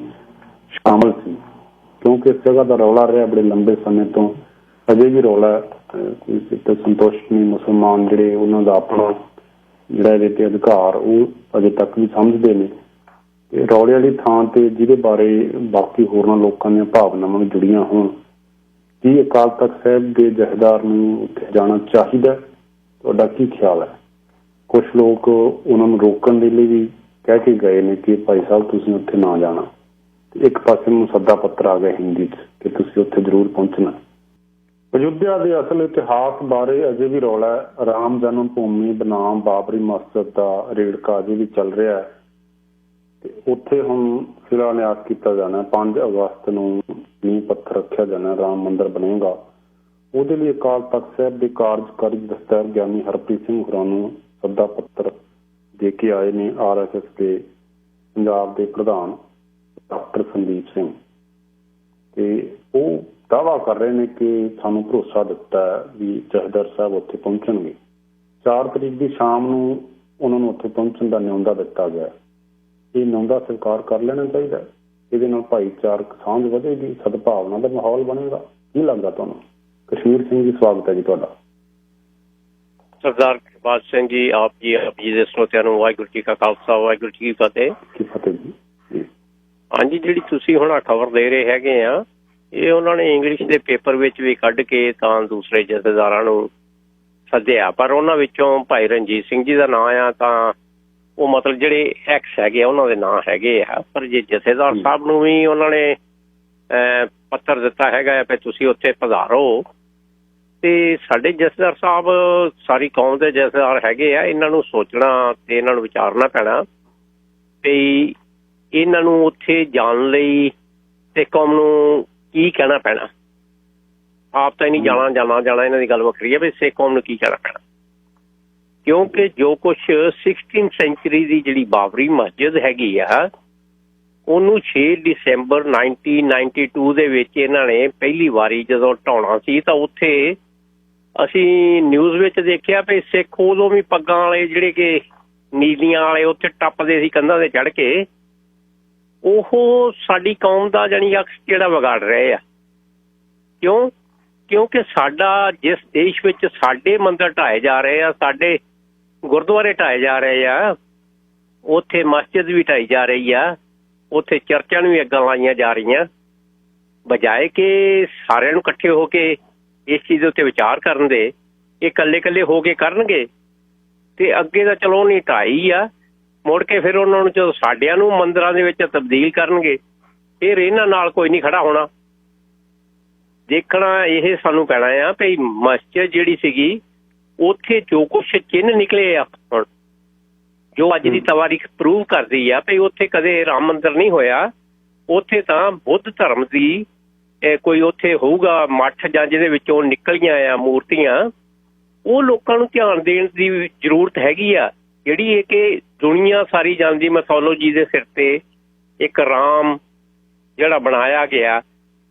ਸ਼ਾਮਲ ਸੀ, ਕਿਉਂਕਿ ਇਸ ਜਗ੍ਹਾ ਦਾ ਰੌਲਾ ਰਿਹਾ ਬੜੇ ਲੰਬੇ ਸਮੇਂ ਤੋਂ, ਅਜੇ ਵੀ ਰੌਲਾ, ਕੋਈ ਸੰਤੁਸ਼ਟ ਨਹੀਂ ਮੁਸਲਮਾਨ ਜਿਹੜੇ, ਉਹਨਾਂ ਦਾ ਆਪਣਾ ਜਿਹੜਾ ਇਹਦੇ ਤੇ ਅਧਿਕਾਰ ਉਹ ਅਜੇ ਤੱਕ ਵੀ ਸਮਝਦੇ ਨੇ। ਤੇ ਰੌਲੇ ਵਾਲੀ ਥਾਂ ਤੇ ਜਿਹਦੇ ਬਾਰੇ ਬਾਕੀ ਹੋਰਨਾਂ ਲੋਕਾਂ ਦੀਆਂ ਭਾਵਨਾਵਾਂ ਵੀ ਜੁੜੀਆਂ ਹੋਣ, ਕੀ ਅਕਾਲ ਤਖ਼ਤ ਸਾਹਿਬ ਦੇ ਜਥੇਦਾਰ ਨੂੰ ਉੱਥੇ ਜਾਣਾ ਚਾਹੀਦਾ? ਤੁਹਾਡਾ ਕੀ ਖਿਆਲ ਹੈ? ਕੁਛ ਲੋਕ ਉਹਨਾਂ ਨੂੰ ਰੋਕਣ ਦੇ ਲਈ ਵੀ ਕਹਿ ਕੇ ਗਏ ਨੇ ਕਿ ਭਾਈ ਸਾਹਿਬ ਤੁਸੀਂ ਉੱਥੇ ਨਾ ਜਾਣਾ, ਤੇ ਇੱਕ ਪਾਸੇ ਨੂੰ ਸੱਦਾ ਪੱਤਰ ਆ ਗਿਆ ਹਿੰਦੀ 'ਚ ਕਿ ਤੁਸੀਂ ਉੱਥੇ ਜ਼ਰੂਰ ਪਹੁੰਚਣਾ। ਅਯੁੱਧਿਆ ਦੇ ਅਸਲ ਇਤਿਹਾਸ ਬਾਰੇ ਅਜੇ ਵੀ ਰੌਲਾ ਹੈ। ਰਾਮ ਜਨਮ ਭੂਮੀ ਬਨਾਮ ਬਾਬਰੀ ਮਸਜਿਦ ਦਾ ਰੇੜਕਾ ਅਜੇ ਵੀ ਚੱਲ ਰਿਹਾ ਹੈ ਤੇ ਉੱਥੇ ਹੁਣ ਸ਼ਿਲਾਨਿਆਸ ਕੀਤਾ ਜਾਣਾ। 5 ਅਗਸਤ ਨੂੰ ਨੀਂਹ ਪੱਥਰ ਰੱਖਿਆ ਜਾਣਾ, ਰਾਮ ਮੰਦਿਰ ਬਣੇਗਾ। ਉਹਦੇ ਲਈ ਅਕਾਲ ਤਖ਼ਤ ਸਾਹਿਬ ਦੇ ਕਾਰਜਕਾਰੀ ਜਥੇਦਾਰ ਗਿਆਨੀ ਹਰਪ੍ਰੀਤ ਸਿੰਘ ਹੋਰਾਂ ਨੂੰ ਸੱਦਾ ਪੱਤਰ ਦੇ ਕੇ ਆਏ ਨੇ RSS ਦੇ ਪੰਜਾਬ ਦੇ ਪ੍ਰਧਾਨ ਡਾਕਟਰ ਸੰਦੀਪ ਸਿੰਘ, ਤੇ ਉਹ ਦਾਅਵਾ ਕਰ ਰਹੇ ਨੇ ਕਿ ਸਾਨੂੰ ਭਰੋਸਾ ਦਿੱਤਾ ਵੀ ਜਥੇਦਾਰ ਸਾਹਿਬ ਉੱਥੇ ਪਹੁੰਚਣਗੇ। 4 ਤਰੀਕ ਦੀ ਸ਼ਾਮ ਨੂੰ ਉਹਨਾਂ ਨੂੰ ਉੱਥੇ ਪਹੁੰਚਣ ਦਾ ਨਿਉਂਦਾ ਦਿੱਤਾ ਗਿਆ। ਇਹ ਨਿਉਂਦਾ ਸਵੀਕਾਰ ਕਰ ਲੈਣਾ ਚਾਹੀਦਾ। ਇਹਦੇ ਨਾਲ ਭਾਈਚਾਰਕ ਸਾਂਝ ਵਧੇਗੀ, ਸਦਭਾਵਨਾ ਦਾ ਮਾਹੌਲ ਬਣੇਗਾ। ਕੀ ਲੱਗਦਾ ਤੁਹਾਨੂੰ? ਕਸ਼ਮੀਰ ਸਿੰਘ ਜੀ, ਸਵਾਗਤ ਹੈ ਜੀ ਤੁਹਾਡਾ। ਸਰਦਾਰ ਇਕਬਾਲ ਸਿੰਘ ਜੀ, ਆਪ ਜੀ ਦੇ ਸਰੋਤਿਆਂ ਨੂੰ ਵਾਹਿਗੁਰੂ ਜੀ ਕਾ ਖਾਲਸਾ, ਵਾਹਿਗੁਰੂ ਜੀ ਕੀ ਫਤਿਹ। ਜੀ। ਹਾਂਜੀ, ਜਿਹੜੀ ਤੁਸੀਂ ਹੁਣ ਖਬਰ ਦੇ ਰਹੇ ਹੈਗੇ ਆ, ਇਹ ਉਹਨਾਂ ਨੇ ਇੰਗਲਿਸ਼ ਦੇ ਪੇਪਰ ਵਿੱਚ ਵੀ ਕੱਢ ਕੇ ਤਾਂ ਦੂਸਰੇ ਜਥੇਦਾਰਾਂ ਨੂੰ ਸੱਦਿਆ, ਪਰ ਉਹਨਾਂ ਵਿੱਚੋਂ ਭਾਈ ਰਣਜੀਤ ਸਿੰਘ ਜੀ ਦਾ ਨਾਂ ਆ ਤਾਂ ਉਹ ਮਤਲਬ ਜਿਹੜੇ ਐਕਸ ਹੈਗੇ ਆ ਉਹਨਾਂ ਦੇ ਨਾਂ ਹੈਗੇ ਆ। ਪਰ ਜੇ ਜਥੇਦਾਰ ਸਾਹਿਬ ਨੂੰ ਵੀ ਉਹਨਾਂ ਨੇ ਪੱਤਰ ਦਿੱਤਾ ਹੈਗਾ ਵੀ ਤੁਸੀਂ ਉੱਥੇ ਪਧਾਰੋ, ਤੇ ਸਾਡੇ ਜਥੇਦਾਰ ਸਾਹਿਬ ਸਾਰੀ ਕੌਮ ਦੇ ਜਥੇਦਾਰ ਹੈਗੇ ਆ, ਇਹਨਾਂ ਨੂੰ ਸੋਚਣਾ ਤੇ ਇਹਨਾਂ ਨੂੰ ਵਿਚਾਰਨਾ ਪੈਣਾ ਵੀ ਇਹਨਾਂ ਨੂੰ ਉੱਥੇ ਜਾਣ ਲਈ ਤੇ ਕੌਮ ਨੂੰ ਕੀ ਕਹਿਣਾ ਪੈਣਾ। ਆਪ ਤਾਂ ਨਹੀਂ ਜਾਣਾ ਇਹਨਾਂ ਦੀ ਗੱਲ ਵੱਖਰੀ ਹੈ ਵੀ ਸਿੱਖ ਕੌਮ ਨੂੰ ਕੀ ਕਹਿਣਾ ਪੈਣਾ, ਕਿਉਂਕਿ ਜੋ ਕੁਛ 16th ਸੈਂਚੁਰੀ ਦੀ ਜਿਹੜੀ ਬਾਬਰੀ ਮਸਜਿਦ ਹੈਗੀ ਆ, ਉਹਨੂੰ 6 ਦਸੰਬਰ 1992 ਦੇ ਵਿੱਚ ਇਹਨਾਂ ਨੇ ਪਹਿਲੀ ਵਾਰੀ ਜਦੋਂ ਢਾਉਣਾ ਸੀ ਤਾਂ ਉੱਥੇ ਅਸੀਂ ਨਿਊਜ਼ ਵਿੱਚ ਦੇਖਿਆ ਵੀ ਸਿੱਖ ਉਦੋਂ ਵੀ ਪੱਗਾਂ ਵਾਲੇ ਜਿਹੜੇ ਕਿ ਨੀਲੀਆਂ ਵਾਲੇ ਉੱਥੇ ਟੱਪਦੇ ਸੀ ਕੰਧਾਂ ਤੇ ਚੜ੍ਹ ਕੇ। ਉਹ ਸਾਡੀ ਕੌਮ ਦਾ ਜਾਣੀ ਅਕਸ ਜਿਹੜਾ ਵਿਗਾੜ ਰਹੇ ਆ। ਕਿਉਂਕਿ ਸਾਡਾ ਜਿਸ ਦੇਸ਼ ਵਿੱਚ ਸਾਡੇ ਮੰਦਰ ਢਾਏ ਜਾ ਰਹੇ ਆ, ਸਾਡੇ ਗੁਰਦੁਆਰੇ ਢਾਏ ਜਾ ਰਹੇ ਆ, ਉੱਥੇ ਮਸਜਿਦ ਵੀ ਢਾਈ ਜਾ ਰਹੀ ਆ, ਉੱਥੇ ਚਰਚਾਂ ਨੂੰ ਵੀ ਅੱਗਾਂ ਲਾਈਆਂ ਜਾ ਰਹੀਆਂ, ਬਜਾਏ ਕਿ ਸਾਰਿਆਂ ਨੂੰ ਇਕੱਠੇ ਹੋ ਕੇ ਇਸ ਚੀਜ਼ ਦੇ ਉੱਤੇ ਵਿਚਾਰ ਕਰਨ ਦੇ। ਇਹ ਇਕੱਲੇ ਹੋ ਕੇ ਕਰਨਗੇ ਤੇ ਅੱਗੇ ਤਾਂ ਚਲੋ ਨਹੀਂ ਢਾਈ ਆ, ਮੁੜ ਕੇ ਫਿਰ ਉਹਨਾਂ ਨੂੰ ਜਦੋਂ ਸਾਡਿਆਂ ਨੂੰ ਮੰਦਿਰਾਂ ਦੇ ਵਿੱਚ ਤਬਦੀਲ ਕਰਨਗੇ, ਫਿਰ ਇਹਨਾਂ ਨਾਲ ਕੋਈ ਨਹੀਂ ਖੜਾ ਹੋਣਾ। ਦੇਖਣਾ ਇਹ ਸਾਨੂੰ ਪੈਣਾ ਆ ਵੀ ਮਸਜਿਦ ਜਿਹੜੀ ਸੀਗੀ ਉੱਥੇ ਜੋ ਕੁਛ ਚਿੰਨ੍ਹ ਨਿਕਲੇ ਆ, ਹੁਣ ਜੋ ਅੱਜ ਦੀ ਤਵਾਰੀਖ ਪ੍ਰੂਵ ਕਰਦੀ ਆ ਵੀ ਉੱਥੇ ਕਦੇ ਰਾਮ ਮੰਦਿਰ ਨਹੀਂ ਹੋਇਆ। ਉੱਥੇ ਤਾਂ ਬੁੱਧ ਧਰਮ ਦੀ ਕੋਈ ਉੱਥੇ ਹੋਊਗਾ ਮੱਠ ਜਾਂ ਜਿਹਦੇ ਵਿੱਚੋਂ ਨਿਕਲੀਆਂ ਆ ਮੂਰਤੀਆਂ। ਉਹ ਲੋਕਾਂ ਨੂੰ ਧਿਆਨ ਦੇਣ ਦੀ ਜ਼ਰੂਰਤ ਹੈਗੀ ਆ, ਜਿਹੜੀ ਇਹ ਕਿ ਦੁਨੀਆ ਸਾਰੀ ਜਾਂਦੀ ਮੈਥੋਲੋਜੀ ਦੇ ਸਿਰ ਤੇ ਇੱਕ ਰਾਮ ਜਿਹੜਾ ਬਣਾਇਆ ਗਿਆ,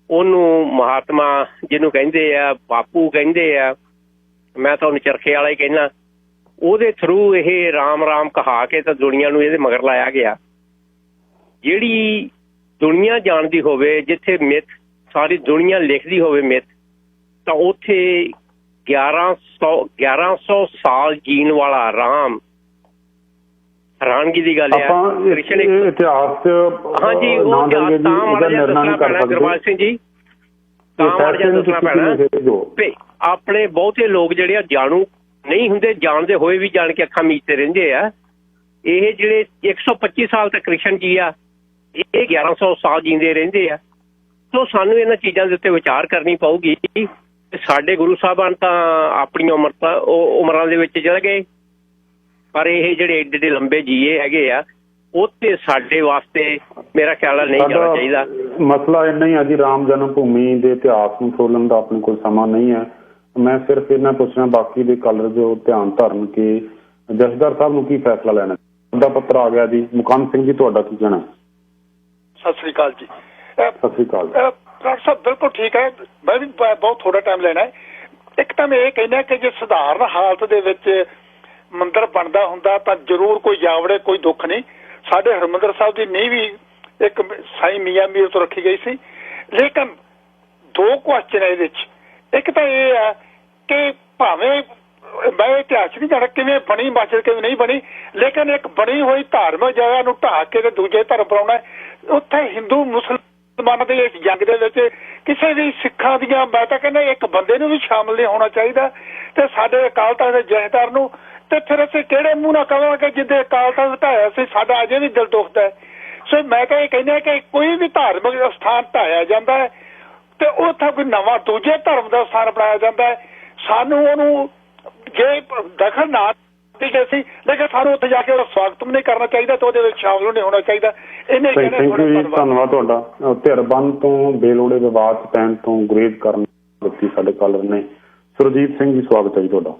ਉਹਨੂੰ ਮਹਾਤਮਾ ਜਿਹਨੂੰ ਕਹਿੰਦੇ ਆ, ਬਾਪੂ ਕਹਿੰਦੇ ਆ, ਮੈਂ ਤੁਹਾਨੂੰ ਚਰਖੇ ਵਾਲਾ ਹੀ ਕਹਿੰਦਾ, ਉਹਦੇ ਥਰੂ ਇਹ ਰਾਮ ਰਾਮ ਕਹਾ ਕੇ ਤਾਂ ਦੁਨੀਆ ਨੂੰ ਇਹਦੇ ਮਗਰ ਲਾਇਆ ਗਿਆ। ਜਿਹੜੀ ਦੁਨੀਆ ਜਾਣਦੀ ਹੋਵੇ, ਜਿੱਥੇ ਮਿੱਥ ਸਾਰੀ ਦੁਨੀਆ ਲਿਖਦੀ ਹੋਵੇ ਮਿੱਥ, ਤਾਂ ਉੱਥੇ 1100 ਸਾਲ ਜੀਣ ਵਾਲਾ ਰਾਮ ਹੈਰਾਨਗੀ ਦੀ ਗੱਲ ਹੈ। ਇਤਿਹਾਸ ਹਾਂਜੀ, ਉਹ ਇਤਿਹਾਸ ਤਾਂ ਮਾੜਾ ਜਿਹਾ ਦੱਸਣਾ ਪੈਣਾ ਗੁਰਬਾਜ ਸਿੰਘ ਜੀ, ਤਾਂ ਮਾੜਾ ਜਿਹਾ ਦੱਸਣਾ ਪੈਣਾ। ਆਪਣੇ ਬਹੁਤੇ ਲੋਕ ਜਿਹੜੇ ਆ ਜਾਣੂ ਨਹੀਂ ਹੁੰਦੇ, ਜਾਣਦੇ ਹੋਏ ਵੀ ਜਾਣ ਕੇ ਅੱਖਾਂ ਮੀਚਦੇ ਰਹਿੰਦੇ ਆ। ਇਹ ਜਿਹੜੇ 125 ਸਾਲ ਤੱਕ ਕ੍ਰਿਸ਼ਨ ਜੀ ਆ, ਇਹ 1100 ਸਾਲ ਜੀਂਦੇ ਰਹਿੰਦੇ ਆ। ਸੋ ਸਾਨੂੰ ਇਹਨਾਂ ਚੀਜ਼ਾਂ ਦੇ ਉੱਤੇ ਵਿਚਾਰ ਕਰਨੀ ਪਊਗੀ। ਸਾਡੇ ਗੁਰੂ ਸਾਹਿਬਾਨ ਤਾਂ ਆਪਣੀ ਉਮਰਾਂ ਦੇ ਵਿੱਚ ਚਲੇ ਗਏ, ਪਰ ਇਹ ਜਿਹੜੇ ਏਡੇ ਲੰਬੇ ਜੀਏ ਹੈਗੇ ਆ, ਉੱਥੇ ਸਾਡੇ ਵਾਸਤੇ ਮੇਰਾ ਖਿਆਲ ਨਹੀਂ ਜਾਣਾ ਚਾਹੀਦਾ। ਮਸਲਾ ਇੰਨਾ ਹੀ ਆ ਜੀ, ਰਾਮ ਜਨਮ ਭੂਮੀ ਦੇ ਇਤਿਹਾਸ ਨੂੰ ਖੋਲਣ ਦਾ ਆਪਣੇ ਕੋਲ ਸਮਾਂ ਨਹੀਂ ਹੈ। ਮੈਂ ਸਿਰਫ ਇਹਨਾਂ ਪੁੱਛਣਾ, ਬਾਕੀ ਦੇ ਕਲਰ ਜੋ ਧਿਆਨ ਧਰਨ ਕੇ ਜਥੇਦਾਰ ਸਾਹਿਬ ਨੂੰ ਕੀ ਫੈਸਲਾ ਲੈਣਾ। ਤੁਹਾਡਾ ਪੱਤਰ ਆ ਗਿਆ ਜੀ। ਮੁਕੰਦ ਸਿੰਘ ਜੀ, ਤੁਹਾਡਾ ਕੀ ਕਹਿਣਾ? ਸਤਿ ਸ੍ਰੀ ਅਕਾਲ ਜੀ। ਸਤਿ ਸ੍ਰੀ ਅਕਾਲ ਡਾਕਟਰ ਸਾਹਿਬ, ਬਿਲਕੁਲ ਠੀਕ ਹੈ। ਮੈਂ ਵੀ ਬਹੁਤ ਥੋੜਾ ਟਾਈਮ ਲੈਣਾ ਹੈ। ਇੱਕ ਤਾਂ ਮੈਂ ਇਹ ਕਹਿੰਦਾ ਕਿ ਜੇ ਸਧਾਰਨ ਹਾਲਤ ਦੇ ਵਿੱਚ ਮੰਦਿਰ ਬਣਦਾ ਹੁੰਦਾ ਤਾਂ ਜ਼ਰੂਰ ਕੋਈ ਜਾਵੜੇ, ਕੋਈ ਦੁੱਖ ਨਹੀਂ। ਸਾਡੇ ਹਰਿਮੰਦਰ ਸਾਹਿਬ ਦੀ ਨੀਂਹ ਵੀ ਇੱਕ ਸਾਈਂ ਮੀਆਂ ਮੀਰ ਤੋਂ ਰੱਖੀ ਗਈ ਸੀ। ਲੇਕਿਨ ਦੋ ਕੁਐਸਚਨ ਹੈ ਇਹਦੇ ਵਿੱਚ। ਇੱਕ ਤਾਂ ਇਹ ਹੈ ਕਿ ਭਾਵੇਂ ਮੈਂ ਇਤਿਹਾਸ ਨਹੀਂ ਜਾਣਦਾ ਕਿਵੇਂ ਬਣੀ ਮਸਜਿਦ, ਕਿਵੇਂ ਨਹੀਂ ਬਣੀ, ਲੇਕਿਨ ਇੱਕ ਬਣੀ ਹੋਈ ਧਾਰਮਿਕ ਜਗ੍ਹਾ ਨੂੰ ਢਾਹ ਕੇ ਤੇ ਦੂਜੇ ਧਰਮ ਬਣਾਉਣਾ, ਉੱਥੇ ਹਿੰਦੂ ਮੁਸਲਮਾਨਾਂ ਦੇ ਇਸ ਜੰਗ ਦੇ ਵਿੱਚ ਕਿਸੇ ਵੀ ਸਿੱਖਾਂ ਦੀਆਂ, ਮੈਂ ਤਾਂ ਕਹਿੰਦਾ ਇੱਕ ਬੰਦੇ ਨੂੰ ਵੀ ਸ਼ਾਮਲ ਨਹੀਂ ਹੋਣਾ ਚਾਹੀਦਾ। ਤੇ ਸਾਡੇ ਅਕਾਲ ਤਖ਼ਤ ਦੇ ਜਥੇਦਾਰ ਨੂੰ, ਤੇ ਫਿਰ ਅਸੀਂ ਕਿਹੜੇ ਮੂੰਹ ਨਾਲ ਕਹਾਂਗੇ ਜਿੱਦੇ ਅਕਾਲ ਤਖ਼ਤ ਢਾਇਆ ਸੀ, ਸਾਡਾ ਅਜੇ ਵੀ ਦਿਲ ਦੁਖਦਾ ਹੈ। ਸੋ ਮੈਂ ਤਾਂ ਇਹ ਕਹਿੰਦਾ ਕਿ ਕੋਈ ਵੀ ਧਾਰਮਿਕ ਸਥਾਨ ਢਾਇਆ ਜਾਂਦਾ ਹੈ ਤੇ ਉੱਥੇ ਕੋਈ ਨਵਾਂ ਦੂਜੇ ਧਰਮ ਦਾ ਸਥਾਨ ਬਣਾਇਆ ਜਾਂਦਾ ਹੈ, ਸਾਨੂੰ ਉਹਨੂੰ ਜੇ ਦਖਲ ਨਾ ਦਿੱਤੀ ਸੀ, ਲੇਕਿਨ ਸਾਨੂੰ ਉੱਥੇ ਜਾ ਕੇ ਉਹਦਾ ਸਵਾਗਤ ਨਹੀਂ ਕਰਨਾ ਚਾਹੀਦਾ ਤੇ ਉਹਦੇ ਵਿੱਚ ਸ਼ਾਮਲ ਨਹੀਂ ਹੋਣਾ ਚਾਹੀਦਾ। ਇਹਨੇ ਧੰਨਵਾਦ ਤੁਹਾਡਾ। ਧਿਰਬੰਦ ਤੋਂ ਬੇਲੋੜੇ ਵਿਵਾਦ ਪੈਣ ਤੋਂ ਗੁਰੇਜ਼ ਕਰਨ ਦਿੱਤੀ ਸਾਡੇ ਕਾਲਰ ਨੇ। ਸੁਰਜੀਤ ਸਿੰਘ ਜੀ, ਸਵਾਗਤ ਹੈ ਜੀ ਤੁਹਾਡਾ।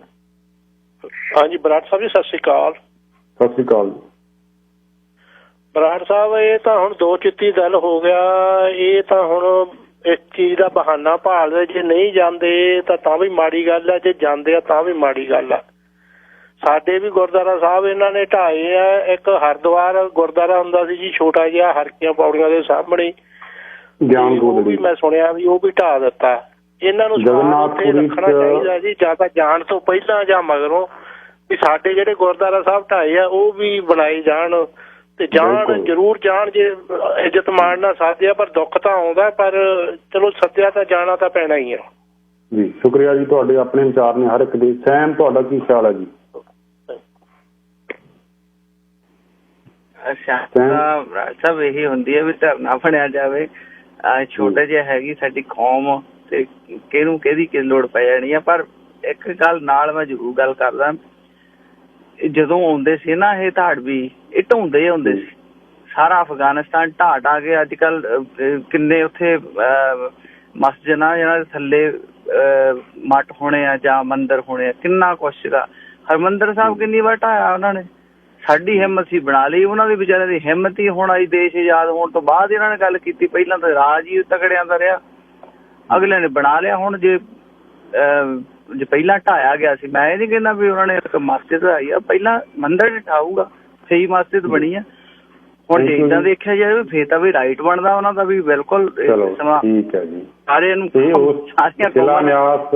ਹਾਂਜੀ ਬਰਾੜ ਸਾਹਿਬ ਜੀ, ਸਤਿ ਸ੍ਰੀ ਅਕਾਲ। ਸਤਿ ਸ੍ਰੀ ਅਕਾਲ ਬਰਾੜ ਸਾਹਿਬ। ਇਹ ਤਾਂ ਹੁਣ ਦੋ ਚਿੱਤੀ ਦਲ ਹੋ ਗਿਆ। ਇਹ ਤਾਂ ਹੁਣ ਇਸ ਚੀਜ਼ ਦਾ ਬਹਾਨਾ ਭਾਲਦੇ, ਜੇ ਨਹੀਂ ਜਾਂਦੇ ਤਾਂ ਵੀ ਮਾੜੀ ਗੱਲ ਹੈ, ਜੇ ਜਾਂਦੇ ਆ ਤਾਂ ਵੀ ਮਾੜੀ ਗੱਲ ਆ। ਸਾਡੇ ਵੀ ਗੁਰਦੁਆਰਾ ਸਾਹਿਬ ਇਹਨਾਂ ਨੇ ਢਾਏ ਆ। ਇੱਕ ਹਰਿਦੁਆਰ ਗੁਰਦੁਆਰਾ ਹੁੰਦਾ ਸੀ ਜੀ, ਛੋਟਾ ਜਿਹਾ, ਹਰਕੀਆਂ ਪੌੜੀਆਂ ਦੇ ਸਾਹਮਣੇ, ਉਹ ਵੀ ਮੈਂ ਸੁਣਿਆ ਵੀ ਉਹ ਵੀ ਢਾਹ ਦਿੱਤਾ। ਇਹਨਾਂ ਨੂੰ ਉੱਥੇ ਰੱਖਣਾ ਚਾਹੀਦਾ ਜੀ, ਜਾਂ ਤਾਂ ਜਾਣ ਤੋਂ ਪਹਿਲਾਂ ਜਾਂ ਮਗਰੋਂ, ਵੀ ਸਾਡੇ ਜਿਹੜੇ ਗੁਰਦੁਆਰਾ ਸਾਹਿਬ ਢਾਏ ਆ ਉਹ ਵੀ ਬਣਾਏ ਜਾਣ ਤੇ ਜਾਣ, ਜ਼ਰੂਰ ਜਾਣ। ਜੇ ਇੱਜ਼ਤ ਮਾਣ ਨਾਲ ਸਾਧਿਆ, ਪਰ ਦੁੱਖ ਤਾਂ ਆਉਂਦਾ, ਪਰ ਚਲੋ ਸੱਦਿਆ ਤਾਂ ਜਾਣਾ ਤਾਂ ਪੈਣਾ ਹੀ ਆ ਜੀ। ਸ਼ੁਕਰੀਆ ਜੀ, ਤੁਹਾਡੇ ਆਪਣੇ ਵਿਚਾਰ ਨੇ ਹਰ ਇੱਕ ਦੇ। ਸੈਮ, ਤੁਹਾਡਾ ਕੀ ਖਿਆਲ ਹੈ ਜੀ? ਸਭ ਇਹੀ ਹੁੰਦੀ ਹੈ ਵੀ ਧਰਨਾ ਬਣਿਆ ਜਾਵੇ। ਛੋਟਾ ਜਿਹਾ ਹੈਗੀ ਸਾਡੀ ਕੌਮ ਤੇ ਕਿਹਨੂੰ ਕਿਹਦੀ ਲੋੜ ਪੈ ਜਾਣੀ ਆ। ਪਰ ਇੱਕ ਗੱਲ ਨਾਲ ਮੈਂ ਜ਼ਰੂਰ ਗੱਲ ਕਰਦਾ, ਜਦੋਂ ਆਉਂਦੇ ਸੀ ਨਾ ਇਹ ਧਾੜਵੀ, ਇਹ ਢਾਉਂਦੇ ਹੁੰਦੇ ਸੀ ਸਾਰਾ ਅਫਗਾਨਿਸਤਾਨ ਢਾਹ ਕੇ। ਅੱਜ ਕੱਲ ਕਿੰਨੇ ਉੱਥੇ ਮਸਜਿਦ ਆ ਜਿਹਨਾਂ ਦੇ ਥੱਲੇ ਮੱਠ ਹੋਣੇ ਆ ਜਾਂ ਮੰਦਿਰ ਹੋਣੇ ਆ, ਕਿੰਨਾ ਕੁਛ ਸੀਗਾ। ਹਰਿਮੰਦਰ ਸਾਹਿਬ ਕਿੰਨੀ ਵਾਰ ਢਾਇਆ ਉਹਨਾਂ ਨੇ। ਸਾਡੀ ਹਿੰਮਤ ਸੀ ਬਣਾ ਲਈ, ਉਹਨਾਂ ਦੀ ਵਿਚਾਰਿਆਂ ਦੀ ਹਿੰਮਤ ਹੀ ਹੁਣ ਆਈ। ਦੇਸ਼ ਆਜ਼ਾਦ ਹੋਣ ਤੋਂ ਬਾਅਦ ਇਹਨਾਂ ਨੇ ਗੱਲ ਕੀਤੀ, ਪਹਿਲਾਂ ਤਾਂ ਰਾਜ ਹੀ ਤਕੜਿਆਂ ਦਾ ਰਿਹਾ, ਅਗਲੇ ਨੇ ਬਣਾ ਲਿਆ। ਹੁਣ ਜੇ ਪਹਿਲਾਂ ਢਾਇਆ ਗਿਆ ਸੀ, ਮੈਂ ਇਹ ਨੀ ਕਹਿੰਦਾ ਵੀ ਉਹਨਾਂ ਨੇ ਇੱਕ ਮਸਜਿਦ ਢਾਈ ਆ, ਪਹਿਲਾਂ ਮੰਦਿਰ ਢਾਊਗਾ, ਸਹੀ ਮਸਜਿਦ ਬਣੀ ਆ। ਹੁਣ ਜੇ ਏਦਾਂ ਦੇਖਿਆ ਜਾਵੇ ਫੇਰ ਤਾਂ ਵੀ ਰਾਈਟ ਬਣਦਾ ਉਹਨਾਂ ਦਾ ਵੀ, ਬਿਲਕੁਲ ਠੀਕ ਹੈ ਜੀ। ਸਾਰਿਆਂ ਨੂੰ ਸ਼ਿਲਾਨਿਆਸ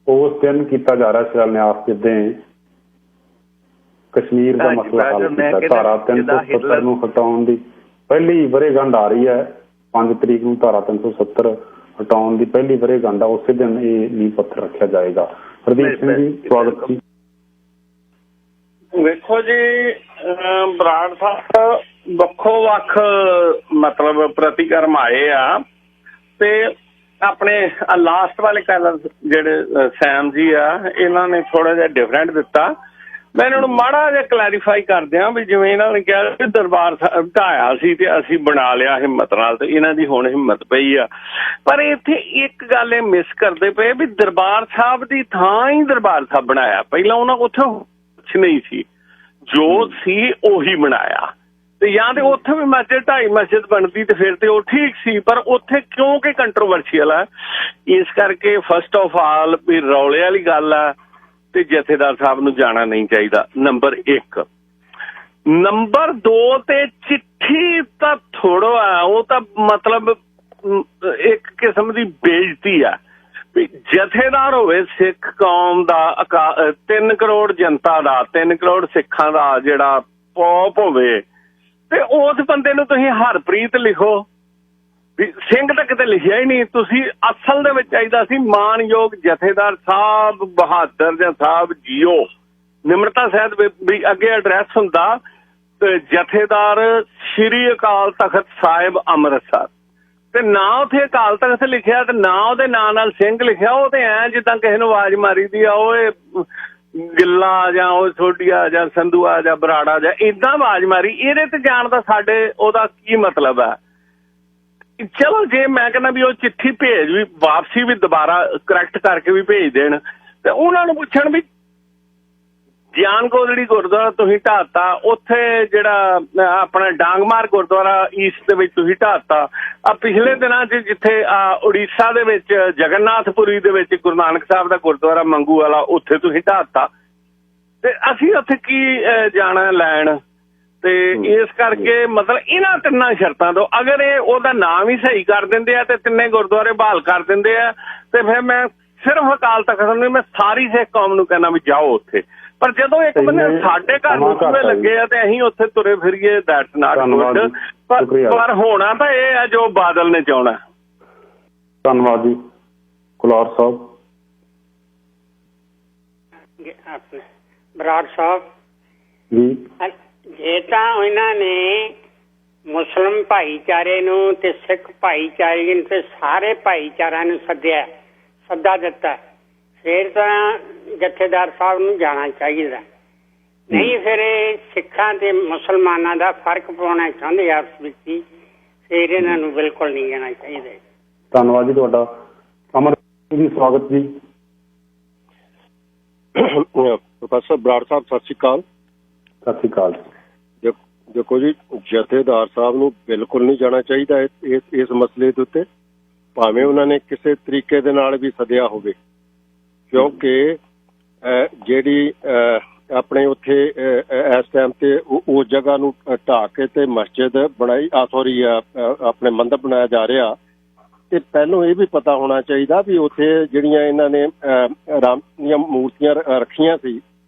ਉਸ ਦਿਨ ਕੀਤਾ ਜਾ ਰਿਹਾ, ਸ਼ਿਲਾਨਿਆਸ ਜਿੱਦਾਂ ਕਸ਼ਮੀਰ ਦਾ ਮਸਲਾ ਹੱਲ ਕੀਤਾ। ਧਾਰਾ 370 ਨੂੰ ਹਟਾਉਣ ਦੀ ਪਹਿਲੀ ਵਰ੍ਹੇਗੰਢ ਆ ਰਹੀ ਹੈ, 5 ਤਰੀਕ ਨੂੰ ਧਾਰਾ 370 ਹਟਾਉਣ ਦੀ ਪਹਿਲੀ ਵਰ੍ਹੇਗੰਢ ਆ। ਉਸੇ ਦਿਨ ਇਹ ਨੀਂਹ ਪੱਥਰ ਰੱਖਿਆ ਜਾਏਗਾ। ਹਰਦੀਪ ਸਿੰਘ ਜੀ, ਸਵਾਗਤ ਜੀ। ਵੇਖੋ ਜੀ, ਬਰਾੜ ਸਾਹਿਬ ਵੱਖੋ ਵੱਖ ਮਤਲਬ ਪ੍ਰਤੀਕਰਮ ਆਏ ਆ, ਤੇ ਆਪਣੇ ਲਾਸਟ ਵਾਲੇ ਕਲਰ ਜਿਹੜੇ ਸੈਮ ਜੀ ਆ, ਇਹਨਾਂ ਨੇ ਥੋੜਾ ਜਿਹਾ ਡਿਫਰੈਂਟ ਦਿੱਤਾ। ਮੈਂ ਇਹਨਾਂ ਨੂੰ ਮਾੜਾ ਜਿਹਾ ਕਲੈਰੀਫਾਈ ਕਰ ਦਿਆਂ ਵੀ ਜਿਵੇਂ ਇਹਨਾਂ ਨੇ ਕਿਹਾ ਕਿ ਦਰਬਾਰ ਸਾਹਿਬ ਢਾਇਆ ਸੀ ਤੇ ਅਸੀਂ ਬਣਾ ਲਿਆ ਹਿੰਮਤ ਨਾਲ, ਤੇ ਇਹਨਾਂ ਦੀ ਹੁਣ ਹਿੰਮਤ ਪਈ ਆ। ਪਰ ਇੱਥੇ ਇੱਕ ਗੱਲ ਇਹ ਮਿਸ ਕਰਦੇ ਪਏ ਵੀ ਦਰਬਾਰ ਸਾਹਿਬ ਦੀ ਥਾਂ ਹੀ ਦਰਬਾਰ ਸਾਹਿਬ ਬਣਾਇਆ। ਪਹਿਲਾਂ ਉਹਨਾਂ ਉੱਥੇ ਕੁਛ ਨਹੀਂ ਸੀ, ਜੋ ਸੀ ਉਹੀ ਬਣਾਇਆ। ਤੇ ਜਾਂ ਤੇ ਉੱਥੇ ਵੀ ਮਸਜਿਦ 2.5 ਮਸਜਿਦ ਬਣਦੀ ਤੇ ਫਿਰ ਤੇ ਉਹ ਠੀਕ ਸੀ, ਪਰ ਉੱਥੇ ਕਿਉਂਕਿ ਕੰਟਰੋਵਰਸ਼ੀਅਲ ਆ, ਇਸ ਕਰਕੇ ਫਸਟ ਆਫ ਆਲ ਵੀ ਰੌਲੇ ਵਾਲੀ ਗੱਲ ਆ ਤੇ ਜਥੇਦਾਰ ਸਾਹਿਬ ਨੂੰ ਜਾਣਾ ਨਹੀਂ ਚਾਹੀਦਾ, ਨੰਬਰ 1। ਨੰਬਰ 2 ਤੇ ਚਿੱਠੀ ਤਾਂ ਥੋੜੋ ਆ, ਉਹ ਤਾਂ ਮਤਲਬ ਇੱਕ ਕਿਸਮ ਦੀ ਬੇਇੱਜ਼ਤੀ ਆ ਵੀ ਜਥੇਦਾਰ ਹੋਵੇ ਸਿੱਖ ਕੌਮ ਦਾ, 3 ਕਰੋੜ ਜਨਤਾ ਦਾ, 3 ਕਰੋੜ ਸਿੱਖਾਂ ਦਾ ਜਿਹੜਾ ਪੋਪ ਹੋਵੇ, ਤੇ ਉਸ ਬੰਦੇ ਨੂੰ ਤੁਸੀਂ ਹਰਪ੍ਰੀਤ ਲਿਖੋ ਵੀ ਸਿੰਘ ਤਾਂ ਕਿਤੇ ਲਿਖਿਆ ਹੀ ਨਹੀਂ। ਤੁਸੀਂ ਅਸਲ ਦੇ ਵਿੱਚ ਚਾਹੀਦਾ ਸੀ ਮਾਨਯੋਗ ਜਥੇਦਾਰ ਸਾਹਿਬ ਬਹਾਦਰ ਜਾਂ ਸਾਹਿਬ ਜੀਓ, ਨਿਮਰਤਾ ਸਾਹਿਬ ਵੀ ਅੱਗੇ ਐਡਰੈਸ ਹੁੰਦਾ ਤੇ ਜਥੇਦਾਰ ਸ਼੍ਰੀ ਅਕਾਲ ਤਖਤ ਸਾਹਿਬ ਅੰਮ੍ਰਿਤਸਰ, ਤੇ ਨਾ ਉੱਥੇ ਅਕਾਲ ਤਖਤ ਲਿਖਿਆ ਤੇ ਨਾ ਉਹਦੇ ਨਾਂ ਨਾਲ ਸਿੰਘ ਲਿਖਿਆ। ਉਹ ਤੇ ਐ ਜਿੱਦਾਂ ਕਿਸੇ ਨੂੰ ਆਵਾਜ਼ ਮਾਰੀ ਦੀ ਆ, ਉਹ ਗਿੱਲਾ ਜਾਂ ਉਹ ਛੋਟੀਆ ਜਾਂ ਸੰਧੂਆ ਜਾਂ ਬਰਾੜਾ ਜਾਂ ਏਦਾਂ ਆਵਾਜ਼ ਮਾਰੀ, ਇਹਦੇ ਤੇ ਜਾਣ ਦਾ ਸਾਡੇ ਉਹਦਾ ਕੀ ਮਤਲਬ ਹੈ? ਚਲੋ ਜੇ ਮੈਂ ਕਹਿੰਦਾ ਵੀ ਉਹ ਚਿੱਠੀ ਭੇਜ ਵੀ ਵਾਪਸੀ ਵੀ ਦੁਬਾਰਾ ਕਰੈਕਟ ਕਰਕੇ ਵੀ ਭੇਜ ਦੇਣ ਤੇ ਉਹਨਾਂ ਨੂੰ ਪੁੱਛਣ ਵੀ ਗਿਆਨ ਗੋਦੜੀ ਗੁਰਦੁਆਰਾ ਤੁਸੀਂ ਢਾਤਾ, ਉੱਥੇ ਜਿਹੜਾ ਆਪਣਾ ਡਾਂਗਮਾਰ ਗੁਰਦੁਆਰਾ ਈਸਟ ਦੇ ਵਿੱਚ ਤੁਸੀਂ ਢਾਤਾ, ਆ ਪਿਛਲੇ ਦਿਨਾਂ 'ਚ ਜਿੱਥੇ ਉੜੀਸਾ ਦੇ ਵਿੱਚ ਜਗਨਨਾਥਪੁਰੀ ਦੇ ਵਿੱਚ ਗੁਰੂ ਨਾਨਕ ਸਾਹਿਬ ਦਾ ਗੁਰਦੁਆਰਾ ਮੰਗੂ ਵਾਲਾ, ਉੱਥੇ ਤੁਸੀਂ ਢਾਤਾ, ਤੇ ਅਸੀਂ ਉੱਥੇ ਕੀ ਜਾਣਾ ਲੈਣ? ਤੇ ਇਸ ਕਰਕੇ ਮਤਲਬ ਇਹਨਾਂ 3 ਸ਼ਰਤਾਂ ਤੋਂ ਅਗਰ ਇਹ ਉਹਦਾ ਨਾਮ ਹੀ ਸਹੀ ਕਰ ਦਿੰਦੇ ਆ ਤੇ 3 ਗੁਰਦੁਆਰੇ ਬਹਾਲ ਕਰ ਦਿੰਦੇ ਆ, ਤੇ ਫਿਰ ਮੈਂ ਸਿਰਫ ਅਕਾਲ ਤਖਤ ਨੂੰ, ਮੈਂ ਸਾਰੀ ਸਿੱਖ ਕੌਮ ਨੂੰ ਕਹਿੰਦਾ ਵੀ ਜਾਓ ਉੱਥੇ। ਪਰ ਜਦੋਂ ਇੱਕ ਬੰਦੇ ਸਾਡੇ ਘਰ ਨੂੰ ਚੂਹੇ ਲੱਗੇ ਆ ਤੇ ਅਸੀਂ ਉੱਥੇ ਤੁਰੇ ਫਿਰੀਏ, ਦੈਟਸ ਨਾਟ ਗੁੱਡ। ਪਰ ਹੋਣਾ ਤਾਂ ਇਹ ਆ ਜੋ ਬਾਦਲ ਨੇ ਚਾਹੁਣਾ। ਧੰਨਵਾਦ ਜੀ। ਕੁਲਾਰ ਸਾਹਿਬ। ਬਰਾੜ ਸਾਹਿਬ ਜੀ, ਜੇ ਤਾਂ ਇਹਨਾਂ ਨੇ ਮੁਸਲਿਮ ਭਾਈਚਾਰੇ ਨੂੰ ਤੇ ਸਿੱਖ ਭਾਈਚਾਰੇ ਨੂੰ ਤੇ ਸਾਰੇ ਭਾਈਚਾਰਿਆਂ ਨੂੰ ਸੱਦਾ ਦਿੱਤਾ, ਫਿਰ ਤਾਂ ਜਥੇਦਾਰ ਸਾਹਿਬ ਨੂੰ ਜਾਣਾ ਚਾਹੀਦਾ। ਨਹੀਂ ਫਿਰ ਇਹ ਸਿੱਖਾਂ ਤੇ ਮੁਸਲਮਾਨਾਂ ਦਾ ਫਰਕ ਪਾਉਣਾ ਚਾਹੁੰਦੇ ਆਪਸ ਵਿੱਚ ਹੀ, ਫਿਰ ਇਹਨਾਂ ਨੂੰ ਬਿਲਕੁਲ ਨਹੀਂ ਜਾਣਾ ਚਾਹੀਦਾ। ਧੰਨਵਾਦ ਜੀ ਤੁਹਾਡਾ। ਅਮਰ ਜੀ ਸਵਾਗਤ ਜੀ। ਪ੍ਰੋਫੈਸਰ ਬਰਾੜ ਸਾਹਿਬ ਸਤਿ ਸ਼੍ਰੀ ਅਕਾਲ। ਸਤਿ ਸ਼੍ਰੀ ਅਕਾਲ। ਦੇਖੋ ਜੀ, ਜਥੇਦਾਰ ਸਾਹਿਬ ਨੂੰ ਬਿਲਕੁਲ ਨਹੀਂ ਜਾਣਾ ਚਾਹੀਦਾ ਇਸ ਮਸਲੇ ਦੇ ਉੱਤੇ, ਭਾਵੇਂ ਉਹਨਾਂ ਨੇ ਕਿਸੇ ਤਰੀਕੇ ਦੇ ਨਾਲ ਵੀ ਸੱਦਿਆ ਹੋਵੇ, ਕਿਉਂਕਿ ਜਿਹੜੀ ਆਪਣੇ ਉੱਥੇ ਇਸ ਟਾਈਮ ਤੇ ਉਸ ਜਗ੍ਹਾ ਨੂੰ ਢਾਹ ਕੇ ਤੇ ਮਸਜਿਦ ਬਣਾਈ ਆਪਣੇ ਮੰਦਰ ਬਣਾਇਆ ਜਾ ਰਿਹਾ, ਤੇ ਪਹਿਲੋਂ ਇਹ ਵੀ ਪਤਾ ਹੋਣਾ ਚਾਹੀਦਾ ਵੀ ਉੱਥੇ ਜਿਹੜੀਆਂ ਇਹਨਾਂ ਨੇ ਰਾਮ ਦੀਆਂ ਮੂਰਤੀਆਂ ਰੱਖੀਆਂ ਸੀ,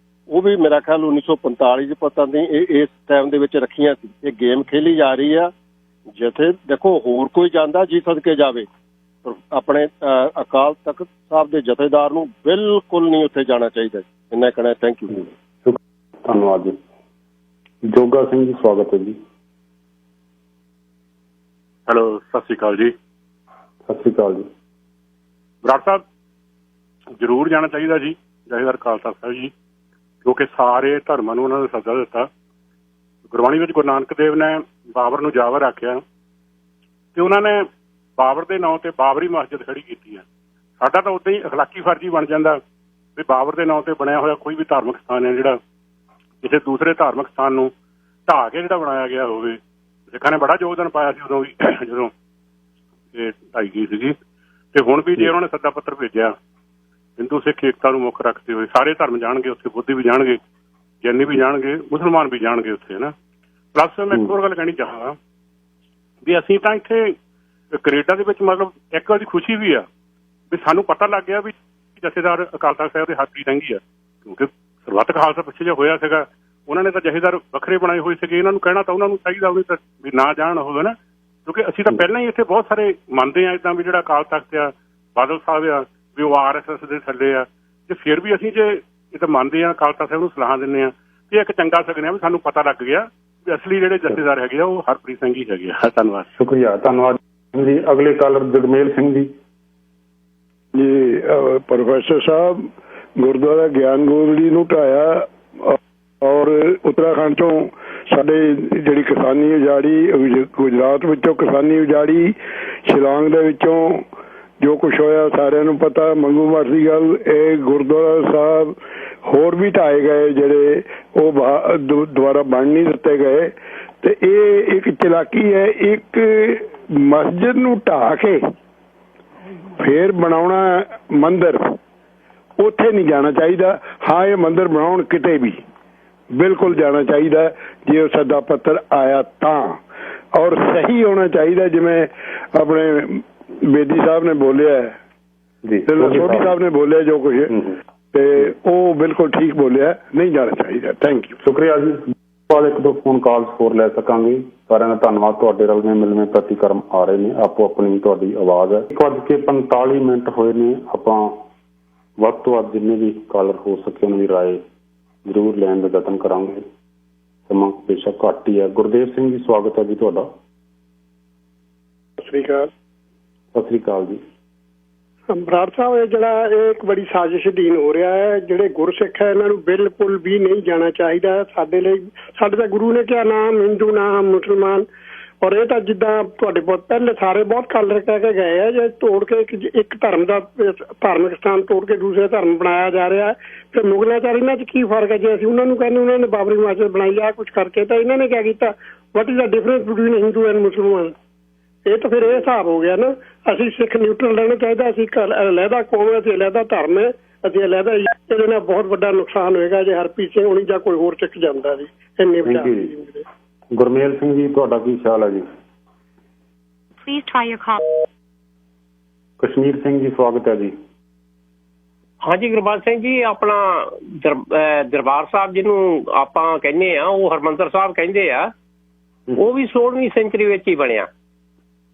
ਉਹ ਵੀ ਮੇਰਾ ਖਿਆਲ 1945 'ਚ ਪਤਾ ਨਹੀਂ ਇਸ ਟਾਈਮ ਦੇ ਵਿੱਚ ਰੱਖੀਆਂ ਸੀ। ਇਹ ਗੇਮ ਖੇਲੀ ਜਾ ਰਹੀ ਆ। ਜਿੱਥੇ ਦੇਖੋ ਹੋਰ ਕੋਈ ਜਾਂਦਾ ਜੀ ਸਦਕੇ ਜਾਵੇ, ਆਪਣੇ ਅਕਾਲ ਤਖਤ ਸਾਹਿਬ ਦੇ ਜਥੇਦਾਰ ਨੂੰ ਬਿਲਕੁਲ ਨਹੀਂ ਉੱਥੇ ਜਾਣਾ ਚਾਹੀਦਾ। ਇੰਨਾ ਕਹਿਣਾ। Thank you. ਧੰਨਵਾਦ ਜੀ। ਜੋਗਾ ਸਿੰਘ ਜੀ ਸਵਾਗਤ ਹੈ ਜੀ। ਹੈਲੋ, ਸਤਿ ਸ਼੍ਰੀ ਅਕਾਲ ਜੀ। ਸਤਿ ਸ਼੍ਰੀ ਅਕਾਲ ਜੀ। ਬਰਾੜ ਸਾਹਿਬ ਜ਼ਰੂਰ ਜਾਣਾ ਚਾਹੀਦਾ ਜੀ ਜਥੇਦਾਰ ਅਕਾਲ ਤਖਤ ਸਾਹਿਬ ਜੀ, ਕਿਉਂਕਿ ਸਾਰੇ ਧਰਮਾਂ ਨੂੰ ਉਹਨਾਂ ਨੇ ਸੱਦਾ ਦਿੱਤਾ। ਗੁਰਬਾਣੀ ਵਿੱਚ ਗੁਰੂ ਨਾਨਕ ਦੇਵ ਨੇ ਬਾਬਰ ਨੂੰ ਜਾਵਰ ਆਖਿਆ ਤੇ ਉਹਨਾਂ ਨੇ ਬਾਬਰ ਦੇ ਨਾਂ ਤੇ ਬਾਬਰੀ ਮਸਜਿਦ ਖੜੀ ਕੀਤੀ ਹੈ। ਸਾਡਾ ਤਾਂ ਉਦਾਂ ਹੀ ਅਖਲਾਕੀ ਫਰਜ਼ ਹੀ ਬਣ ਜਾਂਦਾ ਵੀ ਬਾਬਰ ਦੇ ਨਾਂ ਤੇ ਬਣਿਆ ਹੋਇਆ ਕੋਈ ਵੀ ਧਾਰਮਿਕ ਸਥਾਨ ਹੈ ਜਿਹੜਾ ਕਿਸੇ ਦੂਸਰੇ ਧਾਰਮਿਕ ਸਥਾਨ ਨੂੰ ਢਾਹ ਕੇ ਜਿਹੜਾ ਬਣਾਇਆ ਗਿਆ ਹੋਵੇ। ਸਿੱਖਾਂ ਨੇ ਬੜਾ ਯੋਗਦਾਨ ਪਾਇਆ ਸੀ ਉਦੋਂ ਵੀ ਜਦੋਂ ਇਹ ਢਾਈ ਗਈ ਸੀਗੀ, ਤੇ ਹੁਣ ਵੀ ਜੇ ਉਹਨਾਂ ਨੇ ਸੱਦਾ ਪੱਤਰ ਭੇਜਿਆ ਹਿੰਦੂ ਸਿੱਖ ਏਕਤਾ ਨੂੰ ਮੁੱਖ ਰੱਖਦੇ ਹੋਏ ਸਾਰੇ ਧਰਮ ਜਾਣਗੇ ਉੱਥੇ, ਬੁੱਧੀ ਵੀ ਜਾਣਗੇ, ਜੈਨੀ ਵੀ ਜਾਣਗੇ, ਮੁਸਲਮਾਨ ਵੀ ਜਾਣਗੇ ਉੱਥੇ, ਹੈ ਨਾ। ਪਲੱਸ ਮੈਂ ਇੱਕ ਹੋਰ ਗੱਲ ਕਹਿਣੀ ਚਾਹਾਂਗਾ ਵੀ ਅਸੀਂ ਤਾਂ ਇੱਥੇ ਕੈਨੇਡਾ ਦੇ ਵਿੱਚ ਮਤਲਬ ਇੱਕ ਗੱਲ ਦੀ ਖੁਸ਼ੀ ਵੀ ਆ ਵੀ ਸਾਨੂੰ ਪਤਾ ਲੱਗ ਗਿਆ ਵੀ ਜਥੇਦਾਰ ਅਕਾਲ ਤਖਤ ਸਾਹਿਬ ਦੇ ਹੱਥ ਹੀ ਆ, ਕਿਉਂਕਿ ਸਰਬੱਤ ਖਾਲਸਾ ਪਿੱਛੇ ਜਿਹਾ ਹੋਇਆ ਸੀਗਾ, ਉਹਨਾਂ ਨੇ ਤਾਂ ਜਥੇਦਾਰ ਵੱਖਰੇ ਬਣਾਏ ਹੋਏ ਸੀਗੇ। ਇਹਨਾਂ ਨੂੰ ਕਹਿਣਾ ਤਾਂ ਉਹਨਾਂ ਨੂੰ ਚਾਹੀਦਾ ਵੀ ਨਾ ਜਾਣ ਹੋਵੇ ਨਾ, ਕਿਉਂਕਿ ਅਸੀਂ ਤਾਂ ਪਹਿਲਾਂ ਹੀ ਇੱਥੇ ਬਹੁਤ ਸਾਰੇ ਮੰਨਦੇ ਹਾਂ ਇੱਦਾਂ ਵੀ ਜਿਹੜਾ ਅਕਾਲ ਤਖਤ ਆ, ਬਾਦਲ ਸਾਹਿਬ ਆ, ਵੀ ਉਹ RSS ਦੇ ਥੱਲੇ ਆ, ਤੇ ਫਿਰ ਵੀ ਅਸੀਂ ਜੇ ਇਹ ਤਾਂ ਮੰਨਦੇ ਹਾਂ ਅਕਾਲ ਤਖਤ ਸਾਹਿਬ ਨੂੰ ਸਲਾਹਾਂ ਦਿੰਦੇ ਹਾਂ ਤੇ ਇੱਕ ਚੰਗਾ ਸਕਦੇ ਹਾਂ ਵੀ ਸਾਨੂੰ ਪਤਾ ਲੱਗ ਗਿਆ ਵੀ ਅਸਲੀ ਜਿਹੜੇ ਜਥੇਦਾਰ ਹੈਗੇ ਆ ਉਹ ਹਰਪ੍ਰੀਤ ਸਿੰਘ ਹੀ ਹੈਗੇ ਆ। ਧੰਨਵਾਦ। ਸ਼ੁਕਰੀਆ। ਧੰਨਵਾਦ ਜੀ। ਅਗਲੇ ਕਾਲਰ ਜਗਮੇਲ ਸਿੰਘ ਜੀ। ਜੀ ਪ੍ਰੋਫੈਸਰ ਸਾਹਿਬ, ਗੁਰਦੁਆਰਾ ਗਿਆਨ ਗੋਦੜੀ ਨੂੰ ਢਾਇਆ ਉੱਤਰਾਖੰਡ ਚੋਂ ਸਾਡੇ ਜਿਹੜੀ ਕਿਸਾਨੀ ਉਜਾੜੀ, ਗੁਜਰਾਤ ਵਿੱਚੋਂ ਕਿਸਾਨੀ ਉਜਾੜੀ, ਸ਼ਿਲਾਂਗ ਦੇ ਵਿੱਚੋਂ ਜੋ ਕੁਛ ਹੋਇਆ ਸਾਰਿਆਂ ਨੂੰ ਪਤਾ। ਮੰਗੂ ਮਠ ਦੀ ਗੱਲ, ਇਹ ਗੁਰਦੁਆਰਾ ਸਾਹਿਬ ਹੋਰ ਵੀ ਢਾਏ ਗਏ ਜਿਹੜੇ, ਉਹ ਦੁਬਾਰਾ ਬਣ ਨਹੀਂ ਦਿੱਤੇ ਗਏ। ਤੇ ਇਹ ਇੱਕ ਚਲਾਕੀ ਹੈ, ਇੱਕ ਮਸਜਿਦ ਨੂੰ ਢਾਹ ਕੇ ਫੇਰ ਬਣਾਉਣਾ ਮੰਦਿਰ, ਉੱਥੇ ਨਹੀਂ ਜਾਣਾ ਚਾਹੀਦਾ। ਹਾਂ, ਇਹ ਮੰਦਿਰ ਬਣਾਉਣ ਕਿਤੇ ਵੀ ਬਿਲਕੁਲ ਜਾਣਾ ਚਾਹੀਦਾ ਜੇ ਉਹ ਸੱਦਾ ਪੱਤਰ ਆਇਆ ਤਾਂ, ਔਰ ਸਹੀ ਹੋਣਾ ਚਾਹੀਦਾ। ਜਿਵੇਂ ਆਪਣੇ ਬੇਦੀ ਸਾਹਿਬ ਨੇ ਬੋਲਿਆ ਜੀ, ਸੋਢੀ ਸਾਹਿਬ ਨੇ ਬੋਲਿਆ ਜੋ ਕੁਛ, ਤੇ ਉਹ ਬਿਲਕੁਲ ਠੀਕ ਬੋਲਿਆ, ਨਹੀਂ ਜਾਣਾ ਚਾਹੀਦਾ। ਥੈਂਕ ਯੂ, ਸ਼ੁਕਰੀਆ ਜੀ। ਬਾਅਦ ਇੱਕ ਦੋ ਫੋਨ ਕਾਲਸ ਹੋਰ ਲੈ ਸਕਾਂਗੇ। ਸਾਰਿਆਂ ਦਾ ਧੰਨਵਾਦ। ਤੁਹਾਡੇ ਰਲਵੇਂ ਮਿਲਵੇਂ ਪ੍ਰਤੀਕਰਮ ਆ ਰਹੇ ਨੇ, ਆਪੋ ਆਪਣੀ ਤੁਹਾਡੀ ਆਵਾਜ਼ ਹੈ। 1:45 ਹੋਏ ਨੇ। ਆਪਾਂ ਵੱਧ ਤੋਂ ਵੱਧ ਜਿੰਨੇ ਵੀ ਕਾਲਰ ਹੋ ਸਕੇ ਉਹਨਾਂ ਦੀ ਰਾਏ ਜ਼ਰੂਰ ਲੈਣ ਦਾ ਯਤਨ ਕਰਾਂਗੇ। ਸਮਾਂ ਬੇਸ਼ੱਕ ਘੱਟ ਹੀ ਹੈ। ਗੁਰਦੇਵ ਸਿੰਘ ਜੀ, ਸਵਾਗਤ ਹੈ ਜੀ ਤੁਹਾਡਾ। ਸਤਿ ਸ੍ਰੀ ਅਕਾਲ। ਸਤਿ ਸ੍ਰੀ ਅਕਾਲ ਜੀ। ਬਰਾੜ ਸਾਹਿਬ, ਇਹ ਜਿਹੜਾ ਇਹ ਇੱਕ ਬੜੀ ਸਾਜ਼ਿਸ਼ ਅਧੀਨ ਹੋ ਰਿਹਾ ਹੈ। ਜਿਹੜੇ ਗੁਰਸਿੱਖ ਹੈ ਇਹਨਾਂ ਨੂੰ ਬਿਲਕੁਲ ਵੀ ਨਹੀਂ ਜਾਣਾ ਚਾਹੀਦਾ। ਸਾਡੇ ਲਈ, ਸਾਡੇ ਤਾਂ ਗੁਰੂ ਨੇ ਕਿਹਾ ਨਾ ਹਿੰਦੂ ਨਾ ਮੁਸਲਮਾਨ, ਔਰ ਇਹ ਤਾਂ ਜਿੱਦਾਂ ਤੁਹਾਡੇ ਬਹੁਤ ਪਹਿਲੇ ਸਾਰੇ ਬਹੁਤ ਕਾਲਰ ਕਹਿ ਕੇ ਗਏ ਆ, ਜੇ ਤੋੜ ਕੇ ਇੱਕ ਧਰਮ ਦਾ ਧਾਰਮਿਕ ਸਥਾਨ ਤੋੜ ਕੇ ਦੂਸਰੇ ਧਰਮ ਬਣਾਇਆ ਜਾ ਰਿਹਾ, ਤੇ ਮੁਗਲਾਂ ਚਾਰ ਇਹਨਾਂ 'ਚ ਕੀ ਫਰਕ ਹੈ? ਜੇ ਅਸੀਂ ਉਹਨਾਂ ਨੂੰ ਕਹਿੰਦੇ ਉਹਨਾਂ ਨੇ ਬਾਬਰੀ ਮਸਜਿਦ ਬਣਾਈ ਆ ਕੁਛ ਕਰਕੇ, ਤਾਂ ਇਹਨਾਂ ਨੇ ਕਿਆ ਕੀਤਾ? What is the difference between Hindu and ਮੁਸਲਮਾਨ? ਇਹ ਤਾਂ ਫਿਰ ਇਹ ਹਿਸਾਬ ਹੋ ਗਿਆ ਨਾ। ਅਸੀਂ ਸਿੱਖ ਨਿਊਟਰਲ ਰਹਿਣਾ ਚਾਹੀਦਾ। ਅਸੀਂ ਅਲੱਗਾ ਕੌਮ ਹੈ, ਅਸੀਂ ਅਲੱਗਾ ਧਰਮ ਹੈ, ਅਸੀਂ ਅਲੱਗਾ। ਇਹਦੇ ਨਾਲ ਬਹੁਤ ਵੱਡਾ ਨੁਕਸਾਨ ਹੋਏਗਾ ਜੇ ਹਰਪ੍ਰੀਤ ਸਿੰਘ ਹੋਣੀ ਜਾਂ ਕੋਈ ਹੋਰ ਸਿੱਖ ਜਾਂਦਾ ਜੀ। ਇੰਨੇ ਵਿਚਾਰ। ਗੁਰਮੇਲ ਸਿੰਘ ਜੀ, ਤੁਹਾਡਾ ਕੀ ਖਿਆਲ ਹੈ ਜੀ? ਕਸ਼ਮੀਰ ਸਿੰਘ ਜੀ, ਸਵਾਗਤ ਹੈ ਜੀ। ਹਾਂਜੀ ਗੁਰਬਾਜ ਸਿੰਘ ਜੀ, ਆਪਣਾ ਦਰਬਾਰ ਸਾਹਿਬ ਜਿਹਨੂੰ ਆਪਾਂ ਕਹਿੰਦੇ ਆ, ਉਹ ਹਰਮੰਦਰ ਸਾਹਿਬ ਕਹਿੰਦੇ ਆ, ਉਹ ਵੀ 16ਵੀਂ ਸੈਂਚਰੀ ਵਿੱਚ ਹੀ ਬਣਿਆ।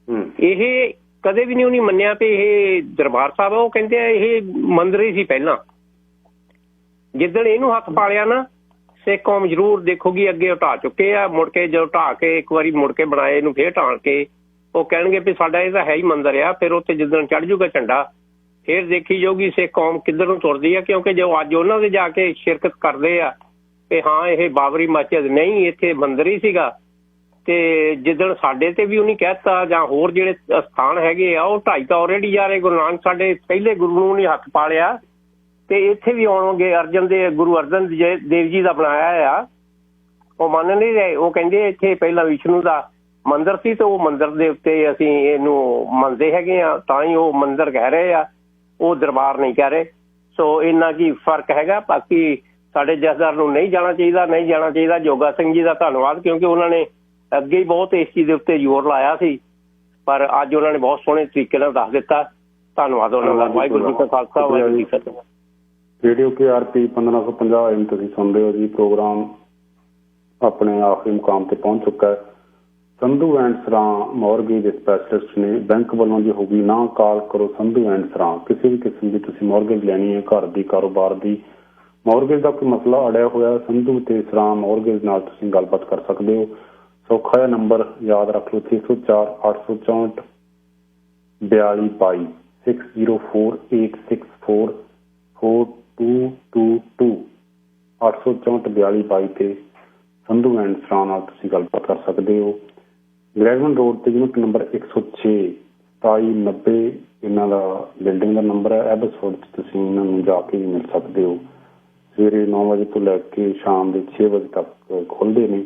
ਇਹ ਕਦੇ ਵੀ ਨਹੀਂ ਉਹਨੇ ਮੰਨਿਆ ਵੀ ਇਹ ਦਰਬਾਰ ਸਾਹਿਬ ਆ। ਉਹ ਕਹਿੰਦੇ ਆ ਇਹ ਮੰਦਿਰ ਹੀ ਸੀ ਪਹਿਲਾਂ। ਜਿੱਦਣ ਇਹਨੂੰ ਹੱਥ ਪਾ ਲਿਆ ਨਾ, ਸਿੱਖ ਕੌਮ ਜ਼ਰੂਰ ਦੇਖੋਗੀ ਅੱਗੇ ਢਾਹ ਚੁੱਕੇ ਆ। ਮੁੜ ਕੇ ਜਦੋਂ ਢਾਹ ਕੇ ਇੱਕ ਵਾਰੀ ਮੁੜ ਕੇ ਬਣਾਏ ਇਹਨੂੰ, ਫੇਰ ਢਾਹ ਕੇ ਉਹ ਕਹਿਣਗੇ ਵੀ ਸਾਡਾ ਇਹ ਤਾਂ ਹੈ ਹੀ ਮੰਦਿਰ ਆ। ਫਿਰ ਉੱਥੇ ਜਿੱਦਣ ਚੜ੍ਹ ਜੂਗਾ ਝੰਡਾ, ਫੇਰ ਦੇਖੀ ਜਾਊਗੀ ਸਿੱਖ ਕੌਮ ਕਿੱਧਰ ਨੂੰ ਤੁਰਦੀ ਆ। ਕਿਉਂਕਿ ਜੋ ਅੱਜ ਉਹਨਾਂ ਦੇ ਜਾ ਕੇ ਸ਼ਿਰਕਤ ਕਰਦੇ ਆ ਕਿ ਹਾਂ ਇਹ ਬਾਬਰੀ ਮਸਜਿਦ ਨਹੀਂ, ਇੱਥੇ ਮੰਦਿਰ ਹੀ ਸੀਗਾ, ਤੇ ਜਿੱਦਣ ਸਾਡੇ ਤੇ ਵੀ ਉਹਨੇ ਕਹਿਤਾ ਜਾਂ ਹੋਰ ਜਿਹੜੇ ਸਥਾਨ ਹੈਗੇ ਆ ਉਹ ਢਾਈ ਤਾਂ ਆਲਰੇਡੀ ਜਾ ਰਹੇ। ਗੁਰੂ ਨਾਨਕ ਸਾਡੇ ਪਹਿਲੇ ਗੁਰੂ ਨੂੰ ਨਹੀਂ ਹੱਥ ਪਾ ਲਿਆ, ਤੇ ਇੱਥੇ ਵੀ ਆਉਣਗੇ। ਗੁਰੂ ਅਰਜਨ ਦੇਵ ਜੀ ਦਾ ਬਣਾਇਆ ਆ, ਉਹ ਮੰਨ ਨਹੀਂ ਰਹੇ। ਉਹ ਕਹਿੰਦੇ ਇੱਥੇ ਪਹਿਲਾਂ ਵਿਸ਼ਨੂੰ ਦਾ ਮੰਦਿਰ ਸੀ, ਤੇ ਉਹ ਮੰਦਿਰ ਦੇ ਉੱਤੇ ਅਸੀਂ ਇਹਨੂੰ ਮੰਨਦੇ ਹੈਗੇ ਆ, ਤਾਂ ਹੀ ਉਹ ਮੰਦਿਰ ਕਹਿ ਰਹੇ ਆ, ਉਹ ਦਰਬਾਰ ਨਹੀਂ ਕਹਿ ਰਹੇ। ਸੋ ਇੰਨਾ ਕੀ ਫਰਕ ਹੈਗਾ। ਬਾਕੀ ਸਾਡੇ ਜਥੇਦਾਰ ਨੂੰ ਨਹੀਂ ਜਾਣਾ ਚਾਹੀਦਾ, ਨਹੀਂ ਜਾਣਾ ਚਾਹੀਦਾ। ਜੋਗਾ ਸਿੰਘ ਜੀ ਦਾ ਧੰਨਵਾਦ, ਕਿਉਂਕਿ ਉਹਨਾਂ ਨੇ ਅੱਗੇ ਹੀ ਬਹੁਤ ਇਸ ਚੀਜ਼ ਦੇ ਉੱਤੇ ਜ਼ੋਰ ਲਾਇਆ ਸੀ, ਪਰ ਅੱਜ ਉਹਨਾਂ ਨੇ ਬਹੁਤ ਸੋਹਣੇ ਤਰੀਕੇ ਨਾਲ ਦੱਸ ਦਿੱਤਾ। ਧੰਨਵਾਦ ਉਹਨਾਂ ਦਾ। ਵਾਹਿਗੁਰੂ ਜੀ ਕਾ ਖਾਲਸਾ, ਵਾਹਿਗੁਰੂ ਜੀ ਕੀ ਫਤਿਹ। ਰੇਡੀਓ KRP 1550 AM ਤੁਸੀਂ ਸੁਣਦੇ ਹੋ ਜੀ। ਪ੍ਰੋਗਰਾਮ ਆਪਣੇ ਆਖਰੀ ਮੁਕਾਮ ਤੇ ਪਹੁੰਚ ਚੁੱਕਾ ਹੈ। ਸੰਧੂ ਐਂਡ ਸਰਾਂ ਮੌਰਗੇਜ ਸਪੈਸ਼ਲਿਸਟ ਨੇ। ਬੈਂਕ ਵੱਲੋਂ ਜੇ ਹੋਗੀ ਨਾ, ਕਾਲ ਕਰੋ ਸੰਧੂ ਐਂਡ ਸਰਾਂ। ਕਿਸੇ ਵੀ ਕਿਸਮ ਦੀ ਤੁਸੀਂ ਮੌਰਗੇਜ ਲੈਣੀ ਹੈ, ਘਰ ਦੀ, ਕਾਰੋਬਾਰ ਦੀ, ਮੌਰਗੇਜ ਦਾ ਕੋਈ ਮਸਲਾ ਅੜਿਆ ਹੋਇਆ, ਸੰਧੂ ਤੇ ਸਰਾਂ ਮੌਰਗੇਜ ਨਾਲ ਤੁਸੀਂ ਗੱਲਬਾਤ ਕਰ ਸਕਦੇ ਹੋ। ਸੌਖਾ ਜਿਹਾ ਨੰਬਰ ਯਾਦ ਰੱਖ ਲਓ, 604 864 4222 604864 4222 864 4222 ਤੇ ਸੰਧੂ ਐਂਡ ਸਰਾਂ ਨਾਲ ਤੁਸੀਂ ਗੱਲਬਾਤ ਕਰ ਸਕਦੇ ਹੋ। ਗ੍ਰੈਗਮਨ ਰੋਡ ਤੇ ਯੂਨਿਟ ਨੰਬਰ 106 2790 ਇਹਨਾਂ ਦਾ ਬਿਲਡਿੰਗ ਦਾ ਨੰਬਰ ਹੈ। ਐਬਸਫੋਰਡ 'ਚ ਤੁਸੀਂ ਇਹਨਾਂ ਨੂੰ ਜਾ ਕੇ ਵੀ ਮਿਲ ਸਕਦੇ ਹੋ। ਸਵੇਰੇ 9 ਵਜੇ ਤੋਂ ਲੈ ਕੇ ਸ਼ਾਮ ਦੇ 6 ਵਜੇ ਤੱਕ ਖੁੱਲ੍ਹਦੇ ਨੇ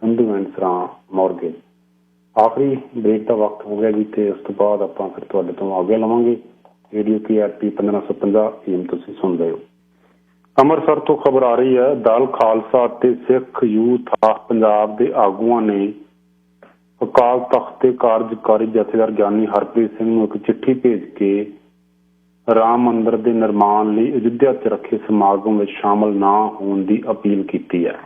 ਸੰਧੂ ਐਂਡ ਸਰਾਂ ਮੌਰਗੇਜ। ਆਖਰੀ ਬ੍ਰੇਕ ਦਾ ਵਕਤ ਹੋ ਗਿਆ ਜੀ, ਤੇ ਉਸ ਤੋਂ ਬਾਅਦ ਆਪਾਂ ਫਿਰ ਤੁਹਾਡੇ ਤੋਂ ਆਗਿਆ ਲਵਾਂਗੇ। ਰੇਡੀਓ KRP 1550 AM ਤੁਸੀਂ ਸੁਣਦੇ ਹੋ। ਅੰਮ੍ਰਿਤਸਰ ਤੋਂ ਖਬਰ ਆ ਰਹੀ ਹੈ, ਦਲ ਖਾਲਸਾ ਅਤੇ ਸਿੱਖ ਯੂਥ ਆਫ ਪੰਜਾਬ ਦੇ ਆਗੂਆਂ ਨੇ ਅਕਾਲ ਤਖ਼ਤ ਦੇ ਕਾਰਜਕਾਰੀ ਜਥੇਦਾਰ ਗਿਆਨੀ ਹਰਪ੍ਰੀਤ ਸਿੰਘ ਨੂੰ ਇੱਕ ਚਿੱਠੀ ਭੇਜ ਕੇ ਰਾਮ ਮੰਦਿਰ ਦੇ ਨਿਰਮਾਣ ਲਈ ਅਯੁੱਧਿਆ 'ਚ ਰੱਖੇ ਸਮਾਗਮ ਵਿੱਚ ਸ਼ਾਮਲ ਨਾ ਹੋਣ ਦੀ ਅਪੀਲ ਕੀਤੀ ਹੈ।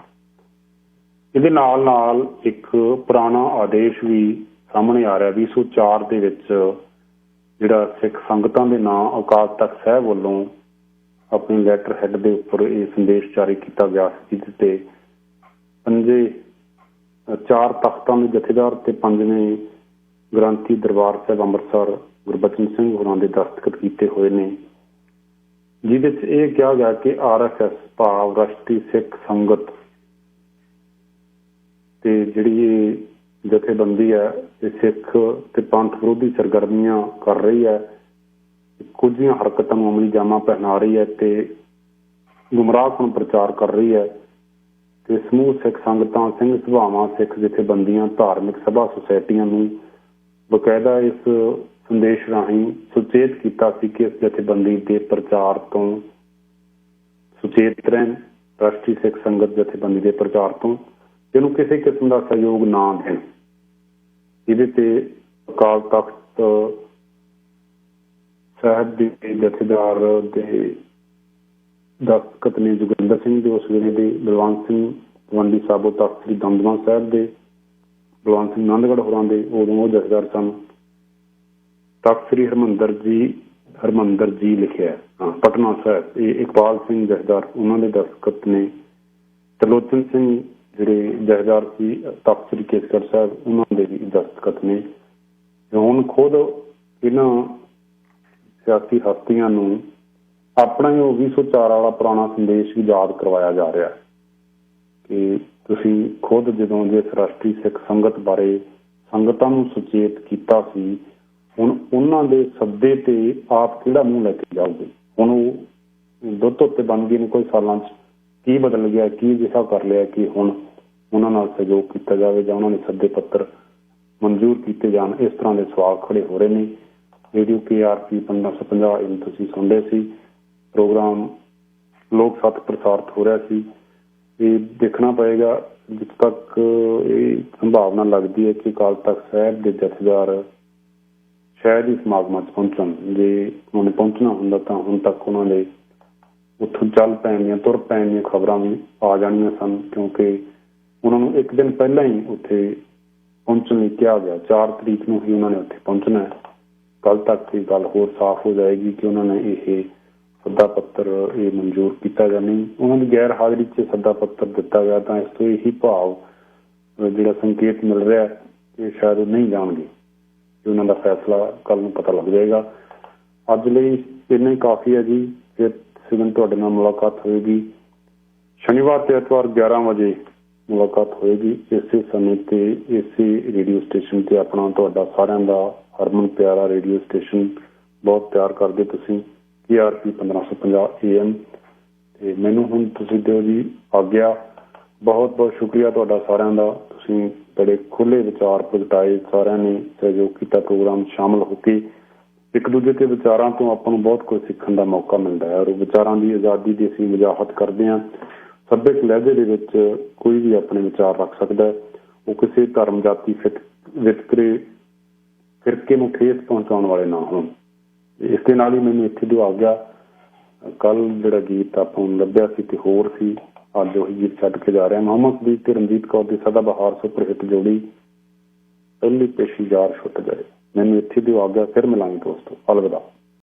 ਇਹਦੇ ਨਾਲ ਨਾਲ ਇੱਕ ਪੁਰਾਣਾ ਆਦੇਸ਼ ਵੀ ਸਾਹਮਣੇ ਆ ਰਿਹਾ। 2004 ਦੇ ਵਿੱਚ ਜਿਹੜਾ ਸਿੱਖ ਸੰਗਤਾਂ ਦੇ ਨਾਂ ਅਕਾਲ ਤਖ਼ਤ ਸਾਹਿਬ ਵੱਲੋਂ ਆਪਣੀ ਲੈਟਰ ਹੈਡ ਦੇ ਉੱਪਰ ਇਹ ਸੰਦੇਸ਼ ਜਾਰੀ ਕੀਤਾ ਗਿਆ ਸੀ, ਜਿਹਦੇ ਤੇ 4 ਤਖ਼ਤਾਂ ਦੇ ਜਥੇਦਾਰ ਤੇ 5ਵੇਂ ਗ੍ਰੰਥੀ ਦਰਬਾਰ ਸਾਹਿਬ ਅੰਮ੍ਰਿਤਸਰ ਗੁਰਬਚਨ ਸਿੰਘ ਹੋਰਾਂ ਦੇ ਦਸਤਖਤ ਕੀਤੇ ਹੋਏ ਨੇ, ਜਿਹਦੇ 'ਚ ਇਹ ਕਿਹਾ ਗਿਆ ਕਿ RSS ਭਾਵ ਰਾਸ਼ਟਰੀ ਸਿੱਖ ਸੰਗਤ ਤੇ ਜਿਹੜੀ ਇਹ ਜਥੇਬੰਦੀ ਹੈ ਇਹ ਸਿੱਖ ਤੇ ਪੰਥ ਵਿਰੋਧੀ ਸਰਗਰਮੀਆਂ ਕਰ ਰਹੀ ਹੈ, ਕੁਝੀਆਂ ਹਰਕਤਾਂ ਨੂੰ ਅਮਲੀ ਜਾਮਾ ਪਹਿਨਾ ਰਹੀ ਹੈ ਤੇ ਗੁੰਮਰਾਹਕੁਨ ਪ੍ਰਚਾਰ ਕਰ ਰਹੀ ਹੈ। ਤੇ ਸਮੂਹ ਸਿੱਖ ਸੰਗਤਾਂ, ਸਿੰਘ ਸਭਾਵਾਂ, ਸਿੱਖ ਜਥੇਬੰਦੀਆਂ, ਧਾਰਮਿਕ ਸਭਾ ਸੁਸਾਇਟੀਆਂ ਨੂੰ ਬਕਾਇਦਾ ਇਸ ਸੰਦੇਸ਼ ਰਾਹੀਂ ਸੁਚੇਤ ਕੀਤਾ ਸੀ ਕਿ ਇਸ ਜਥੇਬੰਦੀ ਦੇ ਪ੍ਰਚਾਰ ਤੋਂ ਸੁਚੇਤ ਰਹਿਣ, ਰਾਸ਼ਟਰੀ ਸਿੱਖ ਸੰਗਤ ਜਥੇਬੰਦੀ ਦੇ ਪ੍ਰਚਾਰ ਤੋਂ ਇਹਨੂੰ ਕਿਸੇ ਕਿਸਮ ਦਾ ਸਹਿਯੋਗ ਨਾ ਦੇਣ। ਇਹਦੇ ਤੇ ਅਕਾਲ ਤਖਤ ਸਾਹਿਬ ਦੇ ਜਥੇਦਾਰ ਦੇ ਦਸਤਖਤ ਨੇ ਜੋਗਿੰਦਰ ਸਿੰਘ ਦੇ, ਉਸ ਵੇਲੇ ਦੇ ਬਲਵੰਤ ਸਿੰਘ ਤਲਵੰਡੀ ਸਾਬੋ, ਤਖਤ ਸ੍ਰੀ ਦਮਦਮਾ ਸਾਹਿਬ ਦੇ ਬਲਵੰਤ ਸਿੰਘ ਆਨੰਦਗੜ੍ਹ ਹੋਰਾਂ ਦੇ, ਉਦੋਂ ਉਹ ਜਥੇਦਾਰ ਸਨ। ਤਖਤ ਸ੍ਰੀ ਹਰਮੰਦਰ ਜੀ ਲਿਖਿਆ ਪਟਨਾ ਸਾਹਿਬ, ਇਹ ਇਕਬਾਲ ਸਿੰਘ ਜਥੇਦਾਰ, ਉਹਨਾਂ ਦੇ ਦਸਤਖਤ ਨੇ। ਤਰਲੋਚਨ ਸਿੰਘ ਜਿਹੜੇ ਜਥੇਦਾਰ ਸੀ ਤਖਤ ਸ੍ਰੀ ਕੇਸਗੜ੍ਹ ਸਾਹਿਬ, ਉਹਨਾਂ ਦੇ ਵੀ ਦਸਤਖਤ ਨੇ। ਹੁਣ ਖੁਦ ਇਹਨਾਂ ਸਿਆਸੀ ਹਸਤੀਆਂ ਨੂੰ ਆਪਣਾ ਹੀ ਉਹ 2004 ਵਾਲਾ ਪੁਰਾਣਾ ਸੰਦੇਸ਼ ਵੀ ਯਾਦ ਕਰਵਾਇਆ ਜਾ ਰਿਹਾ ਕਿ ਤੁਸੀਂ ਖੁਦ ਜਦੋਂ ਜਿਸ ਰਾਸ਼ਟਰੀ ਸਿੱਖ ਸੰਗਤ ਬਾਰੇ ਸੰਗਤਾਂ ਨੂੰ ਸੁਚੇਤ ਕੀਤਾ ਸੀ, ਹੁਣ ਉਹਨਾਂ ਦੇ ਸੱਦੇ ਤੇ ਆਪ ਕਿਹੜਾ ਮੂੰਹ ਲੈ ਕੇ ਜਾਓਗੇ। ਹੁਣ ਉਹ ਦੁੱਧ ਉੱਤੇ ਬਣ ਗਏ ਨੇ, ਕੋਈ ਸਾਲਾਂ 'ਚ ਕੀ ਬਦਲ ਗਿਆ, ਕੀ ਅਜਿਹਾ ਕਰ ਲਿਆ ਕਿ ਹੁਣ ਉਹਨਾਂ ਨਾਲ ਸਹਿਯੋਗ ਕੀਤਾ ਜਾਵੇ ਜਾਂ ਉਹਨਾਂ ਨੇ ਸੱਦੇ ਪੱਤਰ ਮਨਜ਼ੂਰ ਕੀਤੇ ਜਾਣ। ਇਸ ਤਰ੍ਹਾਂ ਦੇ ਸਵਾਲ ਖੜੇ ਹੋ ਰਹੇ ਨੇ। ਰੇਡੀਓ KRP 1550 ਤੁਸੀਂ ਸੁਣਦੇ ਸੀ, ਪ੍ਰੋਗਰਾਮ ਲੋਕ ਸੱਤ ਪ੍ਰਸਾਰਿਤ ਹੋ ਰਿਹਾ ਸੀ। ਇਹ ਦੇਖਣਾ ਪਏਗਾ ਜਿੱਥੇ ਤੱਕ ਇਹ ਸੰਭਾਵਨਾ ਲੱਗਦੀ ਹੈ ਕਿ ਅਕਾਲ ਤਖਤ ਸਾਹਿਬ ਦੇ ਜਥੇਦਾਰ ਸ਼ਾਇਦ ਹੀ ਸਮਾਗਮਾਂ 'ਚ ਪਹੁੰਚਣ। ਜੇ ਉਹਨਾਂ ਨੇ ਪਹੁੰਚਣਾ ਹੁੰਦਾ ਤਾਂ ਹੁਣ ਤੱਕ ਉਹਨਾਂ ਦੇ ਉੱਥੋਂ ਚੱਲ ਪੈਣ ਦੀਆਂ, ਤੁਰ ਪੈਣ ਦੀਆਂ ਖਬਰਾਂ ਵੀ ਆ ਜਾਣੀਆਂ ਸਨ, ਕਿਉਂਕਿ ਉਹਨਾਂ ਨੂੰ ਇੱਕ ਦਿਨ ਪਹਿਲਾਂ ਹੀ ਉੱਥੇ ਪਹੁੰਚਣ ਲਈ ਕਿਹਾ ਗਿਆ। 4 ਤਰੀਕ ਨੂੰ ਹੀ ਉਹਨਾਂ ਨੇ ਉੱਥੇ ਪਹੁੰਚਣਾ ਹੈ। ਕੱਲ੍ਹ ਤੱਕ ਇਹ ਗੱਲ ਹੋਰ ਸਾਫ਼ ਹੋ ਜਾਏਗੀ ਕਿ ਉਹਨਾਂ ਨੇ ਇਹ ਸੱਦਾ ਪੱਤਰ ਇਹ ਮਨਜ਼ੂਰ ਕੀਤਾ ਜਾਂ ਨਹੀਂ। ਉਹਨਾਂ ਦੀ ਗੈਰ ਹਾਜ਼ਰੀ 'ਚ ਸੱਦਾ ਪੱਤਰ ਦਿੱਤਾ ਗਿਆ ਤਾਂ ਇਸ ਤੋਂ ਇਹੀ ਭਾਵ ਜਿਹੜਾ ਸੰਕੇਤ ਮਿਲ ਰਿਹਾ ਕਿ ਸ਼ਾਇਦ ਉਹ ਨਹੀਂ ਜਾਣਗੇ। ਉਹਨਾਂ ਦਾ ਫੈਸਲਾ ਕੱਲ੍ਹ ਨੂੰ ਪਤਾ ਲੱਗ ਜਾਏਗਾ। ਅੱਜ ਲਈ ਇੰਨਾ ਹੀ ਕਾਫੀ ਹੈ ਜੀ। ਫਿਰ ਸਿਵਨ ਤੁਹਾਡੇ ਨਾਲ ਮੁਲਾਕਾਤ ਹੋਏਗੀ ਸ਼ਨੀਵਾਰ ਤੇ ਐਤਵਾਰ 11 ਵਜੇ ਮੁਲਾਕਾਤ ਹੋਏਗੀ ਇਸੇ ਸਮੇਂ ਤੇ ਇਸੇ ਰੇਡੀਓ ਸਟੇਸ਼ਨ ਤੇ। ਆਪਣਾ ਤੁਹਾਡਾ ਸਾਰਿਆਂ ਦਾ ਹਰਮਨ ਪਿਆਰਾ ਰੇਡੀਓ ਸਟੇਸ਼ਨ ਬਹੁਤ ਪਿਆਰ ਕਰਦੇ ਤੁਸੀਂ, KRP 1550 AM। ਤੇ ਮੈਨੂੰ ਹੁਣ ਤੁਸੀਂ ਦਿਓ ਜੀ ਆਗਿਆ। ਬਹੁਤ ਬਹੁਤ ਸ਼ੁਕਰੀਆ ਤੁਹਾਡਾ ਸਾਰਿਆਂ ਦਾ। ਤੁਸੀਂ ਬੜੇ ਖੁੱਲ੍ਹੇ ਵਿਚਾਰ ਪ੍ਰਗਟਾਏ, ਸਾਰਿਆਂ ਨੇ ਸਹਿਯੋਗ ਕੀਤਾ ਪ੍ਰੋਗਰਾਮ ਸ਼ਾਮਲ ਹੋ ਕੇ। ਇੱਕ ਦੂਜੇ ਦੇ ਵਿਚਾਰਾਂ ਤੋਂ ਆਪਾਂ ਨੂੰ ਬਹੁਤ ਕੁਝ ਸਿੱਖਣ ਦਾ ਮੌਕਾ ਮਿਲਦਾ ਹੈ ਔਰ ਵਿਚਾਰਾਂ ਦੀ ਆਜ਼ਾਦੀ ਦੀ ਅਸੀਂ ਵਜਾਹਤ ਕਰਦੇ ਹਾਂ। ਸੱਭਿਅਕ ਲਹਿਜੇ ਦੇ ਵਿੱਚ ਕੋਈ ਵੀ ਆਪਣੇ ਵਿਚਾਰ ਰੱਖ ਸਕਦਾ। ਉਹ ਕਿਸੇ ਧਰਮ, ਜਾਤੀ, ਵਿਤਕਰੇ, ਫਿਰਕੇ ਨੂੰ ਠੇਸ ਪਹੁੰਚਾਉਣ ਵਾਲੇ ਨਾ ਹੋਣ। ਇਸ ਦੇ ਨਾਲ ਹੀ ਮੈਨੂੰ ਇੱਥੇ ਦਿਓ ਆ ਗਿਆ। ਕੱਲ੍ਹ ਜਿਹੜਾ ਗੀਤ ਆਪਾਂ ਨੂੰ ਲੱਭਿਆ ਸੀ ਤੇ ਹੋਰ ਸੀ, ਅੱਜ ਉਹੀ ਗੀਤ ਛੱਡ ਕੇ ਜਾ ਰਿਹਾ। ਮੁਹੰਮਦ ਸਦੀਕ ਤੇ ਰਣਜੀਤ ਕੌਰ ਦੀ ਸਦਾ ਬਹਾਰ ਸੁਪਰ ਹਿੱਟ ਜੋੜੀ ਪਹਿਲੀ ਪੇਸ਼ੀ ਯਾਰ ਛੁੱਟ ਜਾਏ। ਮੈਨੂੰ ਇੱਥੇ ਦਿਓ ਆ ਗਿਆ। ਫਿਰ ਮਿਲਾਂਗੇ ਦੋਸਤੋ, ਅਲਵਿਦਾ।